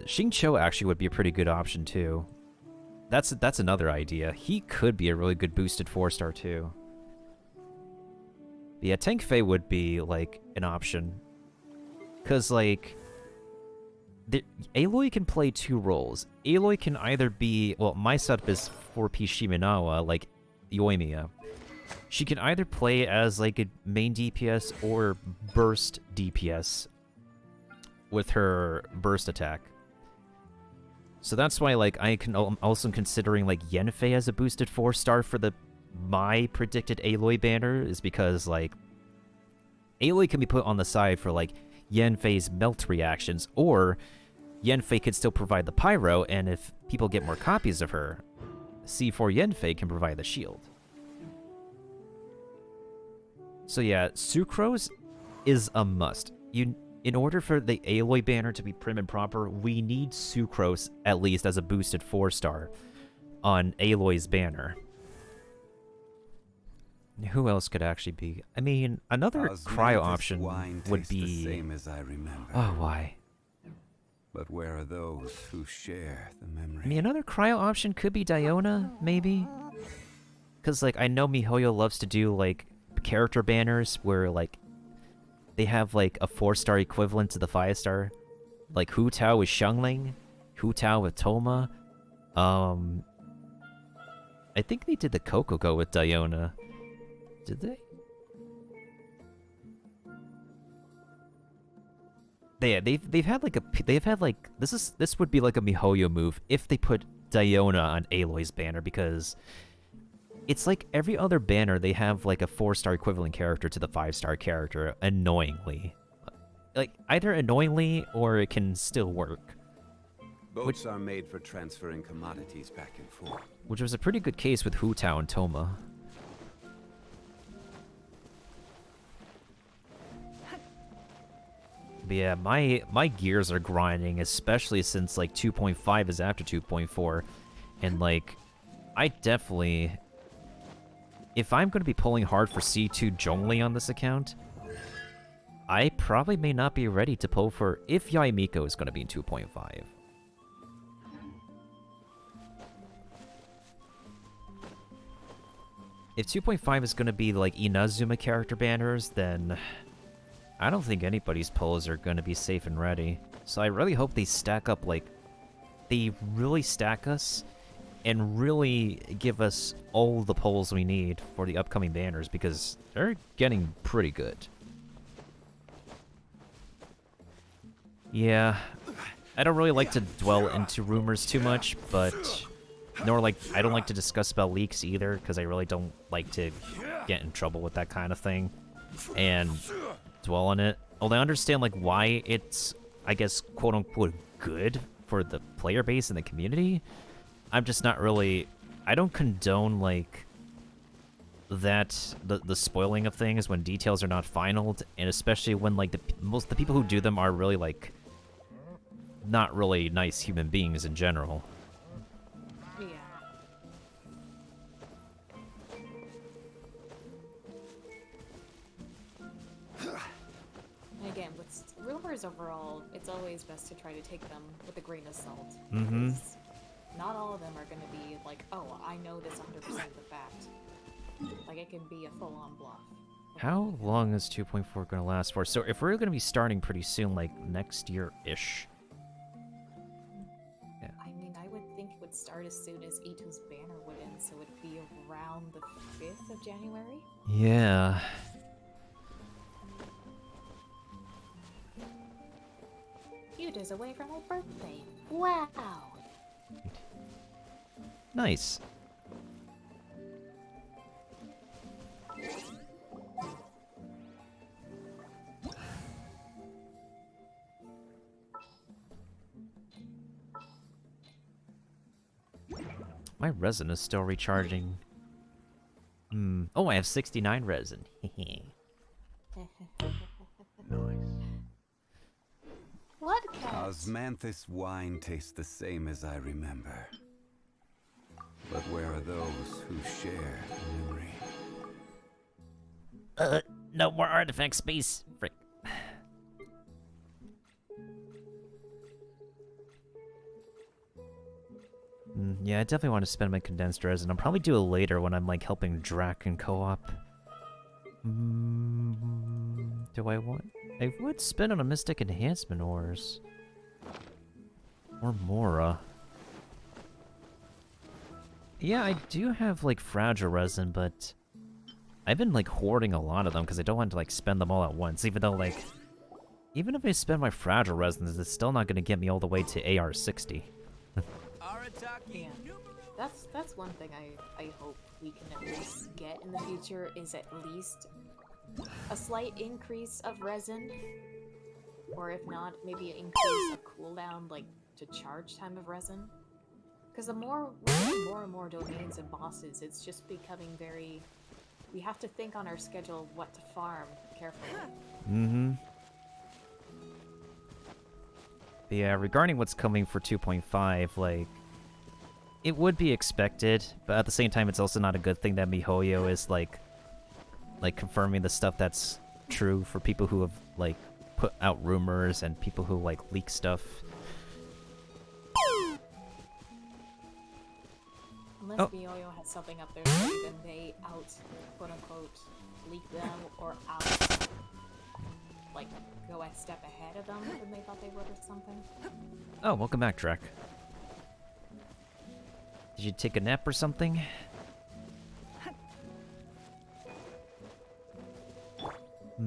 Xingqiu actually would be a pretty good option, too. That's another idea. He could be a really good boosted 4-star, too. But yeah, Tank Fei would be, like, an option. Because, like, Aloy can play 2 roles. Aloy can either be... Well, my setup is 4P Shiminawa, like Yoimiya. She can either play as, like, a main DPS or burst DPS with her burst attack. So that's why, like, I'm also considering, like, Yanfei as a boosted 4-star for my predicted Aloy banner, is because, like, Aloy can be put on the side for, like, Yanfei's melt reactions, or Yanfei could still provide the pyro, and if people get more copies of her, C4 Yanfei can provide the shield. So yeah, Sucrose is a must. In order for the Aloy banner to be prim and proper, we need Sucrose at least as a boosted 4-star on Aloy's banner. Who else could actually be? I mean, another cryo option would be... The same as I remember. Oh, why? But where are those who share the memory? I mean, another cryo option could be Diona, maybe? Because, like, I know MiHoYo loves to do, like, character banners where, like, they have, like, a 4-star equivalent to the 5-star. Like, Hu Tao with Xiangling, Hu Tao with Toma. I think they did the Kokogo with Diona. Did they? They've had like this would be like a MiHoYo move if they put Diona on Aloy's banner, because it's like every other banner they have like a 4-star equivalent character to the 5-star character, annoyingly. Like either annoyingly or it can still work. Boats are made for transferring commodities back and forth. Which was a pretty good case with Hu Tao and Toma. But yeah, my gears are grinding, especially since, like, 2.5 is after 2.4. And, like, I definitely... If I'm going to be pulling hard for C2 Zhongli on this account, I probably may not be ready to pull for... If Yaimiko is going to be in 2.5. If 2.5 is going to be, like, Inazuma character banners, then... I don't think anybody's polls are going to be safe and ready. So I really hope they stack up, like, they really stack us and really give us all the polls we need for the upcoming banners, because they're getting pretty good. Yeah, I don't really like to dwell into rumors too much, but I don't like to discuss about leaks either, because I really don't like to get in trouble with that kind of thing and dwell on it. Although I understand like why it's, I guess, quote unquote good for the player base and the community. I'm just not really, I don't condone like that, the spoiling of things when details are not finalized, and especially when like the people who do them are really like not really nice human beings in general. Yeah. And again, with rumors overall, it's always best to try to take them with a grain of salt. Mm-hmm. Because not all of them are going to be like, oh, I know this 100% the fact. Like, it can be a full-on bluff. How long is 2.4 going to last for? So if we're going to be starting pretty soon, like next year-ish. Yeah. I mean, I would think it would start as soon as Ito's banner would end, so it'd be around the 5th of January? Yeah. Few days away from my birthday. Wow! Nice. My resin is still recharging. Oh, I have 69 resin. What cat? Osmanthus wine tastes the same as I remember. But where are those who share memory? No more artifact space. Frick. Yeah, I definitely want to spend my condensed resin. I'll probably do it later when I'm like helping Drak in co-op. Do I want? I would spend on a Mystic Enhancement Ores. Or Mora. Yeah, I do have like fragile resin, but I've been like hoarding a lot of them because I don't want to like spend them all at once, even though like, even if I spend my fragile resins, it's still not going to get me all the way to AR60. Yeah. That's one thing I hope we can at least get in the future, is at least a slight increase of resin, or if not, maybe an increase of cooldown, like to charge time of resin. Because the more we're getting more and more domains and bosses, it's just becoming very. We have to think on our schedule what to farm carefully. But yeah, regarding what's coming for 2.5, like, it would be expected, but at the same time, it's also not a good thing that MiHoYo is like confirming the stuff that's true for people who have like put out rumors and people who like leak stuff. Unless MiHoYo has something up their sleeve and they out, quote unquote, leak them or out, like, go a step ahead of them than they thought they would or something. Oh, welcome back, Drak. Did you take a nap or something? I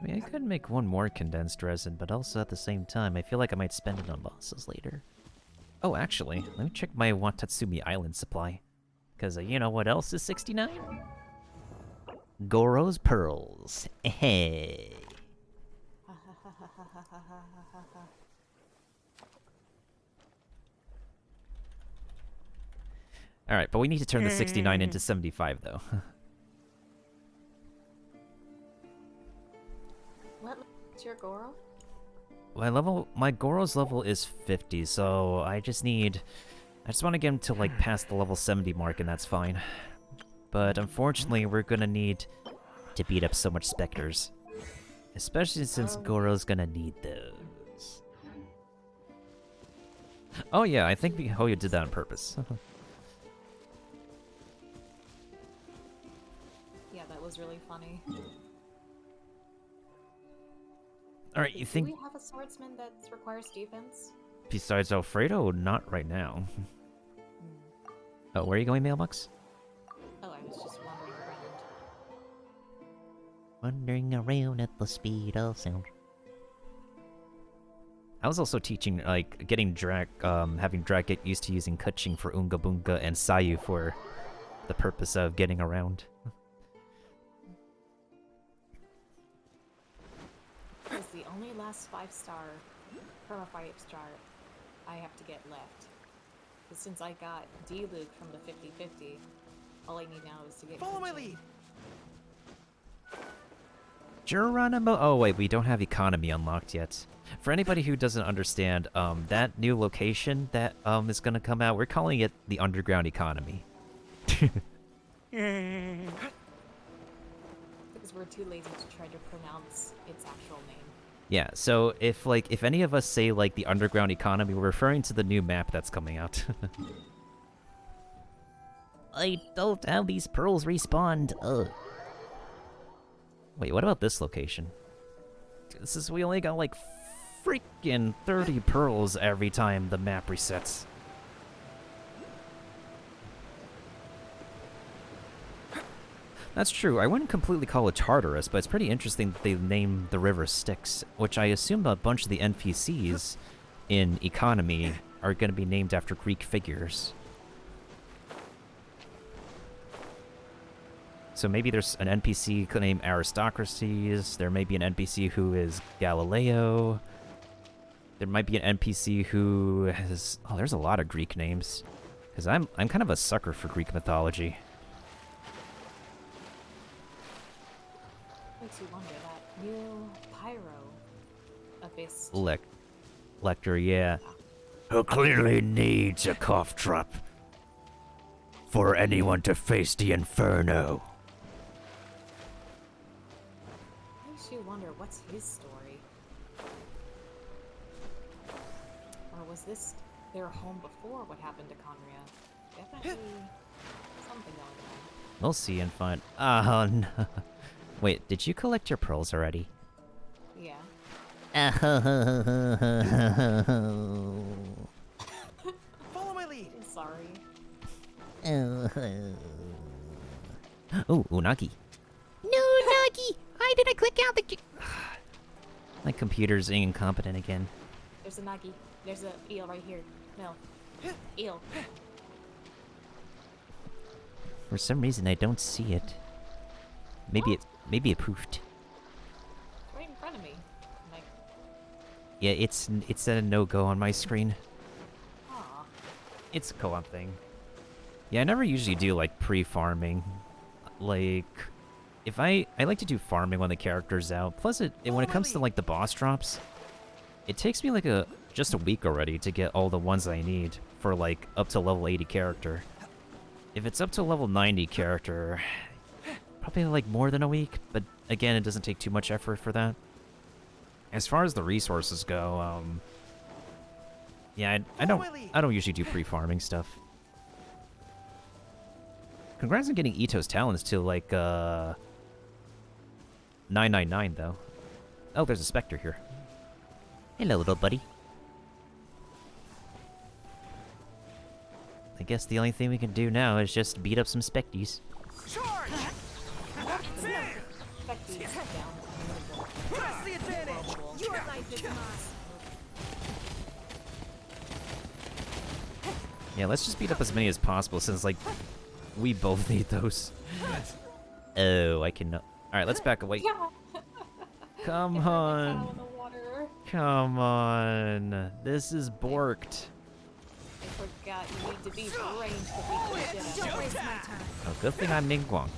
mean, I could make one more condensed resin, but also at the same time, I feel like I might spend it on bosses later. Oh, actually, let me check my Watatsumi Island supply. Because you know what else is 69? Goro's Pearls. Hey. Alright, but we need to turn the 69 into 75, though. What's your Goro? My Goro's level is 50, so I just want to get him to, like, past the level 70 mark, and that's fine. But unfortunately, we're gonna need to beat up so much Spectres. Especially since Goro's gonna need those. Oh yeah, I think MiHoYo did that on purpose. Yeah, that was really funny. Alright, you think... Do we have a swordsman that requires defense? Besides Alfredo, not right now. Oh, where are you going, Mailbox? Oh, I was just wandering around. Wandering around at the speed of sound. I was also teaching, like, getting having Drak get used to using Kaching for Unga Bunga and Sayu for the purpose of getting around. It's the only last 5-star, perma 5-star I have to get left. Because since I got D-Luke from the 50-50, all I need now is to get... Follow my lead! Geronimo... Oh, wait, we don't have economy unlocked yet. For anybody who doesn't understand, that new location that is gonna come out, we're calling it the Underground Economy. Because we're too lazy to try to pronounce its actual name. Yeah, so if any of us say, like, the Underground Economy, we're referring to the new map that's coming out. I don't have these pearls respawned. Wait, what about this location? We only got, like, freaking 30 pearls every time the map resets. That's true. I wouldn't completely call it Tartarus, but it's pretty interesting that they named the river Styx, which I assume a bunch of the NPCs in Economy are going to be named after Greek figures. So maybe there's an NPC named Aristocracies, there may be an NPC who is Galileo, there might be an NPC who has... Oh, there's a lot of Greek names. Because I'm kind of a sucker for Greek mythology. Makes you wonder, that new Pyro Abyss. Lecter, yeah. Who clearly needs a cough drop for anyone to face the inferno. Makes you wonder, what's his story? Or was this their home before what happened to Conria? Definitely something going on. We'll see and find... Oh, no. Wait, did you collect your pearls already? Yeah. Follow my lead! I'm sorry. Oh, Unagi. No, Nagi! Why did I click out the... My computer's incompetent again. There's a Nagi. There's a eel right here. No. Eel. For some reason, I don't see it. Maybe it poofed. Right in front of me. Like... Yeah, it's a no-go on my screen. Aw. It's a co-op thing. Yeah, I never usually do, like, pre-farming. Like, if I like to do farming when the character's out. Plus, when it comes to, like, the boss drops, it takes me, like, just a week already to get all the ones I need for, like, up to level 80 character. If it's up to level 90 character, probably, like, more than a week, but, again, it doesn't take too much effort for that. As far as the resources go, yeah, I don't usually do pre-farming stuff. Congrats on getting Ito's talents to, like, 999, though. Oh, there's a Spectre here. Hello, little buddy. I guess the only thing we can do now is just beat up some Specties. Charge! Press the advantage! Your life is mine! Yeah, let's just beat up as many as possible since, like, we both need those. Oh, I cannot. Alright, let's back away. Come on. Come on. This is borked. I forgot you need to be ranged to beat the shit out of it. Oh, good thing I'm Mingguang.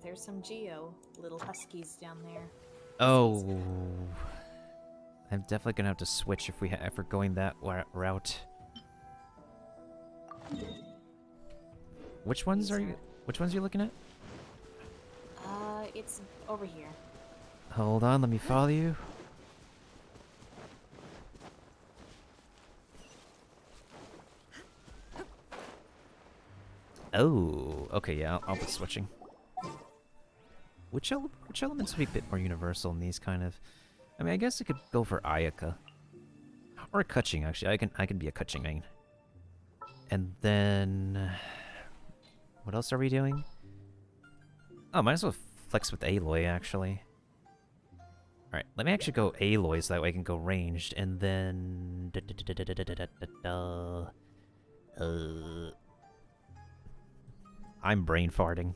There's some Geo, little huskies down there. Oh. I'm definitely gonna have to switch if we're going that route. Which ones are you looking at? It's over here. Hold on, let me follow you. Oh, okay, yeah, I'll be switching. Which elements would be a bit more universal in these kind of... I mean, I guess I could go for Ayaka. Or Kutching, actually. I can be a Kutching main. And then... What else are we doing? Oh, might as well flex with Aloy, actually. Alright, let me actually go Aloy so that way I can go ranged, and then... I'm brain farting.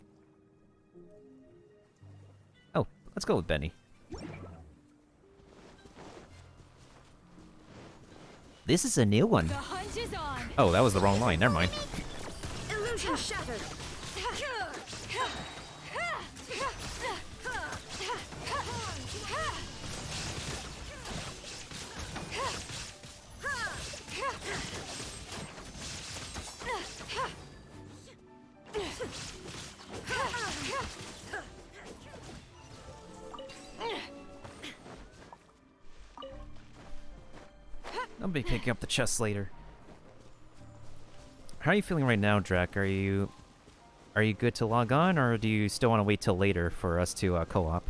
Oh, let's go with Benny. This is a new one. Oh, that was the wrong line. Never mind. Illusion shattered. I'll be picking up the chest later. How are you feeling right now, Drak? Are you good to log on, or do you still want to wait till later for us to co-op?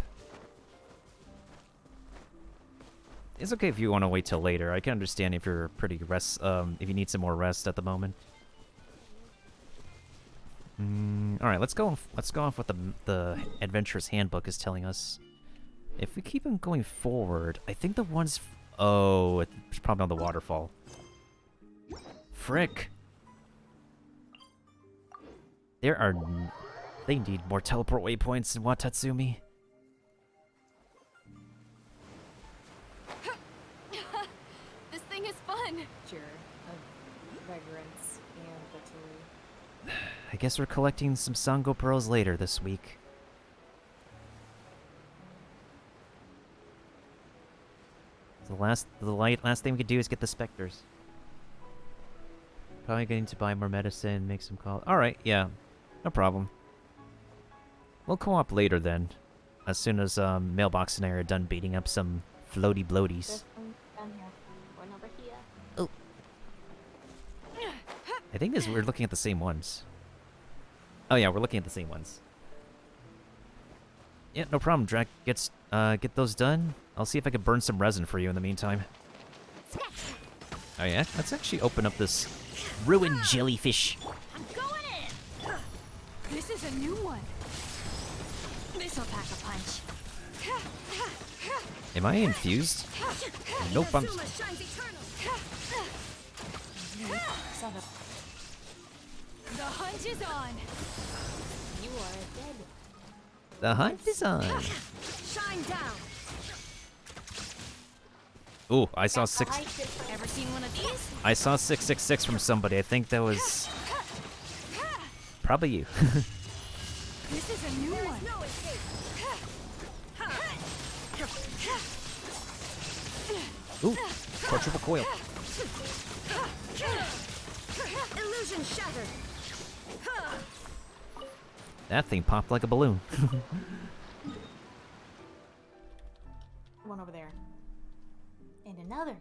It's okay if you want to wait till later. I can understand if you're pretty if you need some more rest at the moment. All right, let's go off what the Adventurer's Handbook is telling us. If we keep on going forward, I think the ones. Oh, it's probably on the waterfall. Frick. They need more teleport waypoints in Watatsumi. This thing is fun! Sure, of Vagrants and Victory. I guess we're collecting some Sango pearls later this week. The last thing we could do is get the specters. Probably going to buy more medicine, make some calls. Alright, yeah. No problem. We'll co-op later then. As soon as Mailbox and I are done beating up some floaty bloaties. Down here. One over here. Oh. I think we're looking at the same ones. Oh yeah, we're looking at the same ones. Yeah, no problem, Drak. Get those done. I'll see if I can burn some resin for you in the meantime. Oh yeah? Let's actually open up this ruined jellyfish. I'm going in. This is a new one. This'll pack a punch. Am I infused? Nope, I'm... The hunt is on. You are dead. The hunt is on. Shine down. Ooh, I saw 6... Ever seen one of these? I saw 666 from somebody. I think that was... probably you. This is a new one. Ooh, quadruple coil. Illusion shattered. That thing popped like a balloon. One over there. And another.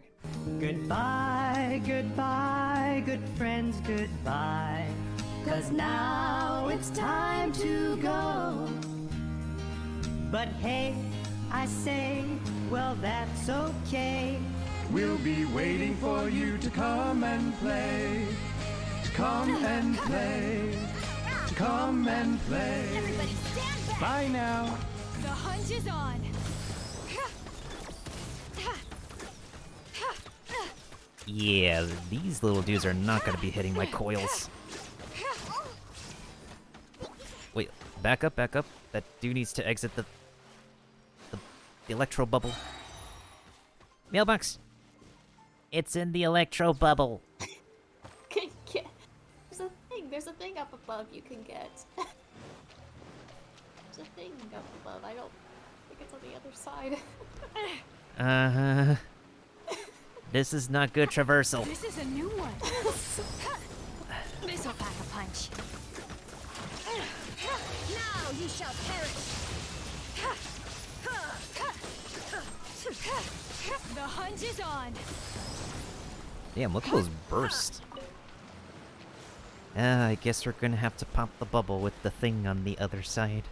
Goodbye, goodbye, good friends, goodbye. 'Cause now it's time to go. But hey, I say, well, that's okay. We'll be waiting for you to come and play. To come and play. To come and play. Everybody stand back. Bye now. The hunt is on. Yeah, these little dudes are not gonna be hitting my coils. Wait, back up, back up. That dude needs to exit the electro bubble. Mailbox! It's in the electro bubble. There's a thing up above you can get. There's a thing up above. I don't think it's on the other side. Uh-huh. This is not good traversal. This is a new one. This'll pack a punch. Now you shall perish. is on. Damn, look at those bursts. I guess we're gonna have to pop the bubble with the thing on the other side.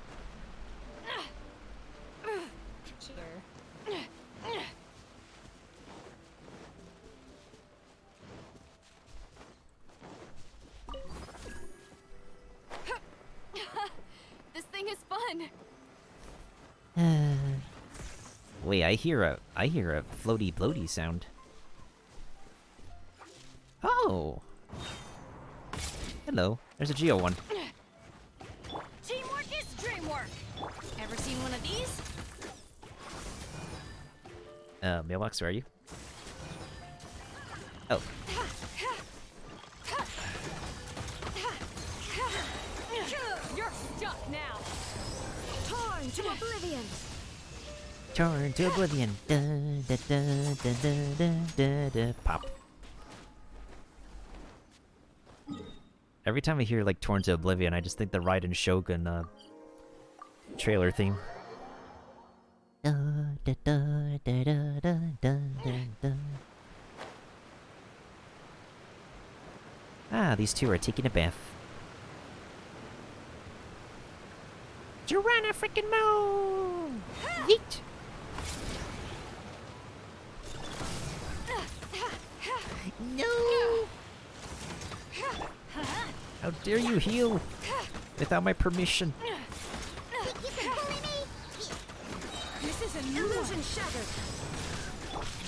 Sure. This thing is fun. Wait, I hear a floaty bloaty sound. Oh. Hello. There's a Geo one. Teamwork is dreamwork. Ever seen one of these? Mailbox, where are you? Oh. You're stuck now. Torn to oblivion. Torn to oblivion. Da, da, da, da, da, da, da. Pop. Every time I hear like Torn to Oblivion, I just think the Raiden Shogun trailer theme. Da, da, da, da, da, da, da, da. Ah, these two are taking a bath. Joanna frickin' Mo! Yeet! No! How dare you heal without my permission? This is an illusion shattered.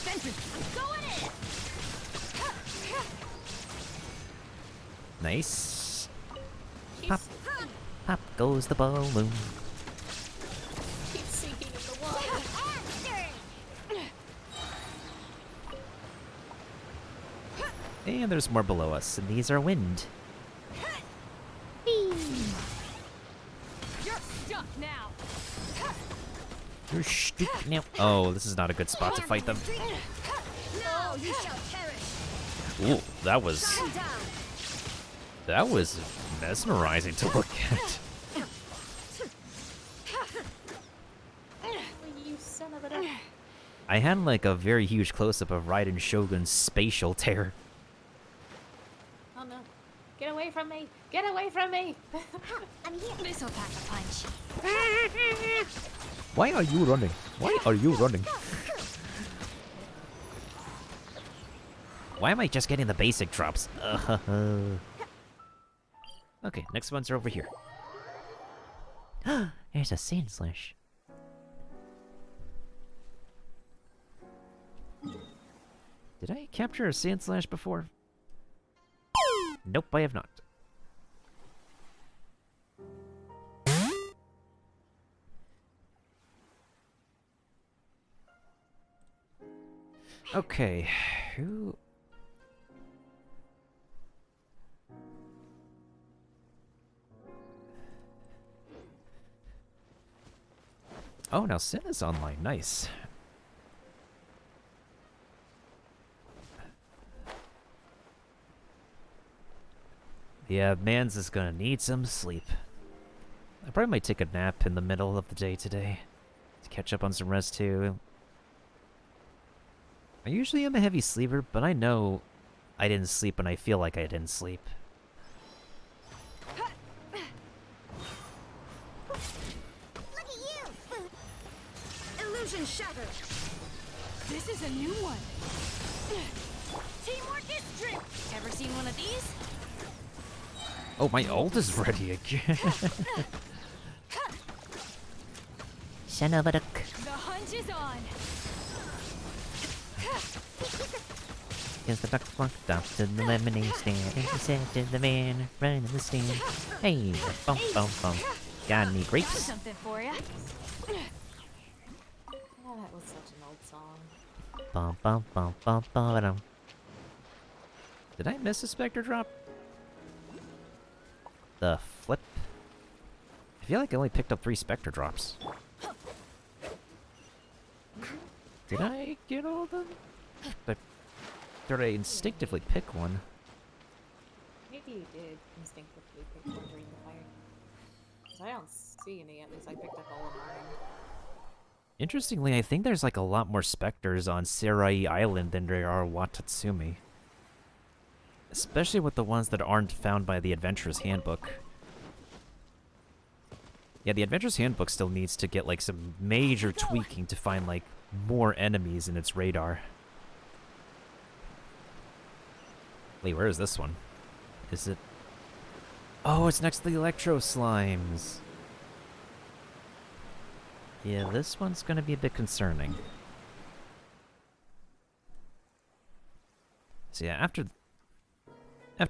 Vengeance, go in! Nice. Pop, pop goes the balloon. Keep sinking in the water. And there's more below us, and these are wind. You're stuck now. You're stuck now. Oh, this is not a good spot to fight them. No, you shall perish. Ooh, that was mesmerizing to look at. You son of a... I had like a very huge close-up of Raiden Shogun's spatial terror. Oh no. Get away from me! Get away from me! I'm here. This'll pack a punch. Why are you running? Why are you running? Why am I just getting the basic drops? Okay, next ones are over here. There's a sand slash. Did I capture a sand slash before? Nope, I have not. Okay, who... Oh, now Sin is online. Nice. Yeah, Mans is gonna need some sleep. I probably might take a nap in the middle of the day today to catch up on some rest too. I usually am a heavy sleeper, but I know I didn't sleep when I feel like I didn't sleep. Look at you! Illusion shattered. This is a new one. Teamwork is dream. Ever seen one of these? Oh, my ult is ready again. Son of a duck. The hunt is on. Cause the duck walked up to the lemonade stand and he said to the man running the stand, "Hey, bum bum bum, got any grapes?" Got something for ya. Yeah, that was such an old song. Bum bum bum bum bum bum. Did I miss a Spectre drop? The flip? I feel like I only picked up 3 Spectre drops. Did I get all of them? Did I instinctively pick one? Maybe you did instinctively pick one during the fire. Because I don't see any, at least I picked up all of mine. Interestingly, I think there's like a lot more specters on Serai Island than there are Watatsumi. Especially with the ones that aren't found by the Adventurer's Handbook. Yeah, the Adventurer's Handbook still needs to get like some major tweaking to find like more enemies in its radar. Wait, where is this one? Is it... Oh, it's next to the Electro Slimes. Yeah, this one's gonna be a bit concerning. So yeah, after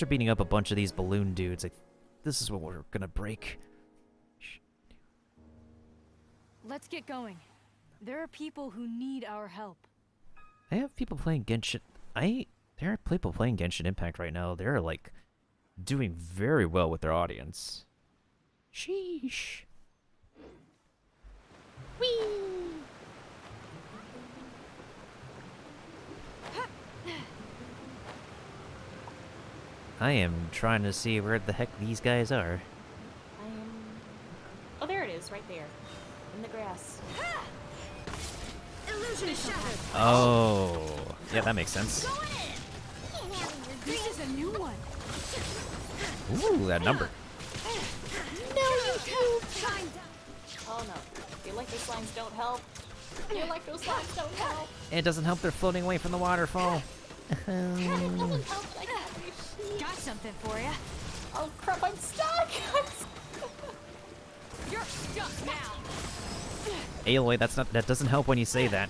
beating up a bunch of these balloon dudes, this is what we're gonna break. Let's get going. There are people who need our help. I have people playing Genshin. There are people playing Genshin Impact right now. They're like doing very well with their audience. Sheesh. Whee! I am trying to see where the heck these guys are. Oh, there it is, right there. In the grass. Illusion shattered. Oh, yeah, that makes sense. This is a new one. Ooh, that number. No, you Oh no. The electro slimes don't help. The electro slimes don't help. It doesn't help they're floating away from the waterfall. It doesn't help that I can't reach. Got something for you. Oh crap, I'm stuck. You're stuck now. Aloy, that doesn't help when you say that.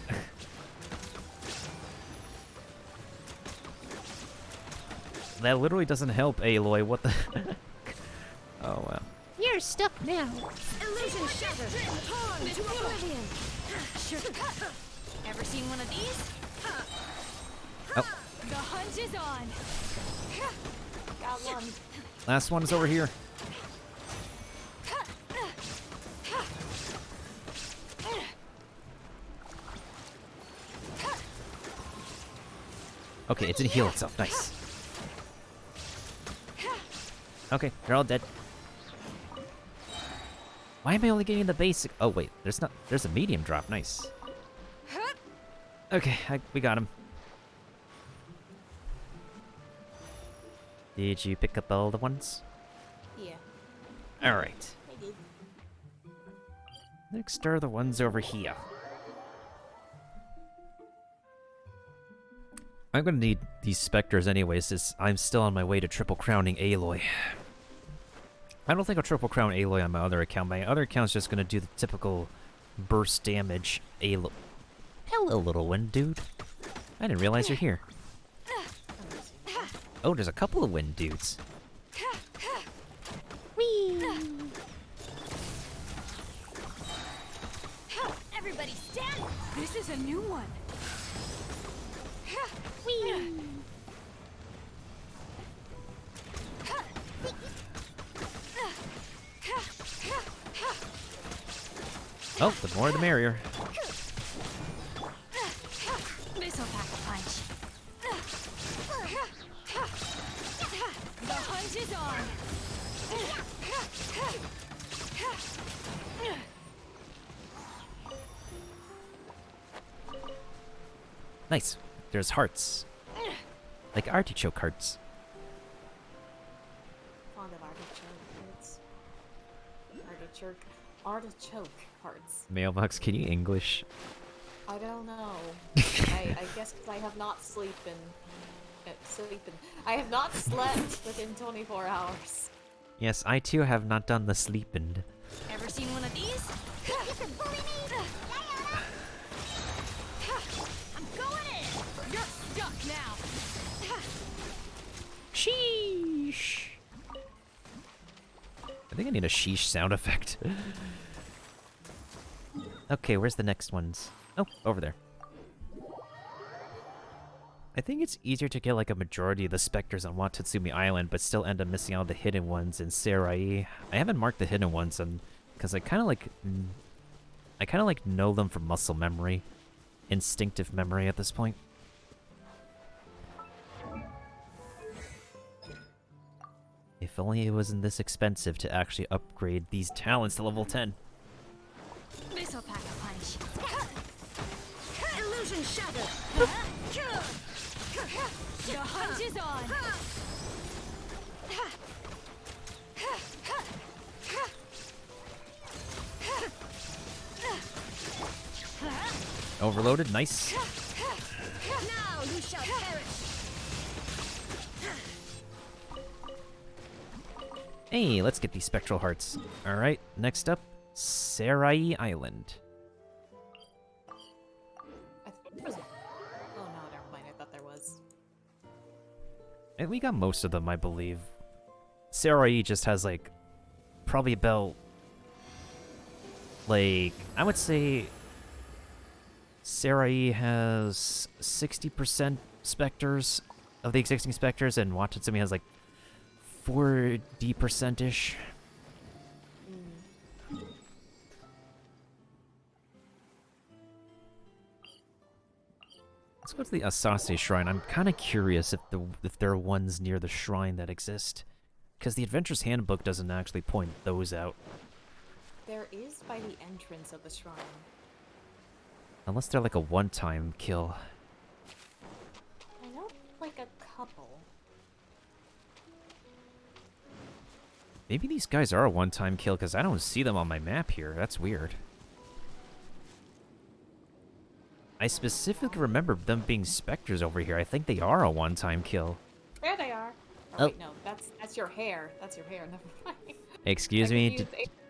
That literally doesn't help, Aloy. What the? Oh wow. You're stuck now. Illusion shattered. Torn to oblivion. Sure. Ever seen one of these? Oh. The hunt is on. Got one. Last one's over here. Okay, it didn't heal itself. Nice. Okay, they're all dead. Why am I only getting the basic? Oh wait, there's a medium drop. Nice. Okay, we got him. Did you pick up all the ones? Yeah. All right. I did. Next are the ones over here. I'm gonna need these specters anyways, since I'm still on my way to triple crowning Aloy. I don't think I'll triple crown Aloy on my other account. My other account's just gonna do the typical burst damage Aloy. Hello, little wind dude. I didn't realize you're here. Oh, there's a couple of wind dudes. Whee! Everybody stand! This is a new one. Whee! Oh, the more the merrier. This'll pack a punch. The hunt is on. Nice. There's hearts. Like artichoke hearts. Fond of artichoke hearts. Mailbox, can you English? I don't know. I guess 'cause I have not I have not slept within 24 hours. Yes, I too have not done the sleeping. Ever seen one of these? I'm going in. You're stuck now. Sheesh. I think I need a sheesh sound effect. Okay, where's the next ones? Oh, over there. I think it's easier to get like a majority of the specters on Watatsumi Island, but still end up missing out the hidden ones in Serai. I haven't marked the hidden ones, because I kind of like know them from muscle memory, instinctive memory at this point. If only it wasn't this expensive to actually upgrade these talents to level 10. This'll pack a punch. Illusion shattered. The hunt is on. Overloaded, nice. Now you shall perish. Hey, let's get these spectral hearts. Alright, next up, Sarai Island. I think there was. Oh no, never mind. I thought there was. And we got most of them, I believe. Sarai just has, like, probably about, like, I would say Sarai has 60% specters of the existing specters, and Watatsumi has, like, 40%-ish. Let's go to the Asase Shrine. I'm kind of curious if there are ones near the shrine that exist, because the Adventurer's Handbook doesn't actually point those out. There is by the entrance of the shrine. Unless they're like a one-time kill. I know, like a couple. Maybe these guys are a one-time kill, because I don't see them on my map here. That's weird. I specifically remember them being specters over here. I think they are a one-time kill. There they are. Oh, wait, no, that's your hair. That's your hair. Never mind. Excuse me.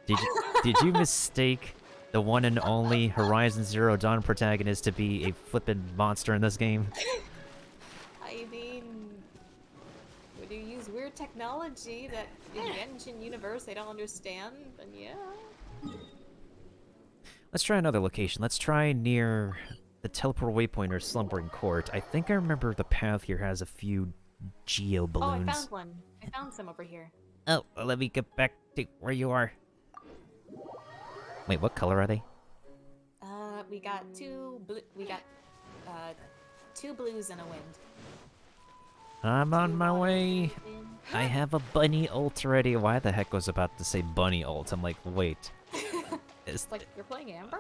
Did you mistake the one and only Horizon Zero Dawn protagonist to be a flippin' monster in this game? I mean, when you use weird technology that in Genshin universe they don't understand, then yeah. Let's try another location. Let's try near the teleport waypoint or Slumbering Court. I think I remember the path here has a few geo balloons. Oh, I found one. I found some over here. Oh, let me get back to where you are. Wait, what color are they? We got two blues and a wind. I'm on my way. I have a bunny ult already. Why the heck was about to say bunny ult? I'm like, wait. It's like you're playing Amber?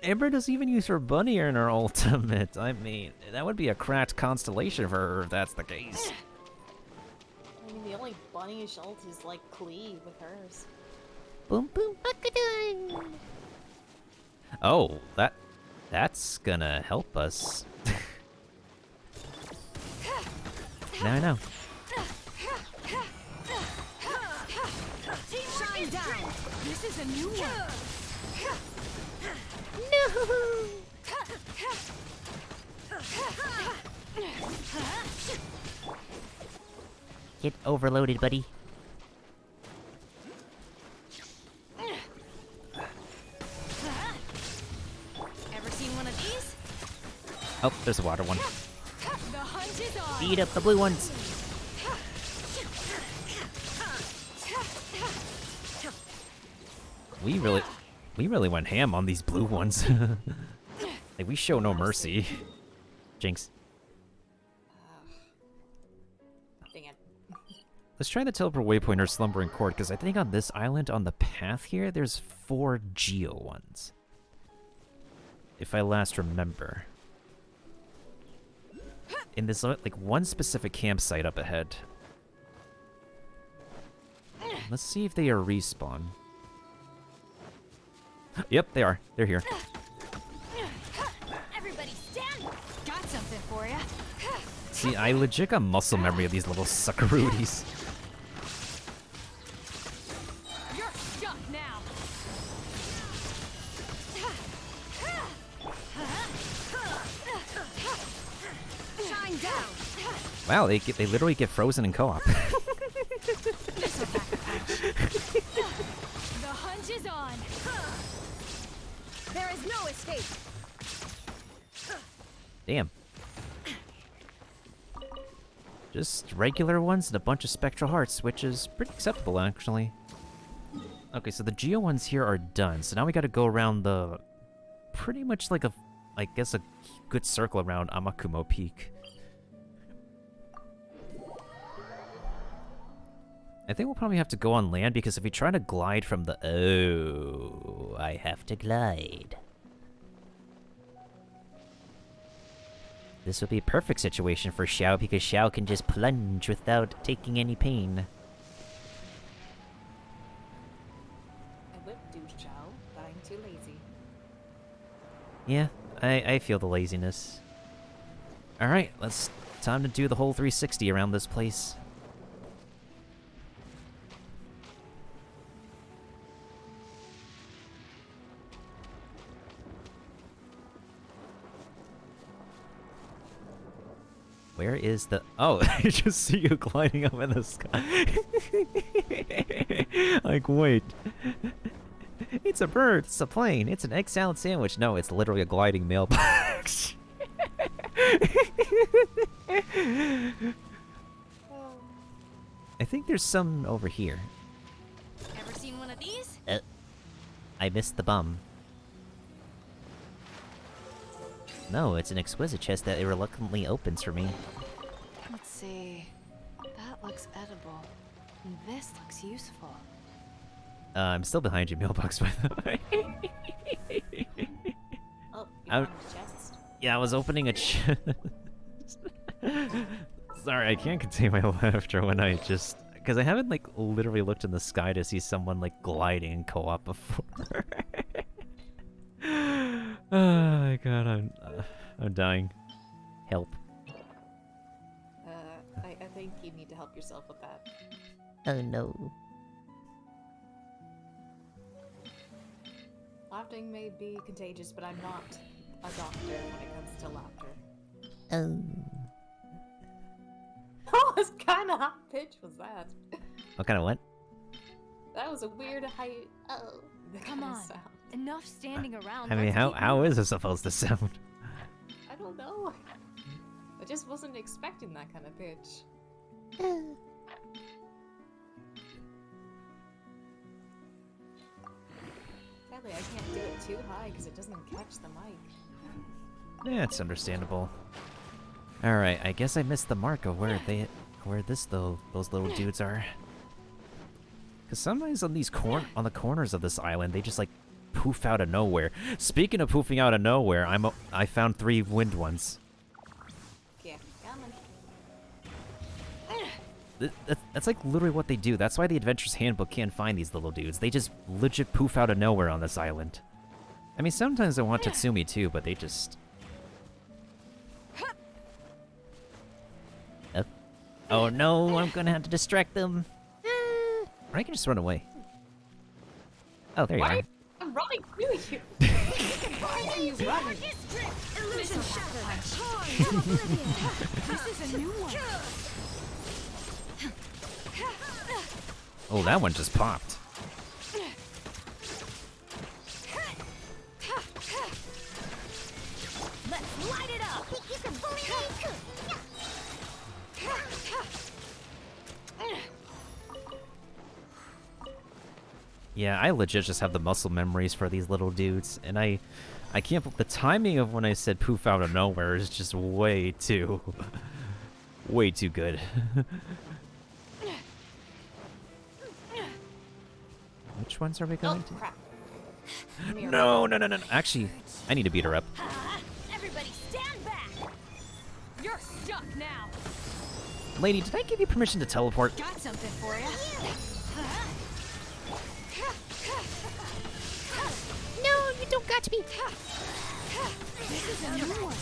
Amber doesn't even use her bunny in her ultimate. I mean, that would be a cracked constellation for her if that's the case. I mean, the only bunny-ish ult is like Klee with hers. Boom boom buckadoo. Oh, that's gonna help us. Now I know. Shine down. This is a new one. No. Get overloaded, buddy. Ever seen one of these? Oh, there's a water one. The hunt is on. Beat up the blue ones. We really went ham on these blue ones. Like, we show no mercy. Jinx. Dang it. Let's try the teleport waypoint or Slumbering Court, because I think on this island, on the path here, there's 4 geo ones. If I last remember. In this, like, one specific campsite up ahead. Let's see if they are respawn. Yep, they are. They're here. Everybody stand. Got something for ya. See, I legit got muscle memory of these little suckarooties. You're stuck now. Shine down. Wow, they literally get frozen in co-op. The hunt is on. There is no escape. Damn. Just regular ones and a bunch of spectral hearts, which is pretty acceptable, actually. Okay, so the geo ones here are done. So now we gotta go around the... pretty much like a... I guess a good circle around Amakumo Peak. I think we'll probably have to go on land, because if we try to glide from the... Oh, I have to glide. This would be a perfect situation for Xiao because Xiao can just plunge without taking any pain. I would do Shao, but I'm too lazy. Yeah, I feel the laziness. Alright, time to do the whole 360 around this place. Where is the... Oh, I just see you gliding up in the sky. Like, wait. It's a bird, it's a plane, it's an egg salad sandwich. No, it's literally a gliding mailbox. I think there's some over here. Ever seen one of these? I missed the bum. No, it's an exquisite chest that it reluctantly opens for me. Let's see. That looks edible. And this looks useful. I'm still behind you, Mailbox, by the way. Oh, you found the chest? Yeah, I was opening a chest. Sorry, I can't contain my laughter when I just... Because I haven't, like, literally looked in the sky to see someone, like, gliding in co-op before. Oh my god, I'm dying. Help. I think you need to help yourself with that. Oh no. Laughing may be contagious, but I'm not a doctor when it comes to laughter. That was kind of high pitch, was that? What kind of what? That was a weird high. Oh, Come on. Sound. Enough standing around. I mean, let's keep how is it supposed to sound? I don't know. I just wasn't expecting that kind of pitch. Sadly, I can't do it too high because it doesn't catch the mic. Yeah, it's understandable. Alright, I guess I missed the mark of where those little dudes are. Cause sometimes on the corners of this island, they just like poof out of nowhere. Speaking of poofing out of nowhere, I found 3 wind ones. Yeah, coming. That's like literally what they do. That's why the Adventurer's Handbook can't find these little dudes. They just legit poof out of nowhere on this island. I mean, sometimes I want Tatsumi too, but they just... Oh no, I'm gonna have to distract them. Or I can just run away. Oh, there you are. I'm running through you. Why are you running? Illusion shattered. This is a new one. Oh, that one just popped. Let's light it up. Yeah, I legit just have the muscle memories for these little dudes, and I can't. The timing of when I said poof out of nowhere is just way too good. Which ones are we going to? Crap. No. Actually, I need to beat her up. Everybody stand back. You're stuck now. Lady, did I give you permission to teleport? Got something for you. No, you don't got me. This is a new one.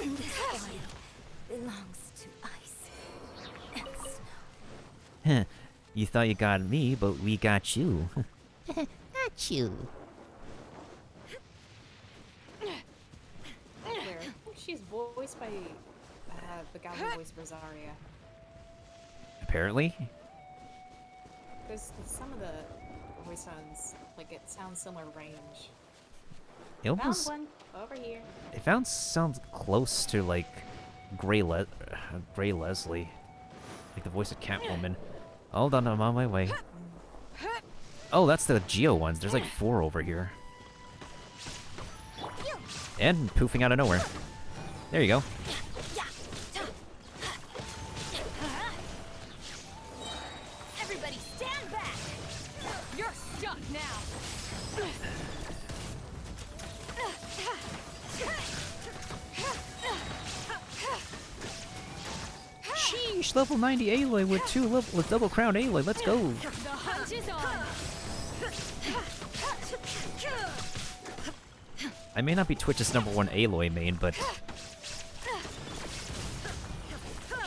This fire belongs to ice and snow. Heh, you thought you got me, but we got you. Not you. Where? She's voiced by the guy who voiced Rosaria. Apparently. Because some of the voice sounds like it sounds similar range. It almost, Found one over here. it sounds close to like Gray Leslie, like the voice of Catwoman. Hold on, I'm on my way. Oh, that's the Geo ones. There's like 4 over here. And poofing out of nowhere. There you go. Sheesh, level 90 Aloy with double crown Aloy. Let's go. The hunt is on. I may not be Twitch's #1 Aloy main, but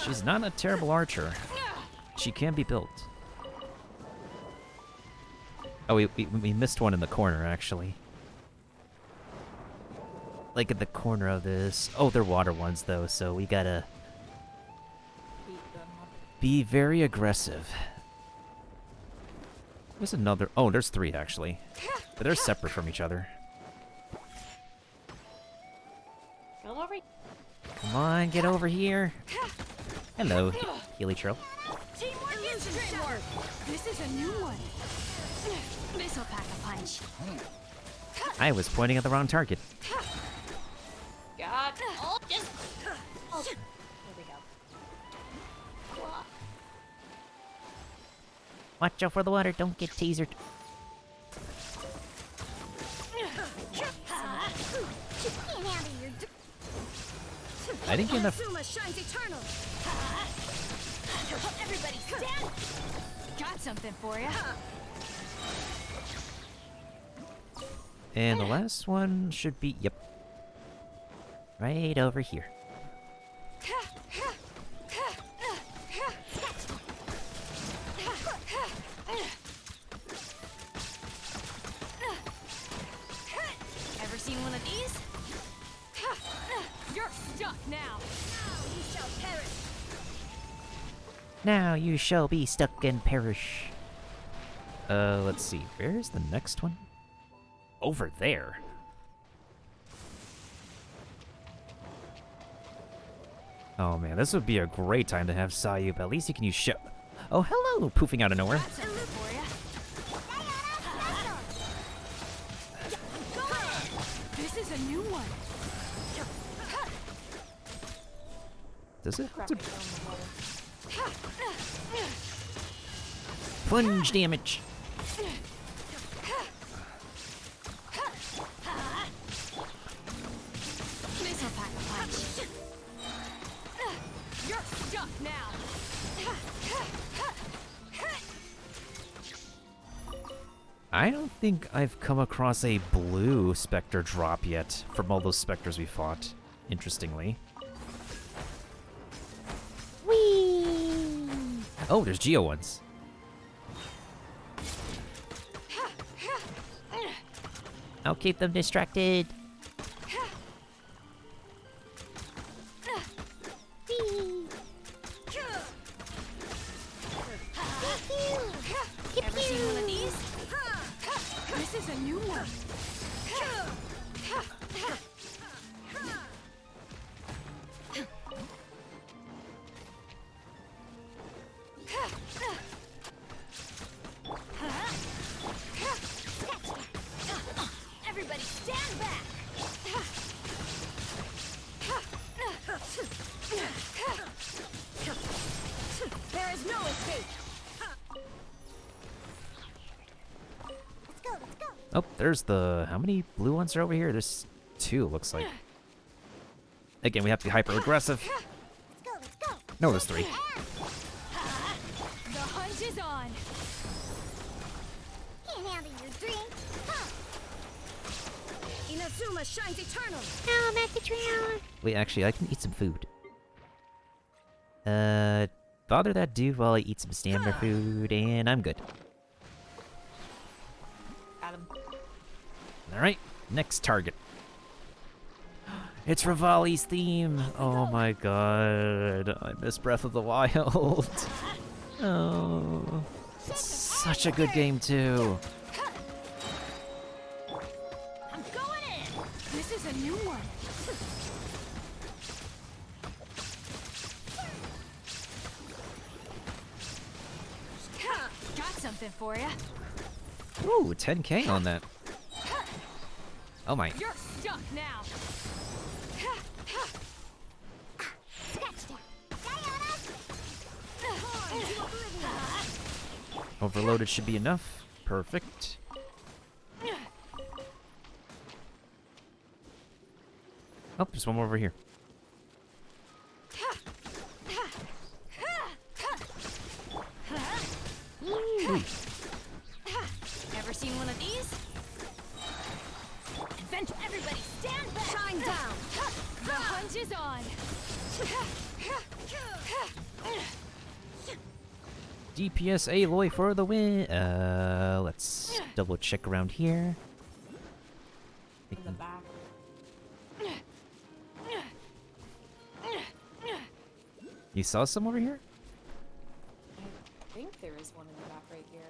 she's not a terrible archer. She can be built. Oh, we missed one in the corner, actually. Like in the corner of this. Oh, they're water ones, though, so we gotta be very aggressive. There's another. Oh, there's 3, actually. But they're separate from each other. Come on, get over here. Hello, Healy Trail. Teamwork is teamwork. This is a new one. This'll pack a punch. I was pointing at the wrong target. God. Oh, just. Oh. There we go. Watch out for the water, don't get tasered. I didn't get enough. Shines eternal. Everybody stand. Got something for ya. And the last one should be, yep. Right over here. Ever seen one of these? You're stuck now. You shall perish. Now you shall be stuck and perish. Let's see. Where's the next one? Over there. Oh man, this would be a great time to have Sayu, but at least you can use ship. Oh, hello, poofing out of nowhere. This is a new one. Does it have to... Plunge damage. This'll pack a punch. You're stuck now. I don't think I've come across a blue Spectre drop yet from all those Spectres we fought, interestingly. Whee! Oh, there's Geo ones. I'll keep them distracted. Ever seen one of these? This is a new one. Everybody stand back. There is no escape. Oh, there's the... How many blue ones are over here? There's 2, looks like. Again, we have to be hyper-aggressive. No, there's 3. The hunt is on. Can't handle your drink. Inazuma shines eternal. Now I'm at the trail. Wait, actually, I can eat some food. Bother that dude while I eat some stamina food, and I'm good. Alright, next target. It's Rivali's theme! Oh my god, I miss Breath of the Wild. Oh, it's such a good game too. I'm going in. This is a new one. Got something for ya. Ooh, 10k on that. Oh my. You're stuck now. Overloaded should be enough. Perfect. Oh, there's one more over here. is on. DPS Aloy for the win. Let's double check around here. In the back. You saw some over here? I think there is one in the back right here.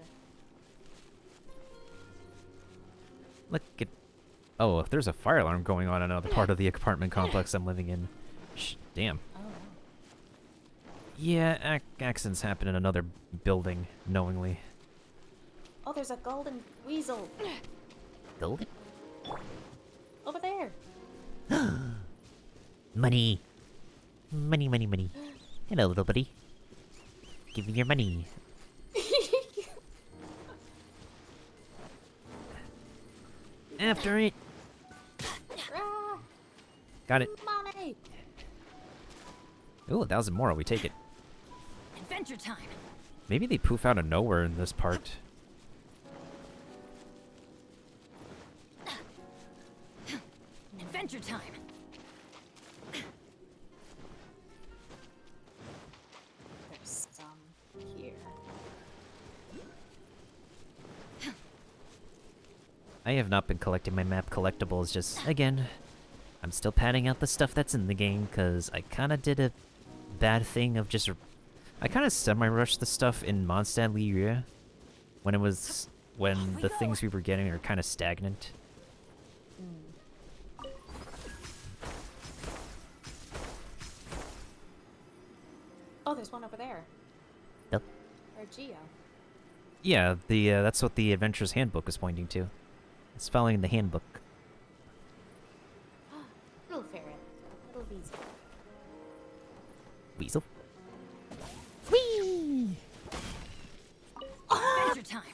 Look at. Oh, if there's a fire alarm going on in another part of the apartment complex I'm living in. Damn. Oh. Yeah, accidents happen in another building, knowingly. Oh, there's a golden weasel. Golden? Over there. Money. Money, money, money. Hello, little buddy. Give me your money. After it. Got it. Money. Ooh, 1,000 more. We take it. Adventure time. Maybe they poof out of nowhere in this part. Adventure time. There's some here. I have not been collecting my map collectibles, just, again, I'm still padding out the stuff that's in the game, because I kind of did a bad thing of just... I kind of semi-rushed the stuff in Mondstadt Liyue when it was... when the things we were getting are kind of stagnant. Oh, there's one over there. Yep. Or Geo. Yeah, that's what the Adventurer's Handbook is pointing to. It's following the handbook. Little ferret. Little weasel. Weasel? Whee! Adventure time.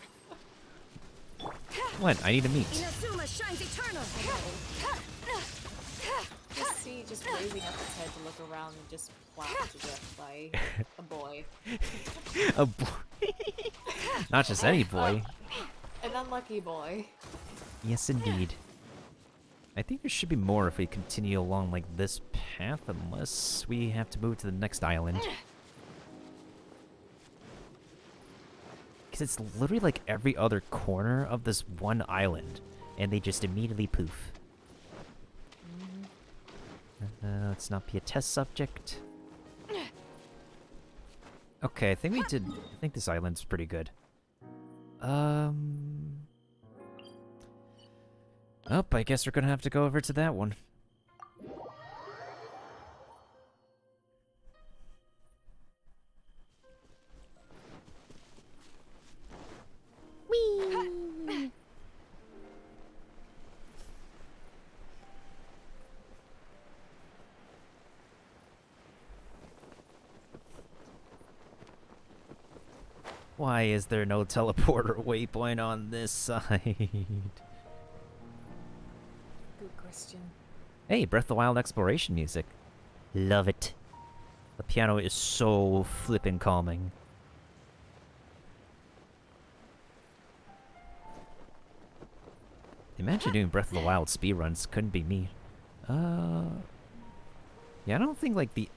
What? I need a meat. Inazuma shines eternal. Just see, just raising up its head to look around and just plopped to death by a boy. A boy? Not just any boy. An unlucky boy. Yes, indeed. I think there should be more if we continue along like this path, unless we have to move to the next island. Because it's literally like every other corner of this one island, and they just immediately poof. Let's not be a test subject. Okay, I think we did... I think this island's pretty good. Oh, I guess we're gonna have to go over to that one. Whee! Why is there no teleporter waypoint on this side? Good question. Hey, Breath of the Wild exploration music. Love it. The piano is so flippin' calming. Imagine doing Breath of the Wild speedruns. Couldn't be me. Yeah, I don't think like the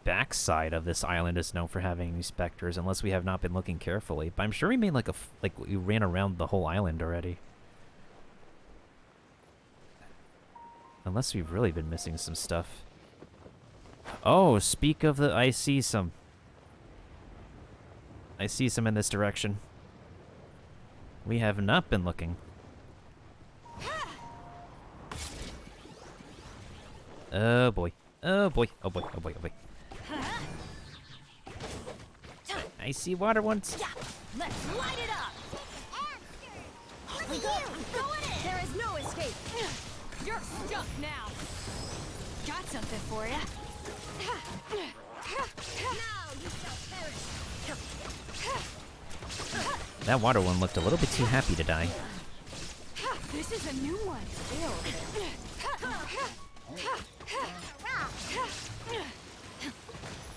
backside of this island is known for having any specters, unless we have not been looking carefully. But I'm sure we made like we ran around the whole island already. Unless we've really been missing some stuff. Oh, speak of the... I see some. I see some in this direction. We have not been looking. Oh boy. Oh boy. Oh boy. Oh boy. Oh boy. I see water ones. Let's light it up. Go in it. There is no escape. You're stuck now. Got something for you. Now you shall perish. That water one looked a little bit too happy to die. This is a new one.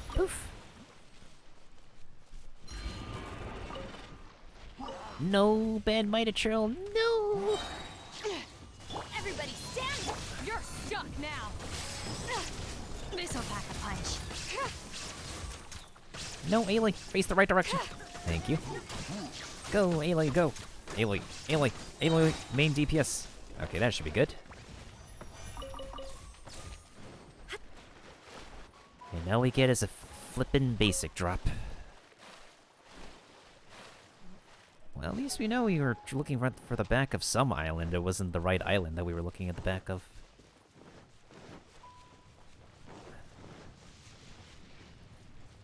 Poof. No, bad Mitatrail, no! Everybody stand! You're stuck now! This'll pack a punch. No, Ailey, face the right direction. Thank you. Go, Ailey, go. Ailey, Ailey, Ailey, main DPS. Okay, that should be good. And all we get is a flippin' basic drop. Well, at least we know we were looking for the back of some island. It wasn't the right island that we were looking at the back of.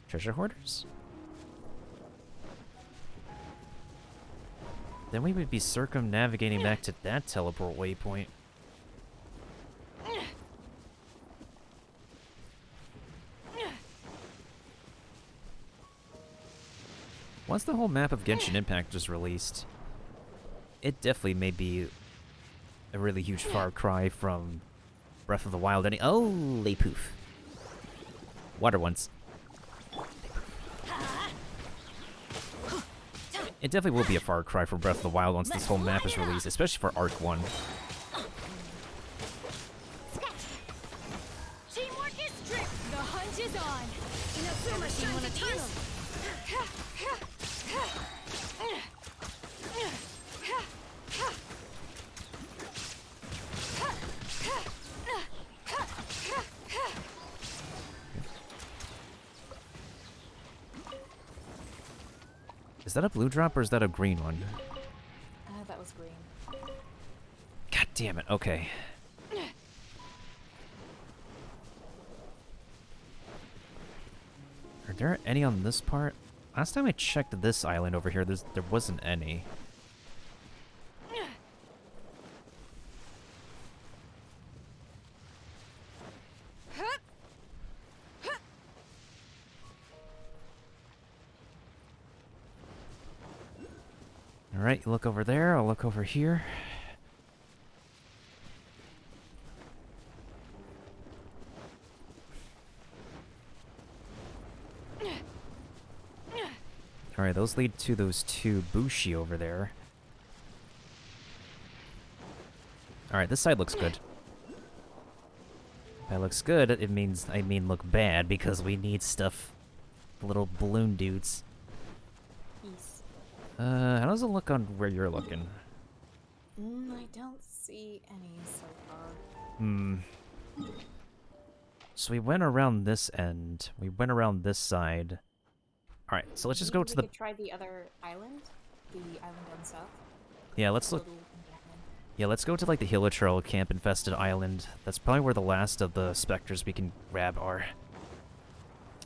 Treasure hoarders? Then we would be circumnavigating back to that teleport waypoint. Once the whole map of Genshin Impact is released, it definitely may be a really huge far cry from Breath of the Wild. Oh, they poof. Water ones. It definitely will be a far cry from Breath of the Wild once this whole map is released, especially for Arc 1. Teamwork is strict. The hunt is on. Ever seen one of these? Is that a blue drop or is that a green one? That was green. God damn it, okay. Are there any on this part? Last time I checked this island over here, there wasn't any. Alright, you look over there, I'll look over here. Alright, those lead to those two Bushi over there. Alright, this side looks good. If that looks good, it means, I mean look bad, because we need stuff. Little balloon dudes. Peace. How does it look on where you're looking? I don't see any so far. So we went around this end. We went around this side. Alright, so let's just go to the... We could try the other island? The island down south? Yeah, let's look... Yeah, let's go to, like, the Hilichurl camp-infested island. That's probably where the last of the specters we can grab are.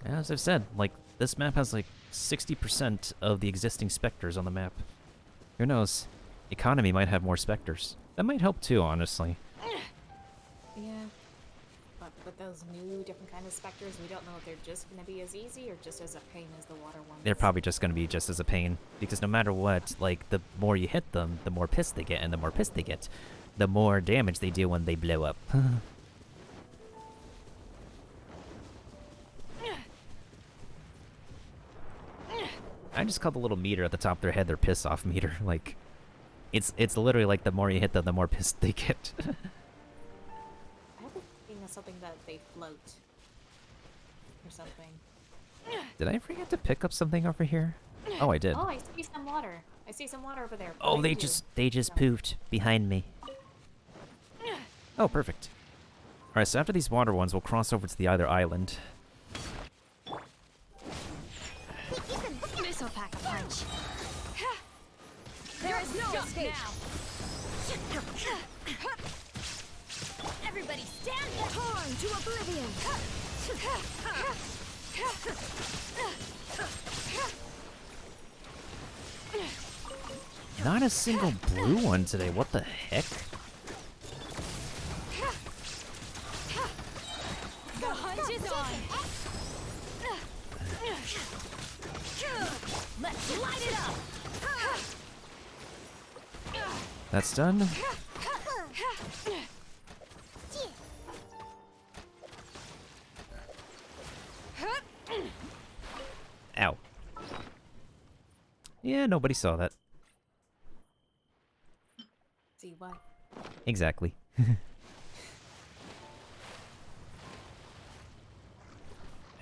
As I've said, like, this map has, like, 60% of the existing specters on the map. Who knows? Economy might have more specters. That might help, too, honestly. Yeah. But with those new, different kind of specters, we don't know if they're just going to be as easy or just as a pain as the water ones. They're probably just going to be just as a pain. Because no matter what, like, the more you hit them, the more pissed they get. And the more pissed they get, the more damage they do when they blow up. I just call the little meter at the top of their head their piss-off meter. Like, it's literally like the more you hit them, the more pissed they get. I have a thinking of something that they float. Or something. Did I forget to pick up something over here? Oh, I did. Oh, I see some water. I see some water over there. Oh, they just poofed behind me. Oh, perfect. Alright, so after these water ones, we'll cross over to the other island. This'll pack a punch. There is no escape now. Everybody stand torn to oblivion. Not a single blue one today. What the heck? The hunt is on. Let's light it up. That's done. Ow. Yeah, nobody saw that. See what? Exactly.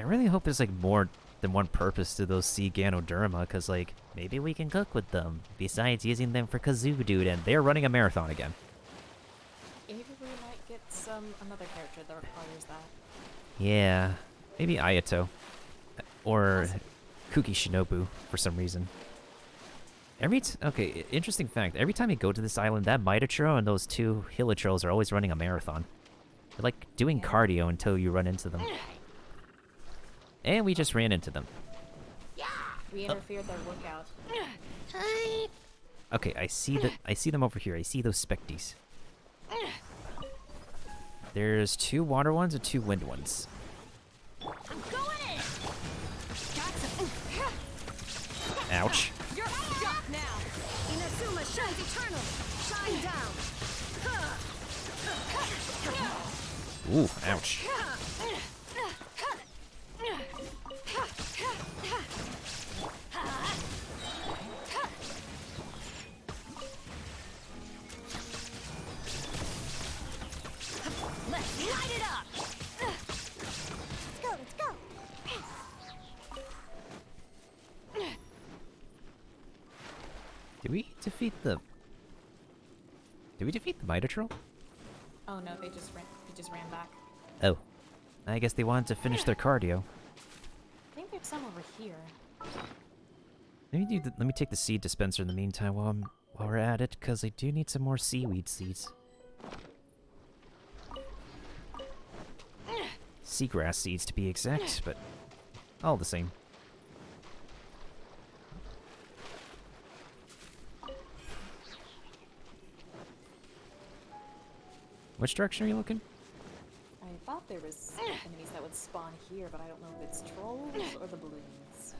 I really hope there's like more than one purpose to those sea Ganoderma, because like maybe we can cook with them besides using them for Kazoo Dude, and they're running a marathon again. Maybe we might get another character that requires that. Yeah, maybe Ayato or Kuki Shinobu for some reason. Okay, interesting fact. Every time you go to this island, that Mitachurl and those two Hilichurls are always running a marathon. They're like doing cardio until you run into them. And we just ran into them. We interfered their workout. Okay, I see them over here. I see those Specties. There's 2 water ones and 2 wind ones. Ouch. You're stuck now. Inazuma shines eternal. Shine down. Ooh, ouch. Let's light it up. Let's go. Did we defeat the Mitachurl? Oh no, they just ran back. Oh. I guess they wanted to finish their cardio. I think there's some over here. Let me take the seed dispenser in the meantime while we're at it, because I do need some more seaweed seeds. Seagrass seeds to be exact, but all the same. Which direction are you looking? I thought there was enemies that would spawn here, but I don't know if it's trolls or the balloons.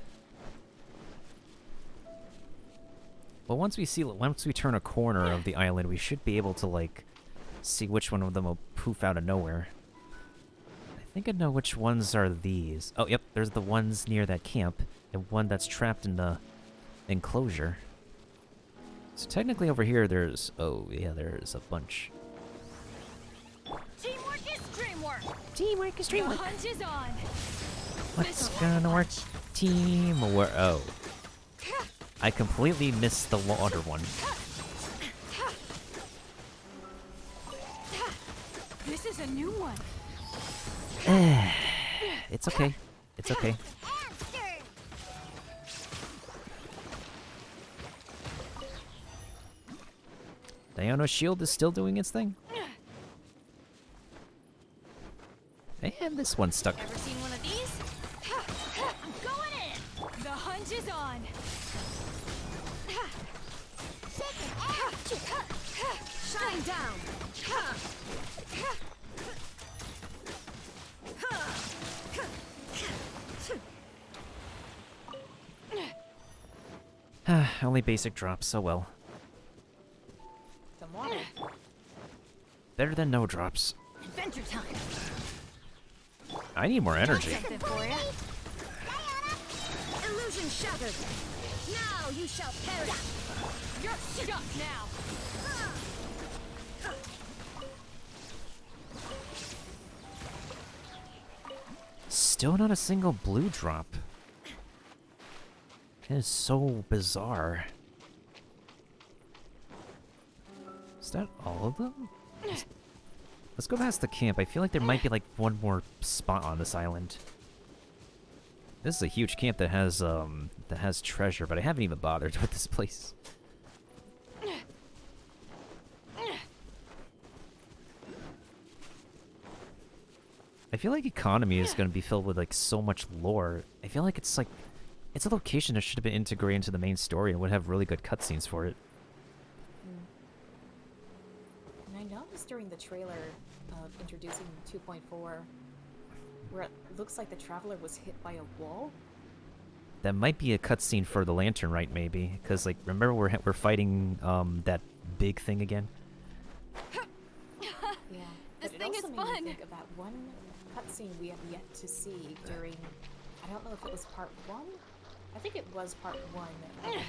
Well, once we turn a corner of the island, we should be able to like see which one of them will poof out of nowhere. I think I know which ones are these. Oh, yep, there's the ones near that camp, and one that's trapped in the enclosure. So technically over here there's... Oh, yeah, there's a bunch. Teamwork is dreamwork. Teamwork is dreamwork. The hunt is on. What's gonna work? Teamwork. Oh. I completely missed the water one. This is a new one. It's okay. It's okay. Diana's shield is still doing its thing. And this one's stuck. Ever seen one of these? I'm going in. The hunt is on. Shine down. Only basic drops, oh well. Some water. Better than no drops. Adventure time. I need more energy. Illusion shattered. Now you shall perish. You're stuck now. Still not a single blue drop. It is so bizarre. Is that all of them? Let's go past the camp. I feel like there might be like one more spot on this island. This is a huge camp that has treasure, but I haven't even bothered with this place. I feel like economy is going to be filled with like so much lore. I feel like it's a location that should have been integrated into the main story and would have really good cutscenes for it. And I noticed during the trailer of introducing 2.4, where it looks like the traveler was hit by a wall. That might be a cutscene for the lantern, right? Maybe, because like remember we're fighting that big thing again. Yeah, This but thing it is also made me fun. think of that one cutscene we have yet to see during. I don't know if it was part 1. I think it was part 1 when we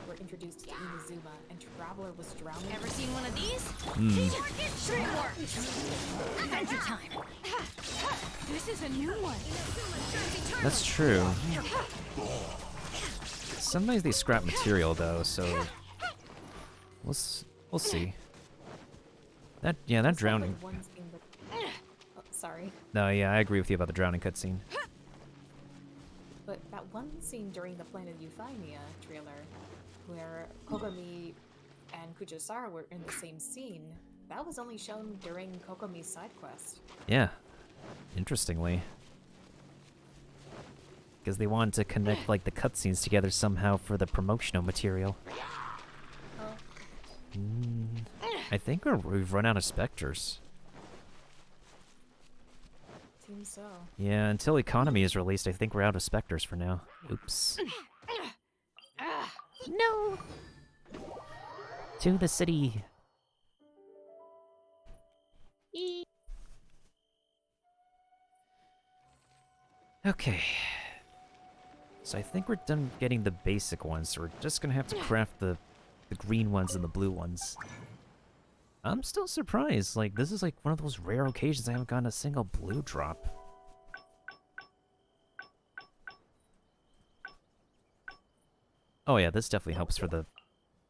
were introduced to Inazuma and Traveler was drowning. Ever seen one of these? Mm. Teamwork is dreamwork. Adventure time. This is a new one. That's true. Sometimes they scrap material though, so we'll see. That drowning. Oh, sorry. No, yeah, I agree with you about the drowning cutscene. But that one scene during the Planet Euphemia trailer, where Kokomi and Kuchasara were in the same scene, that was only shown during Kokomi's side quest. Yeah, interestingly. Because they wanted to connect like the cutscenes together somehow for the promotional material. I think we've run out of specters. Seems so. Yeah, until Economy is released, I think we're out of specters for now. Oops. No! To the city. Okay. So I think we're done getting the basic ones, so we're just gonna have to craft the green ones and the blue ones. I'm still surprised, like, this is like one of those rare occasions I haven't gotten a single blue drop. Oh yeah, this definitely helps for the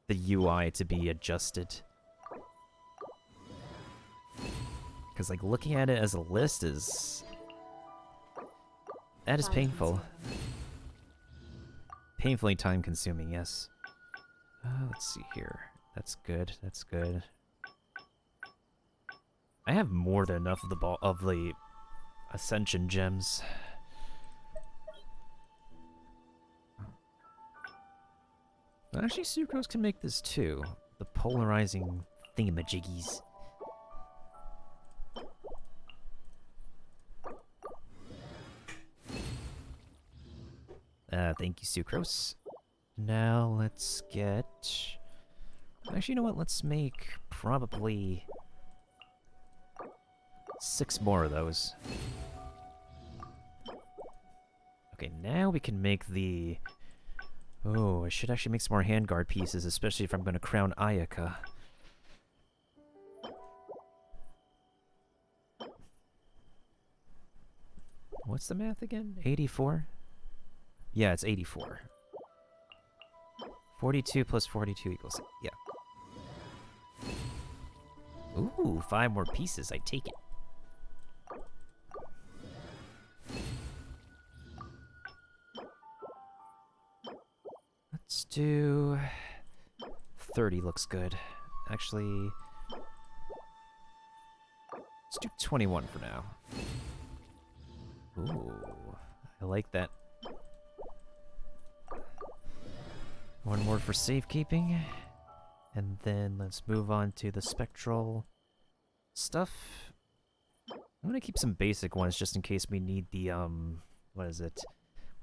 UI to be adjusted. Because, like, looking at it as a list is... That is painful. Painfully time-consuming, yes. Let's see here. That's good, that's good. I have more than enough of the Ascension gems. Actually, Sucrose can make this too. The polarizing thingamajiggies. Thank you, Sucrose. Now let's get... Actually, you know what? Let's make probably 6 more of those. Okay, now we can make the... Oh, I should actually make some more handguard pieces, especially if I'm going to crown Ayaka. What's the math again? 84? Yeah, it's 84. 42 plus 42 equals... Yeah. Ooh, 5 more pieces. I take it. Let's do... 30 looks good. Actually... Let's do 21 for now. Ooh, I like that. One more for safekeeping. And then let's move on to the spectral stuff. I'm gonna keep some basic ones just in case we need the, what is it?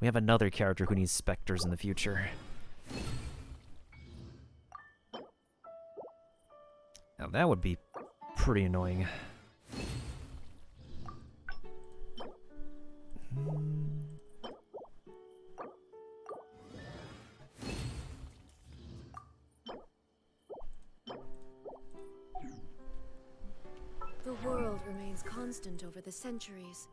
We have another character who needs specters in the future. Now that would be pretty annoying. The world remains constant over the centuries,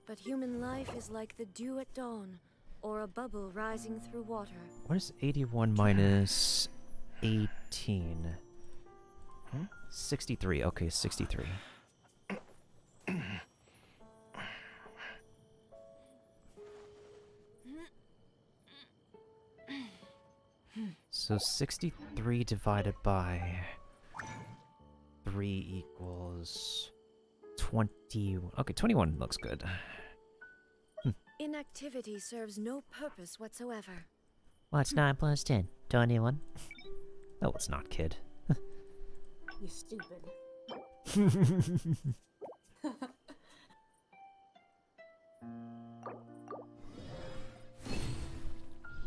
but human life is like the dew at dawn, or a bubble rising through water. What is 81 minus 18? 63. Okay, 63. So 63 divided by 3 equals 20. Okay, 21 looks good. Inactivity serves no purpose whatsoever. What's 9 plus 10? 21. No, it's not, kid. You stupid.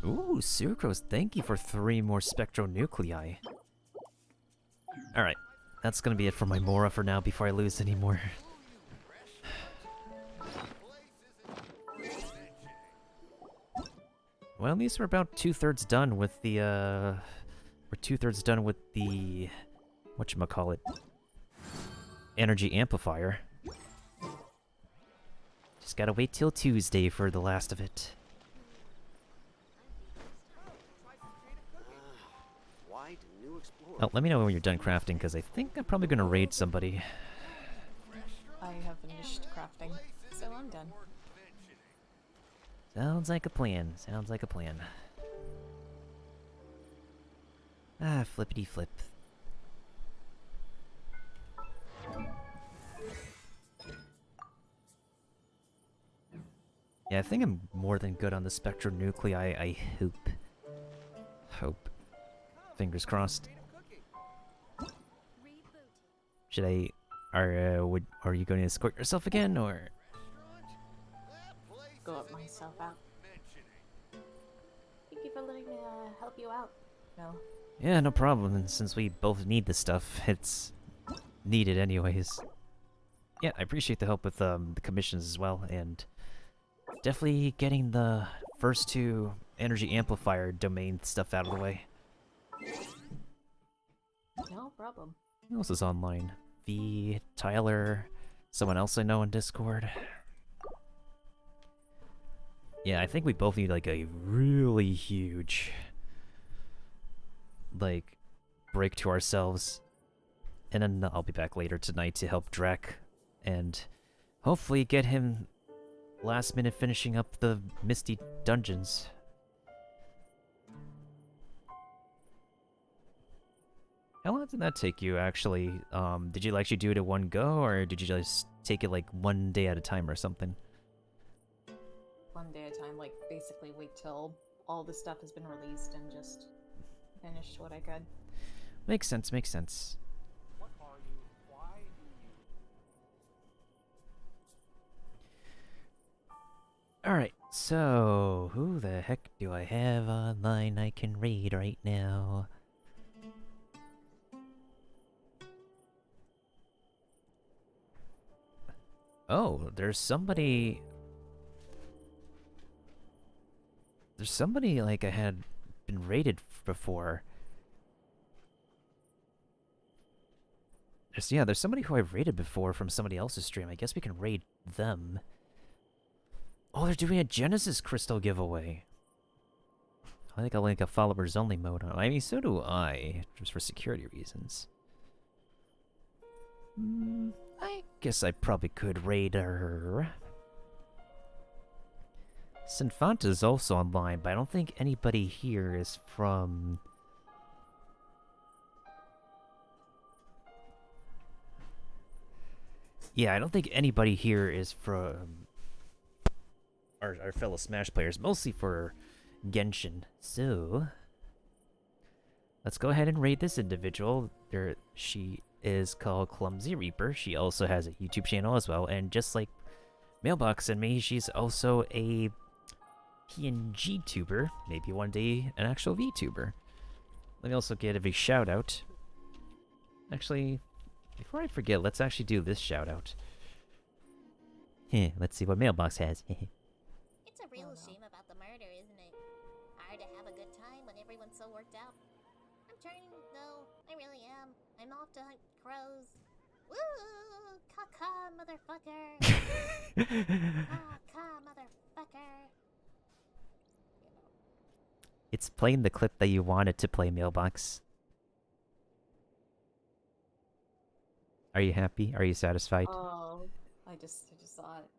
Ooh, Sucrose, thank you for 3 more spectronuclei. Alright, that's gonna be it for my Mora for now before I lose any more. Well, at least we're about 2/3 done with the, we're 2/3 done with the... whatchamacallit? Energy amplifier. Just gotta wait till Tuesday for the last of it. Oh, let me know when you're done crafting, because I think I'm probably gonna raid somebody. I have finished crafting, so I'm done. Sounds like a plan. Sounds like a plan. Ah, flippity flip. Yeah, I think I'm more than good on the spectronuclei, I hope. Hope. Fingers crossed. Should I... Are you going to escort yourself again, or...? Go up myself out. Thank you for letting me help you out. No. Yeah, no problem, and since we both need this stuff, it's needed anyways. Yeah, I appreciate the help with the commissions as well, and definitely getting the first two energy amplifier domain stuff out of the way. No problem. Who else is online? V, Tyler, someone else I know in Discord. Yeah, I think we both need like a really huge, like, break to ourselves. And then I'll be back later tonight to help Drak and hopefully get him last minute finishing up the Misty dungeons. How long did that take you, actually? Did you actually do it at one go, or did you just take it like one day at a time or something? One day at a time, like basically wait till all the stuff has been released and just finish what I could. Makes sense, makes sense. What are you? Why do you... Alright, so who the heck do I have online I can raid right now? Oh, there's somebody like I had been raided before. There's somebody who I've raided before from somebody else's stream. I guess we can raid them. Oh, they're doing a Genesis Crystal giveaway. I think I'll link a followers only mode on. I mean, so do I, just for security reasons. I guess I probably could raid her. Sinfanta's also online, but I don't think anybody here is from... Yeah, I don't think anybody here is from our fellow Smash players, mostly for Genshin. So, let's go ahead and raid this individual. She is called Clumsy Reaper. She also has a YouTube channel as well, and just like Mailbox and me, she's also a PNG tuber, maybe one day an actual VTuber. Let me also give a shout out. Actually, before I forget, let's actually do this shout out. Let's see what Mailbox has. It's a real shame about the murder, isn't it? Hard to have a good time when everyone's so worked out. I'm turning, though. I really am. I'm off to hunt crows. Woo! Caw-caw, motherfucker! Caw-caw, motherfucker! It's playing the clip that you wanted to play, Mailbox. Are you happy? Are you satisfied? Oh, I just saw it.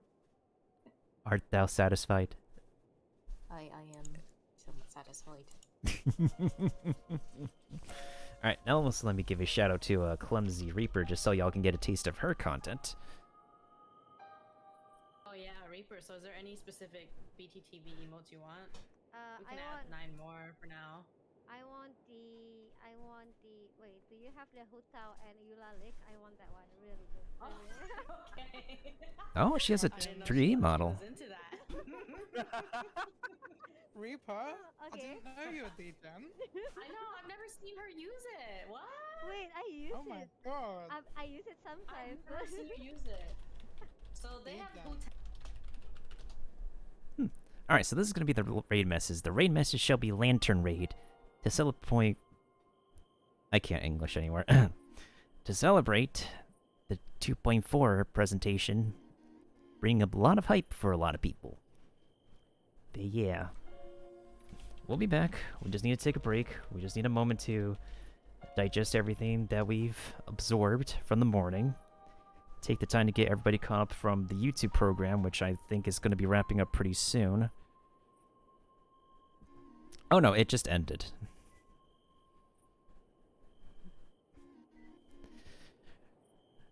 Art thou satisfied? I am somewhat satisfied. Alright, now also let me give a shout out to Clumsy Reaper, just so y'all can get a taste of her content. Oh yeah, Reaper, so is there any specific BTTV emotes you want? We can add 9 more for now. I want the, wait, do you have the Hutao and Eula Lick? I want that one, really good. Oh, okay. Oh, she has a 3D model. Into that. Reaper? Oh, okay. I didn't know you were DGen. I know, I've never seen her use it. What? Wait, I use it. Oh my god. I use it sometimes. I've never seen you use it. So they have Alright, so this is going to be the raid message. The raid message shall be Lantern Raid. To celebrate... I can't English anymore. To celebrate the 2.4 presentation bringing up a lot of hype for a lot of people. But yeah. We'll be back. We just need to take a break. We just need a moment to digest everything that we've absorbed from the morning. Take the time to get everybody caught up from the YouTube program, which I think is going to be wrapping up pretty soon. Oh no, it just ended.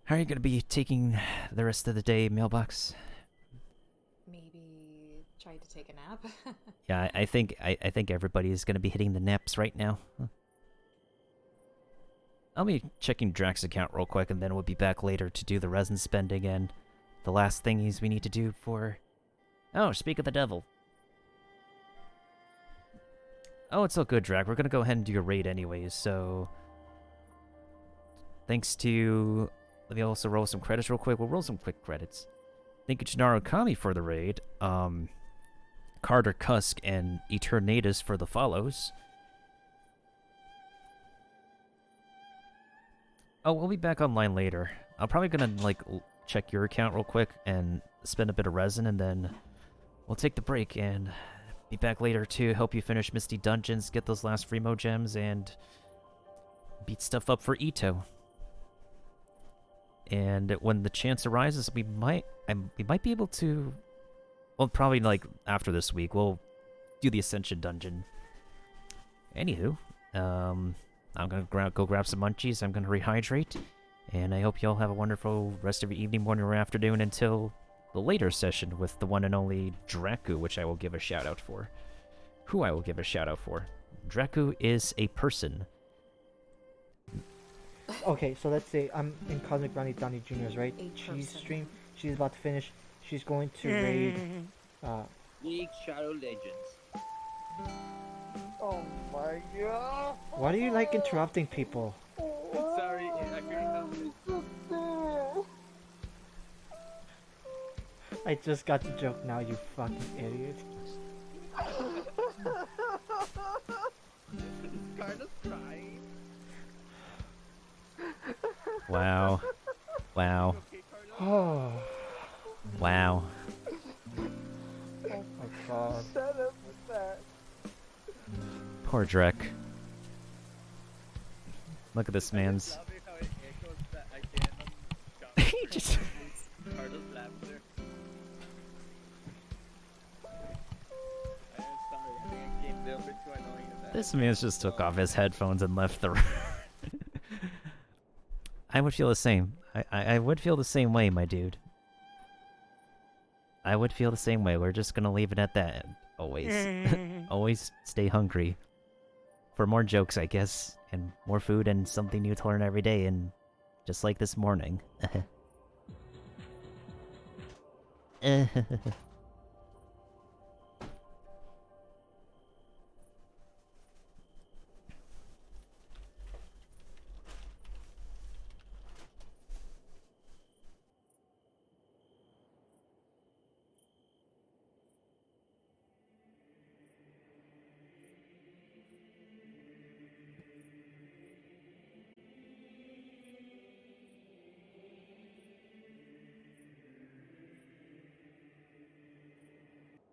How are you going to be taking the rest of the day, Mailbox? Maybe try to take a nap. Yeah, I think everybody is going to be hitting the naps right now. Huh. I'll be checking Drak's account real quick, and then we'll be back later to do the resin spending and the last thingies we need to do for... Oh, speak of the devil. Oh, it's all good, Drak. We're gonna go ahead and do your raid anyways, so... Thanks to... Let me also roll some credits real quick. We'll roll some quick credits. Thank you to Narukami for the raid. Carter Cusk and Eternatus for the follows. Oh, we'll be back online later. I'm probably gonna, like, check your account real quick and spend a bit of resin, and then we'll take the break and be back later to help you finish Misty Dungeons, get those last Fremo gems, and beat stuff up for Ito. And when the chance arises, we might be able to... Well, probably, like, after this week, we'll do the Ascension Dungeon. Anywho, I'm gonna go grab some munchies, I'm gonna rehydrate, and I hope y'all have a wonderful rest of your evening, morning, or afternoon until the later session with the one and only Drakgu, which I will give a shout-out for. Who I will give a shout-out for. Drakgu is a person. Okay, so let's say I'm in Cosmic Brownie Donnie Jr.'s, right? She's about to finish. She's going to raid... League Shadow Legends. Oh my god! Why do you like interrupting people? Sorry, I couldn't help it. I just got the joke now, you fucking idiot. Carlos crying. Wow. Wow. Oh. Wow. Oh my god. Shut up with that. Poor Drek. Look at this man's... He just... This man just took off his headphones and left the room. I would feel the same. I would feel the same way, my dude. I would feel the same way. We're just gonna leave it at that. Always. Always stay hungry. For more jokes, I guess. And more food and something new to learn every day. And just like this morning.